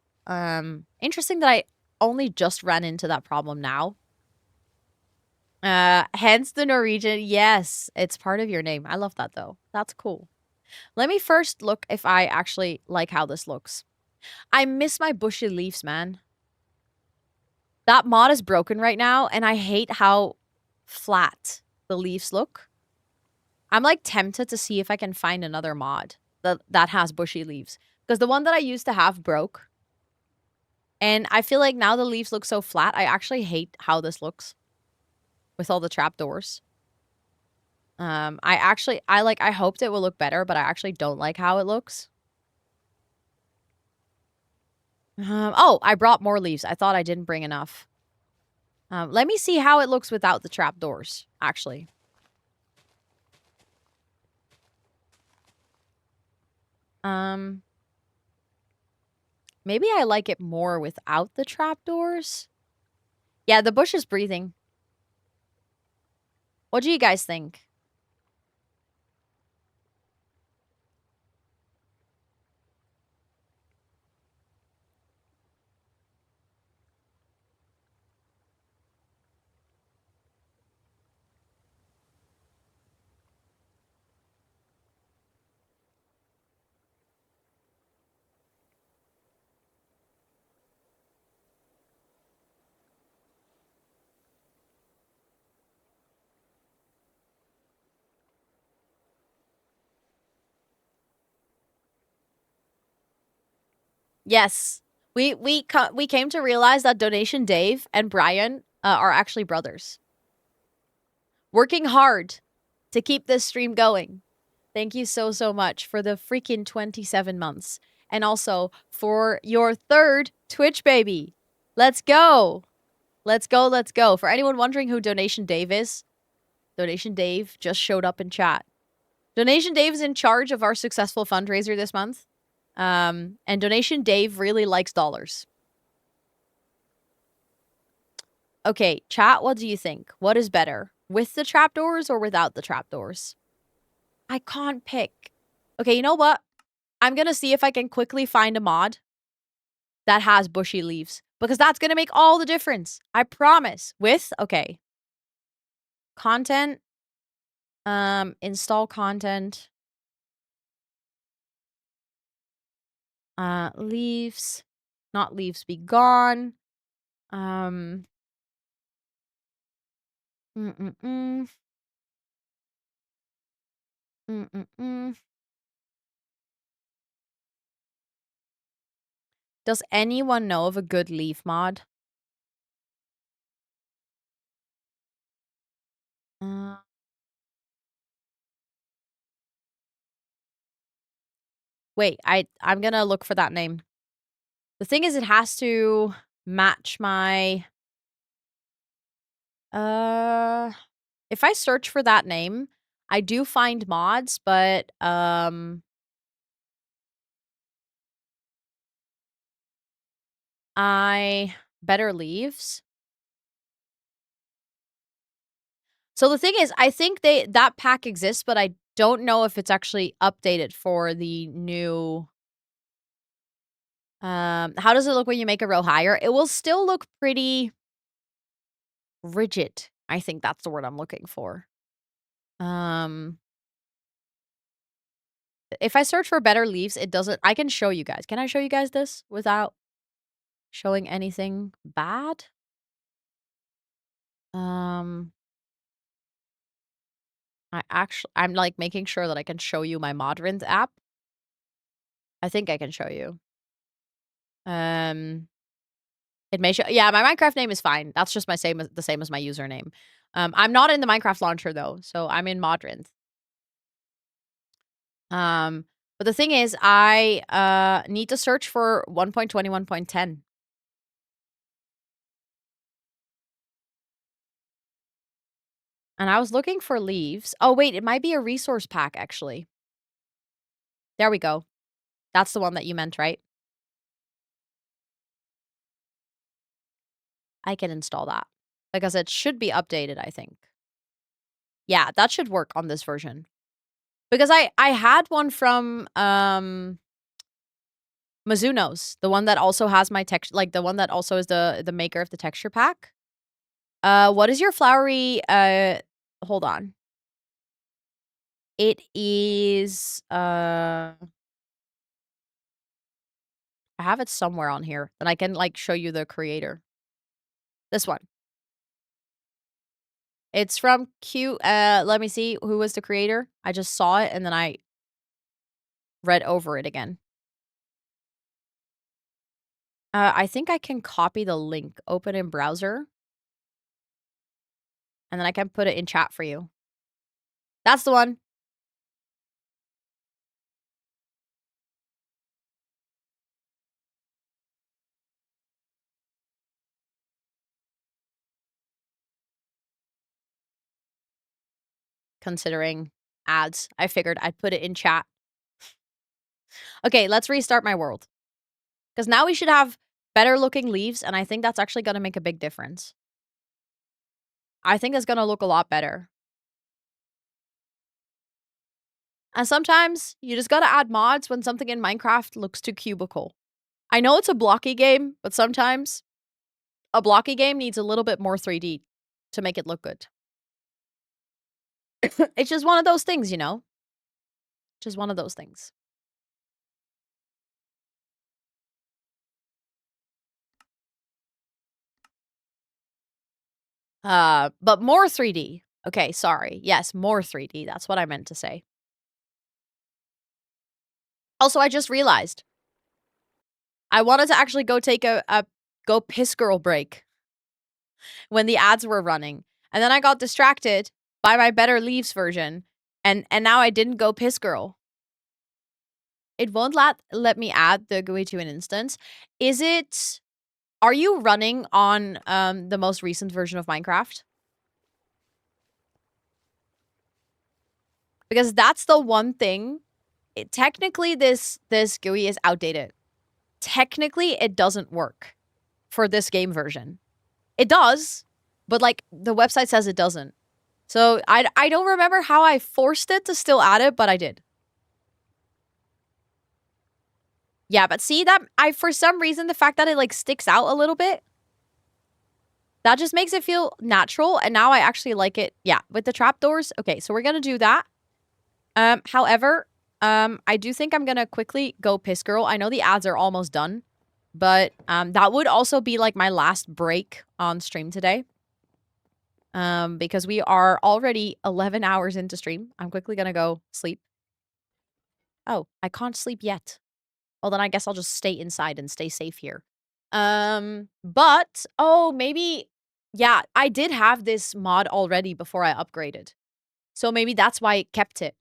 Interesting that I only just ran into that problem now. Hence the Norwegian. Yes, it's part of your name. I love that, though. That's cool. Let me first look if I actually like how this looks. I miss my bushy leaves, man. That mod is broken right now, and I hate how flat the leaves look. I'm, like, tempted to see if I can find another mod that has bushy leaves. Because the one that I used to have broke. And I feel like now the leaves look so flat, I actually hate how this looks. With all the trapdoors. I hoped it will look better, but I actually don't like how it looks. Oh, I brought more leaves. I thought I didn't bring enough. Let me see how it looks without the trapdoors, actually. Maybe I like it more without the trapdoors. Yeah, the bush is breathing. What do you guys think? Yes. We came to realize that Donation Dave and Brian are actually brothers. Working hard to keep this stream going. Thank you so, so much for the freaking 27 months. And also for your 3rd Twitch baby. Let's go. Let's go, let's go. For anyone wondering who Donation Dave is, Donation Dave just showed up in chat. Donation Dave is in charge of our successful fundraiser this month. And Donation Dave really likes dollars. Okay, chat, what do you think? What is better? With the trapdoors or without the trapdoors? I can't pick. Okay, you know what? I'm gonna see if I can quickly find a mod that has bushy leaves. Because that's gonna make all the difference. I promise. Okay. Content. Install content. Leaves. Not leaves be gone. Mm. Does anyone know of a good leaf mod? Wait, I'm gonna look for that name. The thing is, it has to match my... if I search for that name, I do find mods, but, better leaves. So the thing is, I think that pack exists, but I don't know if it's actually updated for the new... how does it look when you make a row higher? It will still look pretty rigid. I think that's the word I'm looking for. If I search for better leaves, it doesn't... I can show you guys. Can I show you guys this without showing anything bad? I'm like making sure that I can show you my Modrins app. I think I can show you. It may show... Yeah, my Minecraft name is fine. That's just the same as my username. I'm not in the Minecraft launcher though, so I'm in Modrins. But the thing is, I need to search for 1.21.10. And I was looking for leaves. Oh, wait, it might be a resource pack, actually. There we go. That's the one that you meant, right? I can install that. Because it should be updated, I think. Yeah, that should work on this version. Because I had one from Mizuno's, the one that also has my text, like the one that also is the maker of the texture pack. What is your flowery hold on. It is I have it somewhere on here, and I can like show you the creator. This one. It's from let me see who was the creator. I just saw it and then I read over it again. I think I can copy the link, open in browser, and then I can put it in chat for you. That's the one. Considering ads, I figured I'd put it in chat. Okay, let's restart my world. Because now we should have better looking leaves, and I think that's actually going to make a big difference. I think it's going to look a lot better. And sometimes you just got to add mods when something in Minecraft looks too cubical. I know it's a blocky game, but sometimes a blocky game needs a little bit more 3D to make it look good. It's just one of those things, you know? Just one of those things. But more 3D. Okay, sorry. Yes, more 3D. That's what I meant to say. Also, I just realized I wanted to actually go take a go piss girl break when the ads were running. And then I got distracted by my Better Leaves version. And now I didn't go piss girl. It won't let me add the GUI to an instance. Are you running on the most recent version of Minecraft? Because that's the one thing. Technically, this GUI is outdated. Technically, it doesn't work for this game version. It does, but like the website says it doesn't. So I don't remember how I forced it to still add it, but I did. Yeah, but see that for some reason the fact that it like sticks out a little bit, that just makes it feel natural, and now I actually like it. Yeah, with the trapdoors. Okay, so we're gonna do that. However, I do think I'm gonna quickly go piss girl. I know the ads are almost done, but that would also be like my last break on stream today. Because we are already 11 hours into stream. I'm quickly gonna go sleep. Oh, I can't sleep yet. Well, then I guess I'll just stay inside and stay safe here. But oh, maybe yeah, I did have this mod already before I upgraded. So maybe that's why it kept it.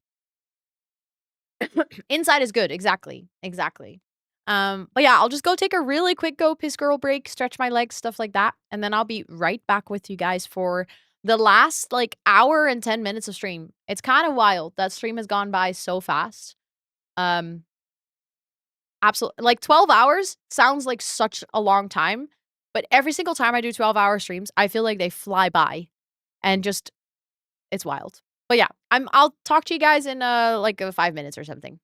Inside is good, exactly. Exactly. But yeah, I'll just go take a really quick go piss girl break, stretch my legs, stuff like that, and then I'll be right back with you guys for the last like hour and 10 minutes of stream. It's kind of wild. That stream has gone by so fast. Absolutely. Like 12 hours sounds like such a long time, but every single time I do 12-hour streams, I feel like they fly by and just it's wild. But yeah, I'll talk to you guys in like 5 minutes or something.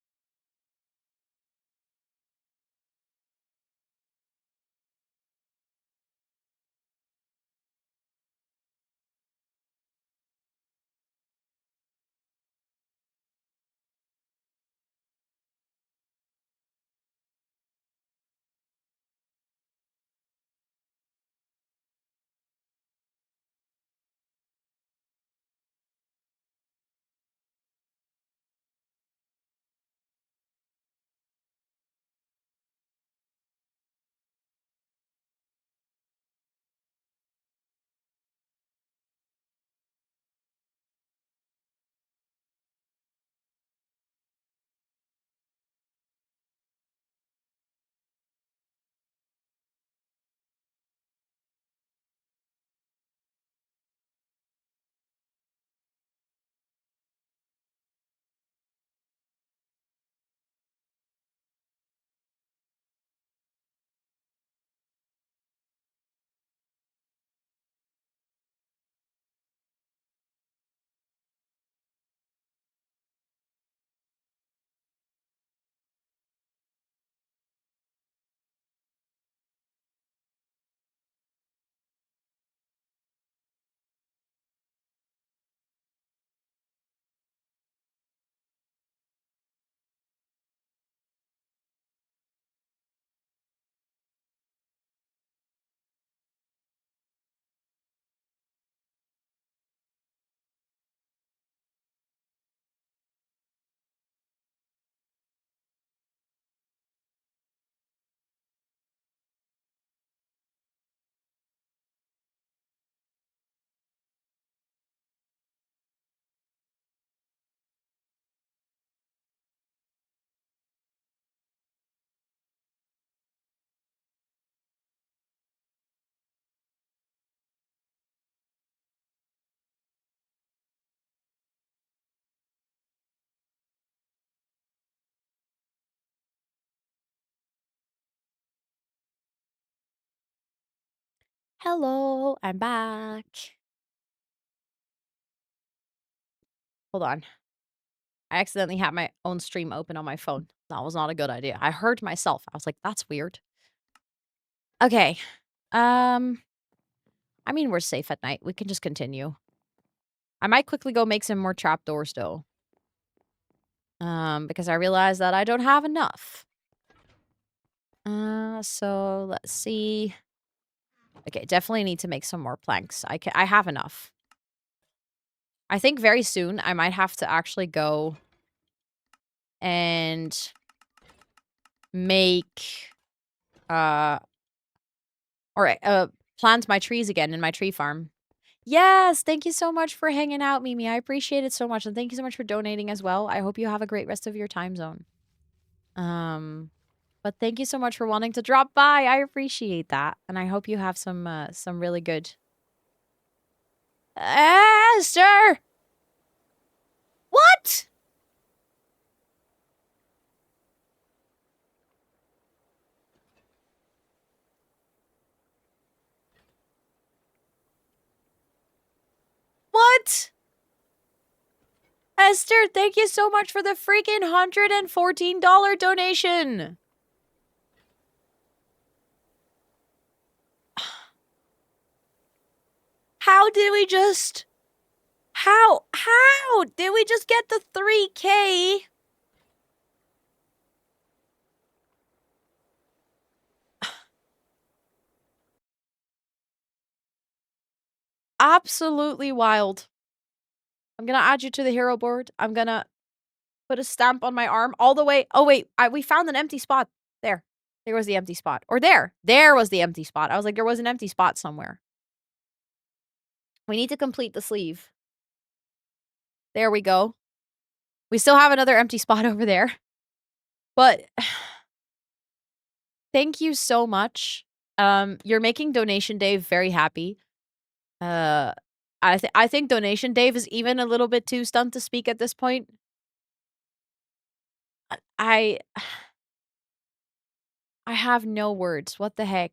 Hello, I'm back. Hold on. I accidentally had my own stream open on my phone. That was not a good idea. I heard myself. I was like, that's weird. Okay. I mean, we're safe at night. We can just continue. I might quickly go make some more trapdoors though. Because I realized that I don't have enough. So let's see. Okay, definitely need to make some more planks. I have enough. I think very soon I might have to actually go and make plant my trees again in my tree farm. Yes, thank you so much for hanging out, Mimi. I appreciate it so much, and thank you so much for donating as well. I hope you have a great rest of your time zone. But thank you so much for wanting to drop by. I appreciate that, and I hope you have some really good. Sir. What? Esther, thank you so much for the freaking $114 donation. How did we just... How did we just get the 3K? Absolutely wild. I'm gonna add you to the hero board. I'm gonna put a stamp on my arm all the way. Oh, wait. We found an empty spot. There. There was the empty spot. Or there. There was the empty spot. I was like, there was an empty spot somewhere. We need to complete the sleeve. There we go. We still have another empty spot over there. But thank you so much. You're making Donation Dave very happy. I think Donation Dave is even a little bit too stunned to speak at this point. I have no words. What the heck?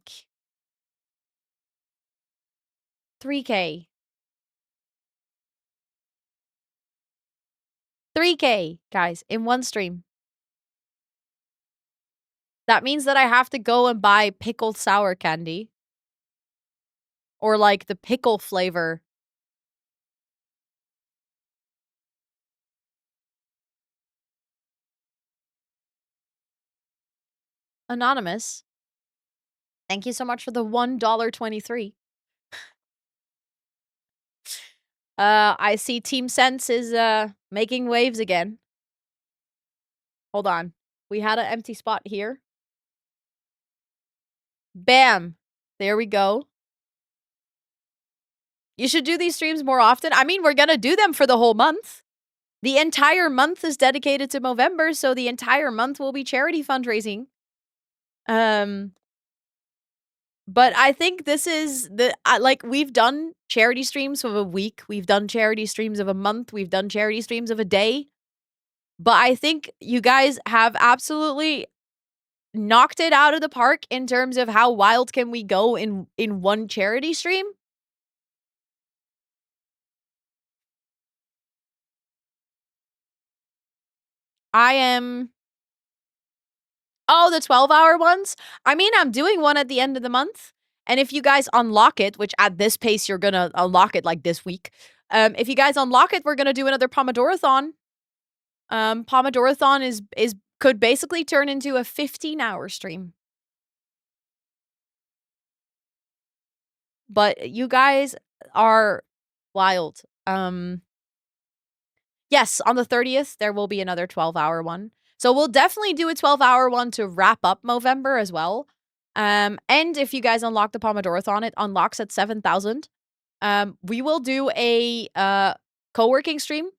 3K. 3K, guys, in one stream. That means that I have to go and buy pickled sour candy. Or like the pickle flavor. Anonymous. Thank you so much for the $1.23. I see Team Sense is making waves again. Hold on. We had an empty spot here. Bam. There we go. You should do these streams more often. I mean, we're gonna do them for the whole month. The entire month is dedicated to Movember, so the entire month will be charity fundraising. But I think this is like, we've done charity streams of a week. We've done charity streams of a month. We've done charity streams of a day. But I think you guys have absolutely knocked it out of the park in terms of how wild can we go in one charity stream. I am... Oh, the 12-hour ones? I mean, I'm doing one at the end of the month. And if you guys unlock it, which at this pace, you're gonna unlock it like this week. If you guys unlock it, we're gonna do another Pomodorathon. Pomodorathon could basically turn into a 15-hour stream. But you guys are wild. Yes, on the 30th, there will be another 12-hour one. So we'll definitely do a 12-hour one to wrap up Movember as well. And if you guys unlock the Pomodorathon, it unlocks at 7,000. We will do a co-working stream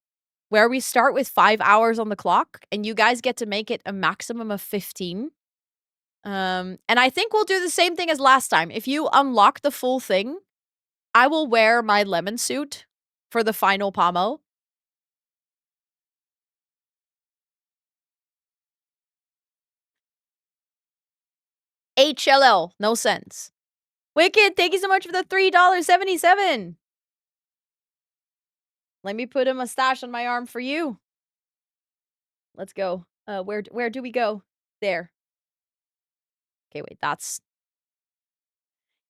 where we start with 5 hours on the clock, and you guys get to make it a maximum of 15. And I think we'll do the same thing as last time. If you unlock the full thing, I will wear my lemon suit for the final Pomo. HLL, no sense. Wicked, thank you so much for the $3.77. Let me put a mustache on my arm for you. Let's go. Where do we go? There. Okay, wait, that's...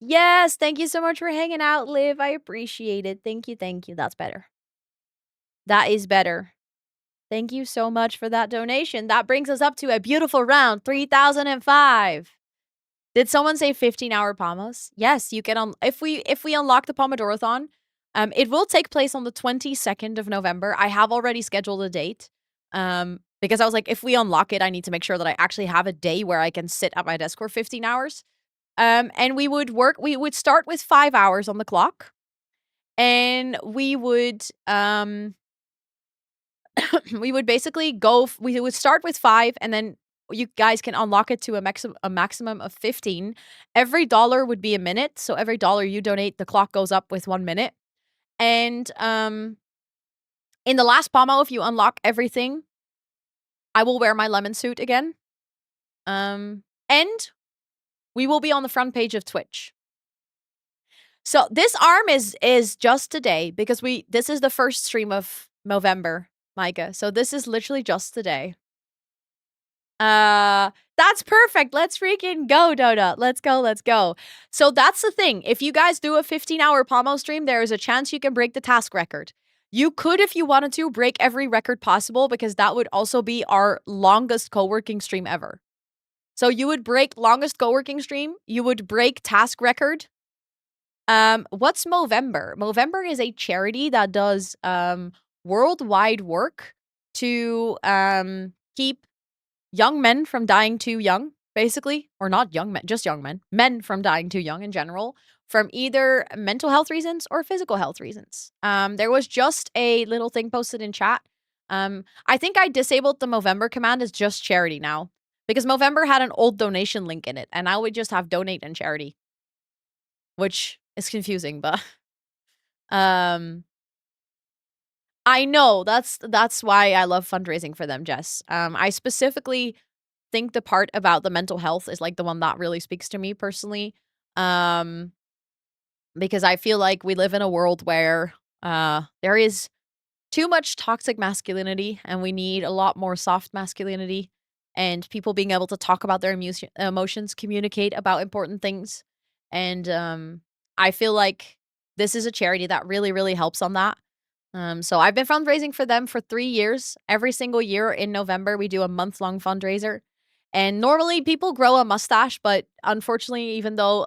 Yes, thank you so much for hanging out, Liv. I appreciate it. Thank you, thank you. That's better. That is better. Thank you so much for that donation. That brings us up to a beautiful round, 3,005. Did someone say 15-hour Pomos? Yes, you can. If we unlock the Pomodorathon, it will take place on the 22nd of November. I have already scheduled a date. Because I was like, if we unlock it, I need to make sure that I actually have a day where I can sit at my desk for 15 hours. And we would start with 5 hours on the clock. And we would we would basically we would start with 5, and then you guys can unlock it to a maximum of 15. Every dollar would be a minute, so every dollar you donate, the clock goes up with 1 minute. And in the last Pomo, if you unlock everything, I will wear my lemon suit again. And we will be on the front page of Twitch. So this arm is just today, because this is the first stream of Movember. Micah. So this is literally just today. That's perfect. Let's freaking go, Donut. Let's go, let's go. So that's the thing. If you guys do a 15-hour Pomo stream, there is a chance you can break the task record. You could, if you wanted to, break every record possible because that would also be our longest co-working stream ever. So you would break longest co-working stream, you would break task record. What's Movember? Movember is a charity that does worldwide work to keep young men from dying too young, basically, or not young men, just young men from dying too young in general, from either mental health reasons or physical health reasons. There was just a little thing posted in chat. I think I disabled the Movember command as just charity now because Movember had an old donation link in it, and I would just have donate and charity, which is confusing, but I know that's why I love fundraising for them, Jess. I specifically think the part about the mental health is like the one that really speaks to me personally. Because I feel like we live in a world where there is too much toxic masculinity and we need a lot more soft masculinity and people being able to talk about their emotions, communicate about important things. And I feel like this is a charity that really, really helps on that. So I've been fundraising for them for 3 years. Every single year in November, we do a month-long fundraiser. And normally people grow a mustache, but unfortunately, even though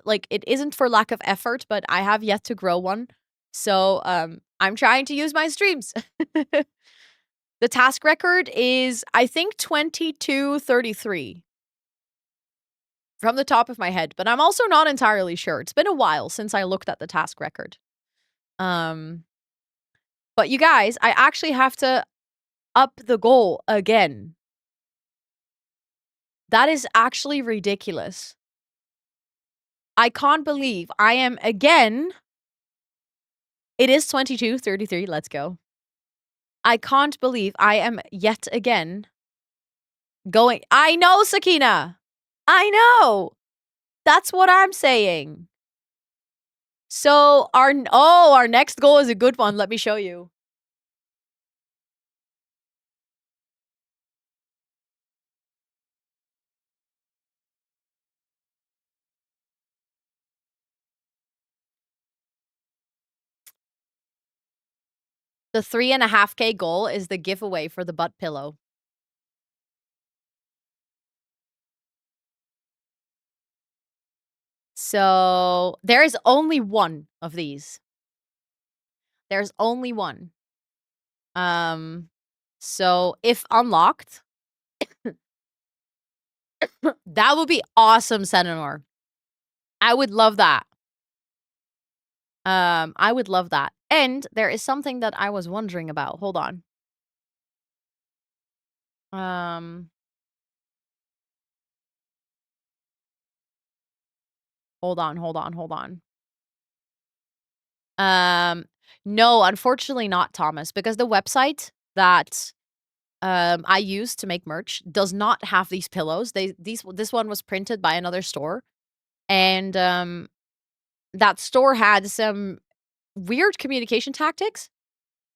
like it isn't for lack of effort, but I have yet to grow one. So I'm trying to use my streams. The task record is, I think, 2233 from the top of my head, but I'm also not entirely sure. It's been a while since I looked at the task record. But you guys, I actually have to up the goal again. That is actually ridiculous. I can't believe I am again. It is 22:33. Let's go. I can't believe I am yet again going. I know, Sakina. I know. That's what I'm saying. So our next goal is a good one. Let me show you. The 3.5K goal is the giveaway for the butt pillow. So there is only one of these. There's only one. So if unlocked, that would be awesome, Sentinor. I would love that. I would love that. And there is something that I was wondering about. Hold on. Hold on. No, unfortunately not, Thomas, because the website that I use to make merch does not have these pillows. This one was printed by another store, and that store had some weird communication tactics.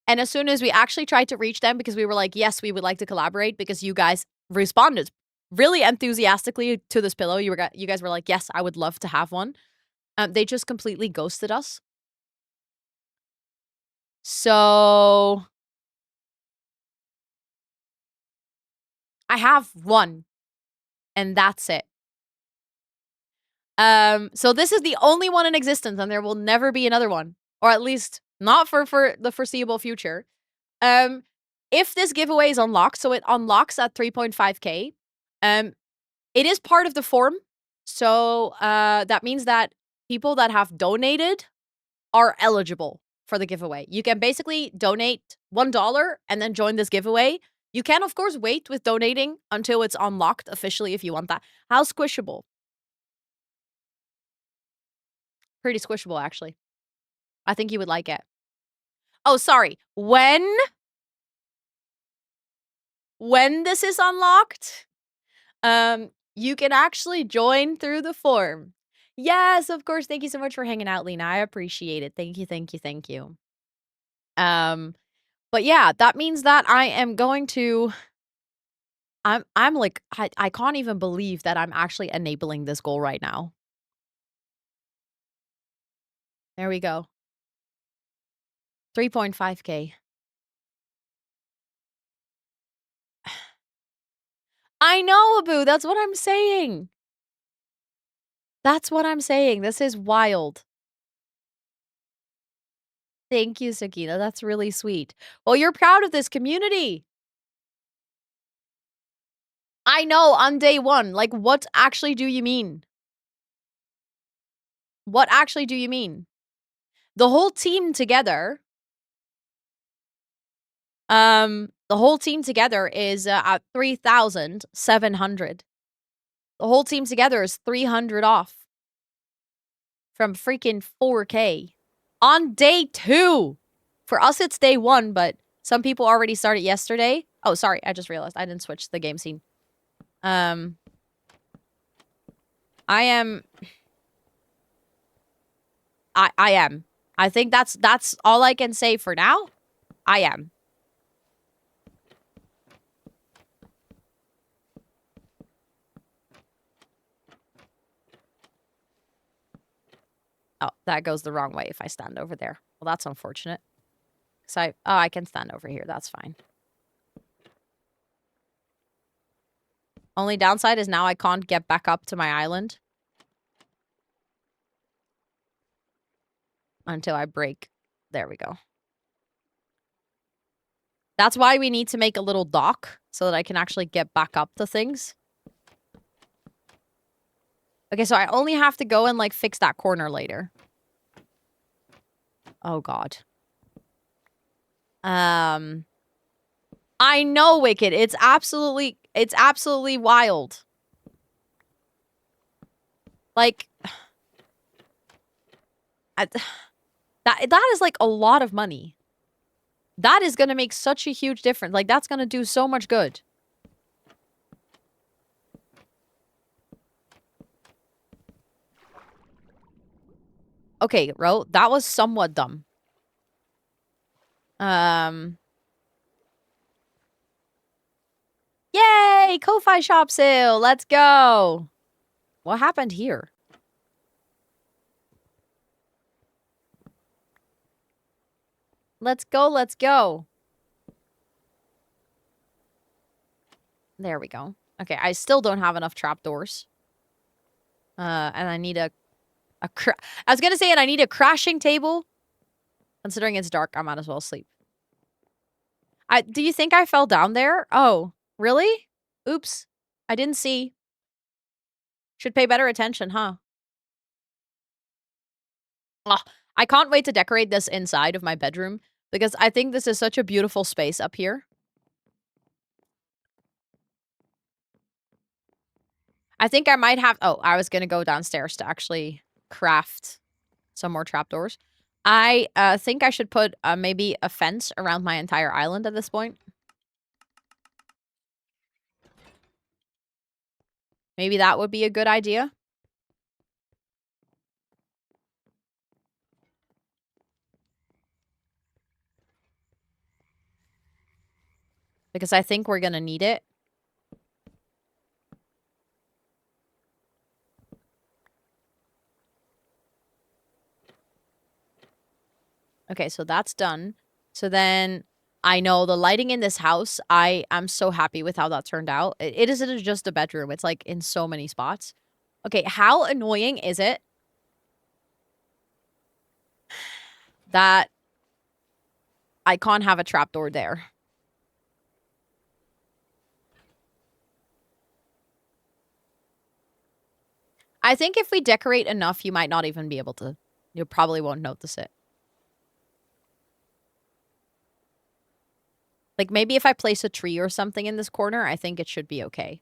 And as soon as we actually tried to reach them, because we were like, yes, we would like to collaborate because you guys responded really enthusiastically to this pillow. You guys were like, yes, I would love to have one. They just completely ghosted us. So I have one, and that's it. So this is the only one in existence, and there will never be another one, or at least not for the foreseeable future. If this giveaway is unlocked, so it unlocks at 3.5K, it is part of the form. So that means that people that have donated are eligible for the giveaway. You can basically donate $1 and then join this giveaway. You can, of course, wait with donating until it's unlocked officially if you want that. How squishable? Pretty squishable, actually. I think you would like it. Oh, sorry. When this is unlocked, you can actually join through the form. Yes, of course. Thank you so much for hanging out, Lena. I appreciate it. Thank you. But But yeah, that means that I am going to... I'm like, I can't even believe that I'm actually enabling this goal right now. There we go. 3.5K. I know, Abu. That's what I'm saying. That's what I'm saying. This is wild. Thank you, Sakina. That's really sweet. Well, you're proud of this community. I know, on day one. Like, what actually do you mean? What actually do you mean? The whole team together... the whole team together is at 3,700. The whole team together is 300 off from freaking 4K on day 2. For us, it's day 1, but some people already started yesterday. Oh, sorry, I just realized I didn't switch the game scene. I am. I am. I think that's all I can say for now. I am. Oh, that goes the wrong way if I stand over there. Well, that's unfortunate. So I can stand over here. That's fine. Only downside is now I can't get back up to my island until I break. There we go. That's why we need to make a little dock so that I can actually get back up to things. Okay, so I only have to go and, like, fix that corner later. Oh, God. I know, Wicked. It's absolutely wild. Like, that is, like, a lot of money. That is gonna make such a huge difference. Like, that's gonna do so much good. Okay, Ro, that was somewhat dumb. Yay! Ko-Fi shop sale! Let's go! What happened here? Let's go, let's go. There we go. Okay, I still don't have enough trapdoors. And I need I was gonna say, and I need a crashing table. Considering it's dark, I might as well sleep. Do you think I fell down there? Oh, really? Oops. I didn't see. Should pay better attention, huh? Oh, I can't wait to decorate this inside of my bedroom because I think this is such a beautiful space up here. I think I might have... Oh, I was going to go downstairs to actually craft some more trapdoors. I think I should put maybe a fence around my entire island at this point. Maybe that would be a good idea. Because I think we're going to need it. Okay, so that's done. So then I know the lighting in this house, I am so happy with how that turned out. It isn't just a bedroom. It's like in so many spots. Okay, how annoying is it that I can't have a trapdoor there? I think if we decorate enough, you might not even be able to. You probably won't notice it. Like, maybe if I place a tree or something in this corner, I think it should be okay.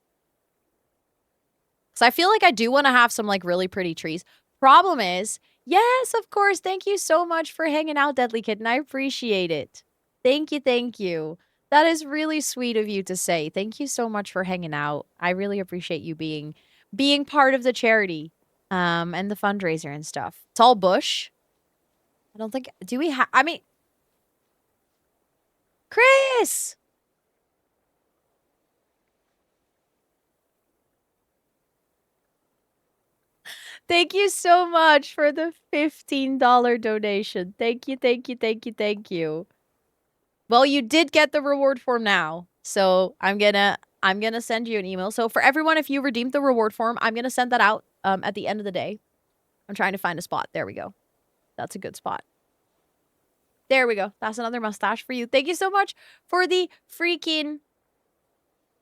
Because I feel like I do want to have some, like, really pretty trees. Problem is, yes, of course, thank you so much for hanging out, Deadly Kitten. I appreciate it. Thank you, thank you. That is really sweet of you to say. Thank you so much for hanging out. I really appreciate you being part of the charity and the fundraiser and stuff. It's all bush. I don't think... Do we have... I mean... Chris! Thank you so much for the $15 donation. Thank you, thank you, thank you, thank you. Well, you did get the reward form now. So I'm gonna send you an email. So for everyone, if you redeemed the reward form, I'm gonna send that out at the end of the day. I'm trying to find a spot. There we go. That's a good spot. There we go. That's another mustache for you. Thank you so much for the freaking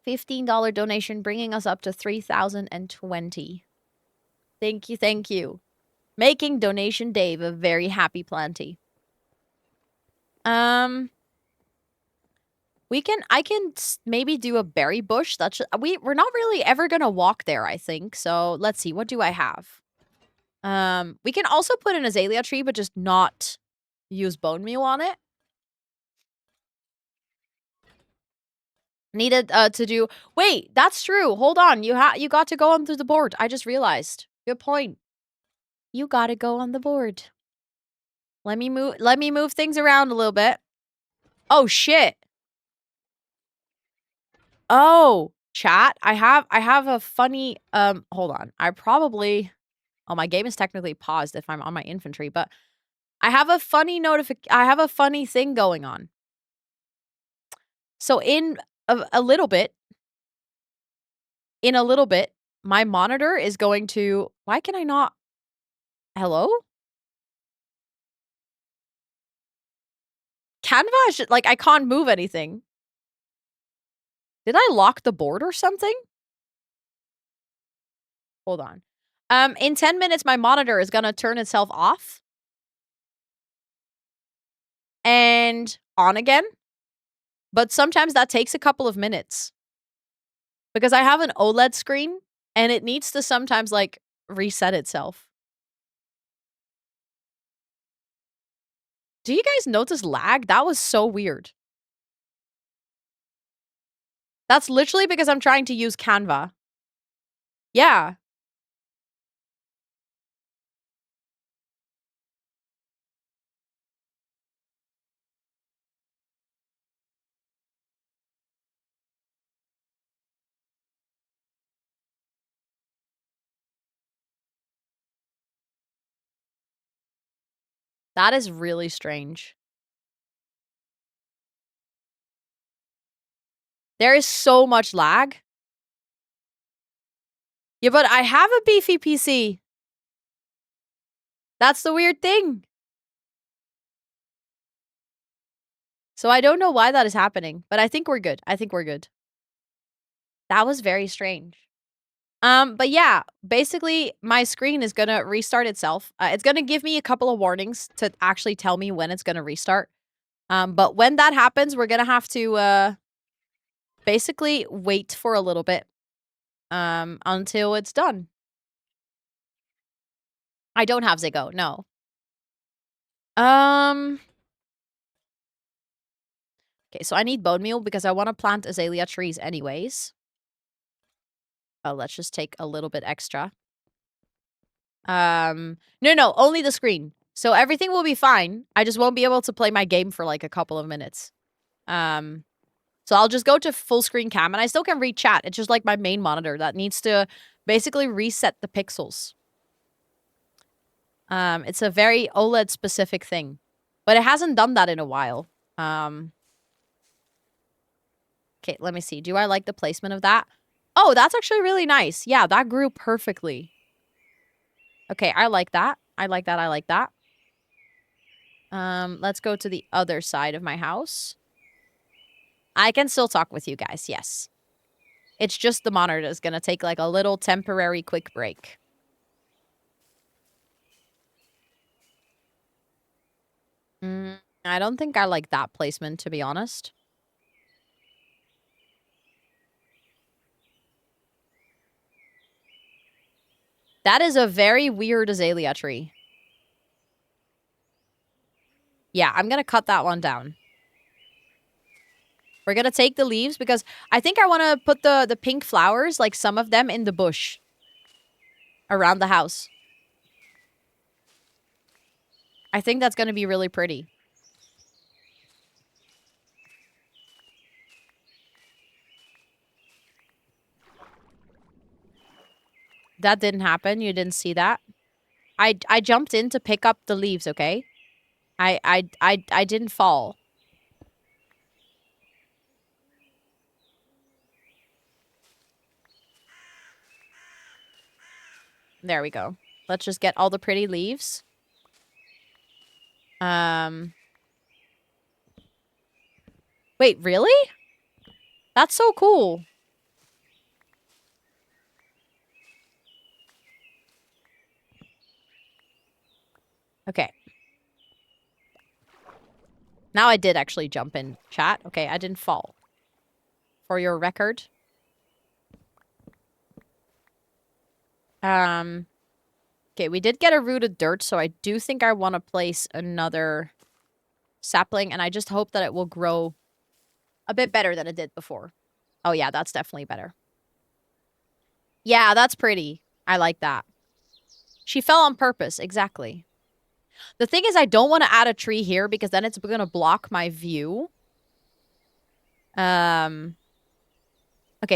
$15 donation, bringing us up to 3,020. Thank you, thank you. Making donation Dave a very happy plenty. I can maybe do a berry bush. That's we're not really ever gonna walk there, I think. So let's see. What do I have? We can also put an azalea tree, but just not use bone meal on it. Needed to do. Wait, that's true. Hold on. You got to go onto the board. I just realized. Good point. You got to go on the board. Let me move things around a little bit. Oh shit. Oh, chat. I have a funny hold on. Oh, my game is technically paused if I'm on my infantry, but I have a funny thing going on. So in a little bit, my monitor is going to... Why can I not... Hello? Canva, like, I can't move anything. Did I lock the board or something? Hold on. In 10 minutes, my monitor is gonna turn itself off. And on again. But sometimes that takes a couple of minutes. Because I have an OLED screen, and it needs to sometimes, like, reset itself. Do you guys notice lag? That was so weird. That's literally because I'm trying to use Canva. Yeah. That is really strange. There is so much lag. Yeah, but I have a beefy PC. That's the weird thing. So I don't know why that is happening, but I think we're good. That was very strange. But yeah, basically my screen is gonna restart itself. It's gonna give me a couple of warnings to actually tell me when it's gonna restart. But when that happens, we're gonna have to basically wait for a little bit until it's done. I don't have Ziggo, no. Okay, so I need bone meal because I want to plant azalea trees anyways. Oh, let's just take a little bit extra. No, only the screen. So everything will be fine. I just won't be able to play my game for like a couple of minutes. So I'll just go to full screen cam, and I still can read chat. It's just like my main monitor that needs to basically reset the pixels. It's a very OLED specific thing, but it hasn't done that in a while. Okay, let me see. Do I like the placement of that? Oh, that's actually really nice. Yeah, that grew perfectly. Okay, I like that. I like that. Let's go to the other side of my house. I can still talk with you guys, yes. It's just the monitor is gonna take like a little temporary quick break. I don't think I like that placement, to be honest. That is a very weird azalea tree. Yeah, I'm gonna cut that one down. We're gonna take the leaves because I think I want to put the pink flowers, like some of them, in the bush around the house. I think that's gonna be really pretty. That didn't happen. You didn't see that. I jumped in to pick up the leaves, okay? I didn't fall. There we go. Let's just get all the pretty leaves. Wait, really? That's so cool. Okay. Now I did actually jump in, chat. Okay, I didn't fall. For your record. Okay, we did get a root of dirt, so I do think I want to place another sapling, and I just hope that it will grow a bit better than it did before. Oh yeah, that's definitely better. Yeah, that's pretty. I like that. She fell on purpose, exactly. The thing is, I don't want to add a tree here because then it's going to block my view. Okay,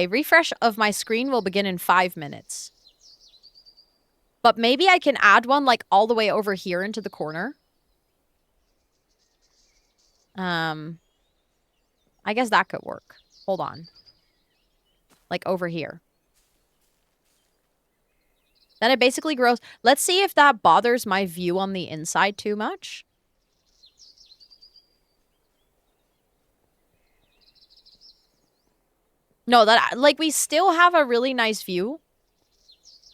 refresh of my screen will begin in 5 minutes. But maybe I can add one like all the way over here into the corner. I guess that could work. Hold on. Like over here. Then it basically grows. Let's see if that bothers my view on the inside too much. No, that like we still have a really nice view.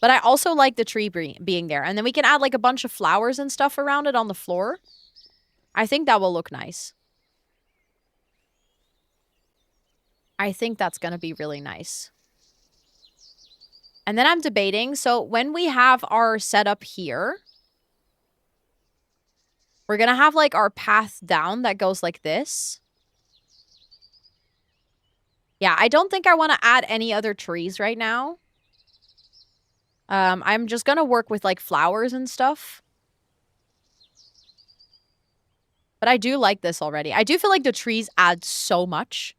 But I also like the tree being there. And then we can add like a bunch of flowers and stuff around it on the floor. I think that will look nice. I think that's going to be really nice. And then I'm debating. So when we have our setup here, we're going to have like our path down that goes like this. Yeah, I don't think I want to add any other trees right now. I'm just going to work with like flowers and stuff. But I do like this already. I do feel like the trees add so much.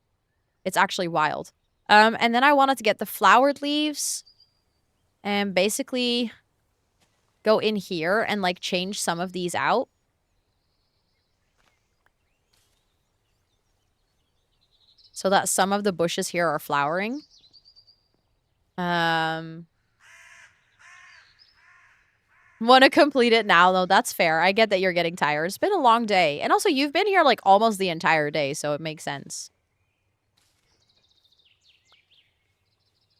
It's actually wild. And then I wanted to get the flowered leaves and basically go in here and like change some of these out. So that some of the bushes here are flowering. Want to complete it now, though. That's fair. I get that you're getting tired. It's been a long day. And also, you've been here, like, almost the entire day, so it makes sense.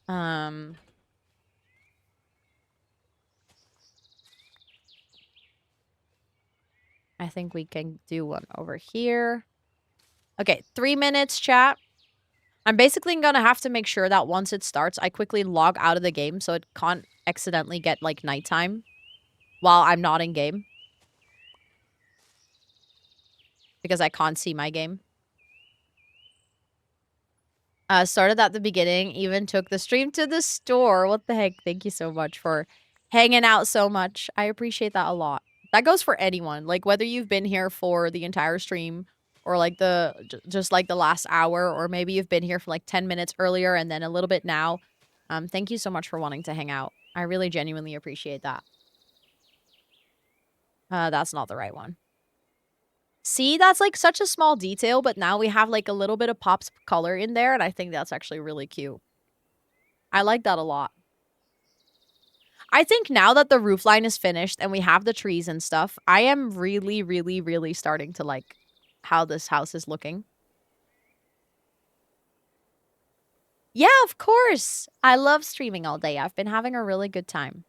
I think we can do one over here. Okay, 3 minutes, chat. I'm basically going to have to make sure that once it starts, I quickly log out of the game so it can't accidentally get, like, nighttime while I'm not in game. Because I can't see my game. Started at the beginning, even took the stream to the store. What the heck? Thank you so much for hanging out so much. I appreciate that a lot. That goes for anyone. Like, whether you've been here for the entire stream or, like, just, like, the last hour, or maybe you've been here for, like, 10 minutes earlier and then a little bit now. Thank you so much for wanting to hang out. I really genuinely appreciate that. That's not the right one. See, that's like such a small detail, but now we have like a little bit of pops color in there, and I think that's actually really cute. I like that a lot. I think now that the roof line is finished and we have the trees and stuff, I am really, really, really starting to like how this house is looking. Yeah, of course. I love streaming all day. I've been having a really good time.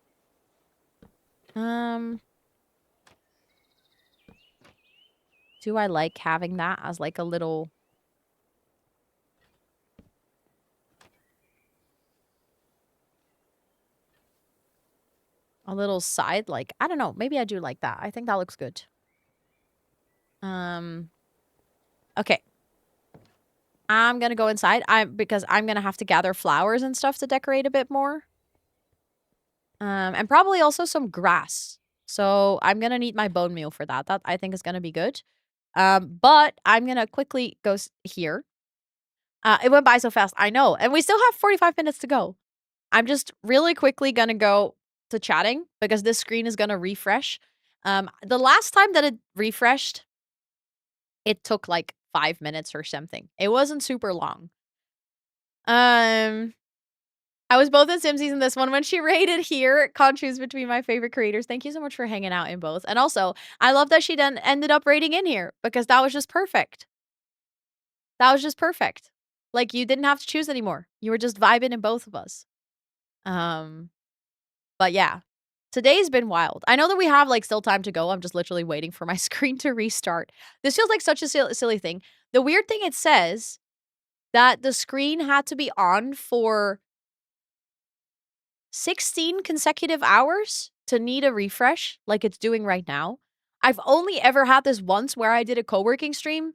Do I like having that as like a little... a little side, like, I don't know. Maybe I do like that. I think that looks good. Okay. I'm gonna go inside. Because I'm gonna have to gather flowers and stuff to decorate a bit more. And probably also some grass. So I'm gonna need my bone meal for that. That I think is gonna be good. But I'm gonna quickly go here. It went by so fast. I know. And we still have 45 minutes to go. I'm just really quickly gonna go to chatting because this screen is gonna refresh. The last time that it refreshed, it took like 5 minutes or something. It wasn't super long. Um, I was both in Simsies in this one when she rated here. Can't choose between my favorite creators. Thank you so much for hanging out in both. And also, I love that she then ended up rating in here because that was just perfect. That was just perfect. Like, you didn't have to choose anymore. You were just vibing in both of us. But yeah, today's been wild. I know that we have, like, still time to go. I'm just literally waiting for my screen to restart. This feels like such a silly thing. The weird thing, it says that the screen had to be on for 16 consecutive hours to need a refresh like it's doing right now. I've only ever had this once where I did a co-working stream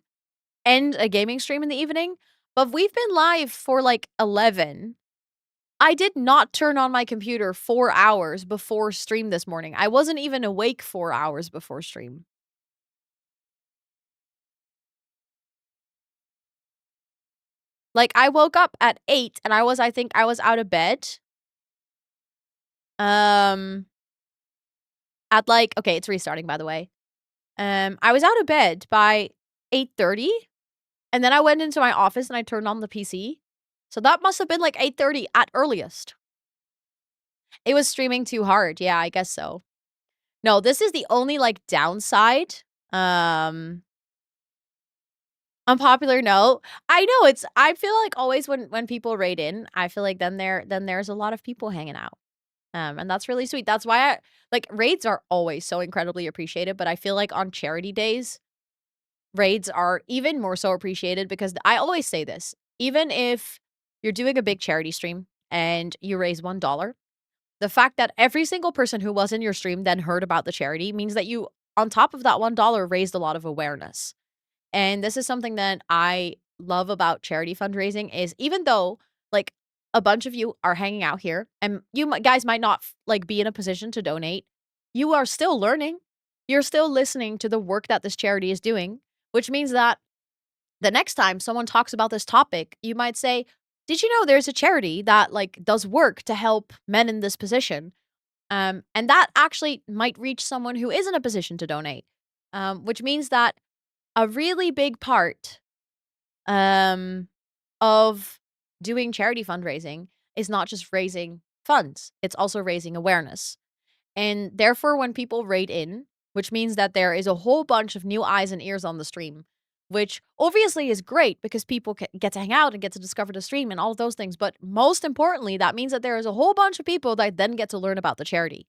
and a gaming stream in the evening, but we've been live for like 11. I did not turn on my computer 4 hours before stream this morning. I wasn't even awake 4 hours before stream. Like, I woke up at 8 and I think I was out of bed. At like, okay, it's restarting by the way. I was out of bed by 8:30 and then I went into my office and I turned on the PC. So that must have been like 8:30 at earliest. It was streaming too hard. Yeah, I guess so. No, this is the only like downside. Unpopular note. I know I feel like always when people raid in, I feel like then there's a lot of people hanging out. And that's really sweet. That's why like raids are always so incredibly appreciated, but I feel like on charity days, raids are even more so appreciated because I always say this. Even if you're doing a big charity stream and you raise $1, the fact that every single person who was in your stream then heard about the charity means that you, on top of that $1, raised a lot of awareness. And this is something that I love about charity fundraising is even though like a bunch of you are hanging out here and guys might not like be in a position to donate, you are still learning. You're still listening to the work that this charity is doing, which means that the next time someone talks about this topic, you might say, "Did you know there's a charity that like does work to help men in this position?" And that actually might reach someone who is in a position to donate. Which means that a really big part of doing charity fundraising is not just raising funds, it's also raising awareness. And therefore, when people raid in, which means that there is a whole bunch of new eyes and ears on the stream, which obviously is great because people get to hang out and get to discover the stream and all of those things. But most importantly, that means that there is a whole bunch of people that then get to learn about the charity.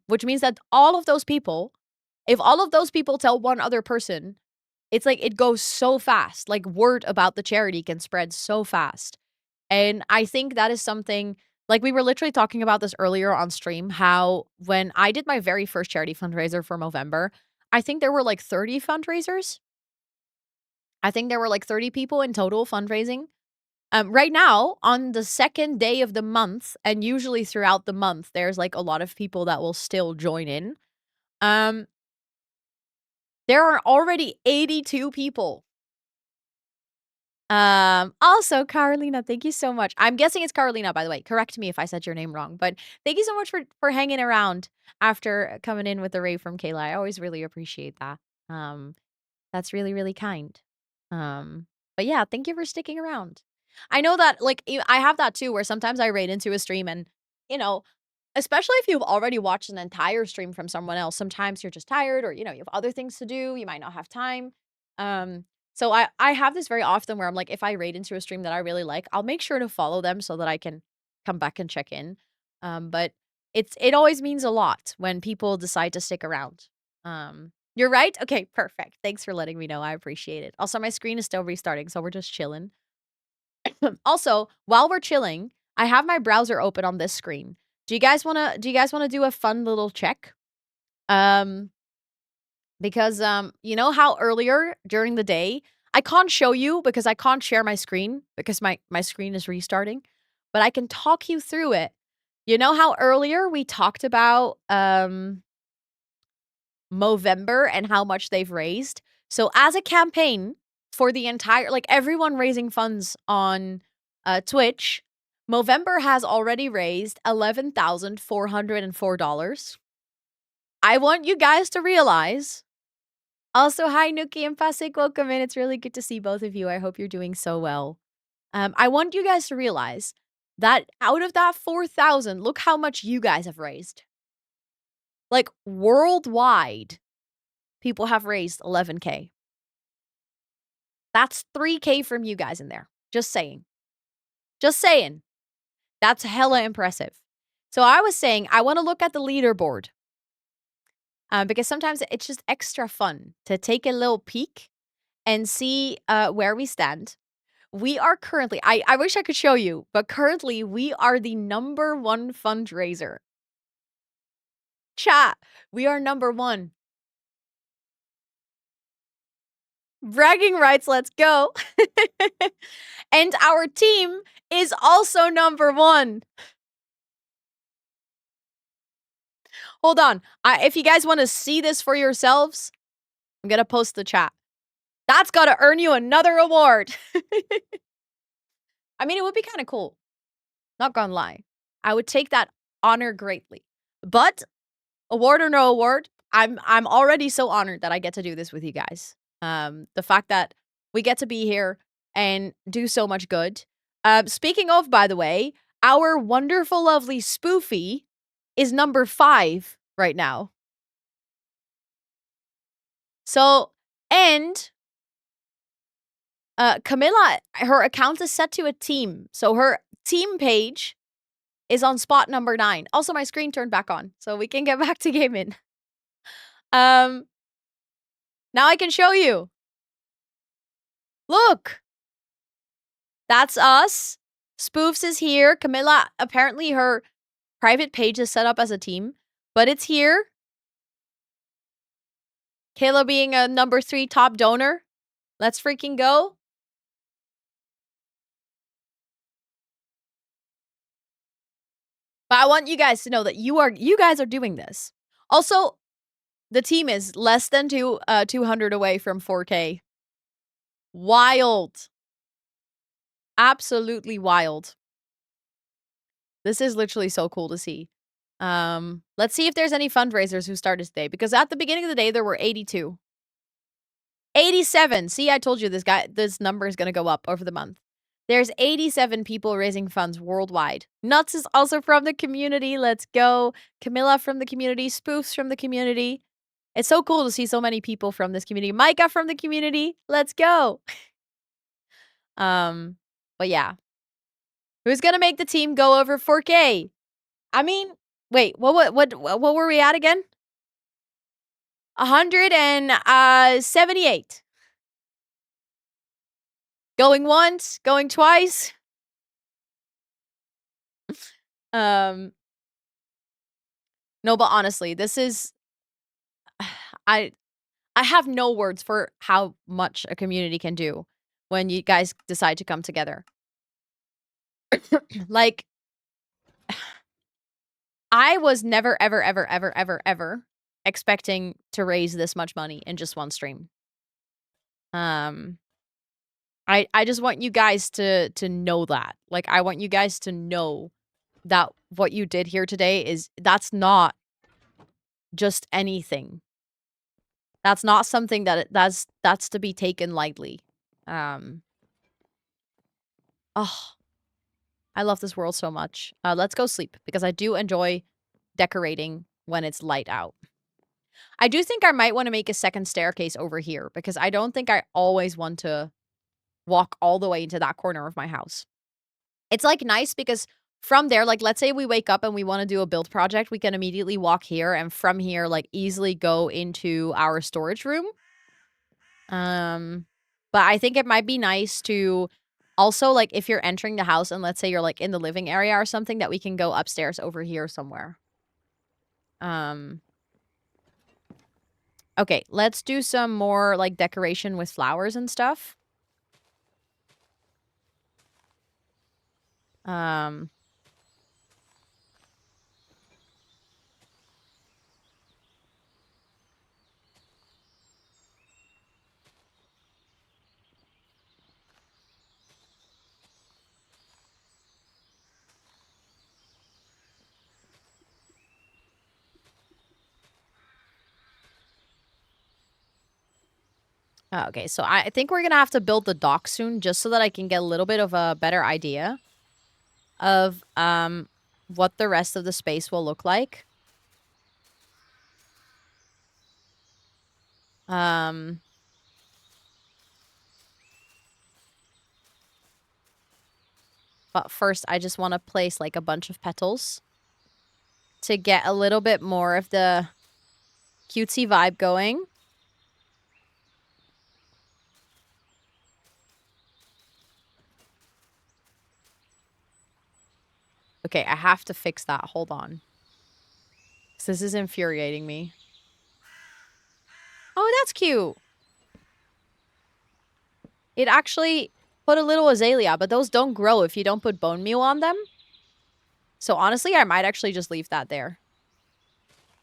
Which means that all of those people, if all of those people tell one other person, it's like it goes so fast. Like word about the charity can spread so fast. And I think that is something like we were literally talking about this earlier on stream, how when I did my very first charity fundraiser for Movember, I think there were like 30 fundraisers. I think there were like 30 people in total fundraising. Right now, on the second day of the month, and usually throughout the month, there's like a lot of people that will still join in. Um, there are already 82 people. Also, Carolina, thank you so much. I'm guessing it's Carolina, by the way. Correct me if I said your name wrong, but thank you so much for hanging around after coming in with the rave from Kayla. I always really appreciate that. That's really, really kind. But yeah, thank you for sticking around. I know that, like, I have that too, where sometimes I raid into a stream and, you know, especially if you've already watched an entire stream from someone else, sometimes you're just tired or, you know, you have other things to do, you might not have time. So I have this very often where I'm like, if I raid into a stream that I really like, I'll make sure to follow them so that I can come back and check in. But it always means a lot when people decide to stick around. You're right? Okay, perfect. Thanks for letting me know. I appreciate it. Also, my screen is still restarting, so we're just chilling. Also, while we're chilling, I have my browser open on this screen. Do you guys wanna do a fun little check? Because you know how earlier during the day, I can't show you because I can't share my screen because my screen is restarting, but I can talk you through it. You know how earlier we talked about Movember and how much they've raised? So as a campaign for the entire like everyone raising funds on Twitch, Movember has already raised $11,404. I want you guys to realize. Also, hi, Nuki and Pasik. Welcome in. It's really good to see both of you. I hope you're doing so well. I want you guys to realize that out of that 4,000, look how much you guys have raised. Like, worldwide, people have raised 11K. That's 3K from you guys in there. Just saying. Just saying. That's hella impressive. So I was saying, I want to look at the leaderboard. Because sometimes it's just extra fun to take a little peek and see where we stand. We are currently, I wish I could show you, but currently we are the #1 fundraiser. Chat, we are #1. Bragging rights, let's go. And our team is also #1. Hold on. If you guys want to see this for yourselves, I'm going to post the chat. That's got to earn you another award. I mean, it would be kind of cool. Not gonna lie. I would take that honor greatly. But award or no award, I'm already so honored that I get to do this with you guys. The fact that we get to be here and do so much good. Speaking of, by the way, our wonderful, lovely Spoofy is #5 right now. So, and Camilla, her account is set to a team. So her team page is on spot #9. Also, my screen turned back on, so we can get back to gaming. Now I can show you. Look! That's us. Spoofs is here. Camilla, apparently her private page is set up as a team, but it's here. Kayla being a #3 top donor. Let's freaking go. But I want you guys to know that you guys are doing this. Also, the team is less than 200 away from 4K. Wild. Absolutely wild. This is literally so cool to see. Let's see if there's any fundraisers who started today, because at the beginning of the day there were 82. 87. See, I told you this number is going to go up over the month. There's 87 people raising funds worldwide. Nuts is also from the community. Let's go. Camilla from the community. Spoofs from the community. It's so cool to see so many people from this community. Micah from the community. Let's go. But yeah. Who's gonna make the team go over 4K? I mean, wait, what were we at again? 178. Going once, going twice. No, but honestly, this is I have no words for how much a community can do when you guys decide to come together. Like, I was never, ever, ever, ever, ever, ever expecting to raise this much money in just one stream. I just want you guys to know that. Like, I want you guys to know that what you did here today that's not just anything. That's not something that's to be taken lightly. Oh, I love this world so much. Let's go sleep, because I do enjoy decorating when it's light out. I do think I might want to make a second staircase over here, because I don't think I always want to walk all the way into that corner of my house. It's like nice because from there, like, let's say we wake up and we want to do a build project, we can immediately walk here, and from here, like, easily go into our storage room. But I think it might be nice to also, like, if you're entering the house and let's say you're like in the living area or something, that we can go upstairs over here somewhere. Okay, let's do some more like decoration with flowers and stuff. Okay, so I think we're gonna have to build the dock soon just so that I can get a little bit of a better idea of what the rest of the space will look like. Um but first I just want to place like a bunch of petals to get a little bit more of the cutesy vibe going. Okay, I have to fix that. Hold on. This is infuriating me. Oh, that's cute. It actually put a little azalea, but those don't grow if you don't put bone meal on them. So honestly, I might actually just leave that there.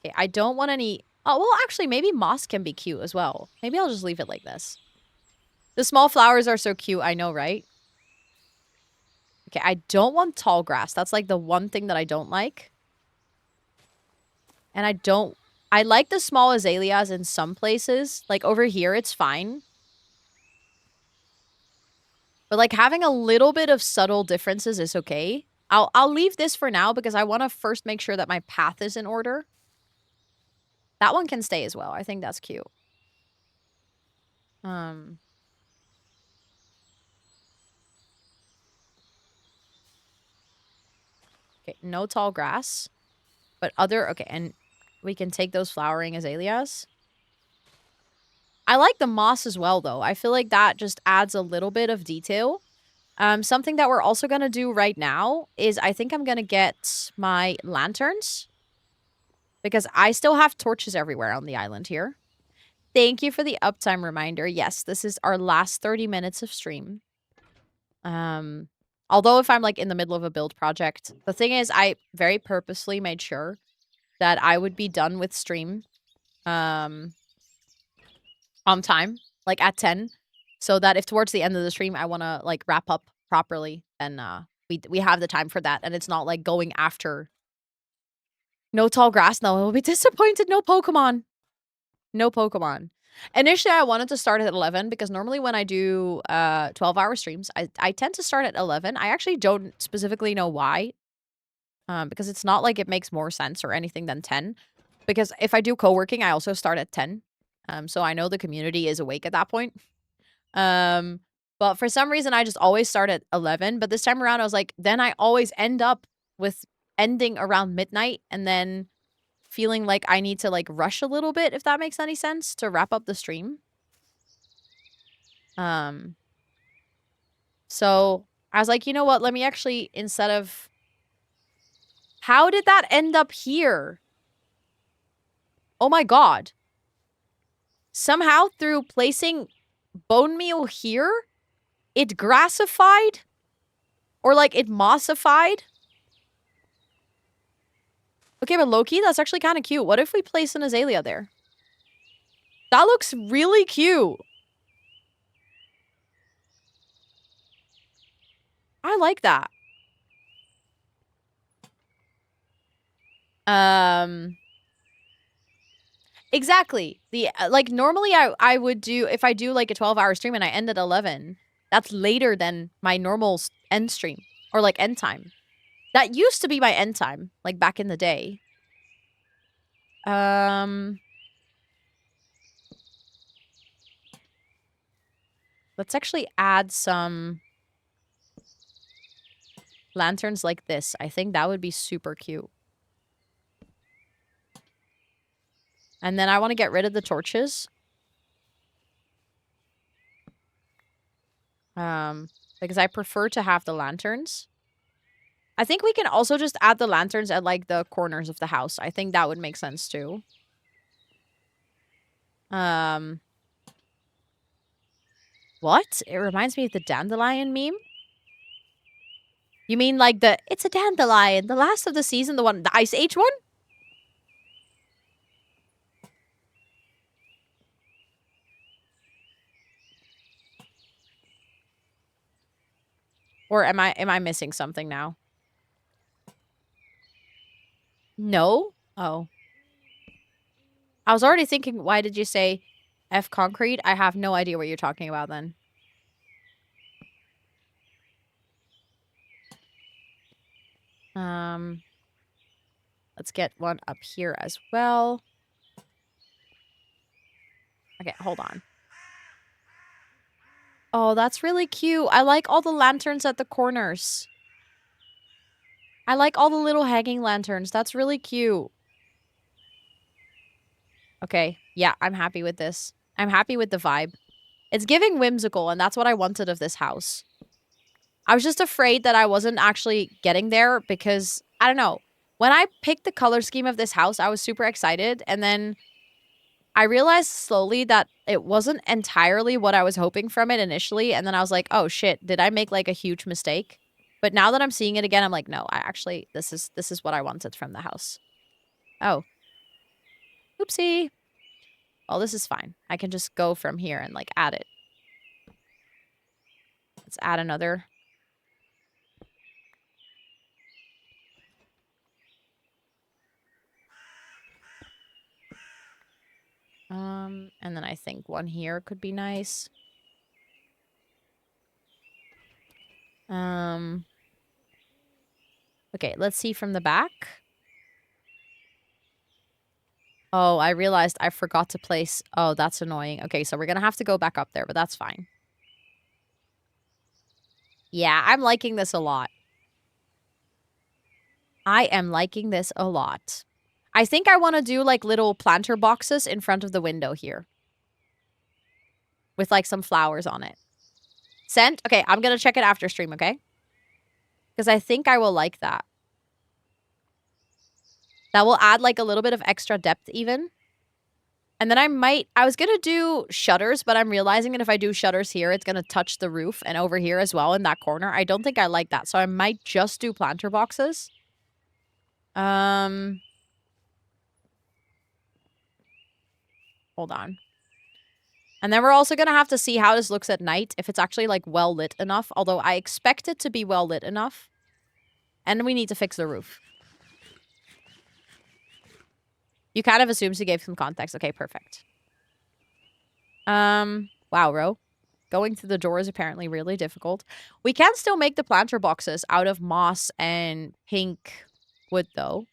Okay, I don't want any... Oh, well, actually, maybe moss can be cute as well. Maybe I'll just leave it like this. The small flowers are so cute, I know, right? Okay, I don't want tall grass. That's like the one thing that I don't like. And I don't... I like the small azaleas in some places. Like over here, it's fine. But like having a little bit of subtle differences is okay. I'll leave this for now because I want to first make sure that my path is in order. That one can stay as well. I think that's cute. Okay, no tall grass. But other... Okay, and we can take those flowering azaleas. I like the moss as well, though. I feel like that just adds a little bit of detail. Something that we're also going to do right now is I think I'm going to get my lanterns. Because I still have torches everywhere on the island here. Thank you for the uptime reminder. Yes, this is our last 30 minutes of stream. Although if I'm like in the middle of a build project, the thing is I very purposely made sure that I would be done with stream on time, like at 10, so that if towards the end of the stream I want to like wrap up properly, then we have the time for that, and it's not like going after. No tall grass. No, we'll be disappointed. No Pokemon. No Pokemon. Initially, I wanted to start at 11 because normally when I do 12-hour streams, I tend to start at 11. I actually don't specifically know why. Because it's not like it makes more sense or anything than 10. Because if I do co-working, I also start at 10. So I know the community is awake at that point. But for some reason, I just always start at 11. But this time around, I was like, then I always end up with ending around midnight and then feeling like I need to like rush a little bit, if that makes any sense, to wrap up the stream. So I was like, you know what? Let me actually, instead of... How did that end up here? Oh my god. Somehow through placing bone meal here, it grassified? Or like it mossified? Okay, but Loki, that's actually kind of cute. What if we place an azalea there? That looks really cute. I like that. Exactly. The like normally I would do, if I do like a 12-hour stream and I end at 11, that's later than my normal end stream or like end time. That used to be my end time, like back in the day. Let's actually add some lanterns like this. I think that would be super cute. And then I want to get rid of the torches. Because I prefer to have the lanterns. I think we can also just add the lanterns at like the corners of the house. I think that would make sense too. What? It reminds me of the dandelion meme? You mean like the, it's a dandelion, the last of the season, the one, the Ice Age one? Or am I missing something now? No? Oh. I was already thinking, why did you say F concrete? I have no idea what you're talking about then. Let's get one up here as well. Okay, hold on. Oh, that's really cute. I like all the lanterns at the corners. I like all the little hanging lanterns. That's really cute. Okay, yeah, I'm happy with this. I'm happy with the vibe. It's giving whimsical, and that's what I wanted of this house. I was just afraid that I wasn't actually getting there because, I don't know. When I picked the color scheme of this house, I was super excited, and then I realized slowly that it wasn't entirely what I was hoping from it initially, and then I was like, "Oh shit, did I make like a huge mistake?" But now that I'm seeing it again, I'm like, "No, I actually this is what I wanted from the house." Oh. Oopsie. Well, this is fine. I can just go from here and like add it. Let's add another. And then I think one here could be nice. Okay, let's see from the back. Oh, I realized I forgot to place. Oh, that's annoying. Okay, so we're gonna have to go back up there, but that's fine. Yeah, I'm liking this a lot. I am liking this a lot. I think I want to do like little planter boxes in front of the window here. With like some flowers on it. Sent? Okay, I'm gonna check it after stream, okay? Because I think I will like that. That will add like a little bit of extra depth even. And then I was going to do shutters, but I'm realizing that if I do shutters here, it's going to touch the roof and over here as well in that corner. I don't think I like that. So I might just do planter boxes. Hold on. And then we're also going to have to see how this looks at night, if it's actually like well lit enough, although I expect it to be well lit enough. And we need to fix the roof. You kind of assume she gave some context. Okay, perfect. Wow, Ro. Going through the door is apparently really difficult. We can still make the planter boxes out of moss and pink wood, though.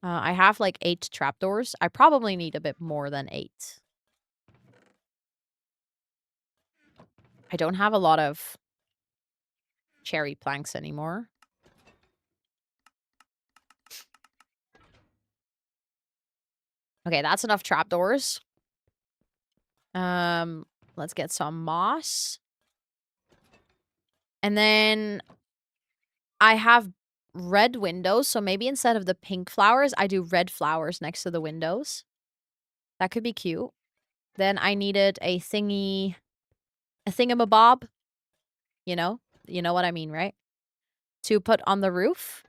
I have like 8 trapdoors. I probably need a bit more than 8. I don't have a lot of cherry planks anymore. Okay, that's enough trapdoors. Let's get some moss. And then I have red windows, so maybe instead of the pink flowers, I do red flowers next to the windows. That could be cute. Then I needed a thingamabob. You know? You know what I mean, right? To put on the roof.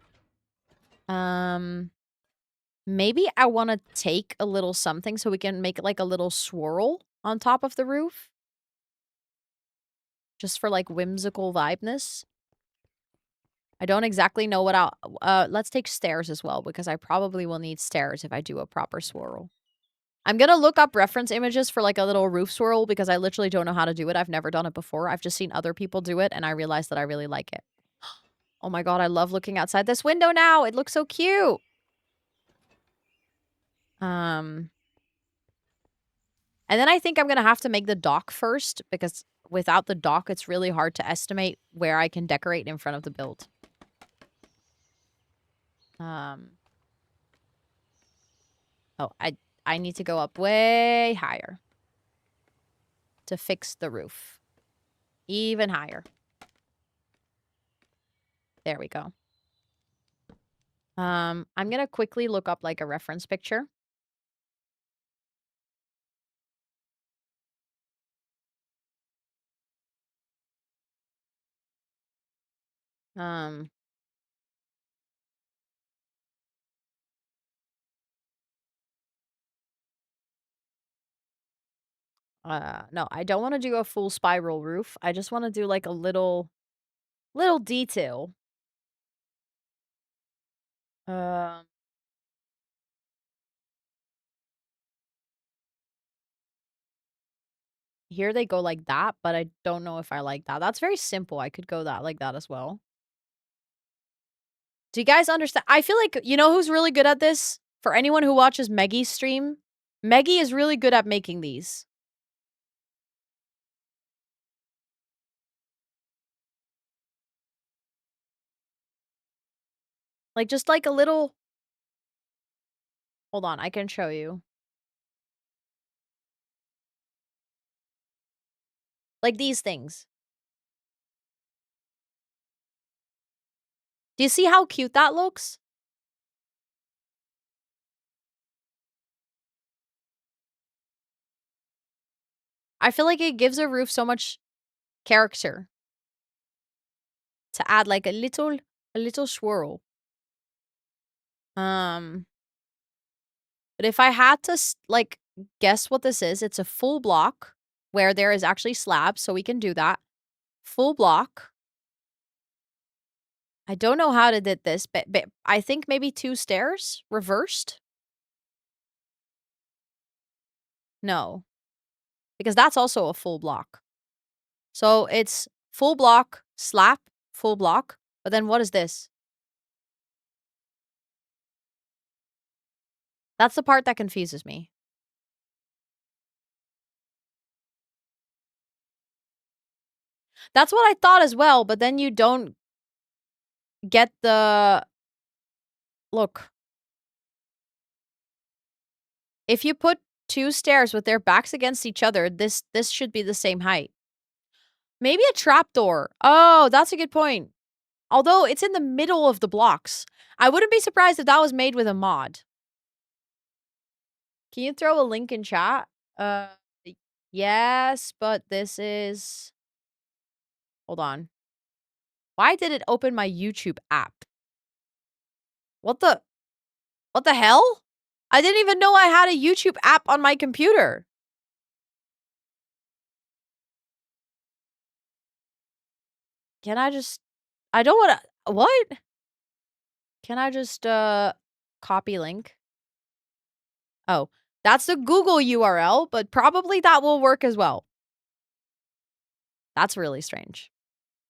Maybe I want to take a little something so we can make like a little swirl on top of the roof. Just for like whimsical vibeness. I don't exactly know what let's take stairs as well because I probably will need stairs if I do a proper swirl. I'm gonna look up reference images for like a little roof swirl because I literally don't know how to do it. I've never done it before. I've just seen other people do it and I realized that I really like it. Oh my god, I love looking outside this window now. It looks so cute. And then I think I'm going to have to make the dock first because without the dock, it's really hard to estimate where I can decorate in front of the build. Oh, I need to go up way higher to fix the roof. Even higher. There we go. I'm going to quickly look up like a reference picture. No, I don't want to do a full spiral roof. I just want to do like a little detail. Here they go like that, but I don't know if I like that. That's very simple. I could go that like that as well. Do you guys understand? I feel like, you know who's really good at this? For anyone who watches Maggie's stream, Maggie is really good at making these. Like, just like a little... Hold on, I can show you. Like these things. Do you see how cute that looks? I feel like it gives a roof so much character. To add like a little swirl. But if I had to like guess what this is, it's a full block where there is actually slabs, so we can do that. Full block. I don't know how to did this, but I think maybe 2 stairs reversed. No, because that's also a full block. So it's full block, slap, full block. But then what is this? That's the part that confuses me. That's what I thought as well, but then you don't get the... Look. If you put 2 stairs with their backs against each other, this should be the same height. Maybe a trapdoor. Oh, that's a good point. Although it's in the middle of the blocks. I wouldn't be surprised if that was made with a mod. Can you throw a link in chat? Yes, but this is... Hold on. Why did it open my YouTube app? What the hell? I didn't even know I had a YouTube app on my computer. Can I just... I don't want to... What? Can I just, copy link? Oh, that's the Google URL, but probably that will work as well. That's really strange.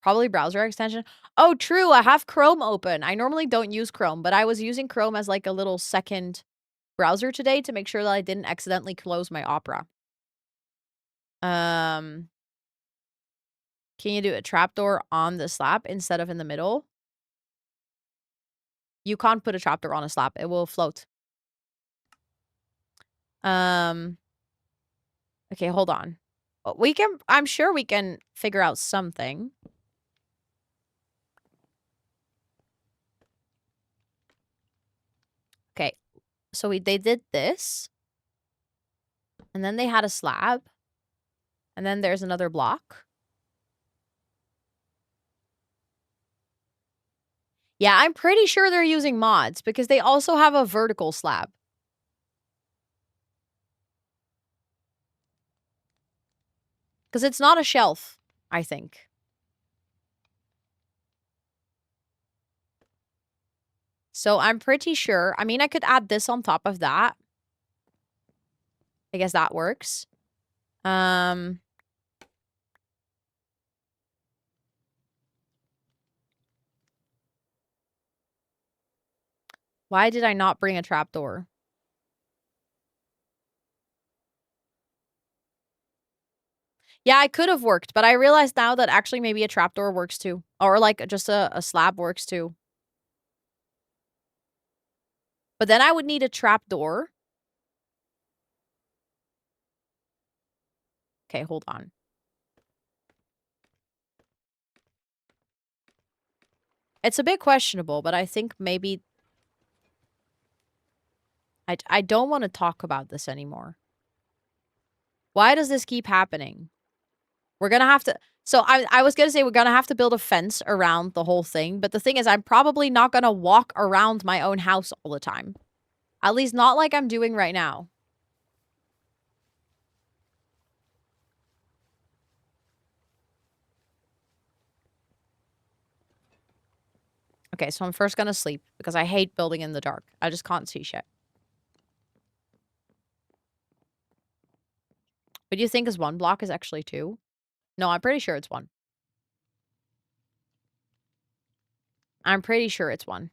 Probably browser extension. Oh, true. I have Chrome open. I normally don't use Chrome, but I was using Chrome as like a little second browser today to make sure that I didn't accidentally close my Opera. Can you do a trapdoor on the slab instead of in the middle? You can't put a trapdoor on a slab. It will float. Okay, hold on. We can... I'm sure we can figure out something. Okay, so they did this. And then they had a slab. And then there's another block. Yeah, I'm pretty sure they're using mods because they also have a vertical slab. Because it's not a shelf, I think. So I'm pretty sure... I mean, I could add this on top of that. I guess that works. Why did I not bring a trapdoor? Yeah, I could have worked, but I realized now that actually maybe a trapdoor works too. Or like just a slab works too. But then I would need a trapdoor. Okay, hold on. It's a bit questionable, but I think maybe... I don't want to talk about this anymore. Why does this keep happening? We're gonna have to... So I was gonna say we're gonna have to build a fence around the whole thing, but the thing is I'm probably not gonna walk around my own house all the time. At least not like I'm doing right now. Okay, so I'm first gonna sleep because I hate building in the dark. I just can't see shit. What do you think is 1 block is actually 2? No, I'm pretty sure it's 1. I'm pretty sure it's 1.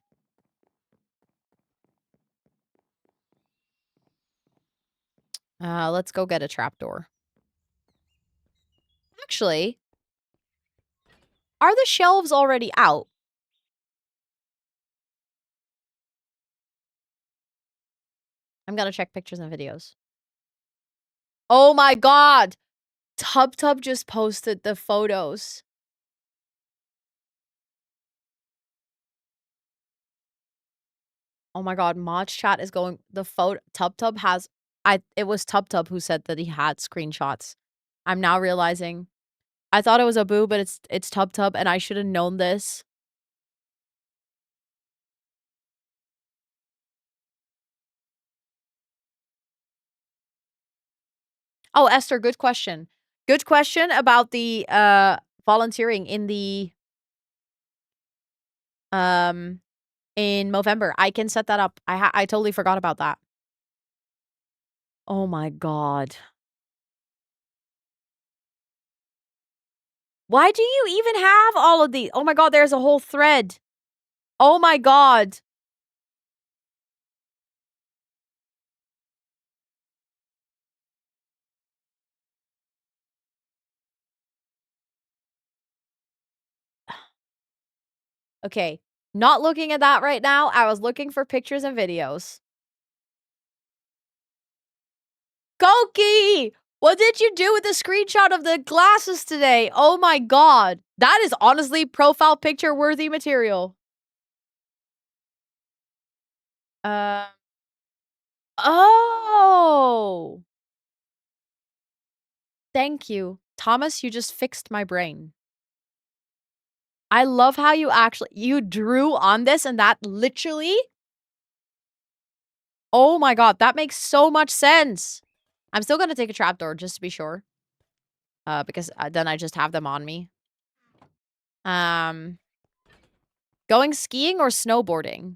Let's go get a trapdoor. Actually, are the shelves already out? I'm gonna check pictures and videos. Oh my god! TubTub just posted the photos. Oh my god, Mod Chat is going the photo TubTub has it was TubTub who said that he had screenshots. I'm now realizing I thought it was Abu, but it's TubTub and I should have known this. Oh, Esther, good question. Good question about the volunteering in the in Movember. I can set that up. I totally forgot about that. Oh my god. Why do you even have all of these? Oh my god, there's a whole thread. Oh my god. Okay, not looking at that right now. I was looking for pictures and videos. Koki! What did you do with the screenshot of the glasses today? Oh my god. That is honestly profile picture worthy material. Uh Oh! Thank you. Thomas, you just fixed my brain. I love how you drew on this and that literally oh my god, that makes so much sense. I'm still gonna take a trapdoor just to be sure. Because then I just have them on me. Um, Going skiing or snowboarding?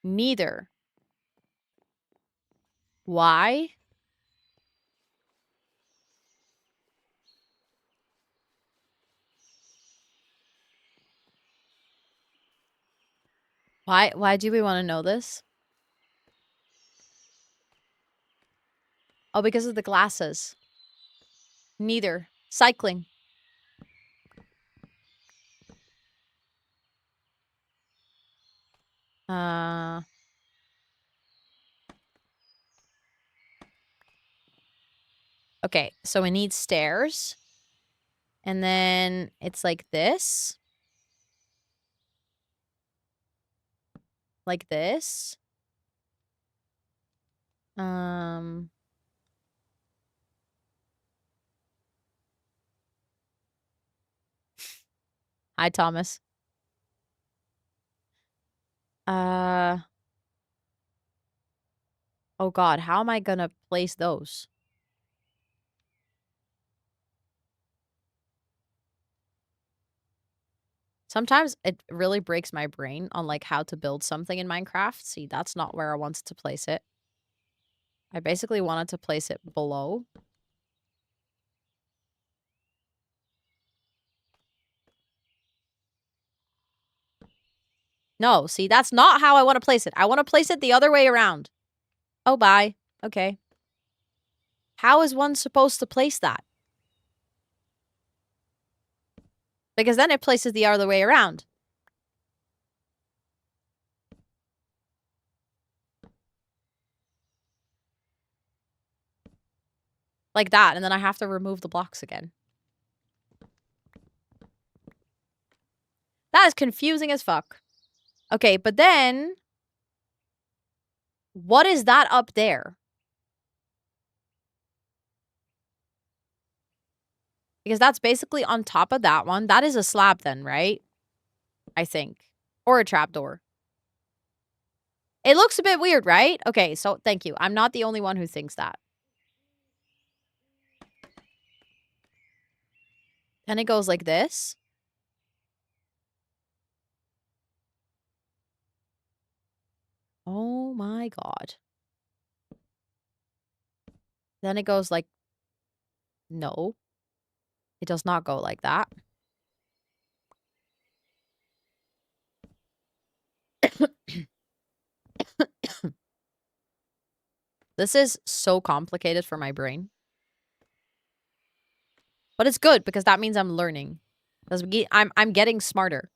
Neither. Why? Why do we want to know this? Oh, because of the glasses. Neither. Cycling. Uh Okay, so we need stairs. And then it's like this. Like this. Um Hi, Thomas. Uh Oh god, how am I gonna place those? Sometimes it really breaks my brain on, like, how to build something in Minecraft. See, that's not where I wanted to place it. I basically wanted to place it below. No, see, that's not how I want to place it. I want to place it the other way around. Oh, bye. Okay. How is one supposed to place that? Because then it places the other way around. Like that, and then I have to remove the blocks again. That is confusing as fuck. Okay, but then... what is that up there? Because that's basically on top of that one. That is a slab then, right? I think. Or a trapdoor. It looks a bit weird, right? Okay, so thank you. I'm not the only one who thinks that. Then it goes like this. Oh my god. Then it goes like... No. It does not go like that. This is so complicated for my brain. But it's good because that means I'm learning. Because I'm getting smarter.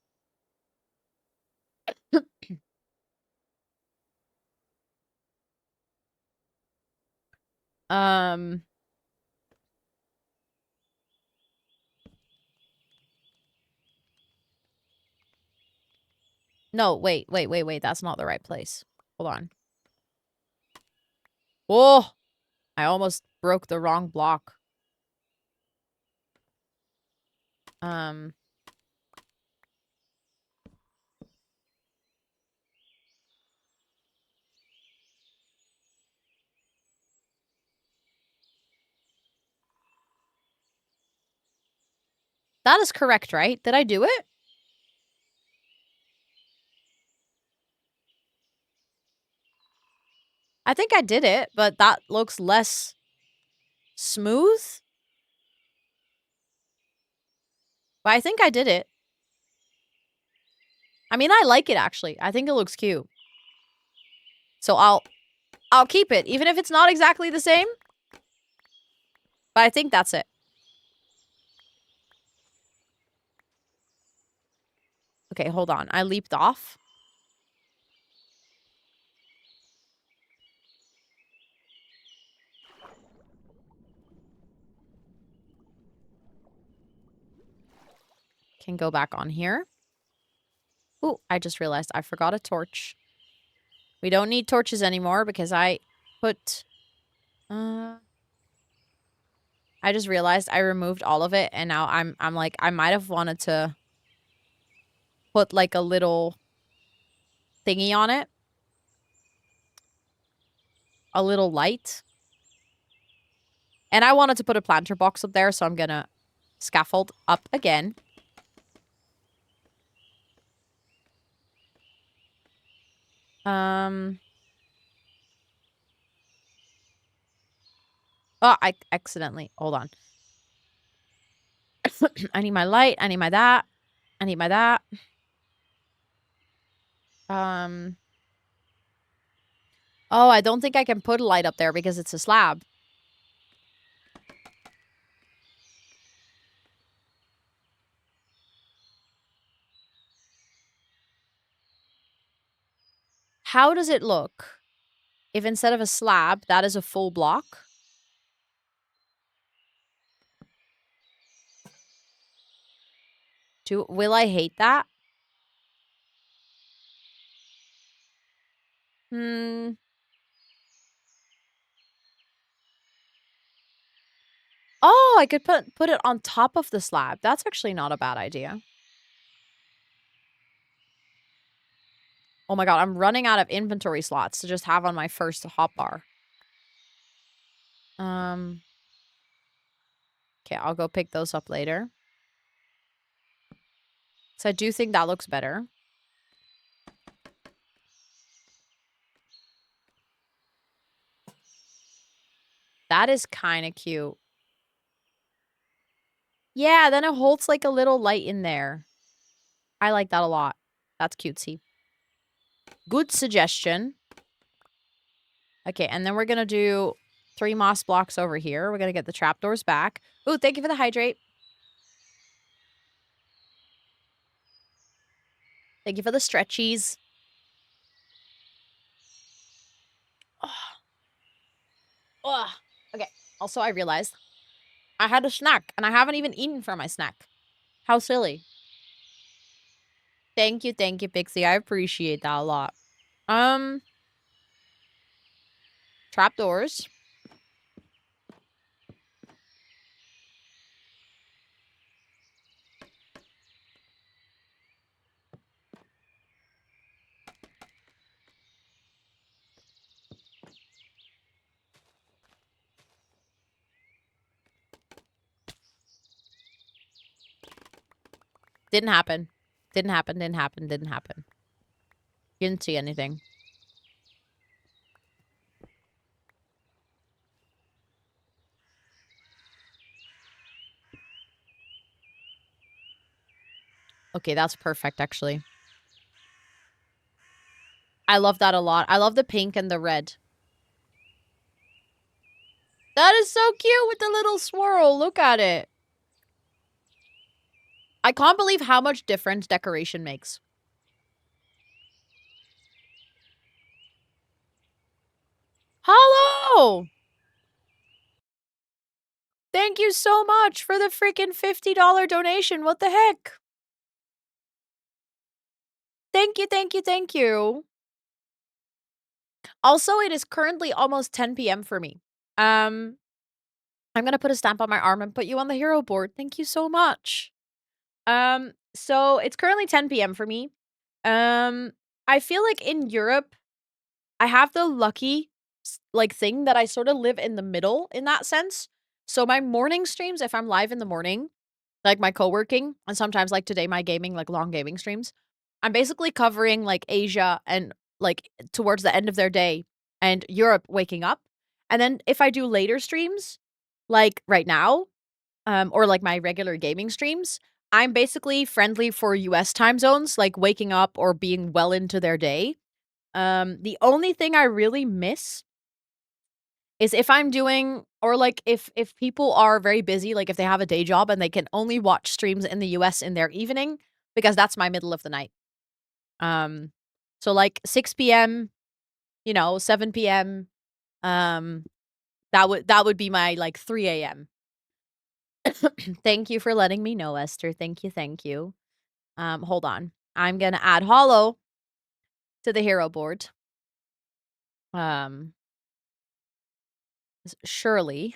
Um... No, wait. That's not the right place. Hold on. Whoa! I almost broke the wrong block. That is correct, right? Did I do it? I think I did it, but that looks less smooth. But I think I did it. I mean, I like it, actually. I think it looks cute. So I'll keep it, even if it's not exactly the same. But I think that's it. Okay, hold on. I leaped off. Can go back on here. Ooh, I just realized I forgot a torch. We don't need torches anymore because I put... I just realized I removed all of it, and now I'm like, I might have wanted to put like a little thingy on it. A little light. And I wanted to put a planter box up there, so I'm gonna scaffold up again. Oh, I accidentally... Hold on. I need my light. I need my that. I need my that. Oh, I don't think I can put a light up there because it's a slab. How does it look if instead of a slab, that is a full block? Will I hate that? Oh, I could put it on top of the slab. That's actually not a bad idea. Oh my god, I'm running out of inventory slots to just have on my first hotbar. Okay, I'll go pick those up later. So I do think that looks better. That is kind of cute. Yeah, then it holds like a little light in there. I like that a lot. That's cutesy. Good suggestion. Okay, and then we're going to do 3 moss blocks over here. We're going to get the trapdoors back. Ooh, thank you for the hydrate. Thank you for the stretchies. Oh. Oh. Okay, also I realized I had a snack, and I haven't even eaten from my snack. How silly. Thank you, Pixie. I appreciate that a lot. Trapdoors. Didn't happen. Didn't happen. Didn't see anything. Okay, that's perfect, actually. I love that a lot. I love the pink and the red. That is so cute with the little swirl. Look at it. I can't believe how much difference decoration makes. Hello! Thank you so much for the freaking $50 donation. What the heck? Thank you, thank you, thank you. Also, it is currently almost 10 p.m. for me. I'm gonna put a stamp on my arm and put you on the hero board. Thank you so much. So it's currently 10 p.m. for me. I feel like in Europe, I have the lucky like thing that I sort of live in the middle in that sense. So my morning streams, if I'm live in the morning, like my co-working, and sometimes like today my gaming, like long gaming streams, I'm basically covering like Asia and like towards the end of their day and Europe waking up. And then if I do later streams, like right now, or like my regular gaming streams, I'm basically friendly for US time zones, like waking up or being well into their day. The only thing I really miss is if I'm doing or like if people are very busy, like if they have a day job and they can only watch streams in the US in their evening, because that's my middle of the night. So like 6 p.m., 7 p.m. Um, that would be my like 3 a.m. Thank you for letting me know, Esther. Thank you, thank you. Hold on. I'm gonna add Hollow to the hero board. Um, surely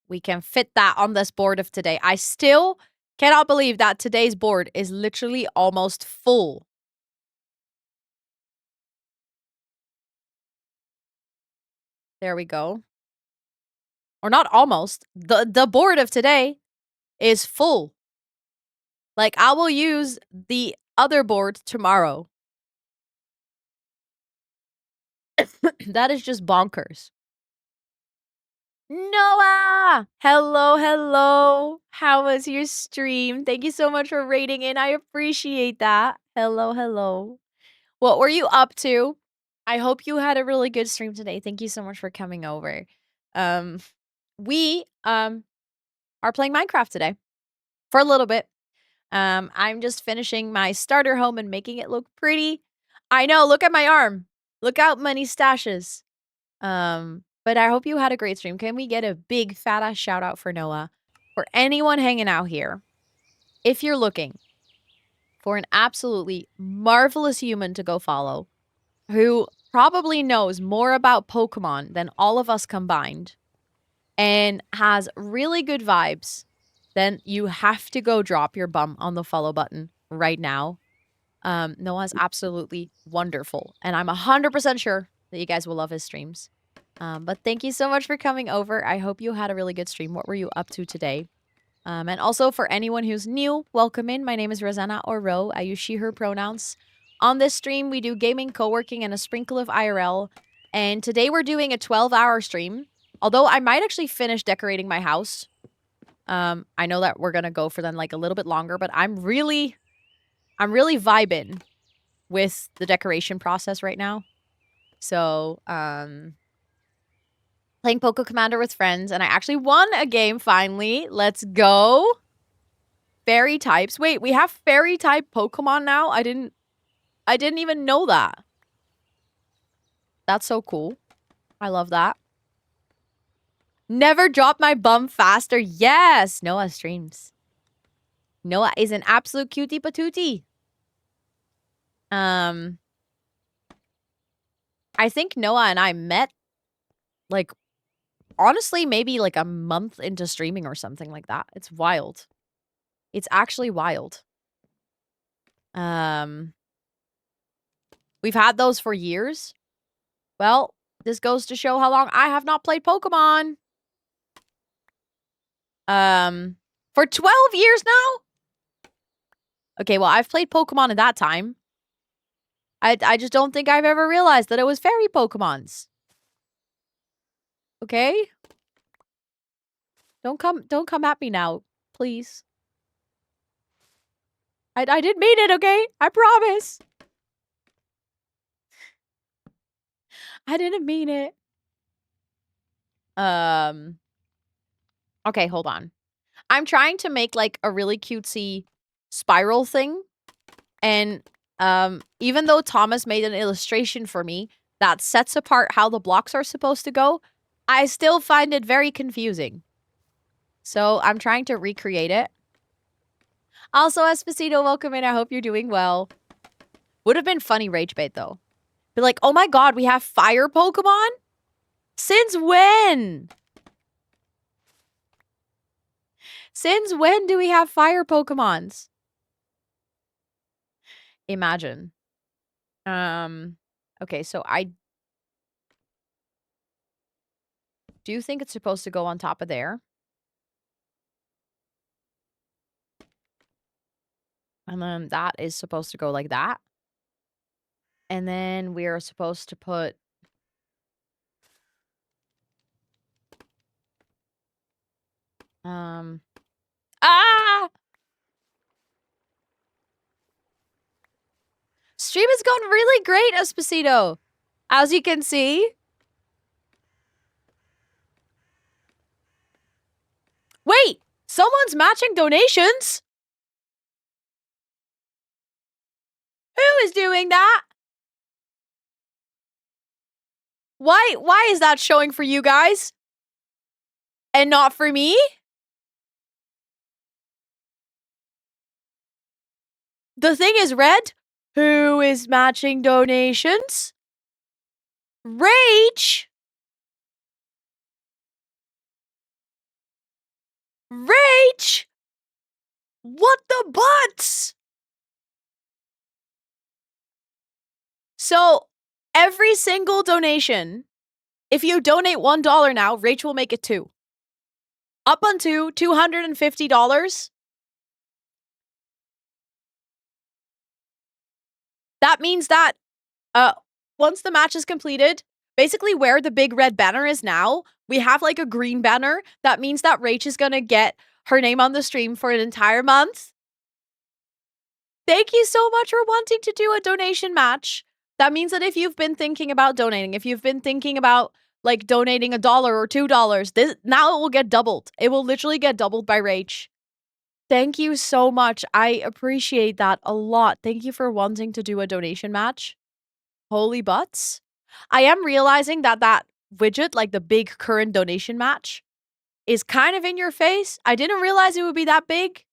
we can fit that on this board of today. I still cannot believe that today's board is literally almost full. There we go. Or not almost. The board of today is full. Like, I will use the other board tomorrow. That is just bonkers. Noah! Hello, hello. How was your stream? Thank you so much for rating in. I appreciate that. Hello, hello. What were you up to? I hope you had a really good stream today. Thank you so much for coming over. Um, we are playing Minecraft today for a little bit. I'm just finishing my starter home and making it look pretty. I know, look at my arm. Look out, money stashes. But I hope you had a great stream. Can we get a big fat ass shout out for Noah? For anyone hanging out here, if you're looking for an absolutely marvelous human to go follow, who probably knows more about Pokemon than all of us combined, and has really good vibes, then you have to go drop your bum on the follow button right now. Noah's absolutely wonderful, and I'm 100% sure that you guys will love his streams. But thank you so much for coming over. I hope you had a really good stream. What were you up to today? And also for anyone who's new, welcome in. My name is Rosanna or Ro. I use she, her pronouns. On this stream, we do gaming, co-working, and a sprinkle of IRL. And today we're doing a 12-hour stream. Although I might actually finish decorating my house. I know that we're gonna go for then like a little bit longer, but I'm really vibing with the decoration process right now. So, playing Poco Commander with friends, and I actually won a game finally. Let's go. Fairy types. Wait, we have fairy type Pokemon now? I didn't even know that. That's so cool. I love that. Never drop my bum faster. Yes, Noah streams. Noah is an absolute cutie patootie. I think Noah and I met like honestly maybe like a month into streaming or something like that. It's wild. It's actually wild. We've had those for years. Well, this goes to show how long I have not played Pokemon. For 12 years now? Okay, well, I've played Pokemon in that time. I just don't think I've ever realized that it was fairy Pokemons. Okay? Don't come at me now, please. I didn't mean it, okay? I promise. I didn't mean it. Okay, hold on. I'm trying to make, like, a really cutesy spiral thing, and, even though Thomas made an illustration for me that sets apart how the blocks are supposed to go, I still find it very confusing. So, I'm trying to recreate it. Also, Esposito, welcome in. I hope you're doing well. Would have been funny rage bait, though. Be like, oh my god, we have fire Pokemon? Since when? Since when do we have fire Pokemons? Imagine. Okay, so I do think it's supposed to go on top of there. And then that is supposed to go like that. And then we are supposed to put ah! Stream has gone really great, Esposito. As you can see. Wait, someone's matching donations? Who is doing that? Why is that showing for you guys? And not for me? The thing is red. Who is matching donations? Rage! Rage! What the butts? So, every single donation, if you donate $1 now, Rach will make it 2. Up unto $250. That means that once the match is completed, basically where the big red banner is now, we have like a green banner. That means that Rach is gonna get her name on the stream for an entire month. Thank you so much for wanting to do a donation match. That means that if you've been thinking about donating, if you've been thinking about like donating $1 or $2, this now it will get doubled. It will literally get doubled by Rach. Thank you so much. I appreciate that a lot. Thank you for wanting to do a donation match. Holy butts. I am realizing that that widget, like the big current donation match, is kind of in your face. I didn't realize it would be that big.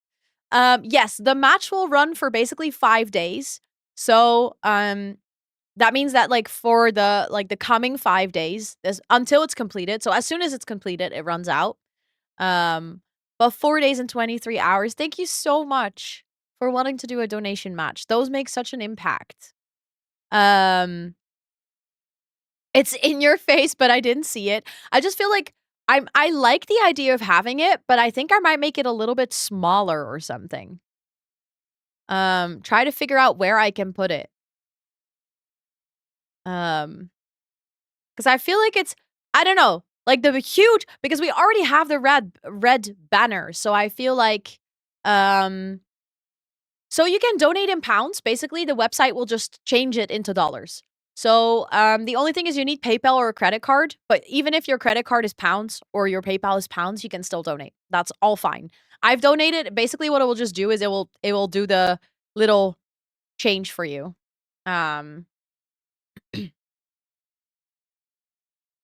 Yes, the match will run for basically 5 days. So, that means that like for the coming 5 days, until it's completed. So as soon as it's completed, it runs out. But 4 days and 23 hours. Thank you so much for wanting to do a donation match. Those make such an impact. It's in your face, but I didn't see it. I just feel like I like the idea of having it, but I think I might make it a little bit smaller or something. Try to figure out where I can put it. Because I feel like it's, I don't know, like the huge, because we already have the red banner, so I feel like, so you can donate in pounds. Basically, the website will just change it into dollars. So the only thing is you need PayPal or a credit card, but even if your credit card is pounds or your PayPal is pounds, you can still donate. That's all fine. I've donated. Basically, what it will just do is it will do the little change for you.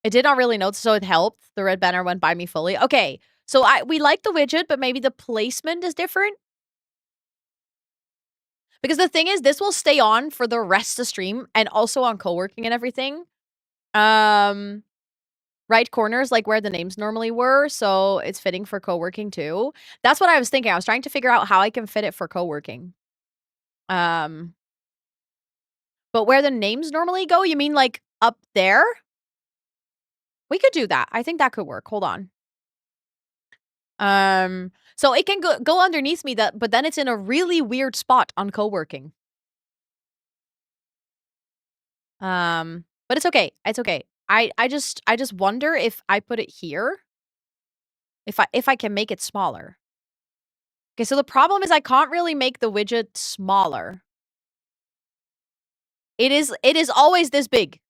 It did not really notice, so it helped. The red banner went by me fully. Okay, so we like the widget, but maybe the placement is different. Because the thing is, this will stay on for the rest of the stream and also on co-working and everything. Right corners, like where the names normally were, so it's fitting for co-working too. That's what I was thinking. I was trying to figure out how I can fit it for co-working. But where the names normally go, you mean like up there? We could do that. I think that could work. Hold on. So it can go underneath me, but then it's in a really weird spot on co-working. But it's okay. It's okay. I just wonder if I put it here, if I can make it smaller. Okay, so the problem is I can't really make the widget smaller. It is always this big.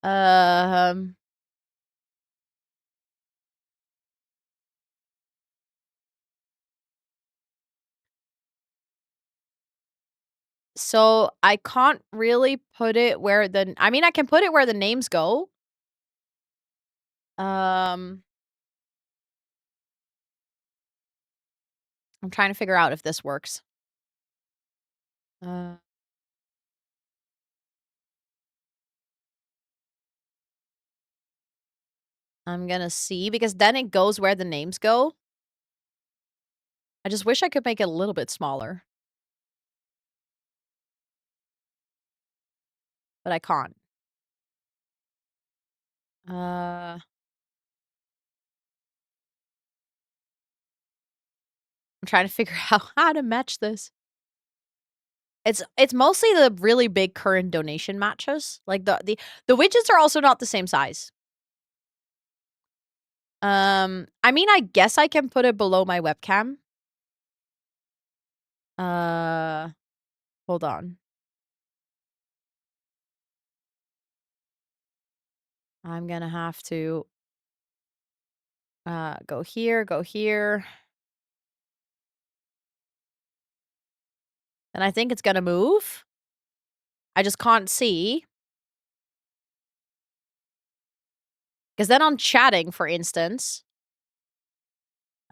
Um So I can't really put it where I mean, I can put it where the names go. Um, I'm trying to figure out if this works. Uh, I'm gonna see because then it goes where the names go. I just wish I could make it a little bit smaller, but I can't. Uh, I'm trying to figure out how to match this. It's mostly the really big current donation matches. Like the widgets are also not the same size. I mean, I guess I can put it below my webcam. Uh, Hold on. I'm gonna have to go here, go here. And I think it's gonna move. I just can't see. Because then on chatting, for instance,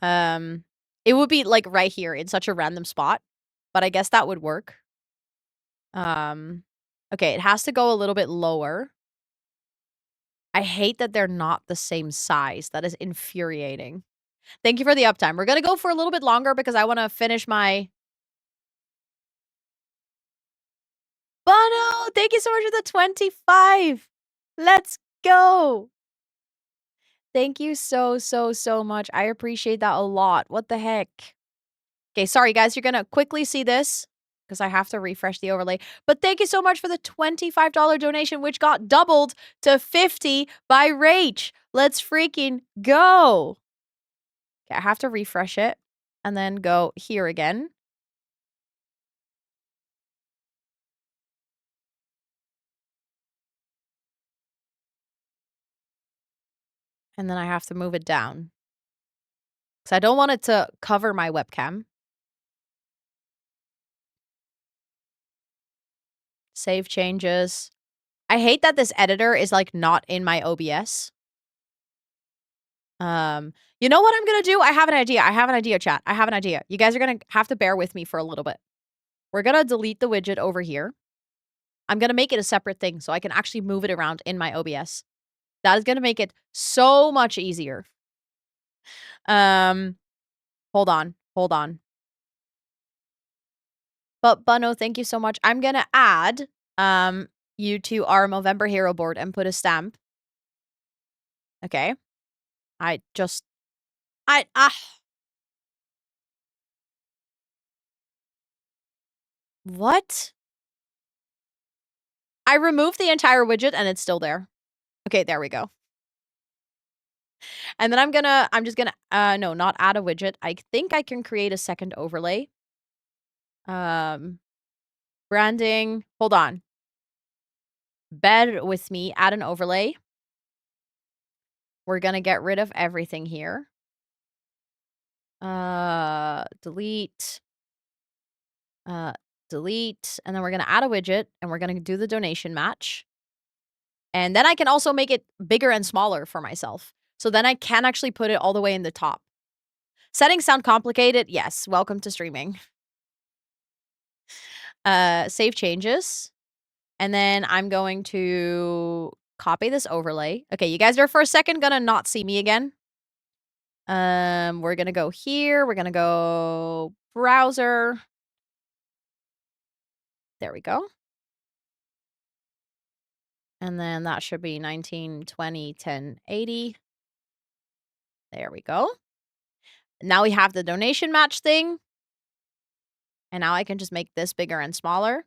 um, it would be like right here in such a random spot. But I guess that would work. Um, okay, it has to go a little bit lower. I hate that they're not the same size. That is infuriating. Thank you for the uptime. We're gonna go for a little bit longer because I want to finish my Bono. Thank you so much for the 25. Let's go. Thank you so, so, so much. I appreciate that a lot. What the heck? Okay, sorry guys, you're gonna quickly see this because I have to refresh the overlay. But thank you so much for the $25 donation, which got doubled to 50 by Rach. Let's freaking go. Okay, I have to refresh it and then go here again. And then I have to move it down. Because I don't want it to cover my webcam. Save changes. I hate that this editor is like not in my OBS. You know what I'm gonna do? I have an idea. I have an idea, chat. I have an idea. You guys are gonna have to bear with me for a little bit. We're gonna delete the widget over here. I'm gonna make it a separate thing so I can actually move it around in my OBS. That is gonna make it so much easier. Hold on. Hold on. But Bunno, thank you so much. I'm gonna add you to our Movember hero board and put a stamp. Okay. I just What? I removed the entire widget and it's still there. Okay, there we go. And then I'm just gonna, no, not add a widget. I think I can create a second overlay. Branding, hold on. Bear with me, add an overlay. We're gonna get rid of everything here. Delete. Delete. And then we're gonna add a widget and we're gonna do the donation match. And then I can also make it bigger and smaller for myself. So then I can actually put it all the way in the top. Settings sound complicated. Yes, welcome to streaming. Save changes. And then I'm going to copy this overlay. Okay, you guys are for a second gonna not see me again. We're gonna go here. We're gonna go browser. There we go. And then that should be 1920 1080. There we go. Now we have the donation match thing. And now I can just make this bigger and smaller.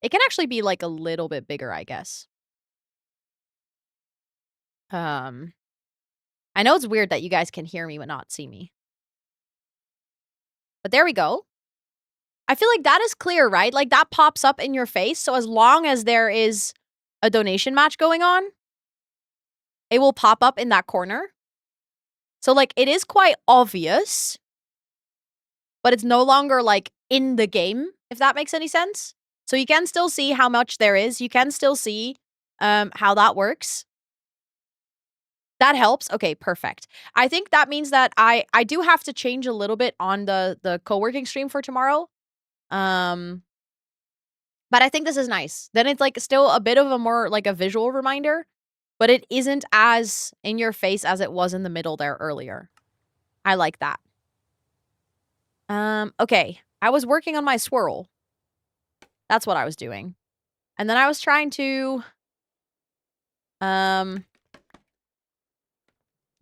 It can actually be like a little bit bigger, I guess. I know it's weird that you guys can hear me but not see me. But there we go. I feel like that is clear, right? Like, that pops up in your face, so as long as there is a donation match going on, it will pop up in that corner. So, like, it is quite obvious, but it's no longer, like, in the game, if that makes any sense. So you can still see how much there is. You can still see how that works. That helps. Okay, perfect. I think that means that I do have to change a little bit on the co-working stream for tomorrow. But I think this is nice. Then it's like still a bit of a more like a visual reminder, but it isn't as in your face as it was in the middle there earlier. I like that. Okay. I was working on my swirl. That's what I was doing. And then I was trying to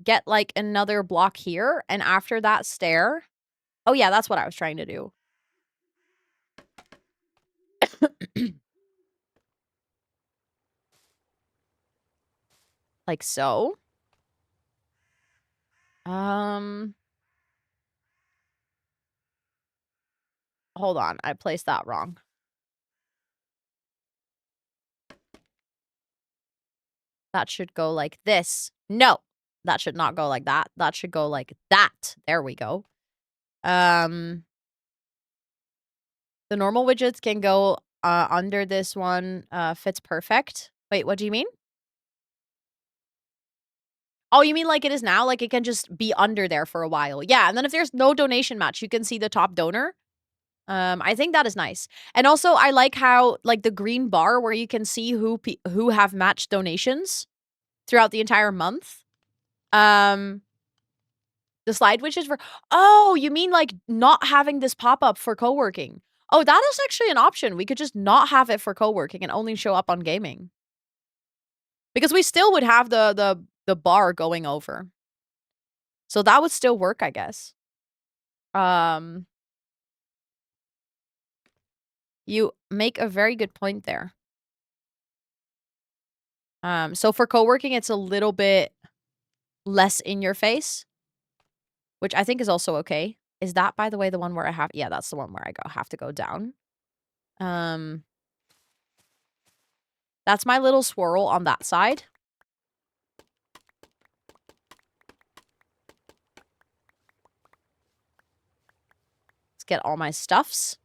get like another block here, and after that stair. Oh yeah, that's what I was trying to do. Like so. Hold on, I placed that wrong. That should go like this. No, that should not go like that. That should go like that. There we go. The normal widgets can go under this one. Fits perfect. Wait, what do you mean? Oh, you mean like it is now? Like it can just be under there for a while. Yeah, and then if there's no donation match, you can see the top donor. I think that is nice. And also I like how like the green bar where you can see who have matched donations throughout the entire month. The slide widgets for oh, you mean like not having this pop up for co-working. Oh, that is actually an option. We could just not have it for co-working and only show up on gaming. Because we still would have the bar going over. So that would still work, I guess. You make a very good point there. So for co-working, it's a little bit less in your face, which I think is also okay. Is that, by the way, the one where I have... Yeah, that's the one where I have to go down. That's my little swirl on that side. Let's get all my stuffs.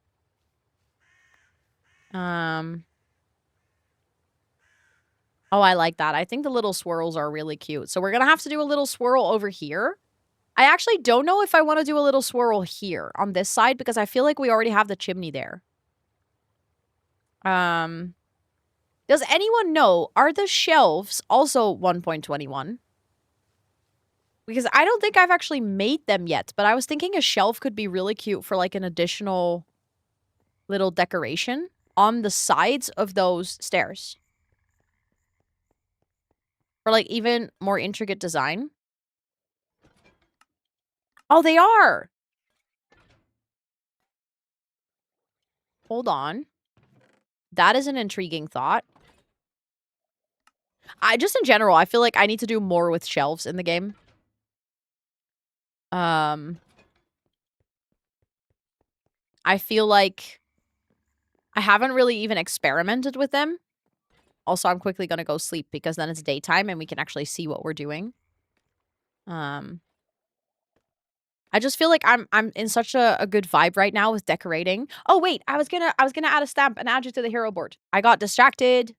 Oh, I like that. I think the little swirls are really cute. So we're going to have to do a little swirl over here. I actually don't know if I want to do a little swirl here on this side because I feel like we already have the chimney there. Does anyone know, are the shelves also 1.21? Because I don't think I've actually made them yet, but I was thinking a shelf could be really cute for like an additional little decoration on the sides of those stairs. For like even more intricate design. Oh, they are! Hold on. That is an intriguing thought. Just in general, I feel like I need to do more with shelves in the game. I feel like I haven't really even experimented with them. Also, I'm quickly gonna go sleep because then it's daytime and we can actually see what we're doing. I just feel like I'm in such a good vibe right now with decorating. Oh wait, I was gonna add a stamp and add you to the hero board. I got distracted.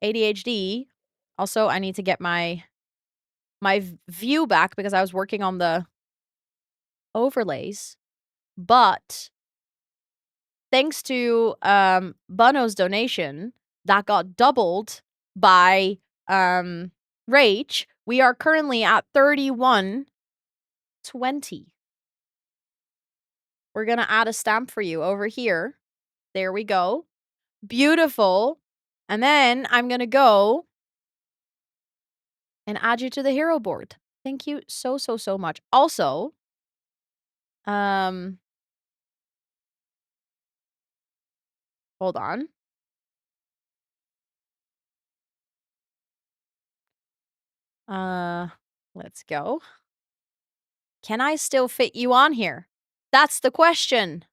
ADHD. Also, I need to get my view back because I was working on the overlays. But thanks to Bono's donation that got doubled by Rach, we are currently at 3120. We're gonna add a stamp for you over here. There we go. Beautiful. And then I'm gonna go and add you to the hero board. Thank you so, so, so much. Also, hold on. Let's go. Can I still fit you on here? That's the question.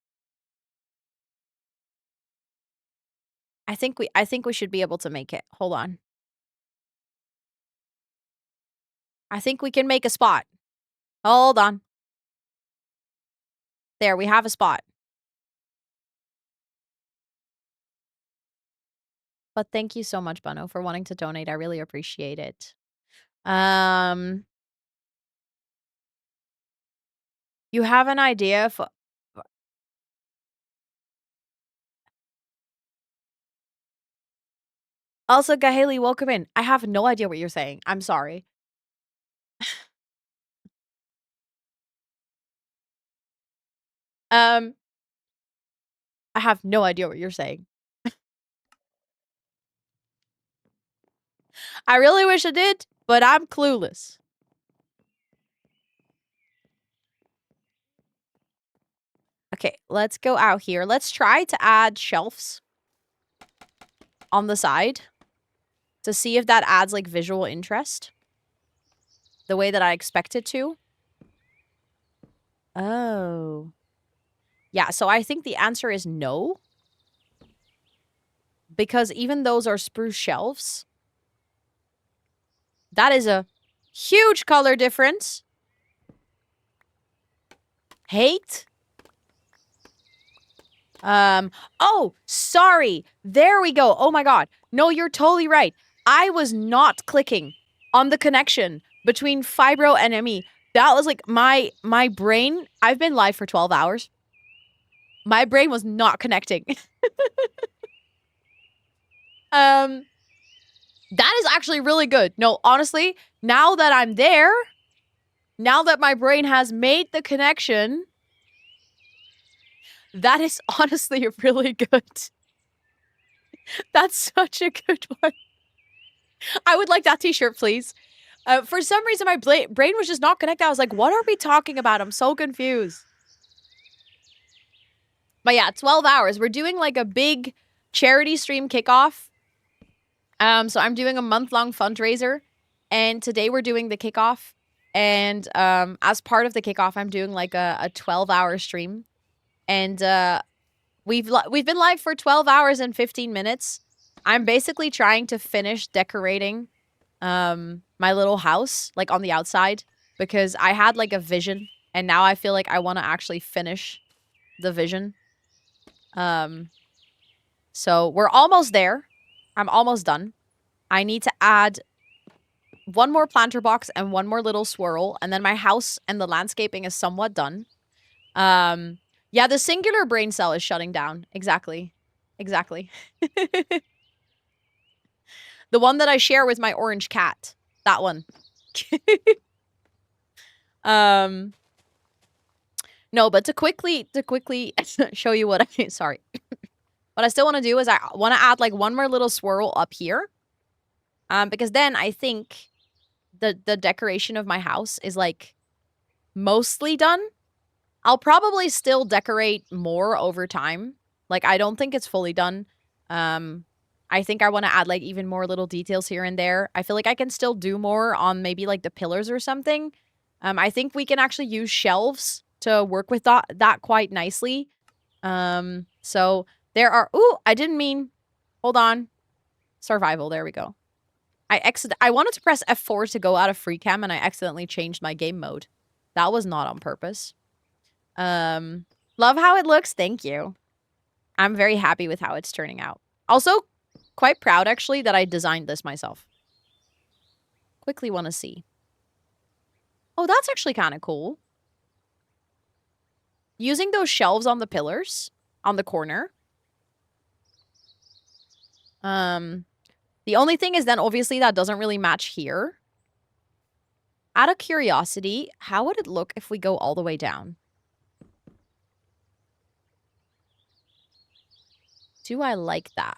I think we should be able to make it. Hold on. I think we can make a spot. Hold on. There, we have a spot. But thank you so much, Bono, for wanting to donate. I really appreciate it. You have an idea for... Also, Gahaley, welcome in. I have no idea what you're saying. I'm sorry. I have no idea what you're saying. I really wish I did, but I'm clueless. Okay, let's go out here. Let's try to add shelves on the side to see if that adds, like, visual interest the way that I expect it to. Oh. Yeah, so I think the answer is no. Because even those are spruce shelves. That is a huge color difference. Hate. Oh, sorry. There we go. Oh my god. No, you're totally right. I was not clicking on the connection between Fibro and ME. That was like my brain. I've been live for 12 hours. My brain was not connecting. That is actually really good. No, honestly, now that I'm there, now that my brain has made the connection, that is honestly really good. That's such a good one. I would like that t-shirt, please. For some reason, my brain was just not connected. I was like, what are we talking about? I'm so confused. But yeah, 12 hours. We're doing like a big charity stream kickoff. So I'm doing a month-long fundraiser. And today we're doing the kickoff. And as part of the kickoff, I'm doing like a 12-hour stream. And we've been live for 12 hours and 15 minutes. I'm basically trying to finish decorating my little house, like on the outside, because I had like a vision, and now I feel like I want to actually finish the vision. So we're almost there. I'm almost done. I need to add one more planter box and one more little swirl, and then my house and the landscaping is somewhat done. Yeah, the singular brain cell is shutting down. Exactly. Exactly. The one that I share with my orange cat. That one. No, but to quickly show you what I... Sorry. What I still want to do is I want to add like one more little swirl up here. Because then I think the decoration of my house is like mostly done. I'll probably still decorate more over time. Like, I don't think it's fully done. I think I want to add like even more little details here and there. I feel like I can still do more on maybe like the pillars or something. I think we can actually use shelves to work with that quite nicely. So there are... Ooh, I didn't mean... Hold on. Survival, there we go. I wanted to press F4 to go out of free cam, and I accidentally changed my game mode. That was not on purpose. Love how it looks. Thank you. I'm very happy with how it's turning out. Also, quite proud, actually, that I designed this myself. Quickly want to see. Oh, that's actually kind of cool. Using those shelves on the pillars, on the corner. The only thing is then, obviously, that doesn't really match here. Out of curiosity, how would it look if we go all the way down? Do I like that?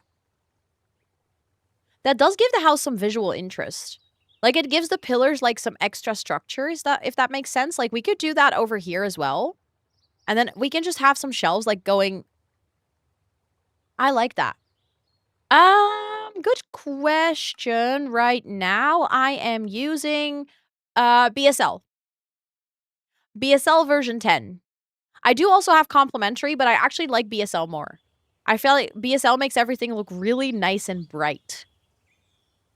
That does give the house some visual interest. Like, it gives the pillars, like, some extra structures, if that makes sense. Like, we could do that over here as well. And then we can just have some shelves, like, going... I like that. Good question. Right now, I am using BSL. BSL version 10. I do also have complimentary, but I actually like BSL more. I feel like BSL makes everything look really nice and bright.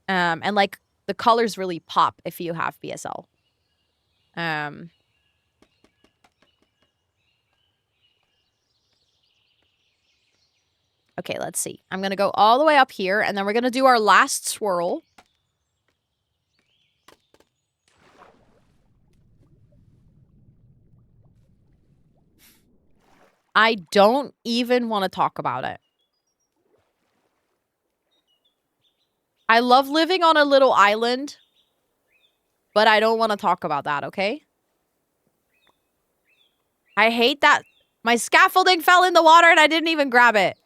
And like the colors really pop if you have BSL. Okay, let's see. I'm going to go all the way up here, and then we're going to do our last swirl. I don't even want to talk about it. I love living on a little island, but I don't want to talk about that, okay? I hate that. My scaffolding fell in the water and I didn't even grab it.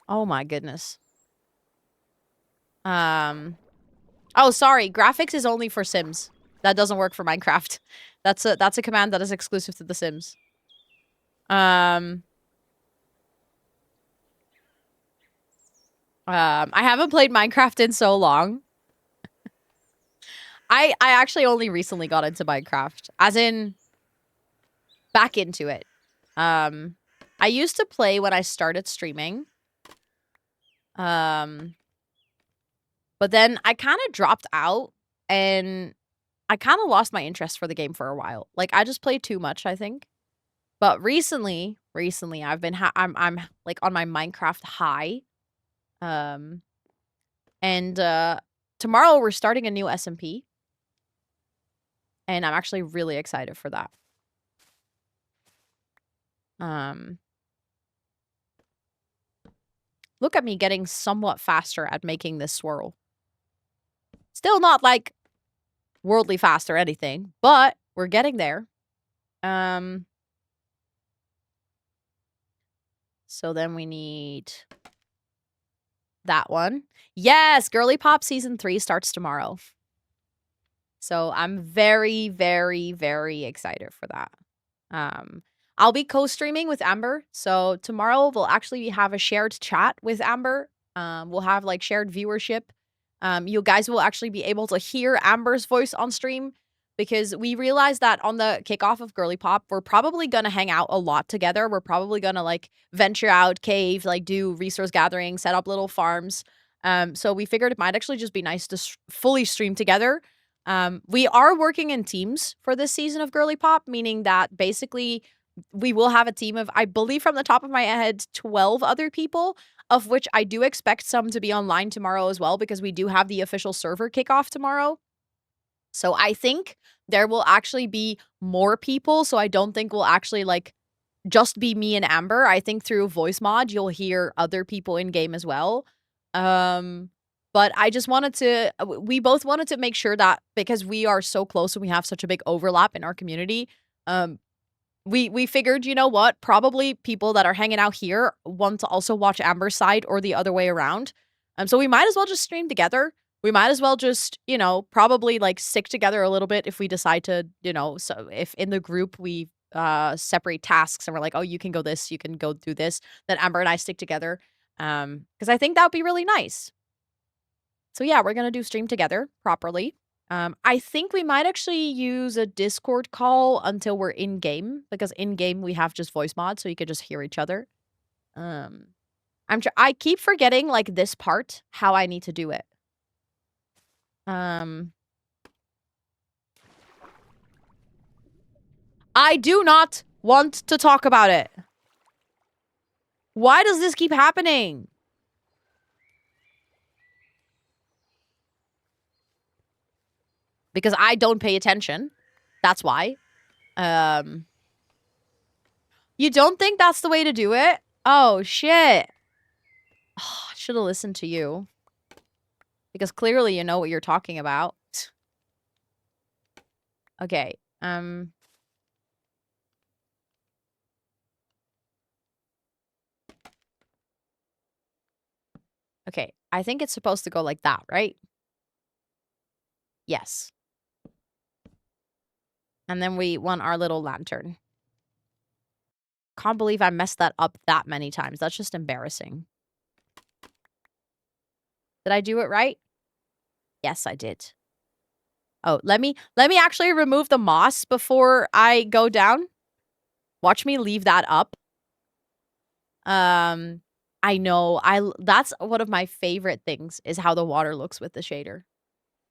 Oh my goodness. Oh, sorry. Graphics is only for Sims. That doesn't work for Minecraft. That's a command that is exclusive to The Sims. I haven't played Minecraft in so long. I actually only recently got into Minecraft. As in, back into it. I used to play when I started streaming. But then I kind of dropped out and I kind of lost my interest for the game for a while. Like I just played too much, I think. But recently I've been I'm like on my Minecraft high. And tomorrow we're starting a new SMP. And I'm actually really excited for that. Look at me getting somewhat faster at making this swirl. Still not like worldly fast or anything, but we're getting there. So then we need that one. Yes, Girly Pop Season 3 starts tomorrow. So I'm very, very, very excited for that. I'll be co-streaming with Amber. So tomorrow we'll actually have a shared chat with Amber. We'll have like shared viewership. You guys will actually be able to hear Amber's voice on stream because we realized that on the kickoff of Girly Pop, we're probably going to hang out a lot together. We're probably going to like venture out, cave, like do resource gathering, set up little farms. So we figured it might actually just be nice to fully stream together. We are working in teams for this season of Girly Pop, meaning that basically we will have a team of, I believe from the top of my head, 12 other people, of which I do expect some to be online tomorrow as well, because we do have the official server kickoff tomorrow. So I think there will actually be more people. So I don't think we'll actually like just be me and Amber. I think through voice mod, you'll hear other people in game as well. But I just wanted to, we both wanted to make sure that because we are so close and we have such a big overlap in our community, we figured, you know what, probably people that are hanging out here want to also watch Amber's side or the other way around. So we might as well just stream together. We might as well just, you know, probably like stick together a little bit if we decide to, you know, so if in the group we separate tasks and we're like, oh, you can go this, you can go do this, then Amber and I stick together. Because I think that would be really nice. So yeah, we're going to do stream together properly. I think we might actually use a Discord call until we're in game, because in game we have just voice mod, so you could just hear each other. I keep forgetting like this part, how I need to do it. I do not want to talk about it. Why does this keep happening? Because I don't pay attention. That's why. You don't think that's the way to do it? Oh, shit. Oh, I should have listened to you. Because clearly you know what you're talking about. Okay. Okay. I think it's supposed to go like that, right? Yes. And then we want our little lantern. Can't believe I messed that up that many times. That's just embarrassing. Did I do it right? Yes, I did. Oh, let me actually remove the moss before I go down. Watch me leave that up. I know. That's one of my favorite things is how the water looks with the shader.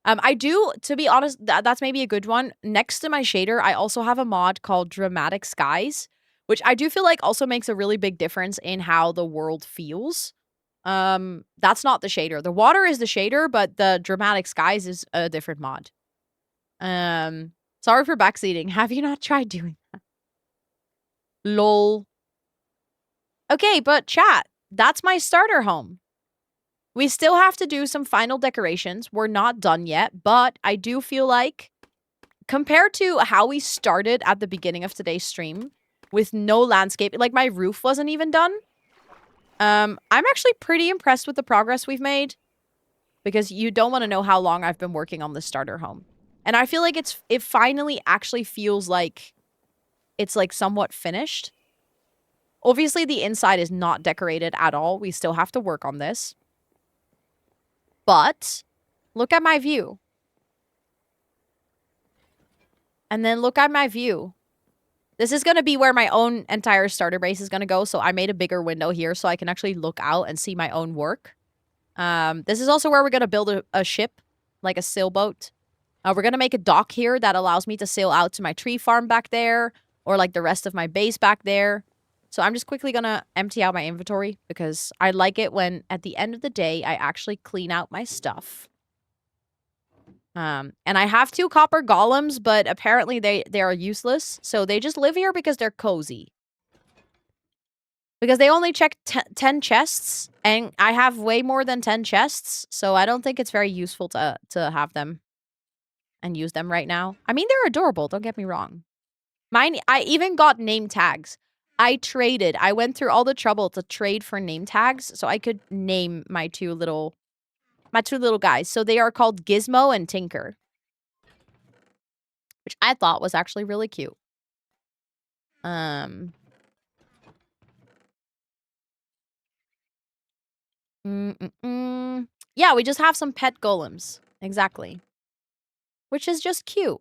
I do, to be honest, that's maybe a good one. Next to my shader, I also have a mod called Dramatic Skies, which I do feel like also makes a really big difference in how the world feels. That's not the shader. The water is the shader, but the Dramatic Skies is a different mod. Sorry for backseating. Have you not tried doing that? Lol. Okay, but chat, that's my starter home. We still have to do some final decorations. We're not done yet, but I do feel like compared to how we started at the beginning of today's stream with no landscape, like my roof wasn't even done. I'm actually pretty impressed with the progress we've made because you don't want to know how long I've been working on this starter home. And I feel like it finally actually feels like it's like somewhat finished. Obviously, the inside is not decorated at all. We still have to work on this. But look at my view. And then look at my view. This is going to be where my own entire starter base is going to go. So I made a bigger window here so I can actually look out and see my own work. This is also where we're going to build a ship, like a sailboat. We're going to make a dock here that allows me to sail out to my tree farm back there or like the rest of my base back there. So I'm just quickly going to empty out my inventory because I like it when at the end of the day, I actually clean out my stuff. And I have 2 copper golems, but apparently they are useless. So they just live here because they're cozy. Because they only check 10 chests, and I have way more than 10 chests, so I don't think it's very useful to have them and use them right now. I mean, they're adorable, don't get me wrong. Mine, I even got name tags. I traded. I went through all the trouble to trade for name tags so I could name my two little guys. So they are called Gizmo and Tinker, which I thought was actually really cute. Yeah, we just have some pet golems. Exactly. Which is just cute.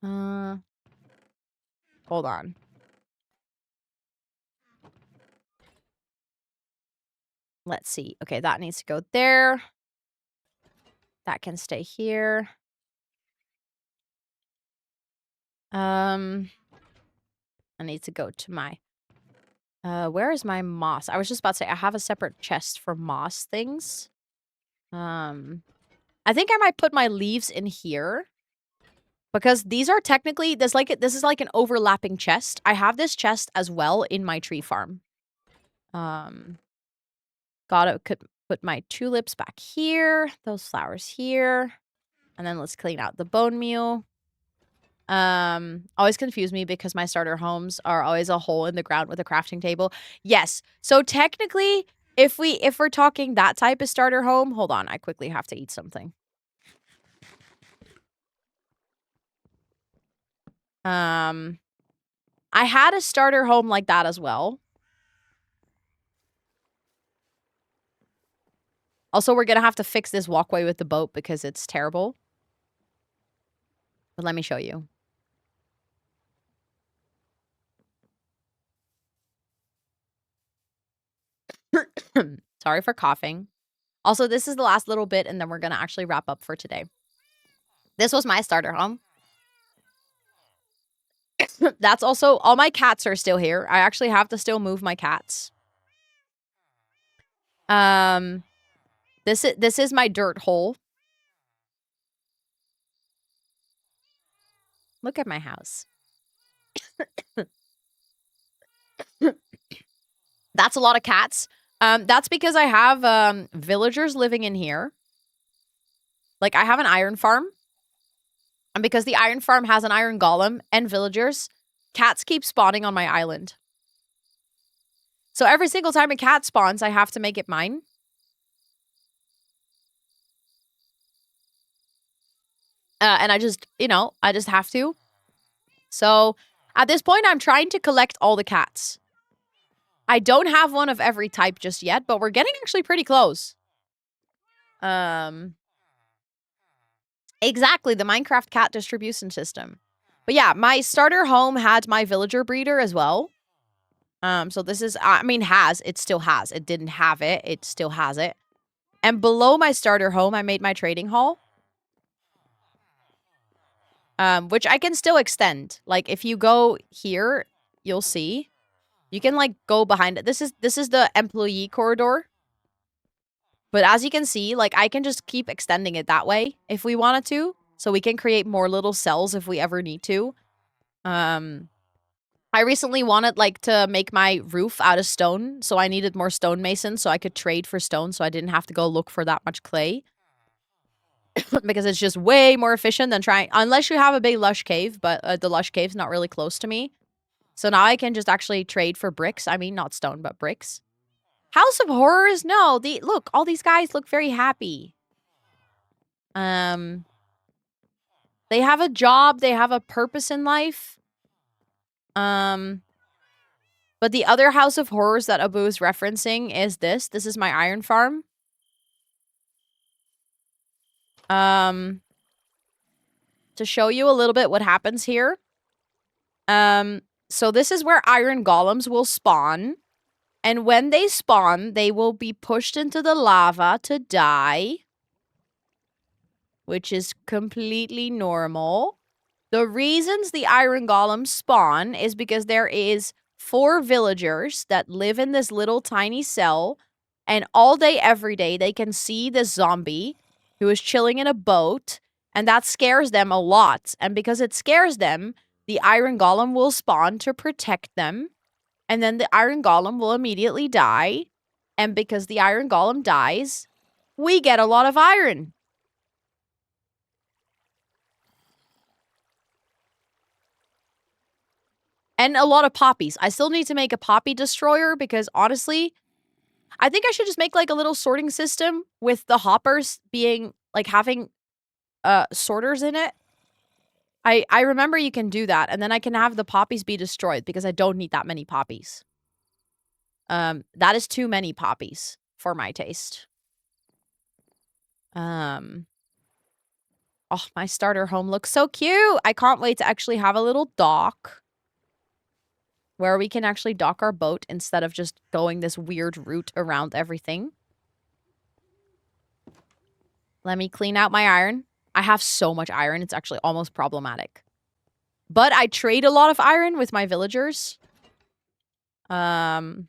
Hold on. Let's see. Okay, that needs to go there. That can stay here. I need to go to my... where is my moss? I was just about to say, I have a separate chest for moss things. I think I might put my leaves in here. Because these are technically... This is like an overlapping chest. I have this chest as well in my tree farm. Gotta put my tulips back here. Those flowers here. And then let's clean out the bone meal. Always confuse me because my starter homes are always a hole in the ground with a crafting table. Yes. So technically, if we're talking that type of starter home, hold on, I quickly have to eat something. I had a starter home like that as well. Also, we're gonna have to fix this walkway with the boat because it's terrible. But let me show you. Sorry for coughing. Also, this is the last little bit, and then we're gonna actually wrap up for today. This was my starter home. That's also... All my cats are still here. I actually have to still move my cats. This is my dirt hole. Look at my house. That's a lot of cats. That's because I have villagers living in here. Like, I have an iron farm. And because the iron farm has an iron golem and villagers, cats keep spawning on my island. So every single time a cat spawns, I have to make it mine. And I just, I just have to. So at this point, I'm trying to collect all the cats. I don't have one of every type just yet, but we're getting actually pretty close. Exactly, the Minecraft cat distribution system. But yeah, my starter home had my villager breeder as well. So this is, I mean, it still has. It didn't have it. It still has it. And below my starter home, I made my trading hall. Which I can still extend. Like, if you go here, you'll see. You can, like, go behind it. This is the employee corridor. But as you can see, like, I can just keep extending it that way if we wanted to. So we can create more little cells if we ever need to. I recently wanted, like, to make my roof out of stone. So I needed more stonemasons so I could trade for stone so I didn't have to go look for that much clay. Because it's just way more efficient than trying... Unless you have a big lush cave, but the lush cave's not really close to me. So now I can just actually trade for bricks. I mean, not stone, but bricks. House of Horrors? No, look, all these guys look very happy. They have a job. They have a purpose in life. But the other House of Horrors that Abu is referencing is this. This is my iron farm. To show you a little bit what happens here. So this is where iron golems will spawn. And when they spawn, they will be pushed into the lava to die. Which is completely normal. The reasons the iron golems spawn is because there is 4 villagers that live in this little tiny cell. And all day, every day, they can see this zombie who is chilling in a boat. And that scares them a lot. And because it scares them, the iron golem will spawn to protect them. And then the iron golem will immediately die. And because the iron golem dies, we get a lot of iron. And a lot of poppies. I still need to make a poppy destroyer because honestly, I think I should just make like a little sorting system with the hoppers being like having sorters in it. I remember you can do that, and then I can have the poppies be destroyed because I don't need that many poppies. That is too many poppies for my taste. Oh, my starter home looks so cute. I can't wait to actually have a little dock where we can actually dock our boat instead of just going this weird route around everything. Let me clean out my iron. I have so much iron, it's actually almost problematic. But I trade a lot of iron with my villagers. So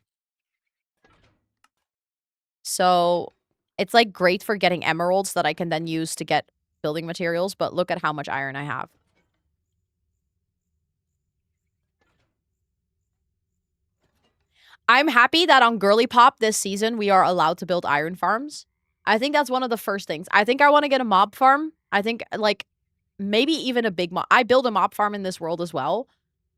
it's like great for getting emeralds that I can then use to get building materials, but look at how much iron I have. I'm happy that on Girly Pop this season, we are allowed to build iron farms. I think that's one of the first things. I think I want to get a mob farm. I think, like, maybe even a big mob. I build a mob farm in this world as well.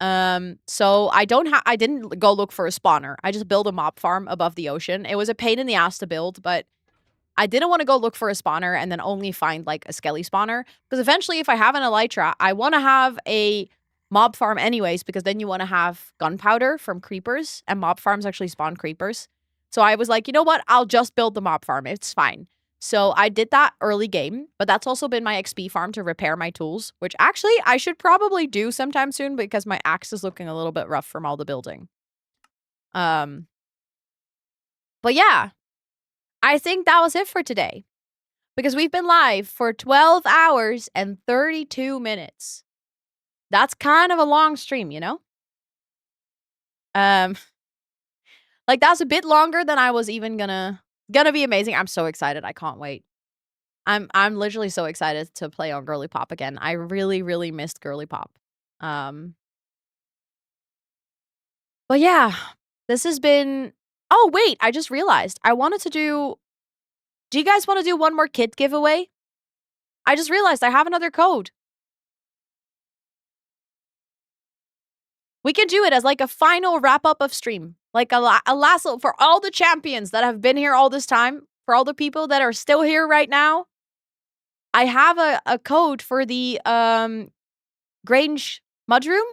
So I didn't go look for a spawner. I just built a mob farm above the ocean. It was a pain in the ass to build, but I didn't want to go look for a spawner and then only find, like, a skelly spawner. Because eventually, if I have an elytra, I want to have a mob farm anyways, because then you want to have gunpowder from creepers, and mob farms actually spawn creepers. So I was like, you know what? I'll just build the mob farm. It's fine. So I did that early game, but that's also been my XP farm to repair my tools, which actually I should probably do sometime soon because my axe is looking a little bit rough from all the building. But yeah, I think that was it for today because we've been live for 12 hours and 32 minutes. That's kind of a long stream, you know? Like, that's a bit longer than I was even gonna be amazing. I'm so excited. I can't wait. I'm literally so excited to play on Girly Pop again. I really, really missed Girly Pop. But yeah, this has been... Oh, wait, I just realized. I wanted to do... Do you guys want to do one more kit giveaway? I just realized I have another code. We can do it as like a final wrap-up of stream. Like a last little... For all the champions that have been here all this time, for all the people that are still here right now, I have a code for the Grange Mudroom?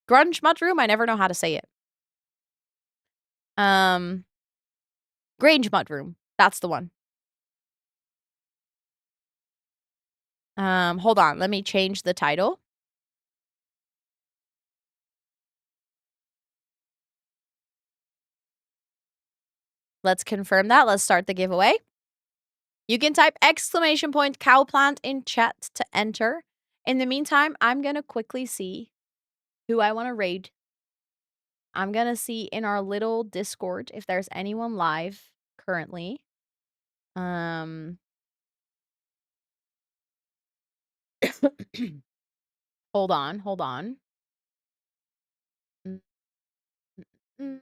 Grunge Mudroom? I never know how to say it. Grange Mudroom. That's the one. Hold on. Let me change the title. Let's confirm that. Let's start the giveaway. You can type !cowplant in chat to enter. In the meantime, I'm going to quickly see who I want to raid. I'm going to see in our little Discord if there's anyone live currently. Hold on, hold on. Mm, mm, mm.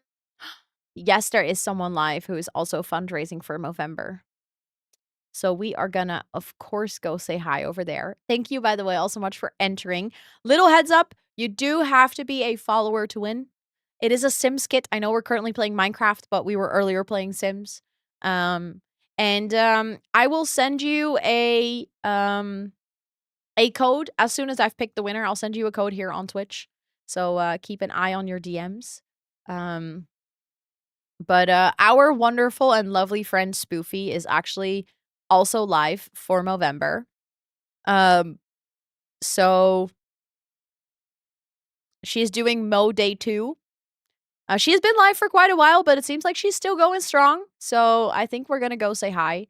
Yes, there is someone live who is also fundraising for Movember. So we are gonna, of course, go say hi over there. Thank you, by the way, all so much for entering. Little heads up, you do have to be a follower to win. It is a Sims kit. I know we're currently playing Minecraft, but we were earlier playing Sims. I will send you a code as soon as I've picked the winner. I'll send you a code here on Twitch. So keep an eye on your DMs. But our wonderful and lovely friend Spoofy is actually also live for Movember. So she's doing Mo Day 2. She has been live for quite a while, but it seems like she's still going strong. So I think we're gonna go say hi.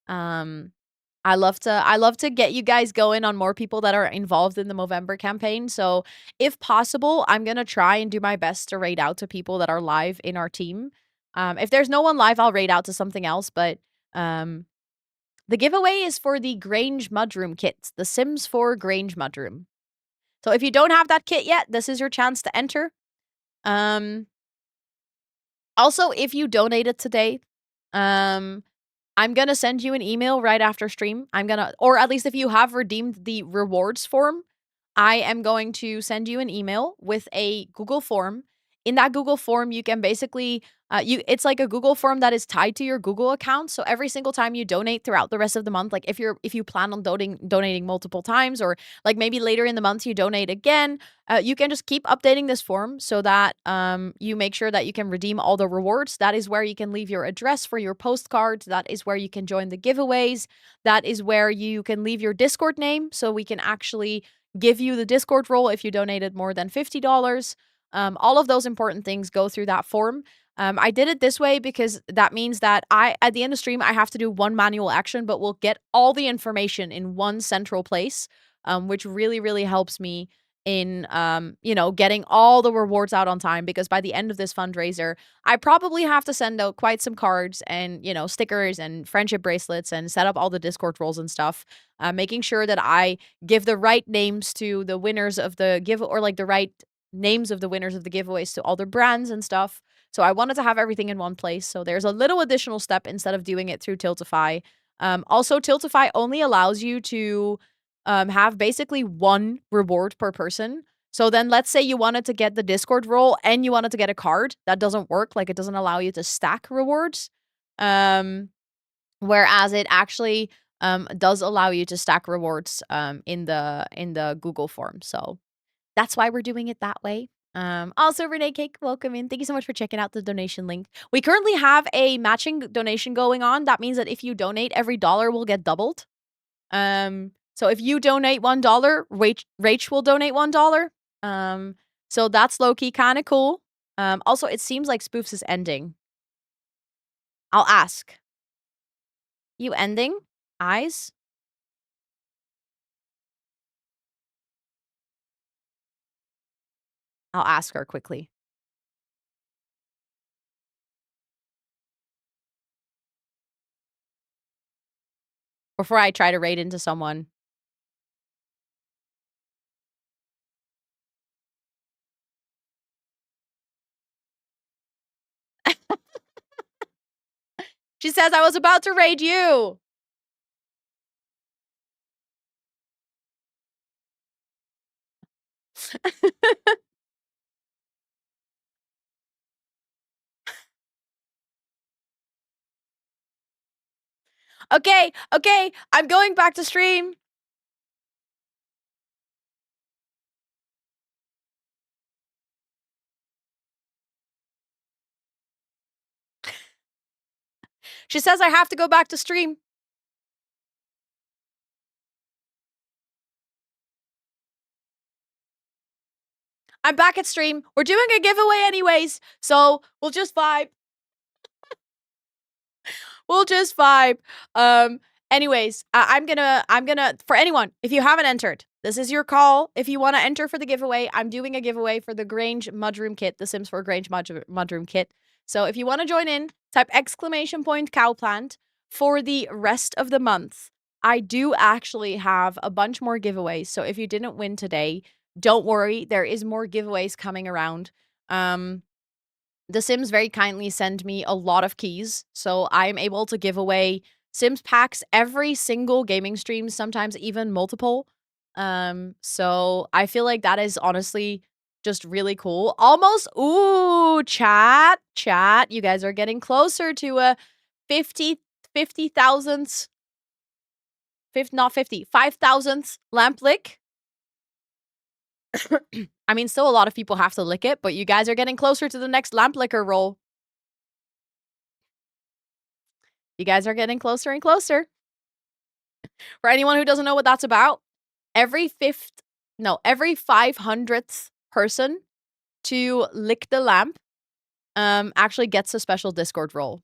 I love to get you guys going on more people that are involved in the Movember campaign. So if possible, I'm gonna try and do my best to raid out to people that are live in our team. If there's no one live, I'll raid out to something else. But the giveaway is for the Grange Mudroom kit, the Sims 4 Grange Mudroom. So if you don't have that kit yet, this is your chance to enter. Also, if you donated today, I'm gonna send you an email right after stream. Or at least if you have redeemed the rewards form, I am going to send you an email with a Google form. In that Google form, you can basically it's like a Google form that is tied to your Google account. So every single time you donate throughout the rest of the month, like if you plan on donating multiple times, or like maybe later in the month you donate again, you can just keep updating this form so that you make sure that you can redeem all the rewards. That is where you can leave your address for your postcards. That is where you can join the giveaways. That is where you can leave your Discord name so we can actually give you the Discord role if you donated more than $50. All of those important things go through that form. I did it this way because that means that at the end of stream, I have to do one manual action, but we'll get all the information in one central place, which really, really helps me in, getting all the rewards out on time, because by the end of this fundraiser, I probably have to send out quite some cards and, stickers and friendship bracelets and set up all the Discord roles and stuff, making sure that I give the right names to the winners of the or like the right names of the winners of the giveaways to all the brands and stuff. So I wanted to have everything in one place. So there's a little additional step instead of doing it through Tiltify. Also, Tiltify only allows you to have basically one reward per person. So then let's say you wanted to get the Discord role and you wanted to get a card. That doesn't work. Like, it doesn't allow you to stack rewards. Whereas it actually does allow you to stack rewards in the Google form. So that's why we're doing it that way. Also, Renee Cake, welcome in. Thank you so much for checking out the donation link. We currently have a matching donation going on. That means that if you donate, every dollar will get doubled. So if you donate $1, Rach will donate $1. So that's low-key kind of cool. Also, it seems like Spoofs is ending. I'll ask. You ending? Eyes? I'll ask her quickly. Before I try to raid into someone. She says I was about to raid you. Okay, I'm going back to stream. She says I have to go back to stream. I'm back at stream. We're doing a giveaway anyways, so we'll just vibe. We'll just vibe. Anyways, I'm gonna, for anyone, if you haven't entered, this is your call. If you want to enter for the giveaway, I'm doing a giveaway for the Grange Mudroom Kit, the Sims 4 Grange Mudroom Kit. So if you want to join in, type !cowplant for the rest of the month. I do actually have a bunch more giveaways. So if you didn't win today, don't worry. There is more giveaways coming around. The Sims very kindly send me a lot of keys, so I am able to give away Sims packs every single gaming stream, sometimes even multiple. So I feel like that is honestly just really cool. Almost, ooh, chat, you guys are getting closer to a 50,000th, not 50, 5,000th lamp lick. I mean, still a lot of people have to lick it, but you guys are getting closer to the next lamp licker roll. You guys are getting closer and closer. For anyone who doesn't know what that's about, every 500th person to lick the lamp actually gets a special Discord role.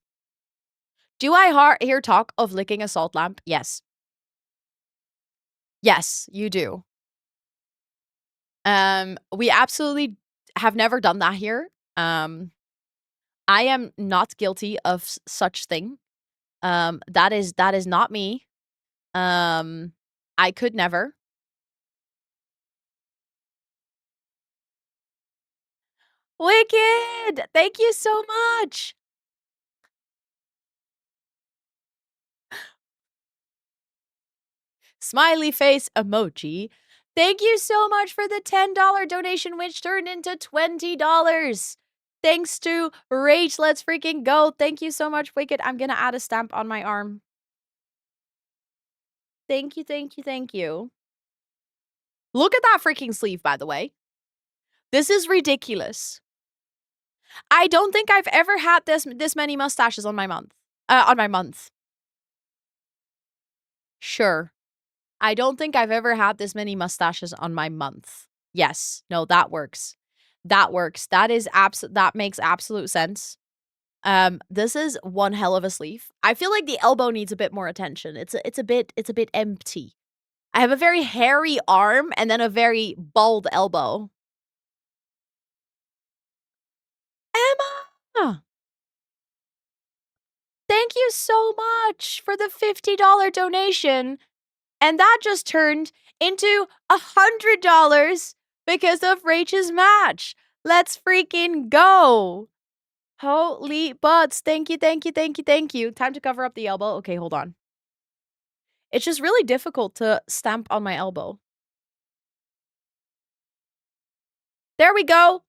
Do I hear talk of licking a salt lamp? Yes. Yes, you do. We absolutely have never done that here. I am not guilty of such thing. That is not me. I could never. Wicked! Thank you so much. Smiley face emoji. Thank you so much for the $10 donation, which turned into $20. Thanks to Rach. Let's freaking go. Thank you so much, Wicked. I'm gonna add a stamp on my arm. Thank you, thank you, thank you. Look at that freaking sleeve, by the way. This is ridiculous. I don't think I've ever had this many mustaches on my month. Sure. I don't think I've ever had this many mustaches on my month. Yes. No, that works. That works. That makes absolute sense. This is one hell of a sleeve. I feel like the elbow needs a bit more attention. It's a bit empty. I have a very hairy arm and then a very bald elbow. Emma! Thank you so much for the $50 donation. And that just turned into $100 because of Rach's match. Let's freaking go. Holy butts. Thank you, thank you, thank you, thank you. Time to cover up the elbow. Okay, hold on. It's just really difficult to stamp on my elbow. There we go.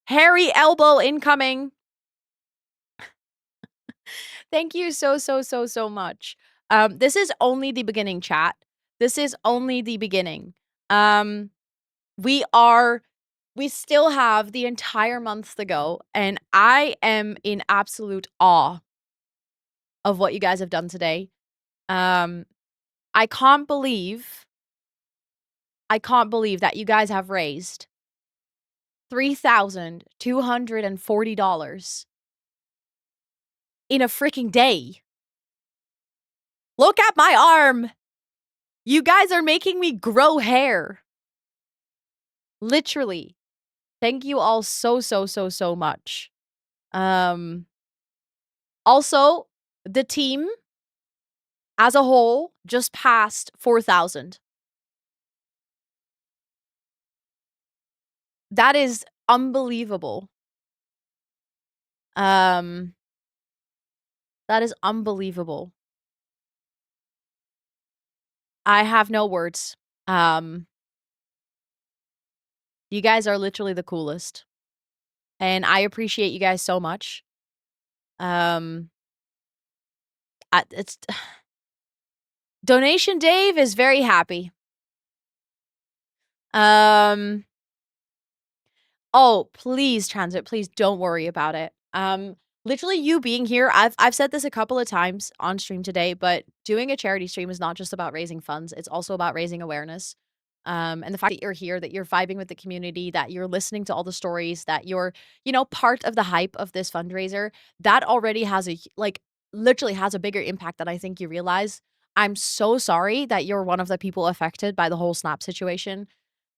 Hairy elbow incoming. Thank you so much. This is only the beginning, chat. This is only the beginning. We still have the entire month to go, and I am in absolute awe of what you guys have done today. I can't believe that you guys have raised $3,240 in a freaking day. Look at my arm. You guys are making me grow hair. Literally. Thank you all so much. Also, the team as a whole just passed 4,000. That is unbelievable. That is unbelievable. I have no words. You guys are literally the coolest. And I appreciate you guys so much. Donation Dave is very happy. Oh, please, Transit, please don't worry about it. Literally you being here, I've said this a couple of times on stream today, but doing a charity stream is not just about raising funds, it's also about raising awareness. And the fact that you're here, that you're vibing with the community, that you're listening to all the stories, that you're, you know, part of the hype of this fundraiser, that already has literally has a bigger impact than I think you realize. I'm so sorry that you're one of the people affected by the whole Snap situation.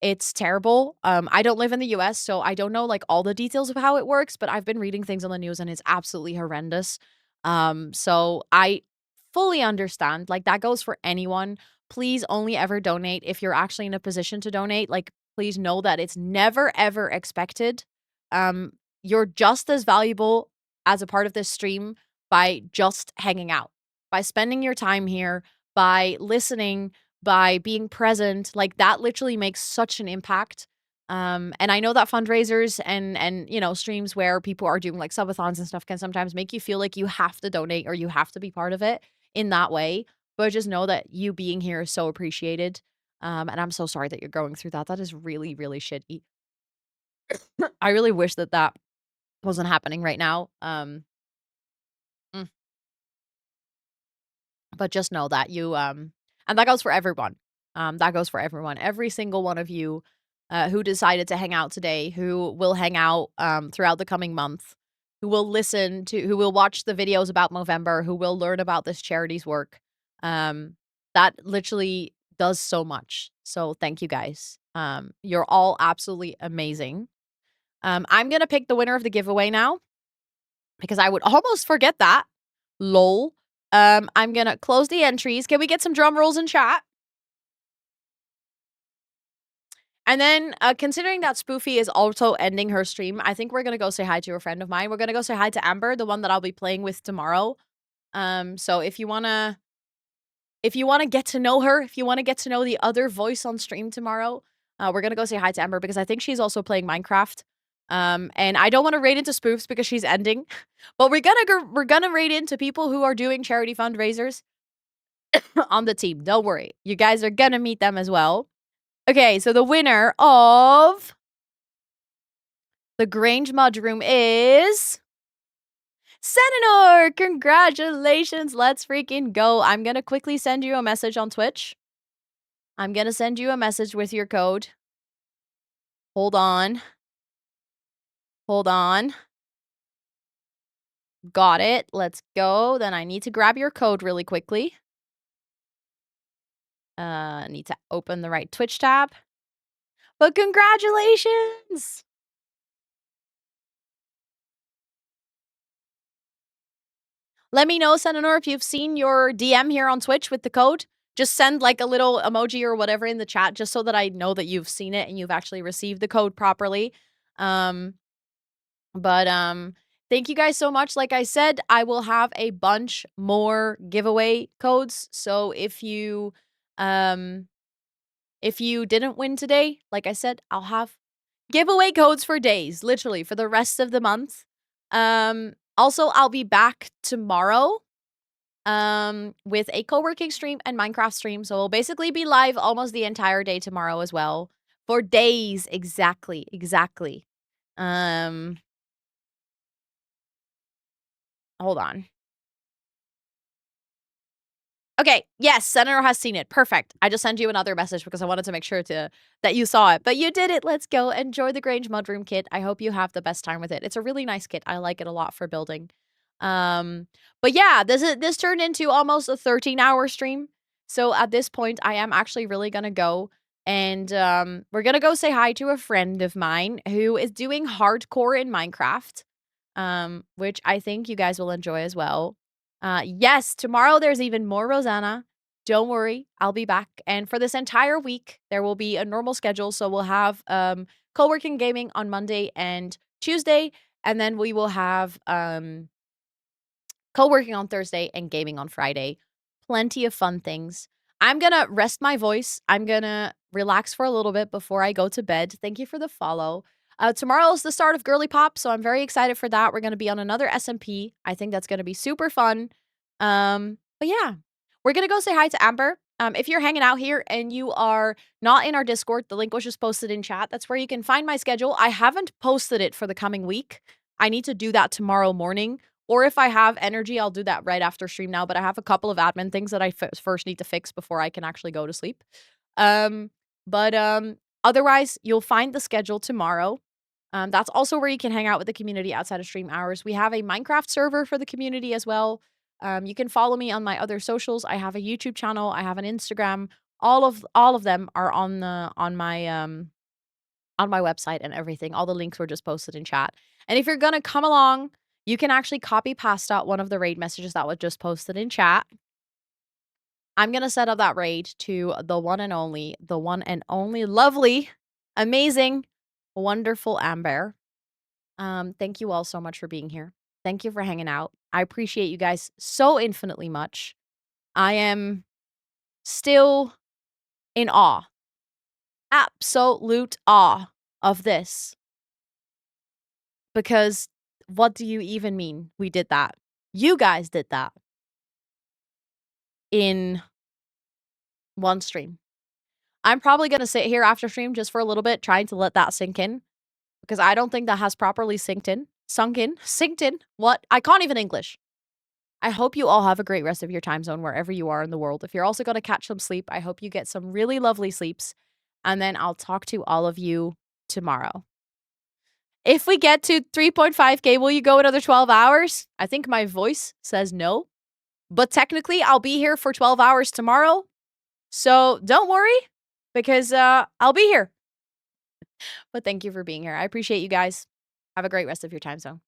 It's terrible. I don't live in the US, so I don't know like all the details of how it works, but I've been reading things on the news and it's absolutely horrendous. So I fully understand. Like that goes for anyone. Please only ever donate if you're actually in a position to donate. Like please know that it's never ever expected. Um you're just as valuable as a part of this stream by just hanging out, by spending your time here, by listening, by being present. Like that literally makes such an impact. And I know that fundraisers and you know streams where people are doing like subathons and stuff can sometimes make you feel like you have to donate or you have to be part of it in that way. But just know that you being here is so appreciated. And I'm so sorry that you're going through that. That is really, really shitty. I really wish that that wasn't happening right now. Mm, but just know that you and that goes for everyone. That goes for everyone. Every single one of you who decided to hang out today, who will hang out throughout the coming month, who will watch the videos about Movember, who will learn about this charity's work. That literally does so much. So thank you guys. You're all absolutely amazing. I'm gonna pick the winner of the giveaway now because I would almost forget that. Lol. I'm gonna close the entries. Can we get some drum rolls in chat? And then, considering that Spoofy is also ending her stream, I think we're gonna go say hi to a friend of mine. We're gonna go say hi to Amber, the one that I'll be playing with tomorrow. So if you wanna get to know her, if you wanna get to know the other voice on stream tomorrow, we're gonna go say hi to Amber because I think she's also playing Minecraft. And I don't want to raid into spoofs because she's ending, but we're gonna raid into people who are doing charity fundraisers on the team. Don't worry, you guys are gonna meet them as well. Okay, so the winner of the Grange Mudroom is Sentinor. Congratulations. Let's freaking go. I'm gonna quickly send you a message on Twitch. I'm gonna send you a message with your code. Hold on. Hold on. Got it. Let's go. Then I need to grab your code really quickly. Need to open the right Twitch tab. But congratulations! Let me know, Sentinor, if you've seen your DM here on Twitch with the code. Just send like a little emoji or whatever in the chat just so that I know that you've seen it and you've actually received the code properly. Thank you guys so much. Like I said, I will have a bunch more giveaway codes. So if you didn't win today, like I said, I'll have giveaway codes for days, literally for the rest of the month. Also, I'll be back tomorrow with a co-working stream and Minecraft stream. So we'll basically be live almost the entire day tomorrow as well. For days, exactly. Hold on. Okay, yes, Senator has seen it. Perfect. I just sent you another message because I wanted to make sure that you saw it. But you did it. Let's go. Enjoy the Grange Mudroom kit. I hope you have the best time with it. It's a really nice kit. I like it a lot for building. But yeah, this turned into almost a 13-hour stream. So at this point, I am actually really gonna go and we're gonna go say hi to a friend of mine who is doing hardcore in Minecraft. Which I think you guys will enjoy as well. Yes, tomorrow there's even more Rosanna. Don't worry, I'll be back. And for this entire week, there will be a normal schedule. So we'll have co-working gaming on Monday and Tuesday, and then we will have co-working on Thursday and gaming on Friday. Plenty of fun things. I'm gonna rest my voice. I'm gonna relax for a little bit before I go to bed. Thank you for the follow. Tomorrow is the start of Girly Pop, so I'm very excited for that. We're going to be on another SMP. I think that's going to be super fun. But yeah, we're going to go say hi to Amber. If you're hanging out here and you are not in our Discord, the link was just posted in chat. That's where you can find my schedule. I haven't posted it for the coming week. I need to do that tomorrow morning. Or if I have energy, I'll do that right after stream now. But I have a couple of admin things that I first need to fix before I can actually go to sleep. But, otherwise, you'll find the schedule tomorrow. That's also where you can hang out with the community outside of stream hours. We have a Minecraft server for the community as well. You can follow me on my other socials. I have a YouTube channel. I have an Instagram. All of them are on my website and everything. All the links were just posted in chat. And if you're gonna come along, you can actually copy pasta one of the raid messages that was just posted in chat. I'm gonna set up that raid to the one and only lovely, amazing, wonderful Amber. Thank you all so much for being here. Thank you for hanging out. I appreciate you guys so infinitely much. I am still in awe. Absolute awe of this. Because what do you even mean we did that? You guys did that. In one stream. I'm probably gonna sit here after stream just for a little bit trying to let that sink in. Because I don't think that has properly sunk in. What? I can't even English. I hope you all have a great rest of your time zone wherever you are in the world. If you're also gonna catch some sleep, I hope you get some really lovely sleeps. And then I'll talk to all of you tomorrow. If we get to 3.5K, will you go another 12 hours? I think my voice says no. But technically, I'll be here for 12 hours tomorrow. So don't worry, because I'll be here. But thank you for being here. I appreciate you guys. Have a great rest of your time zone.